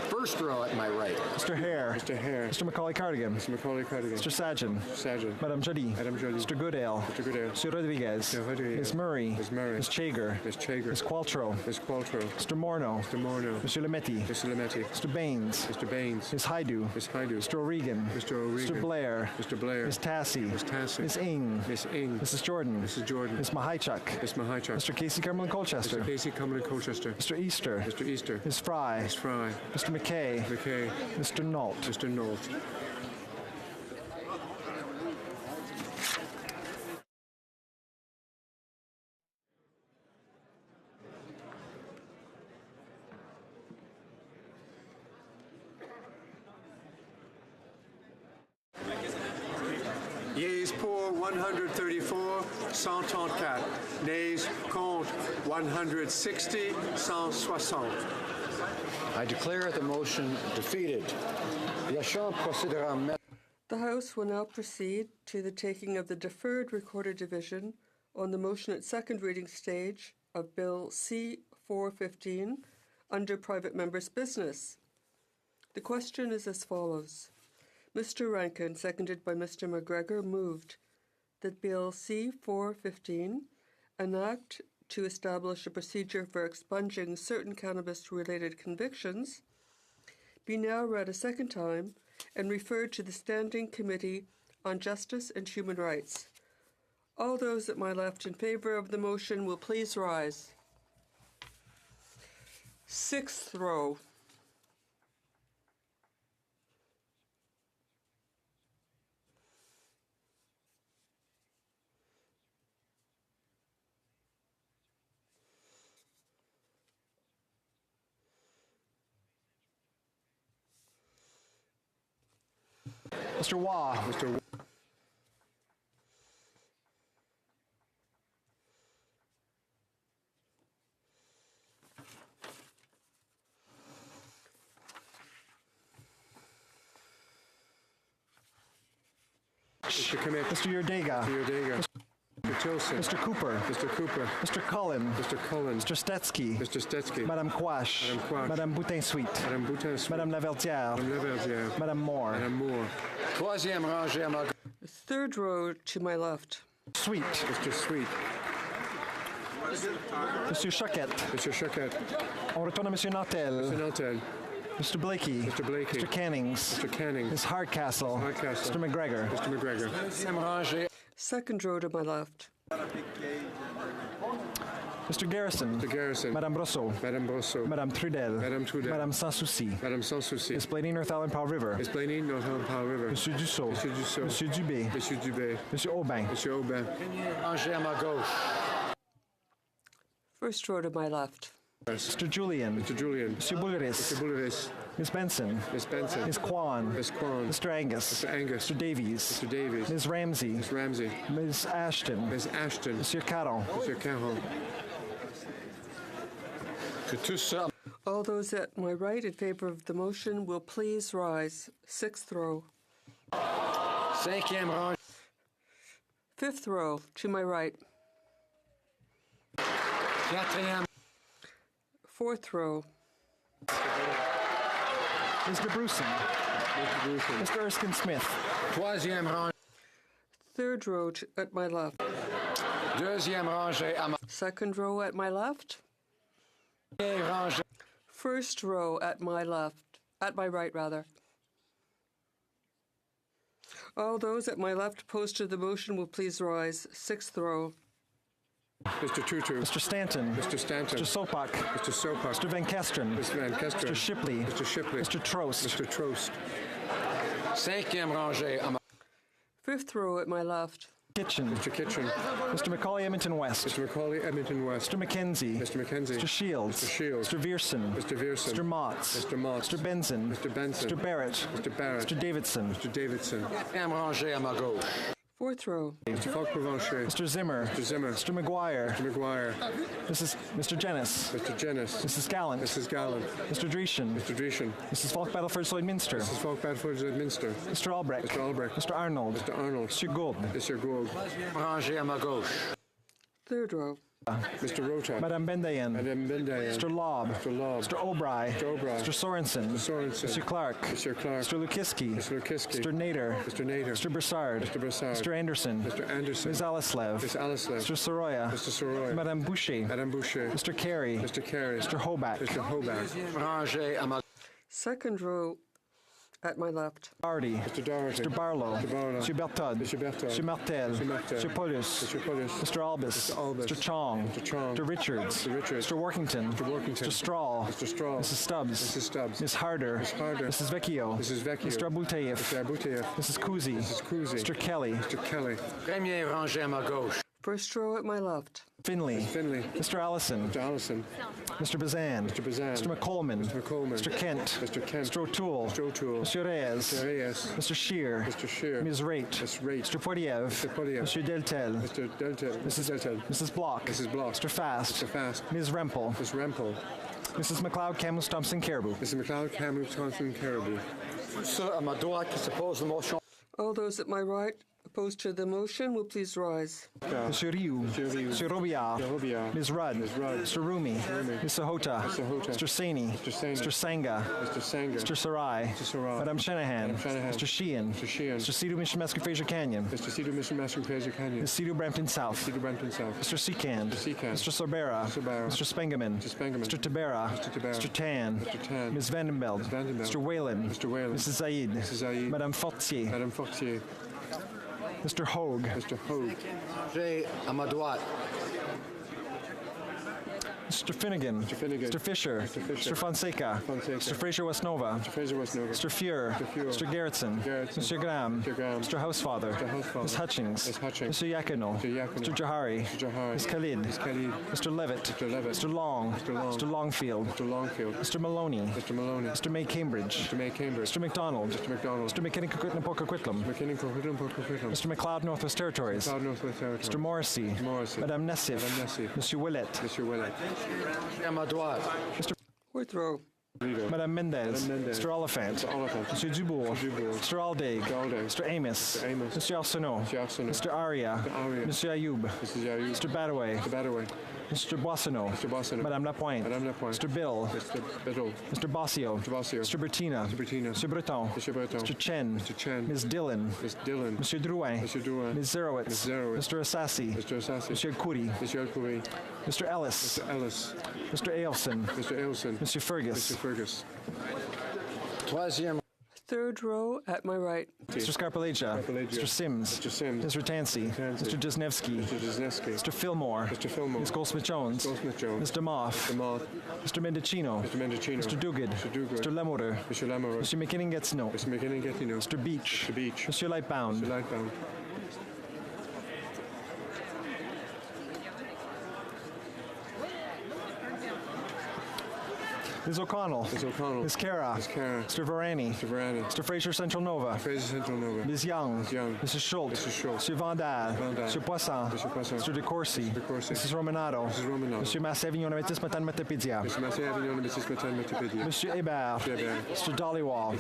[SPEAKER 12] First row at my right.
[SPEAKER 13] Mr. Hare.
[SPEAKER 6] Mr. Hare.
[SPEAKER 13] Mr. Macaulay Cardigan.
[SPEAKER 6] Mr. Macaulay Cardigan.
[SPEAKER 13] Mr. Sajan.
[SPEAKER 6] Sajan.
[SPEAKER 13] Madame Jolie.
[SPEAKER 6] Madame Jolie.
[SPEAKER 13] Mr. Goodale.
[SPEAKER 6] Mr. Goodale.
[SPEAKER 13] Monsieur Rodriguez.
[SPEAKER 6] Mr. Rodriguez.
[SPEAKER 13] Ms. Murray.
[SPEAKER 6] Ms. Murray.
[SPEAKER 13] Ms. Chager.
[SPEAKER 6] Ms. Chager.
[SPEAKER 13] Ms. Qualtrough.
[SPEAKER 6] Ms. Qualtrough.
[SPEAKER 13] Mr. Morneau.
[SPEAKER 6] Mr. Morneau.
[SPEAKER 13] Monsieur Lemetti.
[SPEAKER 6] Mr. Lemetti.
[SPEAKER 13] Mr. Baines.
[SPEAKER 6] Mr. Baines.
[SPEAKER 13] Ms. Haidu.
[SPEAKER 6] Ms. Haidu.
[SPEAKER 13] Mr. O'Regan.
[SPEAKER 6] Mr. O'Regan.
[SPEAKER 13] Mr. Blair.
[SPEAKER 6] Mr. Blair.
[SPEAKER 13] Ms. Tassie.
[SPEAKER 6] Ms. Tassie.
[SPEAKER 13] Ms. Ing.
[SPEAKER 6] Ms. Ing.
[SPEAKER 13] Mrs. Jordan.
[SPEAKER 6] Mrs. Jordan.
[SPEAKER 13] Ms. Mahichuk.
[SPEAKER 6] Ms. Mahichuk.
[SPEAKER 13] Mr. Casey Cumberland Colchester.
[SPEAKER 6] Mr. Casey Cumberland Colchester.
[SPEAKER 13] Mr. Easter.
[SPEAKER 6] Mr. Easter.
[SPEAKER 13] Ms. Fry.
[SPEAKER 6] Ms. Fry.
[SPEAKER 13] Mr. McKay.
[SPEAKER 6] McKay.
[SPEAKER 13] Mr. Nault.
[SPEAKER 6] Mr. Nault.
[SPEAKER 14] Yeas pour 134, 134. Nays contre 160, 160.
[SPEAKER 12] I declare the motion defeated. La Chambre procédera maintenant.
[SPEAKER 5] The House will now proceed to the taking of the deferred recorder division on the motion at second reading stage of Bill C-415 under private members' business. The question is as follows. Mr. Rankin, seconded by Mr. McGregor, moved that Bill C-415, an act to establish a procedure for expunging certain cannabis-related convictions, be now read a second time and referred to the Standing Committee on Justice and Human Rights. All those at my left in favour of the motion will please rise. Sixth row.
[SPEAKER 13] Mr. Waugh.
[SPEAKER 6] Mr. Mr. Commit.
[SPEAKER 13] Mr. Yurdega.
[SPEAKER 6] Mr. Yurdega. Mr. Tilson.
[SPEAKER 13] Mr. Cooper.
[SPEAKER 6] Mr. Cooper.
[SPEAKER 13] Mr. Cullen.
[SPEAKER 6] Mr. Cullen.
[SPEAKER 13] Mr. Stetsky.
[SPEAKER 6] Mr. Stetsky.
[SPEAKER 13] Madame Quash.
[SPEAKER 6] Madame Quash.
[SPEAKER 13] Madame Boutin-Sweet.
[SPEAKER 6] Madame Boutin-Sweet.
[SPEAKER 13] Madame Laverdière.
[SPEAKER 6] Madame Laverdière.
[SPEAKER 13] Madame Moore.
[SPEAKER 6] Madame Moore.
[SPEAKER 12] Troisième rangée à ma gauche.
[SPEAKER 5] Third row to my left.
[SPEAKER 13] Sweet.
[SPEAKER 6] Mr. Sweet.
[SPEAKER 13] Monsieur Choquette.
[SPEAKER 6] Mr. Choquette.
[SPEAKER 13] On retourne à Monsieur Nantel.
[SPEAKER 6] Mr. Nantel.
[SPEAKER 13] Mr. Blakey.
[SPEAKER 6] Mr. Blakey.
[SPEAKER 13] Mr. Cannings.
[SPEAKER 6] Mr. Cannings.
[SPEAKER 13] Ms. Hardcastle.
[SPEAKER 6] Hardcastle.
[SPEAKER 13] Mr. McGregor.
[SPEAKER 6] Mr. McGregor.
[SPEAKER 12] Deuxième rangée.
[SPEAKER 5] Second row to my left.
[SPEAKER 13] Mr. Garrison.
[SPEAKER 6] Mr. Garrison.
[SPEAKER 13] Madame Brosseau.
[SPEAKER 6] Madame Brosseau.
[SPEAKER 13] Madame Trudel.
[SPEAKER 6] Madame Trudel.
[SPEAKER 13] Madame Sans Souci.
[SPEAKER 6] Madame Sans Souci.
[SPEAKER 13] Miss Blaney, North Island Powell River.
[SPEAKER 6] Miss Blaney, North Island Powell River.
[SPEAKER 13] Monsieur Dussault.
[SPEAKER 6] Monsieur Dussault.
[SPEAKER 13] Monsieur Dubé.
[SPEAKER 6] Monsieur Dubé.
[SPEAKER 13] Monsieur Aubin.
[SPEAKER 6] Monsieur Aubin.
[SPEAKER 12] Rangée à ma gauche.
[SPEAKER 5] First row to my left.
[SPEAKER 13] Mr. Julian.
[SPEAKER 6] Mr. Julian.
[SPEAKER 13] Monsieur Bouleris.
[SPEAKER 6] Mr. Bouleris.
[SPEAKER 13] Miss Benson.
[SPEAKER 6] Miss Benson.
[SPEAKER 13] Miss Kwan.
[SPEAKER 6] Miss Kwan.
[SPEAKER 13] Mr. Angus.
[SPEAKER 6] Mr. Angus.
[SPEAKER 13] Mr. Davies.
[SPEAKER 6] Mr. Davies.
[SPEAKER 13] Ms. Ramsey.
[SPEAKER 6] Miss Ramsey.
[SPEAKER 13] Ms. Ashton.
[SPEAKER 6] Miss Ashton.
[SPEAKER 13] Monsieur Caron.
[SPEAKER 6] Monsieur Caron.
[SPEAKER 12] Que tout ça.
[SPEAKER 5] All those at my right in favor of the motion will please rise. Sixth row.
[SPEAKER 12] Cinquième rang.
[SPEAKER 5] Fifth row to my right.
[SPEAKER 12] Quatrième.
[SPEAKER 5] Fourth row.
[SPEAKER 13] Mr. Bruson. Mr. Erskine Smith.
[SPEAKER 12] Troisième rang.
[SPEAKER 5] Third row at my left.
[SPEAKER 12] Deuxième rangée à ma...
[SPEAKER 5] Second row at my left.
[SPEAKER 12] Rangée.
[SPEAKER 5] First row at my left. At my right, rather. All those at my left opposed to the motion will please rise. Sixth row.
[SPEAKER 6] Mr. Tutu.
[SPEAKER 13] Mr. Stanton.
[SPEAKER 6] Mr. Stanton.
[SPEAKER 13] Mr. Sopak.
[SPEAKER 6] Mr. Sopak.
[SPEAKER 13] Mr. Van Kesteren.
[SPEAKER 6] Mr. Van Kesteren.
[SPEAKER 13] Mr. Shipley.
[SPEAKER 6] Mr. Shipley.
[SPEAKER 13] Mr. Trost.
[SPEAKER 6] Mr. Trost.
[SPEAKER 12] Cinquième rangée à ma...
[SPEAKER 5] Fifth row at my left.
[SPEAKER 13] Kitchen.
[SPEAKER 6] Mr. Kitchen.
[SPEAKER 13] Mr. Macaulay Edmonton West.
[SPEAKER 6] Mr. Macaulay Edmonton West.
[SPEAKER 13] Mr. McKenzie.
[SPEAKER 6] Mr. McKenzie.
[SPEAKER 13] Mr. Shields.
[SPEAKER 6] Mr. Shields.
[SPEAKER 13] Mr. Vierson.
[SPEAKER 6] Mr. Vierson.
[SPEAKER 13] Mr. Motts.
[SPEAKER 6] Mr. Motts.
[SPEAKER 13] Mr. Benson.
[SPEAKER 6] Mr. Benson.
[SPEAKER 13] Mr. Barrett.
[SPEAKER 6] Mr. Barrett.
[SPEAKER 13] Mr. Davidson.
[SPEAKER 6] Mr. Davidson.
[SPEAKER 12] Cinquième rangée à ma gauche.
[SPEAKER 5] Fourth row.
[SPEAKER 6] Mr. Falk-Provencher.
[SPEAKER 13] Mr. Zimmer.
[SPEAKER 6] Mr. Zimmer.
[SPEAKER 13] Mr. McGuire.
[SPEAKER 6] Mr. McGuire.
[SPEAKER 13] Mr. Jennis.
[SPEAKER 6] Mr. Jennis.
[SPEAKER 13] Mrs. Gallant.
[SPEAKER 6] Mrs. Gallant.
[SPEAKER 13] Mr. Dreeshen.
[SPEAKER 6] Mr. Dreeshen.
[SPEAKER 13] Mrs. Falk Battleford Lloydminster.
[SPEAKER 6] Mrs. Falk Battleford Lloydminster.
[SPEAKER 13] Mr. Albrecht.
[SPEAKER 6] Mr. Albrecht.
[SPEAKER 13] Mr. Arnold.
[SPEAKER 6] Mr. Arnold.
[SPEAKER 13] Mr. Gould.
[SPEAKER 6] Mr. Gould.
[SPEAKER 12] Rangée à ma gauche.
[SPEAKER 5] Third row.
[SPEAKER 6] Mr. Rota.
[SPEAKER 13] Madame Bendayan.
[SPEAKER 6] Madame Bendayan.
[SPEAKER 13] Mr. Lobb.
[SPEAKER 6] Mr. Lobb.
[SPEAKER 13] Mr. Obry.
[SPEAKER 6] Mr. Obry.
[SPEAKER 13] Mr. Sorensen.
[SPEAKER 6] Mr. Sorensen.
[SPEAKER 13] Mr. Clark.
[SPEAKER 6] Mr. Clark.
[SPEAKER 13] Mr. Lukiski.
[SPEAKER 6] Mr. Lukiski.
[SPEAKER 13] Mr. Nader.
[SPEAKER 6] Mr. Nader.
[SPEAKER 13] Mr. Broussard.
[SPEAKER 6] Mr. Broussard.
[SPEAKER 13] Mr. Anderson.
[SPEAKER 6] Mr. Anderson.
[SPEAKER 13] Ms. Alislev.
[SPEAKER 6] Ms. Alislev.
[SPEAKER 13] Mr. Soroya.
[SPEAKER 6] Mr. Soroya.
[SPEAKER 13] Madame Boucher.
[SPEAKER 6] Madame Boucher.
[SPEAKER 13] Mr. Carey.
[SPEAKER 6] Mr. Carey.
[SPEAKER 13] Mr. Hoback.
[SPEAKER 6] Mr. Hoback.
[SPEAKER 12] Rangée à ma...
[SPEAKER 5] Second row at my left.
[SPEAKER 13] Doherty.
[SPEAKER 6] Mr. Doherty.
[SPEAKER 13] Mr. Barlow.
[SPEAKER 6] Mr. Barlow.
[SPEAKER 13] Mr. Bertod.
[SPEAKER 6] Mr. Bertod.
[SPEAKER 13] Mr. Martel.
[SPEAKER 6] Mr. Martel.
[SPEAKER 13] Mr. Paulus.
[SPEAKER 6] Mr. Paulus.
[SPEAKER 13] Mr. Albus.
[SPEAKER 6] Mr. Albus.
[SPEAKER 13] Mr. Chong.
[SPEAKER 6] Mr. Chong.
[SPEAKER 13] Mr. Richards.
[SPEAKER 6] Mr. Richards.
[SPEAKER 13] Mr. Workington.
[SPEAKER 6] Mr. Workington.
[SPEAKER 13] Mr. Straw.
[SPEAKER 6] Mr. Straw.
[SPEAKER 13] Mrs. Stubbs.
[SPEAKER 6] Mrs. Stubbs.
[SPEAKER 13] Ms. Harder.
[SPEAKER 6] Ms. Harder.
[SPEAKER 13] Mrs. Vecchio.
[SPEAKER 6] Mrs. Vecchio.
[SPEAKER 13] Mr. Abouteyev.
[SPEAKER 6] Mr. Abouteyev.
[SPEAKER 13] Mrs. Kuzi.
[SPEAKER 6] Mrs. Kuzi.
[SPEAKER 13] Mr. Kelly.
[SPEAKER 6] Mr. Kelly.
[SPEAKER 12] Première rangée à ma gauche.
[SPEAKER 5] First row at my left.
[SPEAKER 13] Finley.
[SPEAKER 6] Mr. Finley.
[SPEAKER 13] Mr. Allison.
[SPEAKER 6] Mr. Allison.
[SPEAKER 13] Mr. Bazan.
[SPEAKER 6] Mr. Bazan.
[SPEAKER 13] Mr. McColeman.
[SPEAKER 6] Mr. McColeman.
[SPEAKER 13] Mr. Kent.
[SPEAKER 6] Mr. Kent.
[SPEAKER 13] Mr. O'Toole.
[SPEAKER 6] Mr. O'Toole.
[SPEAKER 13] Mr. Reyes.
[SPEAKER 6] Mr. Reyes.
[SPEAKER 13] Mr. Shear.
[SPEAKER 6] Mr. Shear.
[SPEAKER 13] Ms. Raitt.
[SPEAKER 6] Ms. Raitt.
[SPEAKER 13] Mr. Poiliev.
[SPEAKER 6] Mr. Poiliev.
[SPEAKER 13] Mr. Deltel.
[SPEAKER 6] Mr. Deltel. Mrs. Deltel.
[SPEAKER 13] Mrs. Block.
[SPEAKER 6] Mrs. Block.
[SPEAKER 13] Mr. Fast.
[SPEAKER 6] Mr. Fast.
[SPEAKER 13] Ms. Rempel.
[SPEAKER 6] Ms. Rempel.
[SPEAKER 13] Mrs. McLeod, Camus, Thompson, Caribou.
[SPEAKER 6] Mrs. McLeod, Camus, Thompson, Caribou.
[SPEAKER 12] Ceux à ma droite qui s'opposent à la motion.
[SPEAKER 5] All those at my right opposed to the motion will please rise.
[SPEAKER 13] Mr. Rioux. Mr. Robillard. Ms. Rudd. Mr. Rumi. Ms. Sahota. Mr. Saini. Mr. Sangha. Mr. Sarai. Madame Shanahan. Mr. Sheehan. Mr. Sidhu, Mr. Meskin, Fraser Canyon.
[SPEAKER 6] Mr. Sidhu, Mr. Meskin, Fraser Canyon.
[SPEAKER 13] Ms. Sidhu, Brampton South. Mr. Seacand. Mr. Sorbera. Mr. Spengeman. Mr. Tabera. Mr. Tan. Ms. Vandenbeld. Mr. Whalen. Mrs. Zaid. Madame Fortier. Mr. Hogue.
[SPEAKER 6] Mr. Hogue.
[SPEAKER 12] Rangée à ma droite.
[SPEAKER 13] Mr. Finnegan. Mr. Fisher. Mr. Fonseca. Mr. Fraser Westnova. Mr. Fuhr. Mr. Gerritsen. Mr. Graham. Mr. Housefather. Ms. Hutchings. Mr. Yakino. Mr. Jahari. Ms. Khalid. Mr. Levitt. Mr. Long. Mr. Longfield. Mr. Maloney. Mr. May Cambridge. Mr. McDonald. Mr. McKinnon-Coquitlam. Mr. McLeod, Northwest Territories. Mr. Morrissey. Madame Nessif. Monsieur Willett.
[SPEAKER 12] À ma droite.
[SPEAKER 5] Fourth row.
[SPEAKER 13] Madame Mendez. Mr. Oliphant. Monsieur Dubourg. Mr. Aldaig. Mr. Amos. Mr. Arsenault. Mr. Aria. Monsieur Ayoub. Mr. Badaway. Mr. Boissonneau. Madame Lapointe. Mr. Bill. Mr. Bossio. Mr. Bertina. Mr. Breton. Mr. Chen. Ms. Dillon. Monsieur Drouin. Ms. Zerowitz. Mr. Assassi. Monsieur Kuri. Mr. Ellis. Mr. Ailson. Monsieur Fergus.
[SPEAKER 12] Troisième.
[SPEAKER 5] Third row at my right.
[SPEAKER 13] Mr. Scarpalegia. Mr. Sims. Mr. Tansey. Mr. Jesnevsky. Mr. Fillmore. Ms. Goldsmith-Jones. Mr. Moff. Mr. Mendocino. Mr. Duguid. Mr. Lemoder. Mr. McKinnon-Gatineau. Mr. Beach. Mr. Lightbound. Ms. O'Connell.
[SPEAKER 6] Ms. O'Connell.
[SPEAKER 13] Ms. Cara.
[SPEAKER 6] Ms. Cara.
[SPEAKER 13] Mr. Varani.
[SPEAKER 6] Mr. Varani.
[SPEAKER 13] Mr. Fraser Central Nova.
[SPEAKER 6] Fraser Central Nova.
[SPEAKER 13] Ms. Young.
[SPEAKER 6] Ms. Young.
[SPEAKER 13] Mrs. Schultz.
[SPEAKER 6] Mrs. Schultz.
[SPEAKER 13] Mr. Vandal.
[SPEAKER 6] Vandal.
[SPEAKER 13] Mr. Poisson.
[SPEAKER 6] Mr. Poisson.
[SPEAKER 13] Mr. De Corsi.
[SPEAKER 6] De Corsi.
[SPEAKER 13] Mrs. Romanato.
[SPEAKER 6] Mrs. Romanato.
[SPEAKER 13] Mr. Massé-Avignon, Métis, Matane, Matapédia.
[SPEAKER 6] Mr. Massé-Avignon, Métis, Matane, Matapédia.
[SPEAKER 13] Monsieur Hébert.
[SPEAKER 6] Mr. Hébert.
[SPEAKER 13] Mr. Dollywall.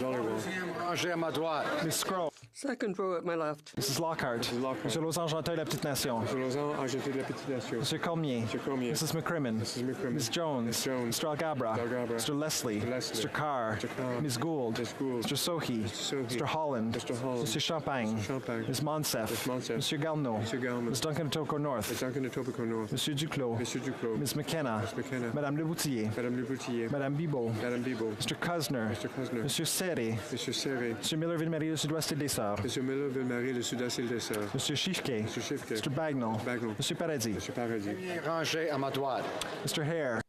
[SPEAKER 12] Rangé à ma droite.
[SPEAKER 13] Ms. Scroll.
[SPEAKER 5] Second row at my left.
[SPEAKER 13] Mrs. Lockhart.
[SPEAKER 6] Mrs. Lockhart.
[SPEAKER 13] Mr. Losange-Anteuil, La Petite Nation.
[SPEAKER 6] Mr. Lausanne, Argenté de la Petite Nation.
[SPEAKER 13] Mr. Cormier.
[SPEAKER 6] Mr. Cormier.
[SPEAKER 13] Mrs. McCrimmon.
[SPEAKER 6] Mrs. McCrimmon.
[SPEAKER 13] Ms. Jones.
[SPEAKER 6] Ms. Jones.
[SPEAKER 13] Mr. Algabra.
[SPEAKER 6] Mr. Algabra.
[SPEAKER 13] Mr. Leslie.
[SPEAKER 6] Mr. Leslie.
[SPEAKER 13] Mr. Carr.
[SPEAKER 6] Mr. Carr.
[SPEAKER 13] Ms. Gould.
[SPEAKER 6] Ms. Gould.
[SPEAKER 13] Mr. Sohi.
[SPEAKER 6] Mr. Sohi.
[SPEAKER 13] Mr. Holland.
[SPEAKER 6] Mr. Holland.
[SPEAKER 13] Mr. Champagne.
[SPEAKER 6] Mr. Champagne.
[SPEAKER 13] Ms. Monsef.
[SPEAKER 6] Ms. Monsef.
[SPEAKER 13] Mr. Galno.
[SPEAKER 6] Mr. Galno.
[SPEAKER 13] Ms. Duncan Etobicoke North.
[SPEAKER 6] Ms. Duncan Etobicoke North.
[SPEAKER 13] Monsieur Duclos.
[SPEAKER 6] Monsieur Duclos.
[SPEAKER 13] Ms. McKenna.
[SPEAKER 6] Ms. McKenna.
[SPEAKER 13] Madame Leboutillier.
[SPEAKER 6] Madame Leboutillier.
[SPEAKER 13] Madame Bibot.
[SPEAKER 6] Madame Bibot.
[SPEAKER 13] Mr. Cusner.
[SPEAKER 6] Mr. Cusner.
[SPEAKER 13] Monsieur Serré.
[SPEAKER 6] Monsieur Serré.
[SPEAKER 13] Monsieur Miller-Ville-Marie, le Sud-Ouest et des Sœurs.
[SPEAKER 6] Monsieur Miller, Ville-Marie, le Sud-Est et le Dessert.
[SPEAKER 13] Monsieur Chiffquet.
[SPEAKER 6] Monsieur Chiffquet.
[SPEAKER 13] Mr. Bagnall.
[SPEAKER 6] Bagnall.
[SPEAKER 13] Monsieur Paradis.
[SPEAKER 6] Monsieur Paradis.
[SPEAKER 12] Rangé à ma droite.
[SPEAKER 13] Mr. Hare.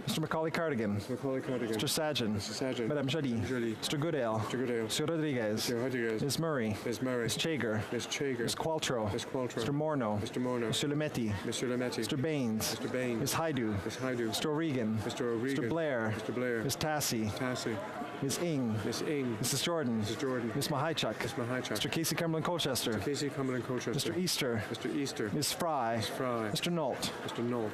[SPEAKER 13] Mr. Macaulay-Cardigan.
[SPEAKER 6] Mr. Macaulay-Cardigan.
[SPEAKER 13] Mr. Sajan.
[SPEAKER 6] Mr. Sajan.
[SPEAKER 13] Madame Joly.
[SPEAKER 6] Joly.
[SPEAKER 13] Mr. Goodale.
[SPEAKER 6] Mr. Goodale.
[SPEAKER 13] Mr. Rodriguez.
[SPEAKER 6] Mr. Rodriguez.
[SPEAKER 13] Ms. Murray.
[SPEAKER 6] Ms. Murray.
[SPEAKER 13] Ms. Chager.
[SPEAKER 6] Ms. Chager.
[SPEAKER 13] Ms. Qualtrough.
[SPEAKER 6] Ms. Qualtrough.
[SPEAKER 13] Mr. Morneau.
[SPEAKER 6] Mr. Morneau.
[SPEAKER 13] Monsieur Lemetti.
[SPEAKER 6] Monsieur Lemetti.
[SPEAKER 13] Mr. Baines.
[SPEAKER 6] Mr. Baines.
[SPEAKER 13] Ms. Haidu.
[SPEAKER 6] Ms. Haidu.
[SPEAKER 13] Mr. O'Regan.
[SPEAKER 6] Mr. O'Regan.
[SPEAKER 13] Mr. Blair.
[SPEAKER 6] Mr. Blair.
[SPEAKER 13] Ms. Tassie.
[SPEAKER 6] Tassie.
[SPEAKER 13] Ms. Ing.
[SPEAKER 6] Ms. Ing.
[SPEAKER 13] Mrs. Jordan.
[SPEAKER 6] Mrs. Jordan.
[SPEAKER 13] Ms. Mahichuk.
[SPEAKER 6] Ms. Mahichuk.
[SPEAKER 13] Mr. Casey Cumberland Colchester.
[SPEAKER 6] Mr. Casey Cumberland Colchester.
[SPEAKER 13] Mr. Easter.
[SPEAKER 6] Mr. Easter.
[SPEAKER 13] Ms. Fry.
[SPEAKER 6] Ms. Fry.
[SPEAKER 13] Mr. Nault.
[SPEAKER 6] Mr. Nault.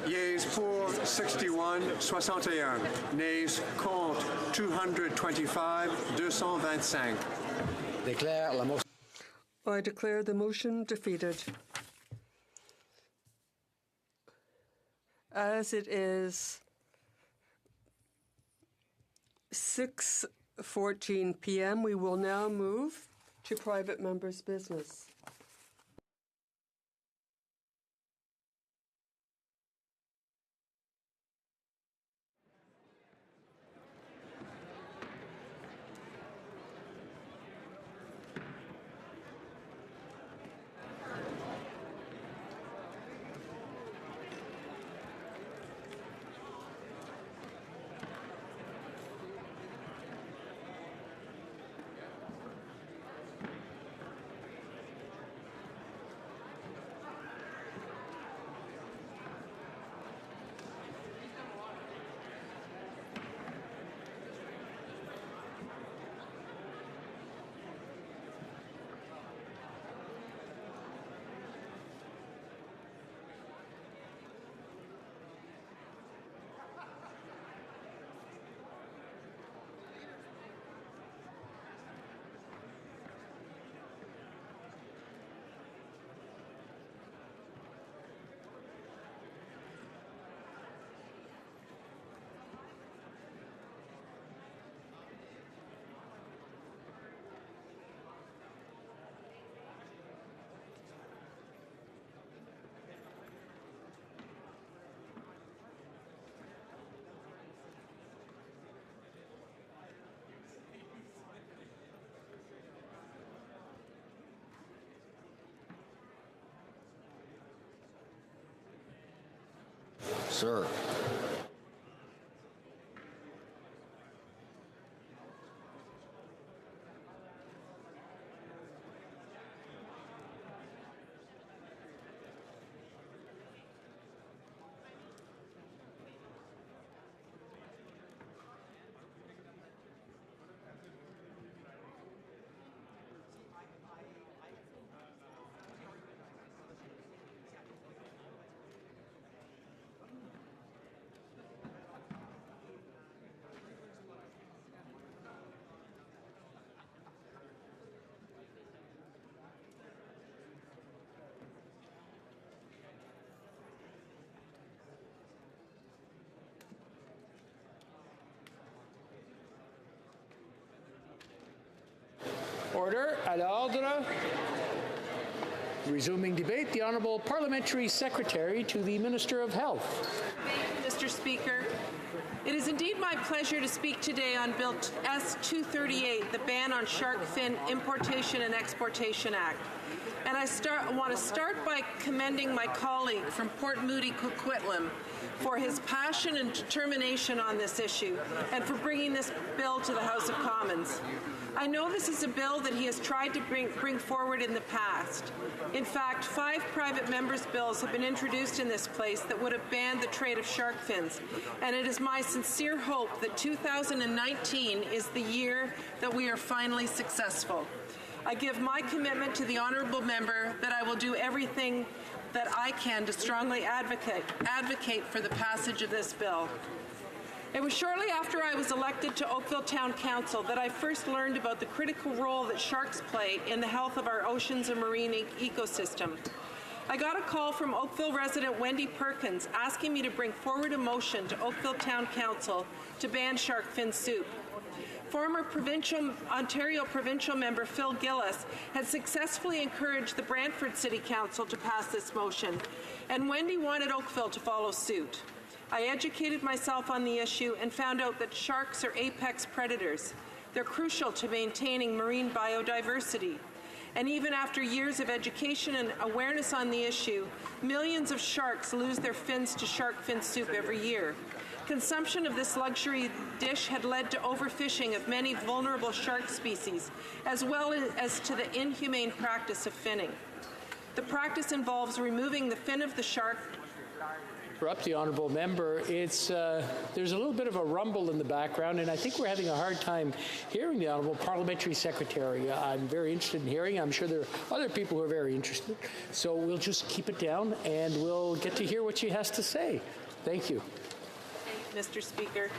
[SPEAKER 6] Yeas pour 61, 61. Nays contre 225, 225.
[SPEAKER 12] Déclare la motion.
[SPEAKER 5] I declare the motion defeated. As it is 6:14 p.m., we will now move to private members' business.
[SPEAKER 12] Sir.
[SPEAKER 15] Order. À l'ordre. Resuming debate, the Honourable Parliamentary Secretary to the Minister of Health.
[SPEAKER 16] Mr. Speaker, it is indeed my pleasure to speak today on Bill S-238, the Ban on Shark Fin Importation and Exportation Act. And I want to start by commending my colleague from Port Moody Coquitlam for his passion and determination on this issue and for bringing this bill to the House of Commons. I know this is a bill that he has tried to bring forward in the past. In fact, 5 private members' bills have been introduced in this place that would have banned the trade of shark fins, and it is my sincere hope that 2019 is the year that we are finally successful. I give my commitment to the honourable member that I will do everything that I can to strongly advocate for the passage of this bill. It was shortly after I was elected to Oakville Town Council that I first learned about the critical role that sharks play in the health of our oceans and marine ecosystem. I got a call from Oakville resident Wendy Perkins asking me to bring forward a motion to Oakville Town Council to ban shark fin soup. Former Ontario provincial member Phil Gillis had successfully encouraged the Brantford City Council to pass this motion, and Wendy wanted Oakville to follow suit. I educated myself on the issue and found out that sharks are apex predators. They're crucial to maintaining marine biodiversity. And even after years of education and awareness on the issue, millions of sharks lose their fins to shark fin soup every year. Consumption of this luxury dish had led to overfishing of many vulnerable shark species, as well as to the inhumane practice of finning. The practice involves removing the fin of the shark.
[SPEAKER 15] Interrupt the honourable member. There's a little bit of a rumble in the background, and I think we're having a hard time hearing the honourable parliamentary secretary. I'm very interested in hearing. I'm sure there are other people who are very interested. So we'll just keep it down, and we'll get to hear what she has to say. Thank you.
[SPEAKER 16] Mr. Speaker.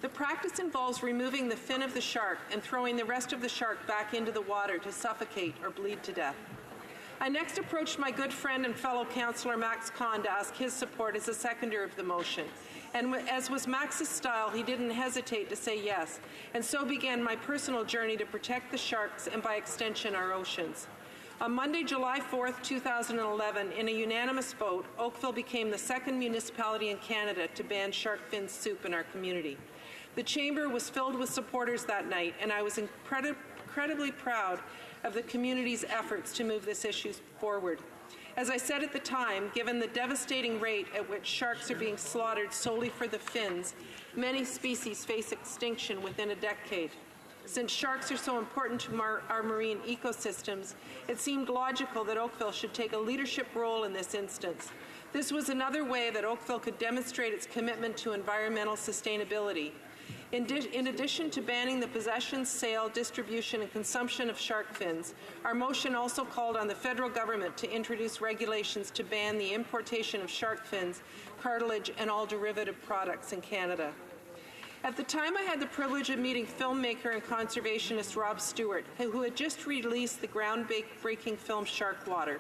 [SPEAKER 16] The practice involves removing the fin of the shark and throwing the rest of the shark back into the water to suffocate or bleed to death. I next approached my good friend and fellow councillor Max Kahn to ask his support as a seconder of the motion. And as was Max's style, he didn't hesitate to say yes. And so began my personal journey to protect the sharks and by extension our oceans. On Monday, July 4th, 2011, in a unanimous vote, Oakville became the second municipality in Canada to ban shark fin soup in our community. The chamber was filled with supporters that night, and I was incredibly proud of the community's efforts to move this issue forward. As I said at the time, given the devastating rate at which sharks are being slaughtered solely for the fins, many species face extinction within a decade. Since sharks are so important to our marine ecosystems, it seemed logical that Oakville should take a leadership role in this instance. This was another way that Oakville could demonstrate its commitment to environmental sustainability. In addition to banning the possession, sale, distribution, and consumption of shark fins, our motion also called on the federal government to introduce regulations to ban the importation of shark fins, cartilage, and all derivative products in Canada. At the time, I had the privilege of meeting filmmaker and conservationist Rob Stewart, who had just released the groundbreaking film Sharkwater.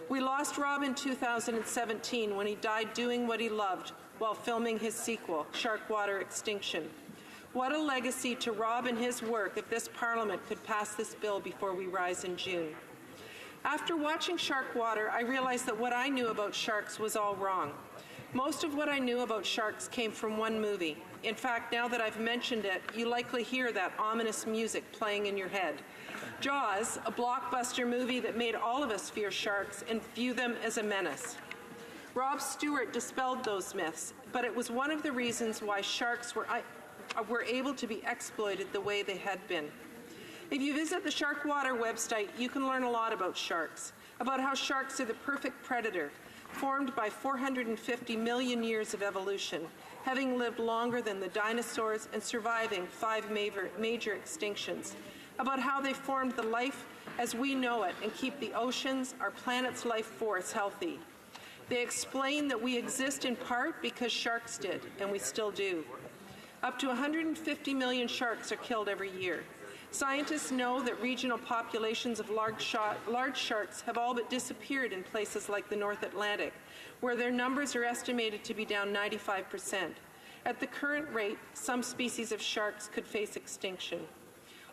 [SPEAKER 16] We lost Rob in 2017 when he died doing what he loved while filming his sequel, Sharkwater Extinction. What a legacy to Rob and his work if this Parliament could pass this bill before we rise in June. After watching Sharkwater, I realized that what I knew about sharks was all wrong. Most of what I knew about sharks came from one movie. In fact, now that I've mentioned it, you likely hear that ominous music playing in your head. Jaws, a blockbuster movie that made all of us fear sharks and view them as a menace. Rob Stewart dispelled those myths, but it was one of the reasons why sharks were able to be exploited the way they had been. If you visit the Sharkwater website, you can learn a lot about sharks, about how sharks are the perfect predator, formed by 450 million years of evolution, having lived longer than the dinosaurs and surviving 5 major extinctions, about how they formed the life as we know it and keep the oceans, our planet's life force, healthy. They explain that we exist in part because sharks did, and we still do. Up to 150 million sharks are killed every year. Scientists know that regional populations of large sharks have all but disappeared in places like the North Atlantic, where their numbers are estimated to be down 95%. At the current rate, some species of sharks could face extinction.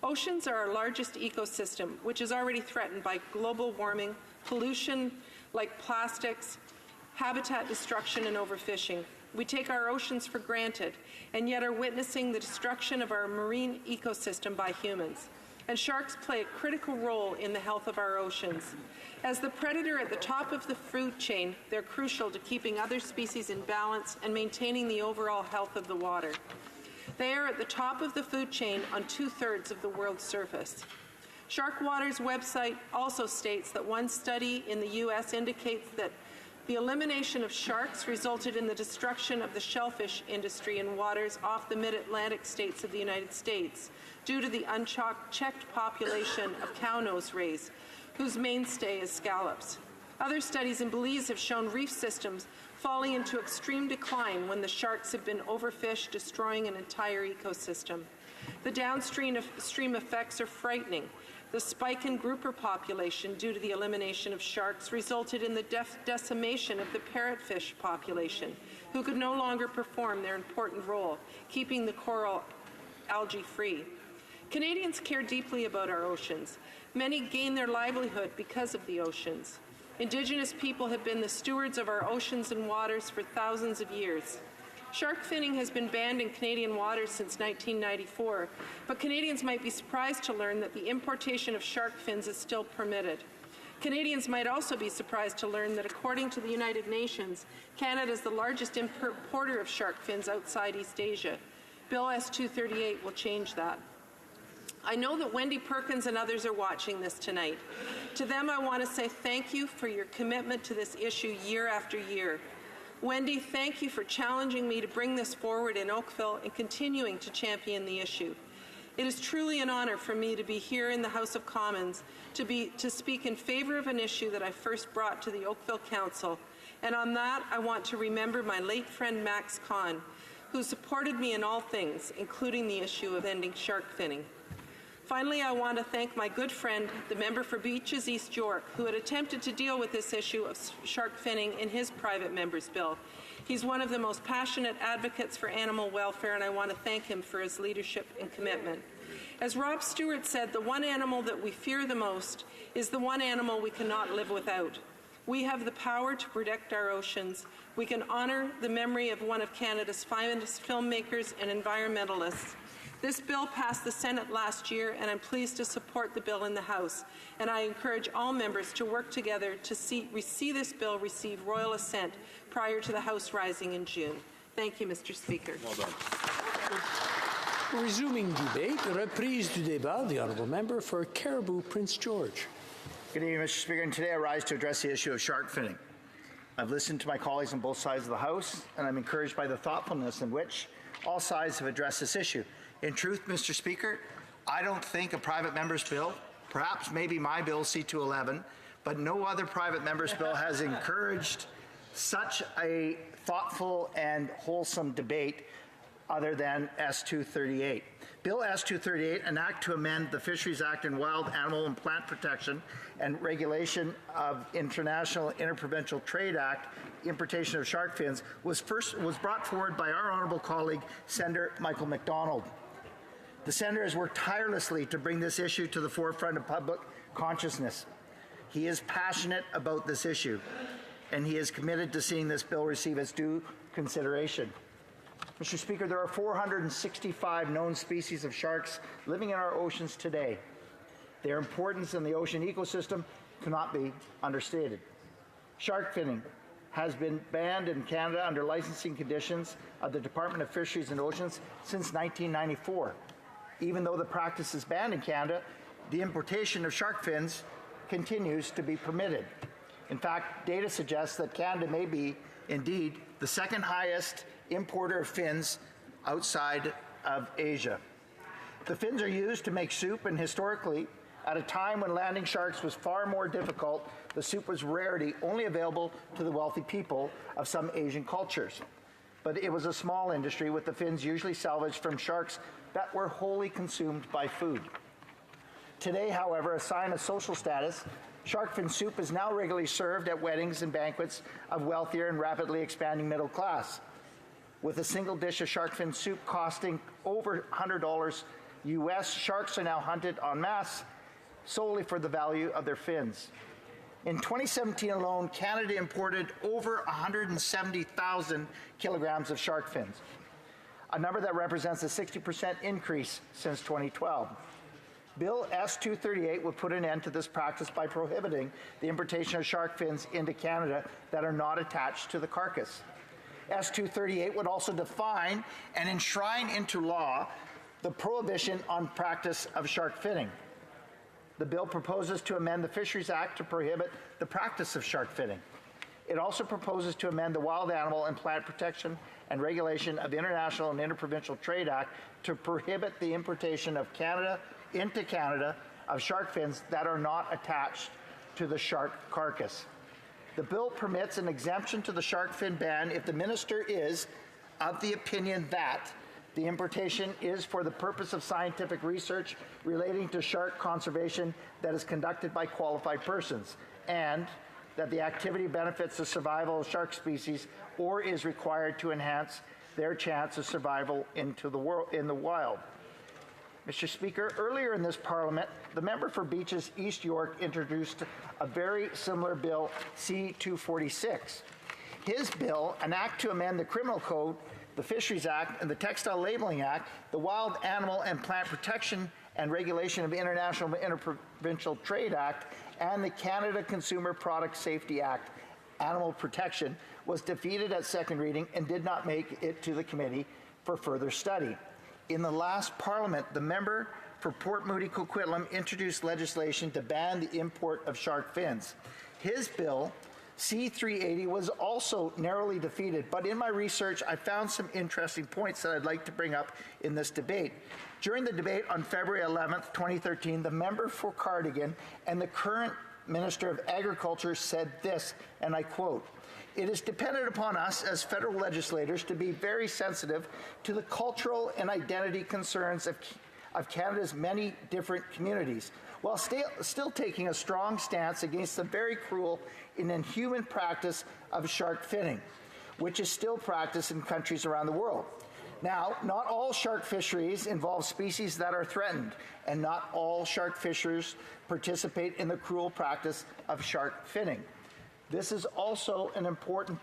[SPEAKER 16] Oceans are our largest ecosystem, which is already threatened by global warming, pollution like plastics, habitat destruction, and overfishing. We take our oceans for granted, and yet are witnessing the destruction of our marine ecosystem by humans. and sharks play a critical role in the health of our oceans. As the predator at the top of the food chain, they're crucial to keeping other species in balance and maintaining the overall health of the water. They are at the top of the food chain on 2/3 of the world's surface. Sharkwater's website also states that one study in the U.S. indicates that the elimination of sharks resulted in the destruction of the shellfish industry in waters off the mid-Atlantic states of the United States due to the unchecked population of cow-nose rays, whose mainstay is scallops. Other studies in Belize have shown reef systems falling into extreme decline when the sharks have been overfished, destroying an entire ecosystem. The downstream effects are frightening. The spike in grouper population due to the elimination of sharks resulted in the decimation of the parrotfish population, who could no longer perform their important role, keeping the coral algae free. Canadians care deeply about our oceans. Many gain their livelihood because of the oceans. Indigenous people have been the stewards of our oceans and waters for thousands of years. Shark finning has been banned in Canadian waters since 1994, but Canadians might be surprised to learn that the importation of shark fins is still permitted. Canadians might also be surprised to learn that according to the United Nations, Canada is the largest importer of shark fins outside East Asia. Bill S-238 will change that. I know that Wendy Perkins and others are watching this tonight. To them, I want to say thank you for your commitment to this issue year after year. Wendy, thank you for challenging me to bring this forward in Oakville and continuing to champion the issue. It is truly an honor for me to be here in the House of Commons to speak in favor of an issue that I first brought to the Oakville Council. And on that, I want to remember my late friend Max Kahn, who supported me in all things, including the issue of ending shark finning. Finally, I want to thank my good friend, the member for Beaches East York, who had attempted to deal with this issue of shark finning in his private member's bill. He's one of the most passionate advocates for animal welfare, and I want to thank him for his leadership and commitment. As Rob Stewart said, the one animal that we fear the most is the one animal we cannot live without. We have the power to protect our oceans. We can honor the memory of one of Canada's finest filmmakers and environmentalists. This bill passed the Senate last year, and I'm pleased to support the bill in the House. And I encourage all members to work together to see this bill receive royal assent prior to the House rising in June. Thank you, Mr. Speaker.
[SPEAKER 7] Well done.
[SPEAKER 15] Resuming debate, reprise du débat, the honourable member for Caribou Prince George.
[SPEAKER 2] Good evening, Mr. Speaker, and today I rise to address the issue of shark finning. I've listened to my colleagues on both sides of the House, and I'm encouraged by the thoughtfulness in which all sides have addressed this issue. In truth, Mr. Speaker, I don't think a private member's bill, perhaps maybe my bill C-211, but no other private member's bill has encouraged such a thoughtful and wholesome debate other than S-238. Bill S-238, an act to amend the Fisheries Act and Wild Animal and Plant Protection and Regulation of International Interprovincial Trade Act, importation of shark fins, was brought forward by our honourable colleague, Senator Michael MacDonald. The Senator has worked tirelessly to bring this issue to the forefront of public consciousness. He is passionate about this issue, and he is committed to seeing this bill receive its due consideration. Mr. Speaker, there are 465 known species of sharks living in our oceans today. Their importance in the ocean ecosystem cannot be understated. Shark finning has been banned in Canada under licensing conditions of the Department of Fisheries and Oceans since 1994. Even though the practice is banned in Canada, the importation of shark fins continues to be permitted. In fact, data suggests that Canada may be, indeed, the second highest importer of fins outside of Asia. The fins are used to make soup, and historically, at a time when landing sharks was far more difficult, the soup was rarity, only available to the wealthy people of some Asian cultures. But it was a small industry, with the fins usually salvaged from sharks that were wholly consumed by food. Today, however, a sign of social status, shark fin soup is now regularly served at weddings and banquets of wealthier and rapidly expanding middle class, with a single dish of shark fin soup costing over $100 US. Sharks are now hunted en masse solely for the value of their fins. In 2017 alone, Canada imported over 170,000 kilograms of shark fins, a number that represents a 60% increase since 2012. Bill S-238 would put an end to this practice by prohibiting the importation of shark fins into Canada that are not attached to the carcass. S-238 would also define and enshrine into law the prohibition on practice of shark finning. The bill proposes to amend the Fisheries Act to prohibit the practice of shark finning. It also proposes to amend the Wild Animal and Plant Protection and Regulation of International and Interprovincial Trade Act to prohibit the importation of into Canada of shark fins that are not attached to the shark carcass. The bill permits an exemption to the shark fin ban if the minister is of the opinion that the importation is for the purpose of scientific research relating to shark conservation that is conducted by qualified persons, and that the activity benefits the survival of shark species or is required to enhance their chance of survival in the wild. Mr. Speaker, earlier in this Parliament, the member for Beaches East York introduced a very similar bill, C-246. His bill, an act to amend the Criminal Code, the Fisheries Act, and the Textile Labeling Act, the Wild Animal and Plant Protection and Regulation of International and Interprovincial Trade Act, and the Canada Consumer Product Safety Act, Animal Protection, was defeated at second reading and did not make it to the committee for further study. In the last Parliament, the member for Port Moody Coquitlam introduced legislation to ban the import of shark fins. His bill, C-380, was also narrowly defeated, but in my research, I found some interesting points that I'd like to bring up in this debate. During the debate on February 11th, 2013, the member for Cardigan and the current Minister of Agriculture said this, and I quote, "It is dependent upon us as federal legislators to be very sensitive to the cultural and identity concerns of Canada's many different communities, while still taking a strong stance against the very cruel and inhuman practice of shark finning, which is still practiced in countries around the world. Now, not all shark fisheries involve species that are threatened, and not all shark fishers participate in the cruel practice of shark finning. This is also an important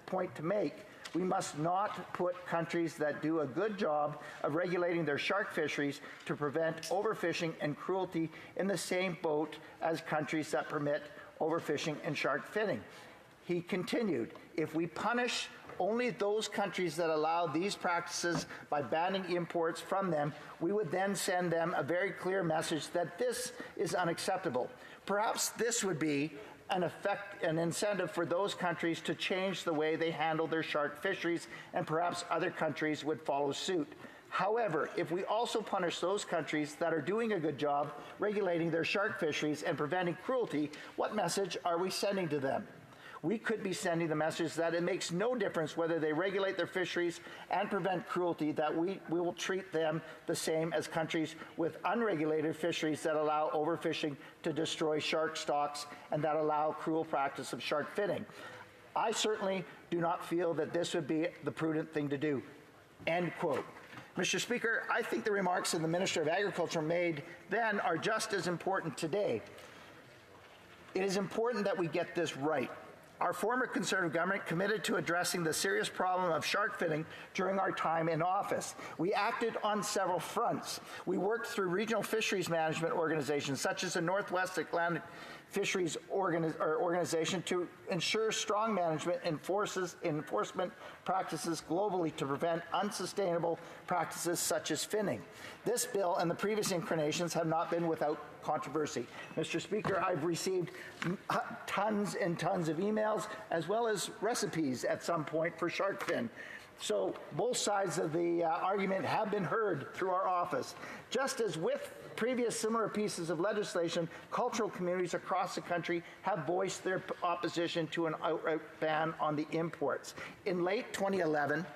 [SPEAKER 2] point to make. We must not put countries that do a good job of regulating their shark fisheries to prevent overfishing and cruelty in the same boat as countries that permit overfishing and shark finning." He continued, "If we punish only those countries that allow these practices by banning imports from them, we would then send them a very clear message that this is unacceptable. Perhaps this would be an incentive for those countries to change the way they handle their shark fisheries, and perhaps other countries would follow suit. However, if we also punish those countries that are doing a good job regulating their shark fisheries and preventing cruelty, what message are we sending to them? We could be sending the message that it makes no difference whether they regulate their fisheries and prevent cruelty, that we will treat them the same as countries with unregulated fisheries that allow overfishing to destroy shark stocks and that allow cruel practice of shark finning. I certainly do not feel that this would be the prudent thing to do." End quote. Mr. Speaker, I think the remarks that the Minister of Agriculture made then are just as important today. It is important that we get this right. Our former Conservative government committed to addressing the serious problem of shark finning during our time in office. We acted on several fronts. We worked through regional fisheries management organizations such as the Northwest Atlantic Fisheries Organization to ensure strong management enforcement practices globally to prevent unsustainable practices such as finning. This bill and the previous incarnations have not been without controversy. Mr. Speaker, I've received tons and tons of emails as well as recipes at some point for shark fin. So both sides of the argument have been heard through our office. Just as with previous similar pieces of legislation, cultural communities across the country have voiced their opposition to an outright ban on the imports. In late 2011,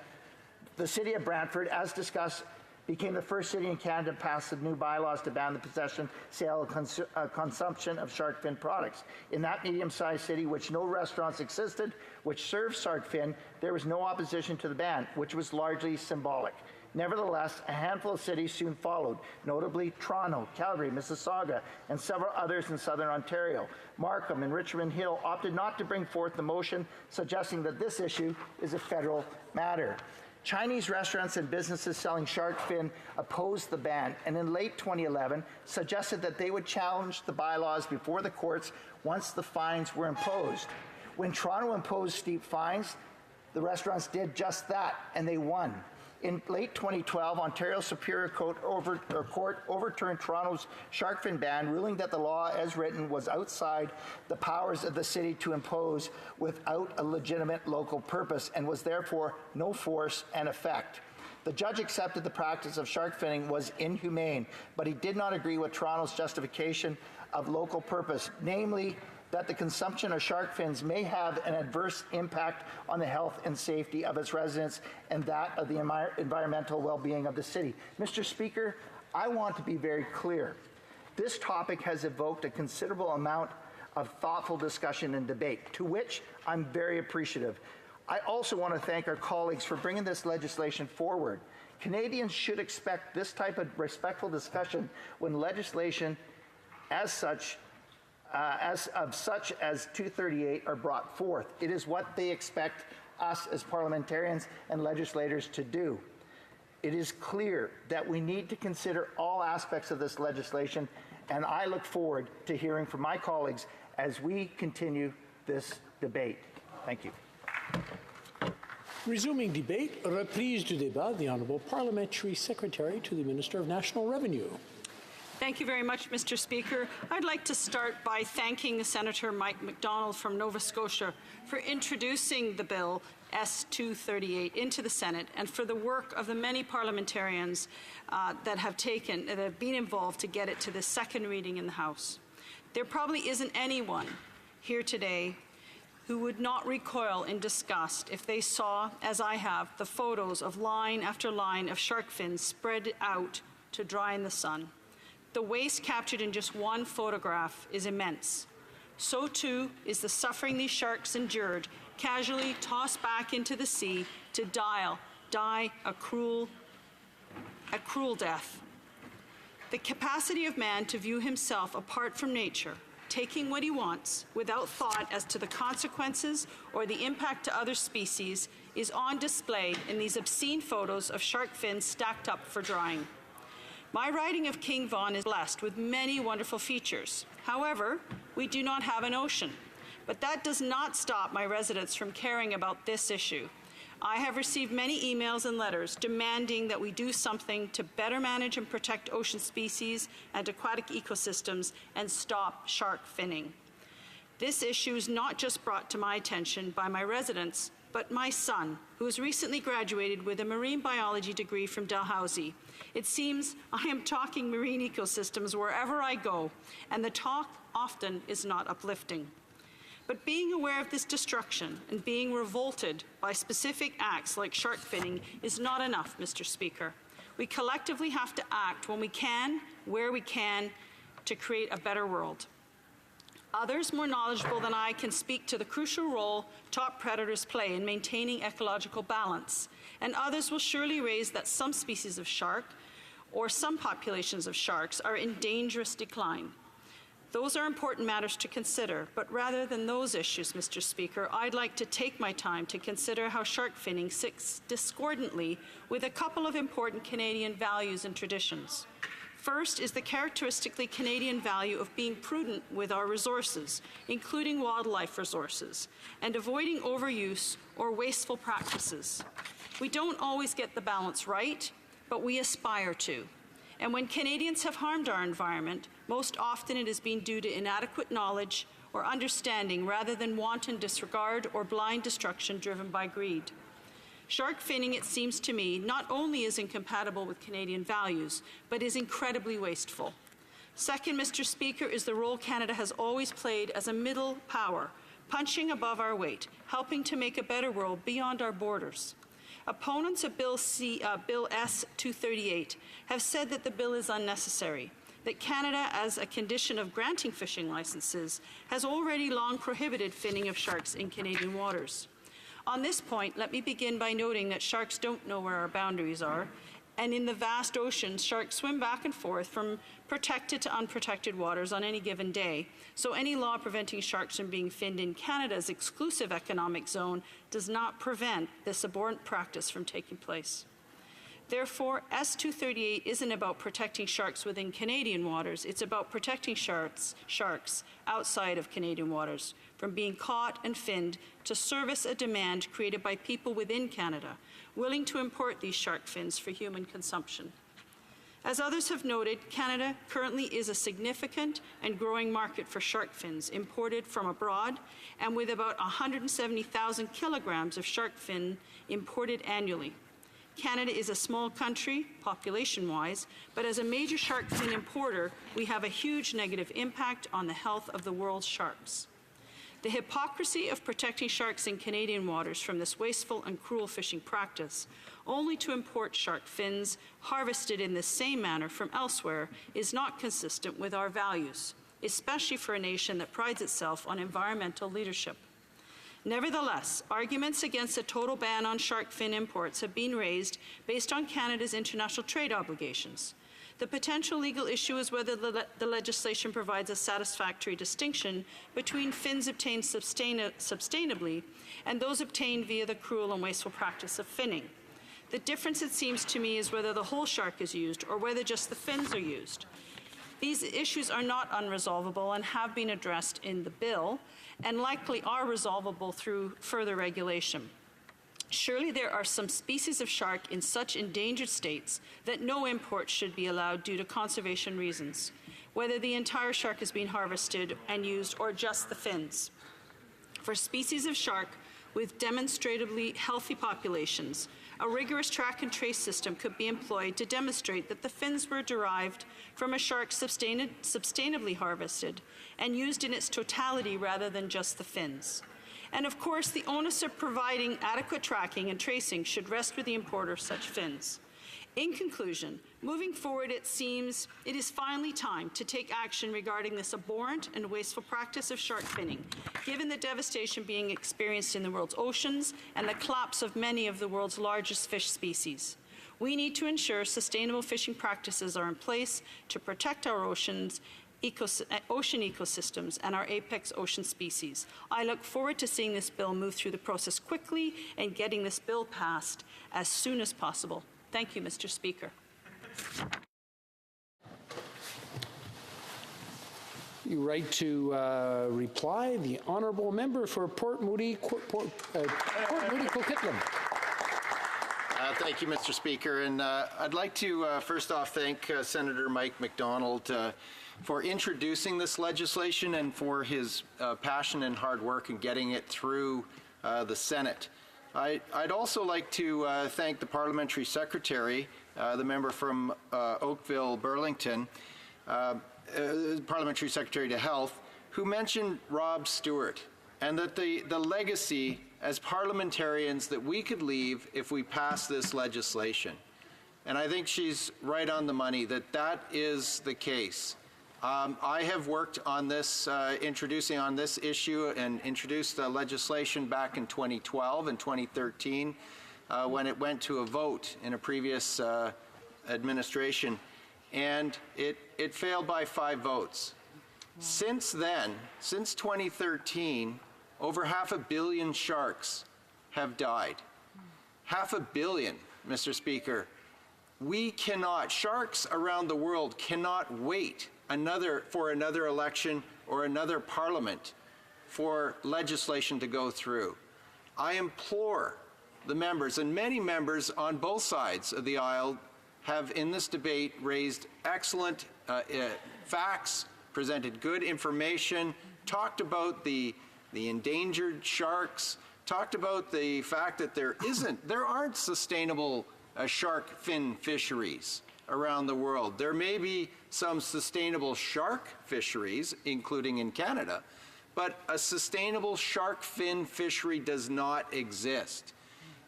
[SPEAKER 2] the City of Brantford, as discussed, became the first city in Canada to pass the new bylaws to ban the possession, sale, and consumption of shark fin products. In that medium-sized city, which no restaurants existed, which served shark fin, there was no opposition to the ban, which was largely symbolic. Nevertheless, a handful of cities soon followed, notably Toronto, Calgary, Mississauga, and several others in southern Ontario. Markham and Richmond Hill opted not to bring forth the motion, suggesting that this issue is a federal matter. Chinese restaurants and businesses selling shark fin opposed the ban, and in late 2011 suggested that they would challenge the bylaws before the courts once the fines were imposed. When Toronto imposed steep fines, the restaurants did just that, and they won. In late 2012, Ontario Superior Court overturned Toronto's shark fin ban, ruling that the law as written was outside the powers of the city to impose without a legitimate local purpose and was therefore no force and effect. The judge accepted the practice of shark finning was inhumane, but he did not agree with Toronto's justification of local purpose, namely that the consumption of shark fins may have an adverse impact on the health and safety of its residents and that of the environmental well-being of the city. Mr. Speaker, I want to be very clear. This topic has evoked a considerable amount of thoughtful discussion and debate, to which I'm very appreciative. I also want to thank our colleagues for bringing this legislation forward. Canadians should expect this type of respectful discussion when legislation such as 238 are brought forth. It is what they expect us as parliamentarians and legislators to do. It is clear that we need to consider all aspects of this legislation, and I look forward to hearing from my colleagues as we continue this debate. Thank you.
[SPEAKER 15] Resuming debate, reprise du débat, the Honourable Parliamentary Secretary to the Minister of National Revenue.
[SPEAKER 4] Thank you very much, Mr. Speaker. I'd like to start by thanking Senator Mike MacDonald from Nova Scotia for introducing the bill S-238 into the Senate and for the work of the many parliamentarians that have been involved to get it to the second reading in the House. There probably isn't anyone here today who would not recoil in disgust if they saw, as I have, the photos of line after line of shark fins spread out to dry in the sun. The waste captured in just one photograph is immense. So too is the suffering these sharks endured, casually tossed back into the sea to die a cruel death. The capacity of man to view himself apart from nature, taking what he wants without thought as to the consequences or the impact to other species, is on display in these obscene photos of shark fins stacked up for drying. My riding of King Vaughan is blessed with many wonderful features. However, we do not have an ocean. But that does not stop my residents from caring about this issue. I have received many emails and letters demanding that we do something to better manage and protect ocean species and aquatic ecosystems and stop shark finning. This issue is not just brought to my attention by my residents, but my son, who has recently graduated with a marine biology degree from Dalhousie. It seems I am talking marine ecosystems wherever I go, and the talk often is not uplifting. But being aware of this destruction and being revolted by specific acts like shark finning is not enough, Mr. Speaker. We collectively have to act when we can, where we can, to create a better world. Others more knowledgeable than I can speak to the crucial role top predators play in maintaining ecological balance, and others will surely raise that some species of shark or some populations of sharks are in dangerous decline. Those are important matters to consider, but rather than those issues, Mr. Speaker, I'd like to take my time to consider how shark finning sits discordantly with a couple of important Canadian values and traditions. First is the characteristically Canadian value of being prudent with our resources, including wildlife resources, and avoiding overuse or wasteful practices. We don't always get the balance right, but we aspire to. And when Canadians have harmed our environment, most often it has been due to inadequate knowledge or understanding rather than wanton disregard or blind destruction driven by greed. Shark finning, it seems to me, not only is incompatible with Canadian values, but is incredibly wasteful. Second, Mr. Speaker, is the role Canada has always played as a middle power, punching above our weight, helping to make a better world beyond our borders. Opponents of Bill S-238 have said that the bill is unnecessary, that Canada, as a condition of granting fishing licenses, has already long prohibited finning of sharks in Canadian waters. On this point, let me begin by noting that sharks don't know where our boundaries are, And in the vast oceans, sharks swim back and forth from protected to unprotected waters on any given day. So any law preventing sharks from being finned in Canada's exclusive economic zone does not prevent this abhorrent practice from taking place. Therefore, S238 isn't about protecting sharks within Canadian waters. It's about protecting sharks outside of Canadian waters from being caught and finned to service a demand created by people within Canada, willing to import these shark fins for human consumption. As others have noted, Canada currently is a significant and growing market for shark fins imported from abroad, and with about 170,000 kilograms of shark fin imported annually. Canada is a small country, population-wise, but as a major shark fin importer, we have a huge negative impact on the health of the world's sharks. The hypocrisy of protecting sharks in Canadian waters from this wasteful and cruel fishing practice, only to import shark fins harvested in the same manner from elsewhere, is not consistent with our values, especially for a nation that prides itself on environmental leadership. Nevertheless, arguments against a total ban on shark fin imports have been raised based on Canada's international trade obligations. The potential legal issue is whether the legislation provides a satisfactory distinction between fins obtained sustainably and those obtained via the cruel and wasteful practice of finning. The difference, it seems to me, is whether the whole shark is used or whether just the fins are used. These issues are not unresolvable and have been addressed in the bill and likely are resolvable through further regulation. Surely there are some species of shark in such endangered states that no import should be allowed due to conservation reasons, whether the entire shark is being harvested and used or just the fins. For species of shark with demonstrably healthy populations, a rigorous track and trace system could be employed to demonstrate that the fins were derived from a shark sustainably harvested and used in its totality rather than just the fins. And of course, the onus of providing adequate tracking and tracing should rest with the importer of such fins. In conclusion, moving forward, it seems it is finally time to take action regarding this abhorrent and wasteful practice of shark finning, given the devastation being experienced in the world's oceans and the collapse of many of the world's largest fish species. We need to ensure sustainable fishing practices are in place to protect our ocean ecosystems and our apex ocean species. I look forward to seeing this bill move through the process quickly and getting this bill passed as soon as possible. Thank you, Mr. Speaker.
[SPEAKER 15] You right to reply. The honourable member for Port Moody, Coquitlam.
[SPEAKER 10] Thank you, Mr. Speaker. And I'd like to first off thank Senator Mike MacDonald for introducing this legislation and for his passion and hard work in getting it through the Senate. I'd also like to thank the Parliamentary Secretary, the member from Oakville, Burlington, Parliamentary Secretary to Health, who mentioned Rob Stewart, and that the legacy as parliamentarians that we could leave if we pass this legislation. And I think she's right on the money that is the case. I have worked on this, introducing on this issue and introduced the legislation back in 2012 and 2013 when it went to a vote in a previous administration, and it failed by 5 votes. Since then, since 2013, over 500 million sharks have died. 500 million, Mr. Speaker. We cannot, sharks around the world cannot wait for another election or another parliament for legislation to go through. I implore the members, and many members on both sides of the aisle have in this debate raised excellent facts, presented good information, talked about the endangered sharks, talked about the fact that there aren't sustainable shark fin fisheries around the world. There may be some sustainable shark fisheries, including in Canada, but a sustainable shark fin fishery does not exist.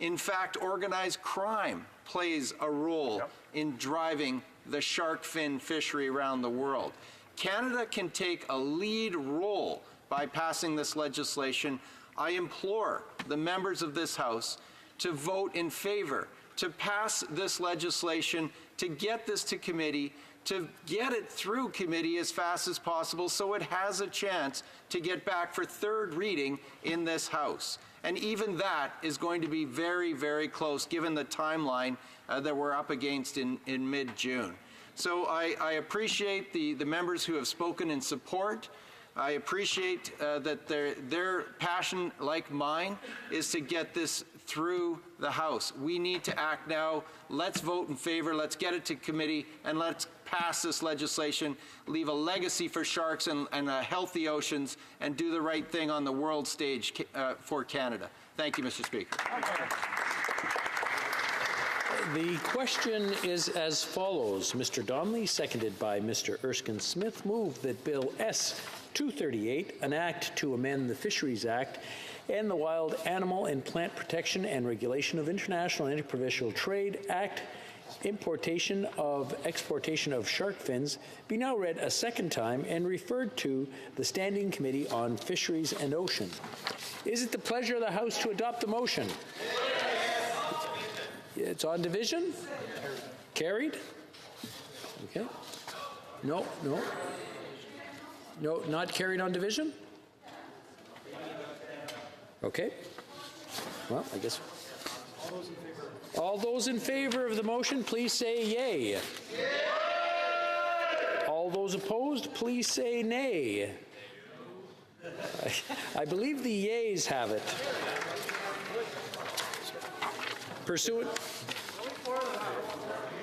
[SPEAKER 10] In fact, organized crime plays a role in driving the shark fin fishery around the world. Canada can take a lead role by passing this legislation. I implore the members of this House to vote in favor to pass this legislation, to get this to committee, to get it through committee as fast as possible so it has a chance to get back for third reading in this House. And even that is going to be very, very close given the timeline that we're up against in mid-June. So I appreciate the members who have spoken in support. I appreciate that their passion, like mine, is to get this through the House. We need to act now. Let's vote in favor. Let's get it to committee, and let's pass this legislation, leave a legacy for sharks and healthy oceans, and do the right thing on the world stage for Canada. Thank you, Mr. Speaker.
[SPEAKER 15] The question is as follows. Mr. Donnelly, seconded by Mr. Erskine Smith, moved that Bill S-238, an act to amend the Fisheries Act and the Wild Animal and Plant Protection and Regulation of International and Interprovincial Trade Act, exportation of shark fins, be now read a second time and referred to the Standing Committee on Fisheries and Ocean. Is it the pleasure of the House to adopt the motion? It's on division? Carried? Okay. No, not carried on division? Okay. Well, I guess. All those in favor of the motion, please say yay. Yay! All those opposed, please say nay. I believe the yays have it. Pursuant.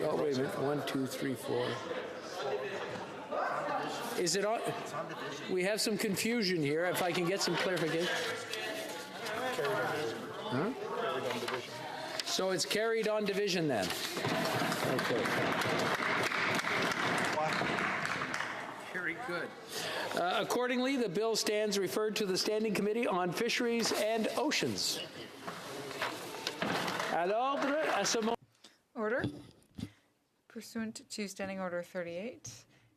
[SPEAKER 15] Oh, wait a minute. 1, 2, 3, 4. Is it on? We have some confusion here. If I can get some clarification. Huh? So it's carried on division then. Okay. Very good. Accordingly, the bill stands referred to the Standing Committee on Fisheries and Oceans.
[SPEAKER 20] Order. Pursuant to Standing Order 38,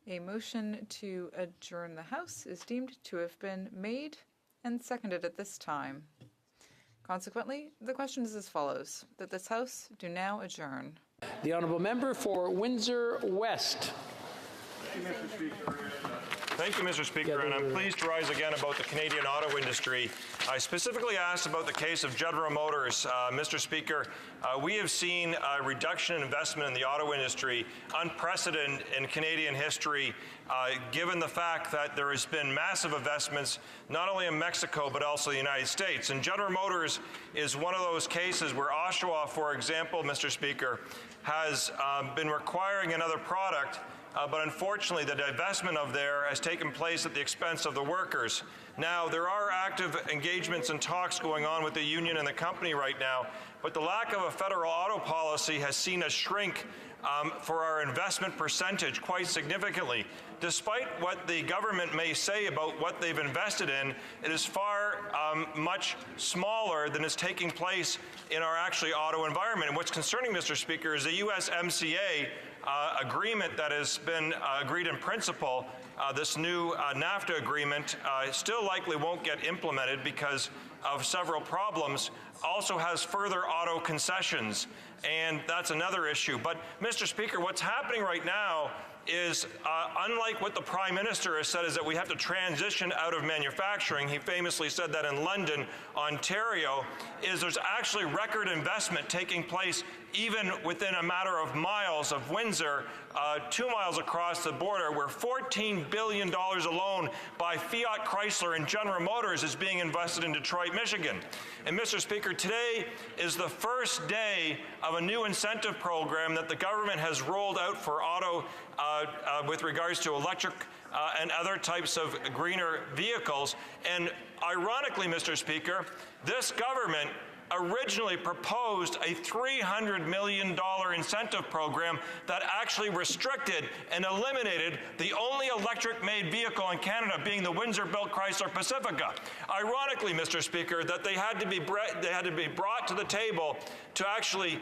[SPEAKER 20] a motion to adjourn the House is deemed to have been made and seconded at this time. Consequently, the question is as follows, that this House do now adjourn.
[SPEAKER 15] The Honourable Member for Windsor West.
[SPEAKER 3] Thank you, Mr. Speaker, and I'm pleased to rise again about the Canadian auto industry. I specifically asked about the case of General Motors. Mr. Speaker, we have seen a reduction in investment in the auto industry, unprecedented in Canadian history, given the fact that there has been massive investments not only in Mexico but also the United States. And General Motors is one of those cases where Oshawa, for example, Mr. Speaker, has been requiring another product, but unfortunately the divestment of there has taken place at the expense of the workers. Now, there are active engagements and talks going on with the union and the company right now, but the lack of a federal auto policy has seen us shrink for our investment percentage quite significantly. Despite what the government may say about what they've invested in, it is far much smaller than is taking place in our actually auto environment. And what's concerning, Mr. Speaker, is the USMCA agreement that has been agreed in principle, this new NAFTA agreement, still likely won't get implemented because of several problems, also has further auto concessions, and that's another issue. But, Mr. Speaker, what's happening right now is, unlike what the Prime Minister has said, is that we have to transition out of manufacturing. He famously said that in London, Ontario, is there's actually record investment taking place even within a matter of miles of Windsor, 2 miles across the border, where $14 billion alone by Fiat Chrysler and General Motors is being invested in Detroit, Michigan. And, Mr. Speaker, today is the first day of a new incentive program that the government has rolled out for auto with regards to electric and other types of greener vehicles. And ironically, Mr. Speaker, this government originally proposed a $300 million incentive program that actually restricted and eliminated the only electric-made vehicle in Canada, being the Windsor-built Chrysler Pacifica. Ironically, Mr. Speaker, that they had to be brought to the table to actually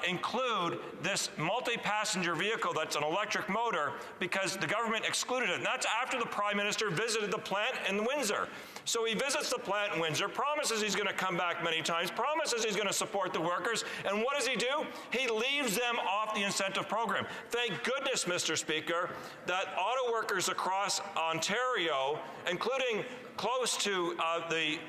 [SPEAKER 3] include this multi-passenger vehicle that's an electric motor because the government excluded it. And that's after the Prime Minister visited the plant in Windsor. So he visits the plant in Windsor, promises he's going to come back many times, promises he's going to support the workers, and what does he do? He leaves them off the incentive program. Thank goodness, Mr. Speaker, that auto workers across Ontario, including close to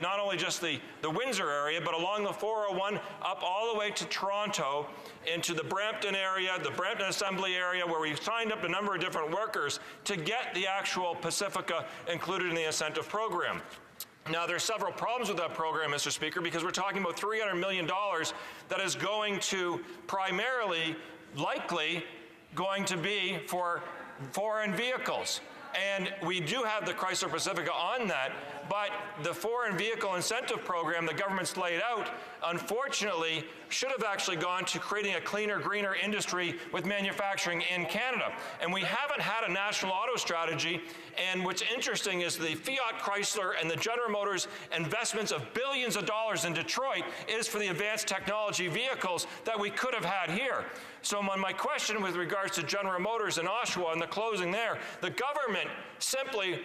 [SPEAKER 3] not only just the Windsor area, but along the 401 up all the way to Toronto, into the Brampton area, the Brampton Assembly area, where we signed up a number of different workers to get the actual Pacifica included in the incentive program. Now, there's several problems with that program, Mr. Speaker, because we're talking about $300 million that is going to primarily, likely, going to be for foreign vehicles. And we do have the Chrysler Pacifica on that, but the foreign vehicle incentive program the government's laid out, unfortunately, should have actually gone to creating a cleaner, greener industry with manufacturing in Canada. And we haven't had a national auto strategy, and what's interesting is the Fiat Chrysler and the General Motors investments of billions of dollars in Detroit is for the advanced technology vehicles that we could have had here. So on my question with regards to General Motors in Oshawa and the closing there, the government simply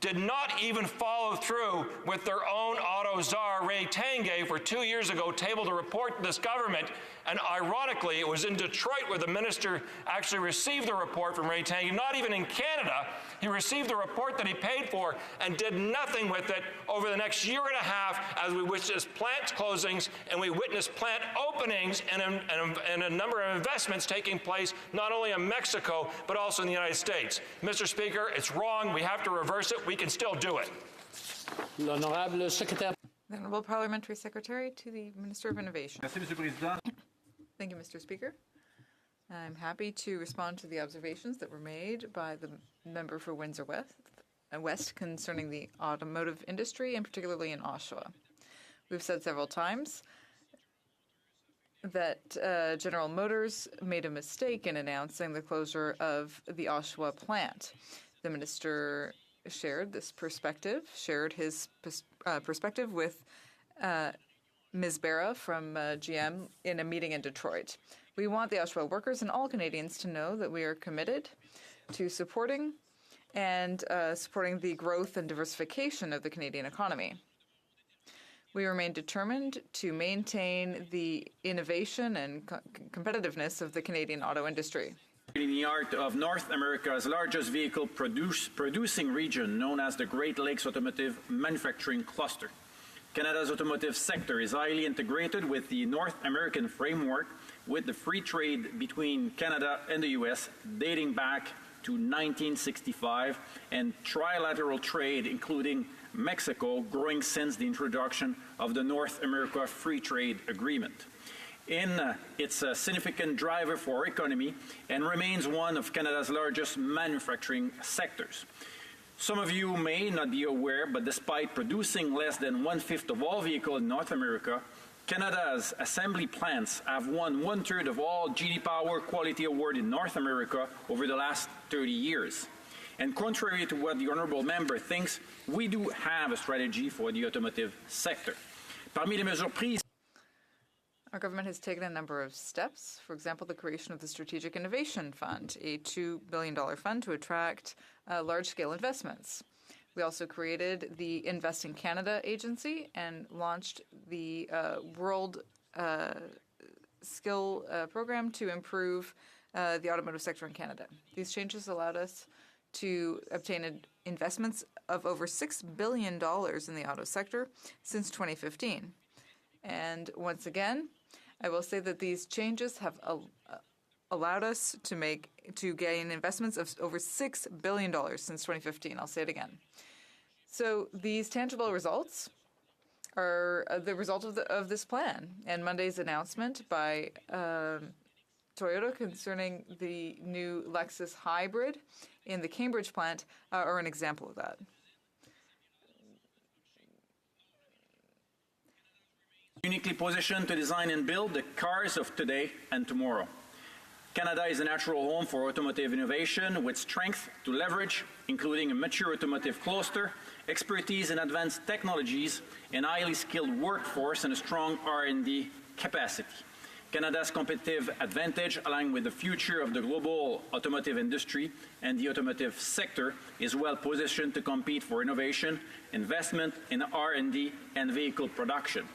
[SPEAKER 3] did not even follow through with their own auto czar, Ray Tanguay, for 2 years ago, tabled a report to this government, and ironically, it was in Detroit where the minister actually received the report from Ray Tanguay, not even in Canada. He received the report that he paid for and did nothing with it over the next year and a half as we witnessed plant closings and we witnessed plant openings and a number of investments taking place not only in Mexico, but also in the United States. Mr. Speaker, it's wrong. We have to reverse it. We can still do it.
[SPEAKER 20] The Honourable Parliamentary Secretary to the Minister of Innovation. Thank you, Mr. Speaker. I'm happy to respond to the observations that were made by the member for Windsor West concerning the automotive industry, and particularly in Oshawa. We've said several times that General Motors made a mistake in announcing the closure of the Oshawa plant. The minister shared this perspective, shared his perspective with Ms. Barra from GM in a meeting in Detroit. We want the Oshawa workers and all Canadians to know that we are committed to supporting the growth and diversification of the Canadian economy. We remain determined to maintain the innovation and competitiveness of the Canadian auto industry.
[SPEAKER 11] In the heart of North America's largest vehicle producing region, known as the Great Lakes Automotive Manufacturing Cluster. Canada's automotive sector is highly integrated with the North American framework, with the free trade between Canada and the U.S. dating back to 1965, and trilateral trade, including Mexico, growing since the introduction of the North America Free Trade Agreement. It's a significant driver for our economy and remains one of Canada's largest manufacturing sectors. Some of you may not be aware, but despite producing less than 1/5 of all vehicles in North America, Canada's assembly plants have won 1/3 of all GD Power Quality Award in North America over the last 30 years. And contrary to what the honourable member thinks, we do have a strategy for the automotive sector. Parmi les mesures prises,
[SPEAKER 20] our government has taken a number of steps. For example, the creation of the Strategic Innovation Fund, a $2 billion fund to attract large-scale investments. We also created the Invest in Canada agency and launched the World Skill Program to improve the automotive sector in Canada. These changes allowed us to obtain investments of over $6 billion in the auto sector since 2015. And once again, I will say that these changes have allowed us to gain investments of over $6 billion since 2015. I'll say it again. So these tangible results are the result of this plan. And Monday's announcement by Toyota concerning the new Lexus hybrid in the Cambridge plant are an example of that.
[SPEAKER 11] uniquely positioned to design and build the cars of today and tomorrow. Canada is a natural home for automotive innovation with strength to leverage, including a mature automotive cluster, expertise in advanced technologies, and highly skilled workforce and a strong R&D capacity. Canada's competitive advantage, along with the future of the global automotive industry and the automotive sector, is well positioned to compete for innovation, investment in R&D, and vehicle production.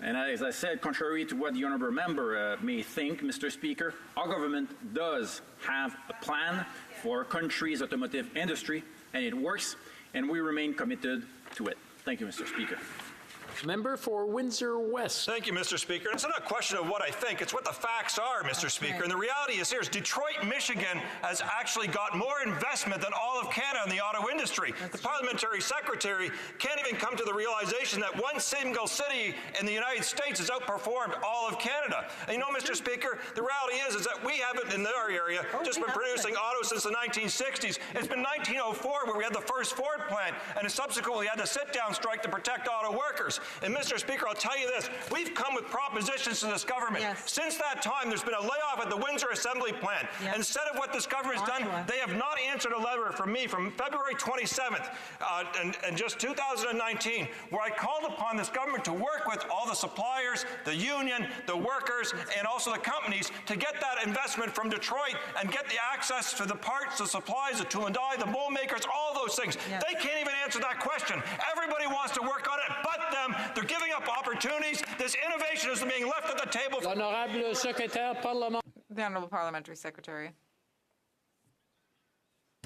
[SPEAKER 11] And as I said, contrary to what the honourable member may think, Mr. Speaker, our government does have a plan for our country's automotive industry, and it works, and we remain committed to it. Thank you, Mr. Speaker.
[SPEAKER 15] Member for Windsor West.
[SPEAKER 3] Thank you, Mr. Speaker. It's not a question of what I think, it's what the facts are, Mr. Speaker. And the reality is here is Detroit, Michigan has actually got more investment than all of Canada in the auto industry. The parliamentary secretary can't even come to the realization that one single city in the United States has outperformed all of Canada. And you know, Mr. Speaker, the reality is that we haven't in our area just been producing autos since the 1960s. It's been 1904 where we had the first Ford plant, and subsequently had the sit-down strike to protect auto workers. And Mr. Speaker, I'll tell you this, we've come with propositions to this government. Yes. Since that time, there's been a layoff at the Windsor Assembly Plant. Yes. Instead of what this government's done, they have not answered a letter from me from February 27th and just 2019, where I called upon this government to work with all the suppliers, the union, the workers, and also the companies to get that investment from Detroit and get the access to the parts, the supplies, the tool and die, the mold makers, all those things. Yes. They can't even answer that question. Everybody wants to work on it but them. They're giving up opportunities. This innovation is being left at the table.
[SPEAKER 20] The Honourable Parliamentary Secretary.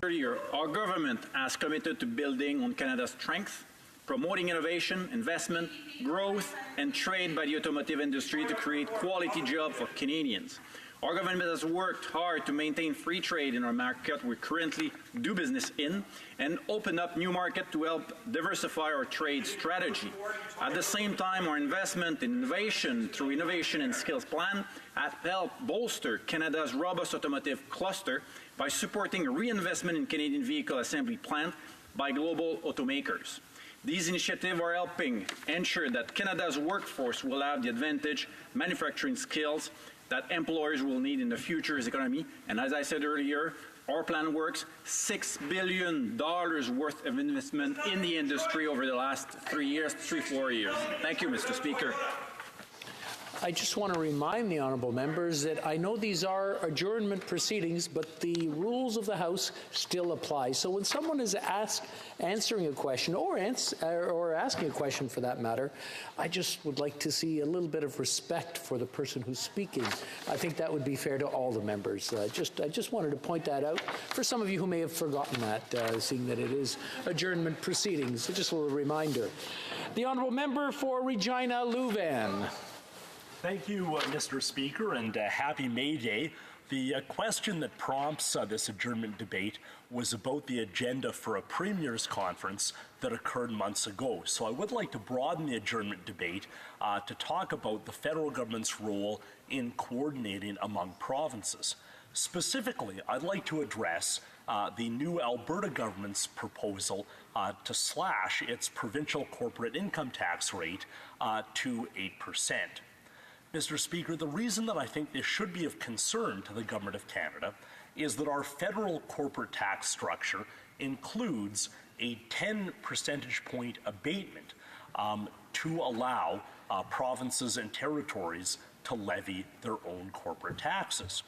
[SPEAKER 11] Earlier, our government has committed to building on Canada's strength, promoting innovation, investment, growth, and trade by the automotive industry to create quality jobs for Canadians. Our government has worked hard to maintain free trade in our market we currently do business in and open up new markets to help diversify our trade strategy. At the same time, our investment in innovation through Innovation and Skills Plan has helped bolster Canada's robust automotive cluster by supporting reinvestment in Canadian vehicle assembly plant by global automakers. These initiatives are helping ensure that Canada's workforce will have the advantage manufacturing skills that employers will need in the future's economy. And as I said earlier, our plan works. $6 billion worth of investment in the industry over the last 4 years. Thank you, Mr. Speaker.
[SPEAKER 15] I just want to remind the honourable members that I know these are adjournment proceedings, but the rules of the House still apply. So when someone is answering a question or asking a question for that matter, I just would like to see a little bit of respect for the person who's speaking. I think that would be fair to all the members. I just wanted to point that out for some of you who may have forgotten that, seeing that it is adjournment proceedings. So just a little reminder. The honourable member for Regina Louvain.
[SPEAKER 8] Thank you, Mr. Speaker, and happy May Day. The question that prompts this adjournment debate was about the agenda for a Premier's Conference that occurred months ago. So I would like to broaden the adjournment debate to talk about the federal government's role in coordinating among provinces. Specifically, I'd like to address the new Alberta government's proposal to slash its provincial corporate income tax rate to 8%. Mr. Speaker, the reason that I think this should be of concern to the Government of Canada is that our federal corporate tax structure includes a 10 percentage point abatement to allow provinces and territories to levy their own corporate taxes.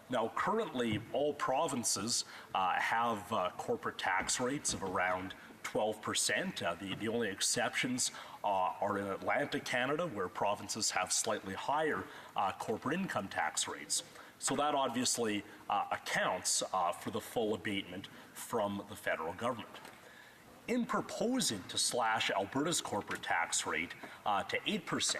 [SPEAKER 8] Now, currently, all provinces have corporate tax rates of around 12%. The only exceptions are in Atlantic Canada, where provinces have slightly higher corporate income tax rates. So that obviously accounts for the full abatement from the federal government. In proposing to slash Alberta's corporate tax rate to 8%,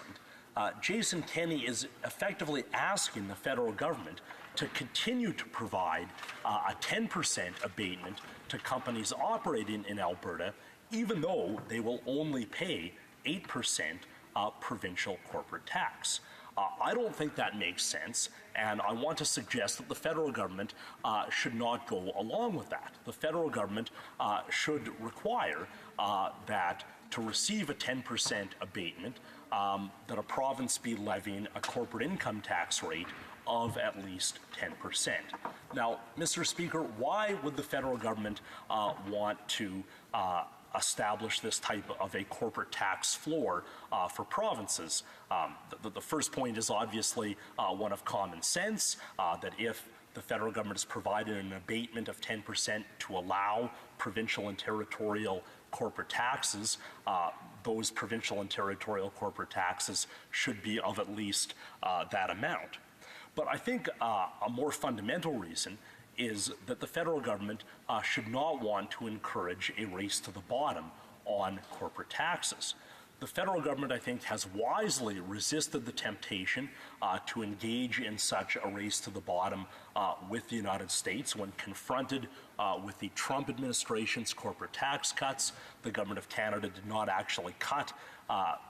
[SPEAKER 8] Jason Kenney is effectively asking the federal government to continue to provide a 10% abatement to companies operating in Alberta, even though they will only pay 8% provincial corporate tax. I don't think that makes sense, and I want to suggest that the federal government should not go along with that. The federal government should require that to receive a 10% abatement, that a province be levying a corporate income tax rate of at least 10%. Now, Mr. Speaker, why would the federal government want to establish this type of a corporate tax floor for provinces. The first point is obviously one of common sense, that if the federal government has provided an abatement of 10% to allow provincial and territorial corporate taxes, those provincial and territorial corporate taxes should be of at least that amount. But I think a more fundamental reason is that the federal government should not want to encourage a race to the bottom on corporate taxes. The federal government, I think, has wisely resisted the temptation to engage in such a race to the bottom with the United States when confronted with the Trump administration's corporate tax cuts. The government of Canada did not actually cut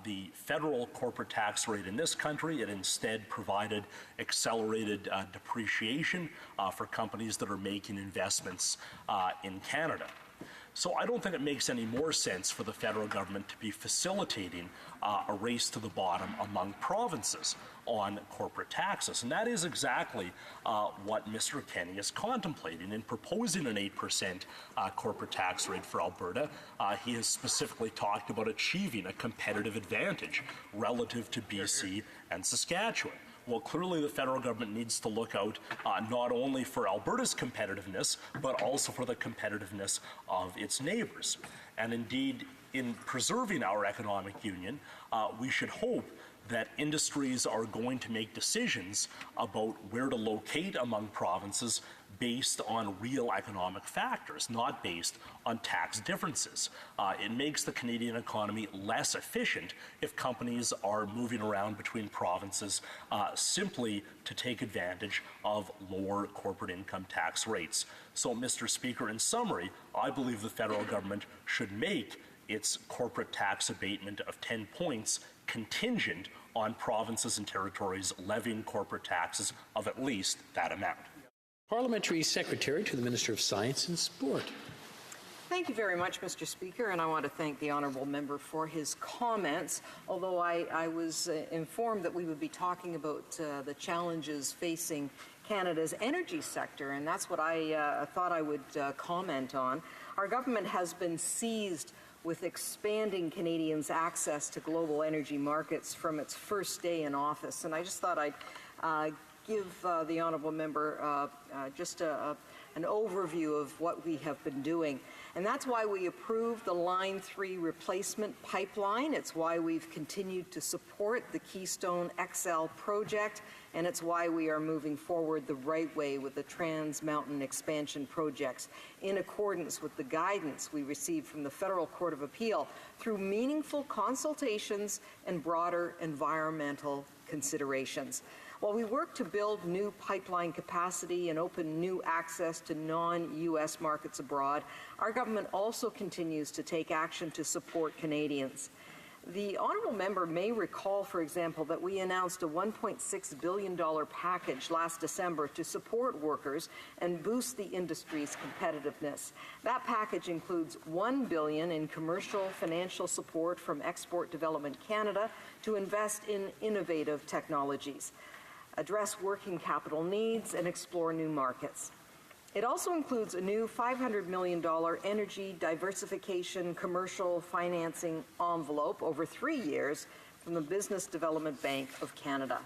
[SPEAKER 8] the federal corporate tax rate in this country. It instead provided accelerated depreciation for companies that are making investments in Canada. So I don't think it makes any more sense for the federal government to be facilitating a race to the bottom among provinces on corporate taxes. And that is exactly what Mr. Kenney is contemplating in proposing an 8% corporate tax rate for Alberta. He has specifically talked about achieving a competitive advantage relative to BC and Saskatchewan. Well, clearly the federal government needs to look out not only for Alberta's competitiveness, but also for the competitiveness of its neighbors. And indeed, in preserving our economic union, we should hope that industries are going to make decisions about where to locate among provinces based on real economic factors, not based on tax differences. It makes the Canadian economy less efficient if companies are moving around between provinces simply to take advantage of lower corporate income tax rates. So, Mr. Speaker, in summary, I believe the federal government should make its corporate tax abatement of 10 points contingent on provinces and territories levying corporate taxes of at least that amount.
[SPEAKER 15] Parliamentary Secretary to the Minister of Science and Sport.
[SPEAKER 16] Thank you very much, Mr. Speaker, and I want to thank the honourable member for his comments, although I was informed that we would be talking about the challenges facing Canada's energy sector, and that's what I thought I would comment on. Our government has been seized with expanding Canadians' access to global energy markets from its first day in office, and I just thought I'd give the honourable member just an overview of what we have been doing. And that's why we approved the Line 3 replacement pipeline. It's why we've continued to support the Keystone XL project, and it's why we are moving forward the right way with the Trans Mountain expansion projects in accordance with the guidance we received from the Federal Court of Appeal through meaningful consultations and broader environmental considerations. While we work to build new pipeline capacity and open new access to non-U.S. markets abroad, our government also continues to take action to support Canadians. The honourable member may recall, for example, that we announced a $1.6 billion package last December to support workers and boost the industry's competitiveness. That package includes $1 billion in commercial financial support from Export Development Canada to invest in innovative technologies, address working capital needs, and explore new markets. It also includes a new $500 million energy diversification commercial financing envelope over 3 years from the Business Development Bank of Canada,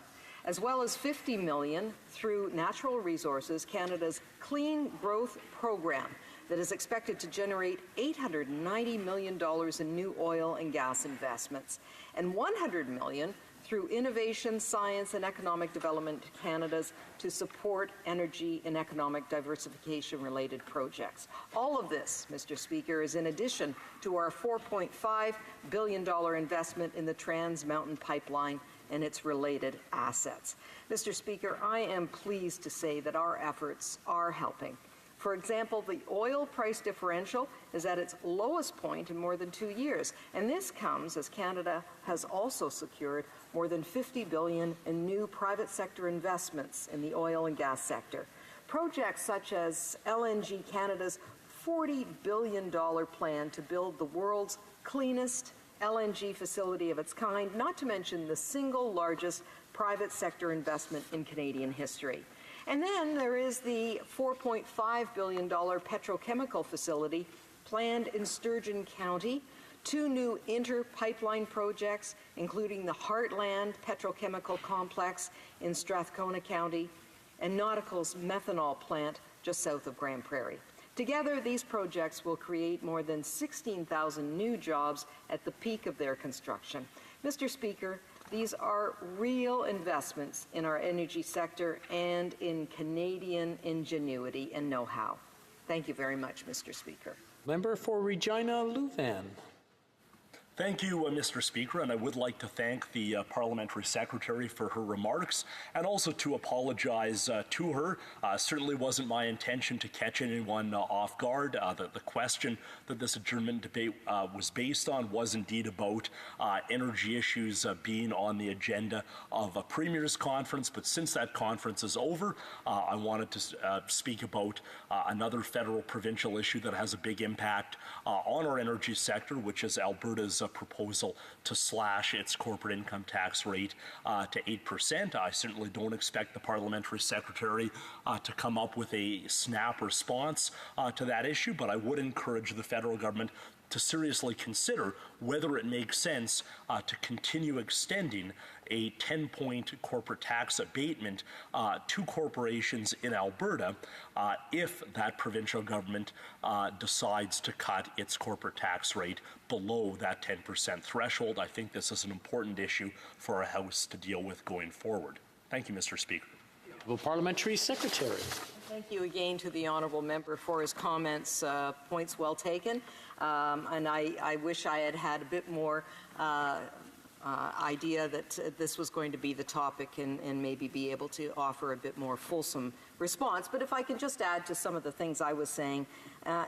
[SPEAKER 16] as well as $50 million through Natural Resources Canada's Clean Growth Program that is expected to generate $890 million in new oil and gas investments, and $100 million through Innovation, Science and Economic Development Canada's to support energy and economic diversification-related projects. All of this, Mr. Speaker, is in addition to our $4.5 billion investment in the Trans Mountain Pipeline and its related assets. Mr. Speaker, I am pleased to say that our efforts are helping. For example, the oil price differential is at its lowest point in more than 2 years, and this comes as Canada has also secured more than $50 billion in new private sector investments in the oil and gas sector. Projects such as LNG Canada's $40 billion plan to build the world's cleanest LNG facility of its kind, not to mention the single largest private sector investment in Canadian history. And then there is the $4.5 billion petrochemical facility
[SPEAKER 17] planned in Sturgeon County, 2 new inter-pipeline projects, including the Heartland Petrochemical Complex in Strathcona County, and Nautical's methanol plant just south of Grand Prairie. Together, these projects will create more than 16,000 new jobs at the peak of their construction. Mr. Speaker, these are real investments in our energy sector and in Canadian ingenuity and know-how. Thank you very much, Mr. Speaker.
[SPEAKER 15] Member for Regina Louvain.
[SPEAKER 8] Thank you, Mr. Speaker, and I would like to thank the Parliamentary Secretary for her remarks and also to apologize to her. Certainly wasn't my intention to catch anyone off guard. The question that this adjournment debate was based on was indeed about energy issues being on the agenda of a Premier's Conference, but since that conference is over, I wanted to speak about another federal-provincial issue that has a big impact on our energy sector, which is Alberta's proposal to slash its corporate income tax rate to 8%. I certainly don't expect the Parliamentary Secretary to come up with a snap response to that issue, but I would encourage the federal government to seriously consider whether it makes sense to continue extending a 10-point corporate tax abatement to corporations in Alberta if that provincial government decides to cut its corporate tax rate below that 10% threshold. I think this is an important issue for our House to deal with going forward. Thank you, Mr. Speaker.
[SPEAKER 15] The Parliamentary Secretary.
[SPEAKER 17] Thank you again to the honourable member for his comments. Points well taken. And I wish I had had a bit more idea that this was going to be the topic and maybe be able to offer a bit more fulsome response. But if I can just add to some of the things I was saying,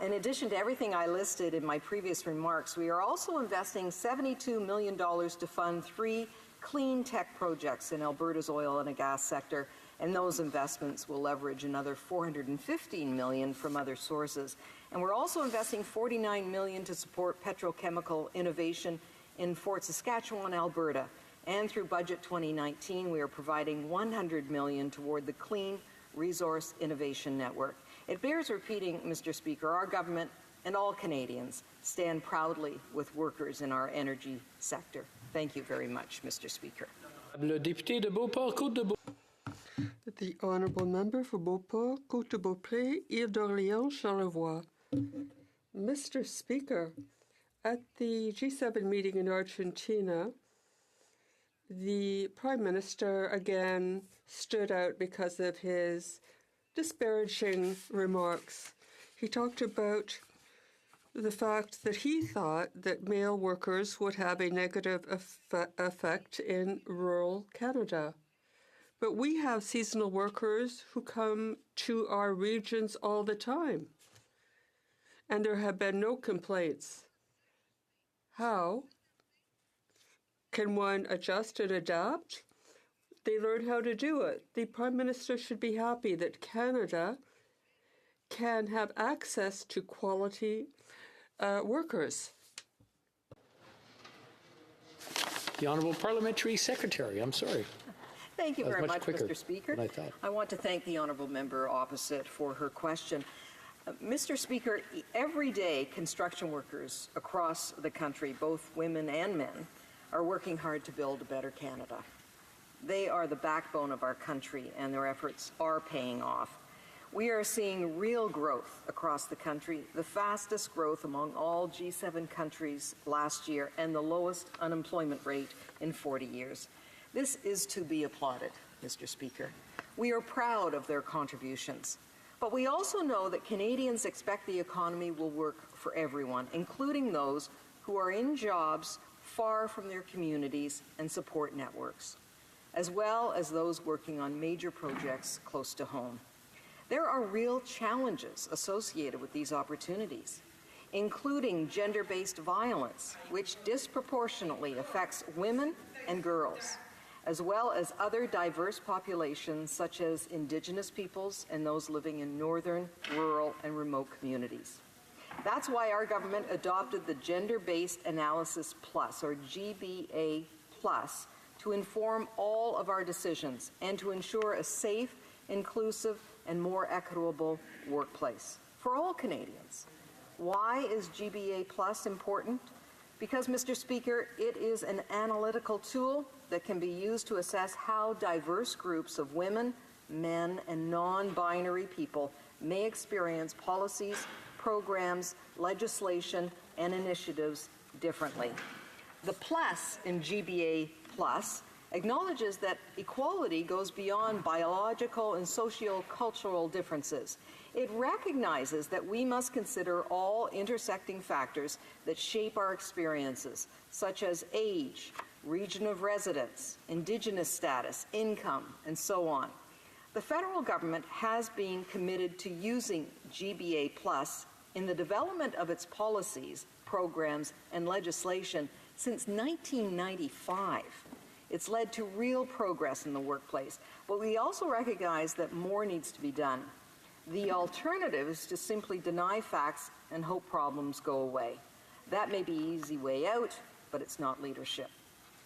[SPEAKER 17] in addition to everything I listed in my previous remarks, we are also investing $72 million to fund 3 clean tech projects in Alberta's oil and gas sector, and those investments will leverage another $415 million from other sources. And we're also investing $49 million to support petrochemical innovation in Fort Saskatchewan, Alberta. And through Budget 2019, we are providing $100 million toward the Clean Resource Innovation Network. It bears repeating, Mr. Speaker, our government and all Canadians stand proudly with workers in our energy sector. Thank you very much, Mr. Speaker.
[SPEAKER 5] Le député de Beauport, Côte-de-Beaupré. The Honourable Member for Beauport, Côte-de-Beaupré, Ile d'Orléans, Charlevoix. Mr. Speaker, at the G7 meeting in Argentina, the Prime Minister again stood out because of his disparaging remarks. He talked about the fact that he thought that male workers would have a negative effect in rural Canada. But we have seasonal workers who come to our regions all the time, and there have been no complaints. How can one adjust and adapt? They learn how to do it. The Prime Minister should be happy that Canada can have access to quality workers.
[SPEAKER 15] The Honourable Parliamentary Secretary. I'm sorry.
[SPEAKER 17] Thank you very much,
[SPEAKER 15] quicker
[SPEAKER 17] Mr. Speaker.
[SPEAKER 15] than I thought.
[SPEAKER 17] I want to thank the honourable member opposite for her question. Mr. Speaker, every day construction workers across the country, both women and men, are working hard to build a better Canada. They are the backbone of our country, and their efforts are paying off. We are seeing real growth across the country, the fastest growth among all G7 countries last year, and the lowest unemployment rate in 40 years. This is to be applauded, Mr. Speaker. We are proud of their contributions. But we also know that Canadians expect the economy will work for everyone, including those who are in jobs far from their communities and support networks, as well as those working on major projects close to home. There are real challenges associated with these opportunities, including gender-based violence, which disproportionately affects women and girls, as well as other diverse populations such as Indigenous peoples and those living in northern, rural, and remote communities. That's why our government adopted the Gender-Based Analysis Plus, or GBA Plus, to inform all of our decisions and to ensure a safe, inclusive, and more equitable workplace for all Canadians. Why is GBA Plus important? Because, Mr. Speaker, it is an analytical tool that can be used to assess how diverse groups of women, men, and non-binary people may experience policies, programs, legislation, and initiatives differently. The plus in GBA Plus acknowledges that equality goes beyond biological and socio-cultural differences. It recognizes that we must consider all intersecting factors that shape our experiences, such as age, region of residence, Indigenous status, income, and so on. The federal government has been committed to using GBA Plus in the development of its policies, programs, and legislation since 1995. It's led to real progress in the workplace, but we also recognize that more needs to be done. The alternative is to simply deny facts and hope problems go away. That may be an easy way out, but it's not leadership.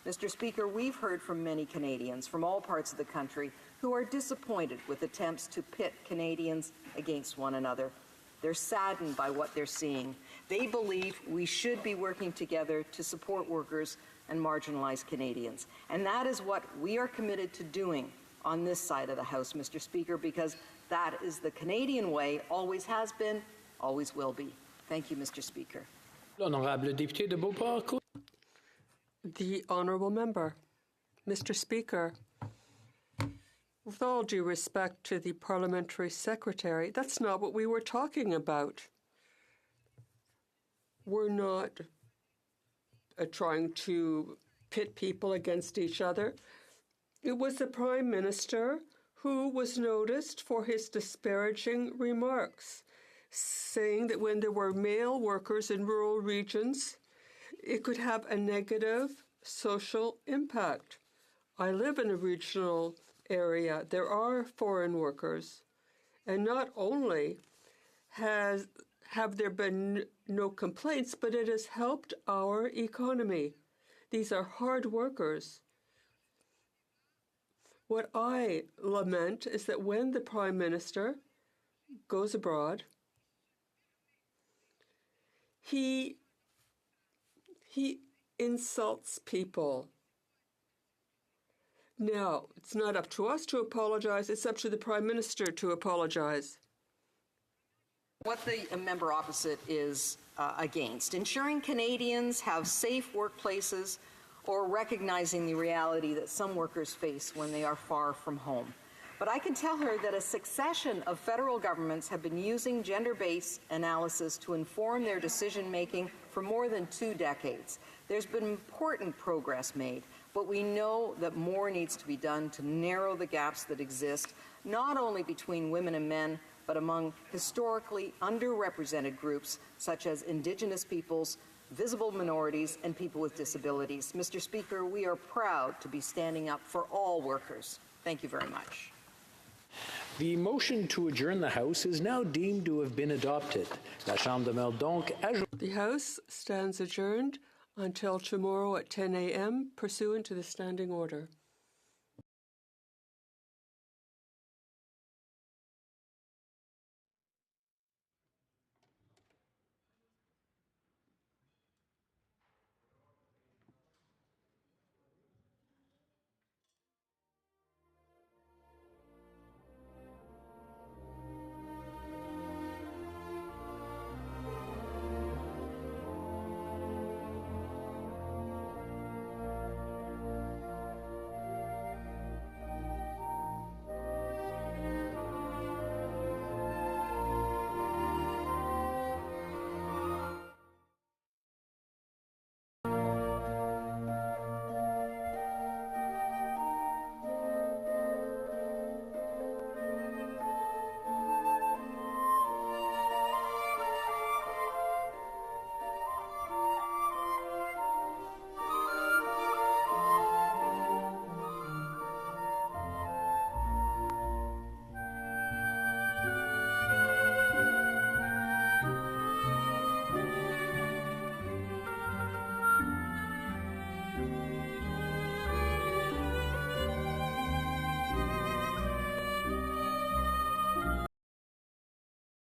[SPEAKER 17] Mr. Speaker, we've heard from many Canadians from all parts of the country who are disappointed with attempts to pit Canadians against one another. They're saddened by what they're seeing. They believe we should be working together to support workers and marginalized Canadians. And that is what we are committed to doing on this side of the House, Mr. Speaker, because that is the Canadian way, always has been, always will be. Thank you, Mr. Speaker.
[SPEAKER 15] L'honorable député de Beauport.
[SPEAKER 5] The honourable member. Mr. Speaker, with all due respect to the parliamentary secretary, that's not what we were talking about. We're not trying to pit people against each other. It was the Prime Minister who was noticed for his disparaging remarks, saying that when there were male workers in rural regions, it could have a negative social impact. I live in a regional area. There are foreign workers. And not only have there been no complaints, but it has helped our economy. These are hard workers. What I lament is that when the Prime Minister goes abroad, he insults people. Now, it's not up to us to apologize, it's up to the Prime Minister to apologize.
[SPEAKER 17] What the member opposite is against, ensuring Canadians have safe workplaces or recognizing the reality that some workers face when they are far from home. But I can tell her that a succession of federal governments have been using gender-based analysis to inform their decision-making for more than 2 decades. There's been important progress made, but we know that more needs to be done to narrow the gaps that exist, not only between women and men, but among historically underrepresented groups such as Indigenous peoples, visible minorities, and people with disabilities. Mr. Speaker, we are proud to be standing up for all workers. Thank you very much.
[SPEAKER 15] The motion to adjourn the House is now deemed to have been adopted. La Chambre demeure donc
[SPEAKER 5] The House stands adjourned until tomorrow at 10 a.m. pursuant to the standing order.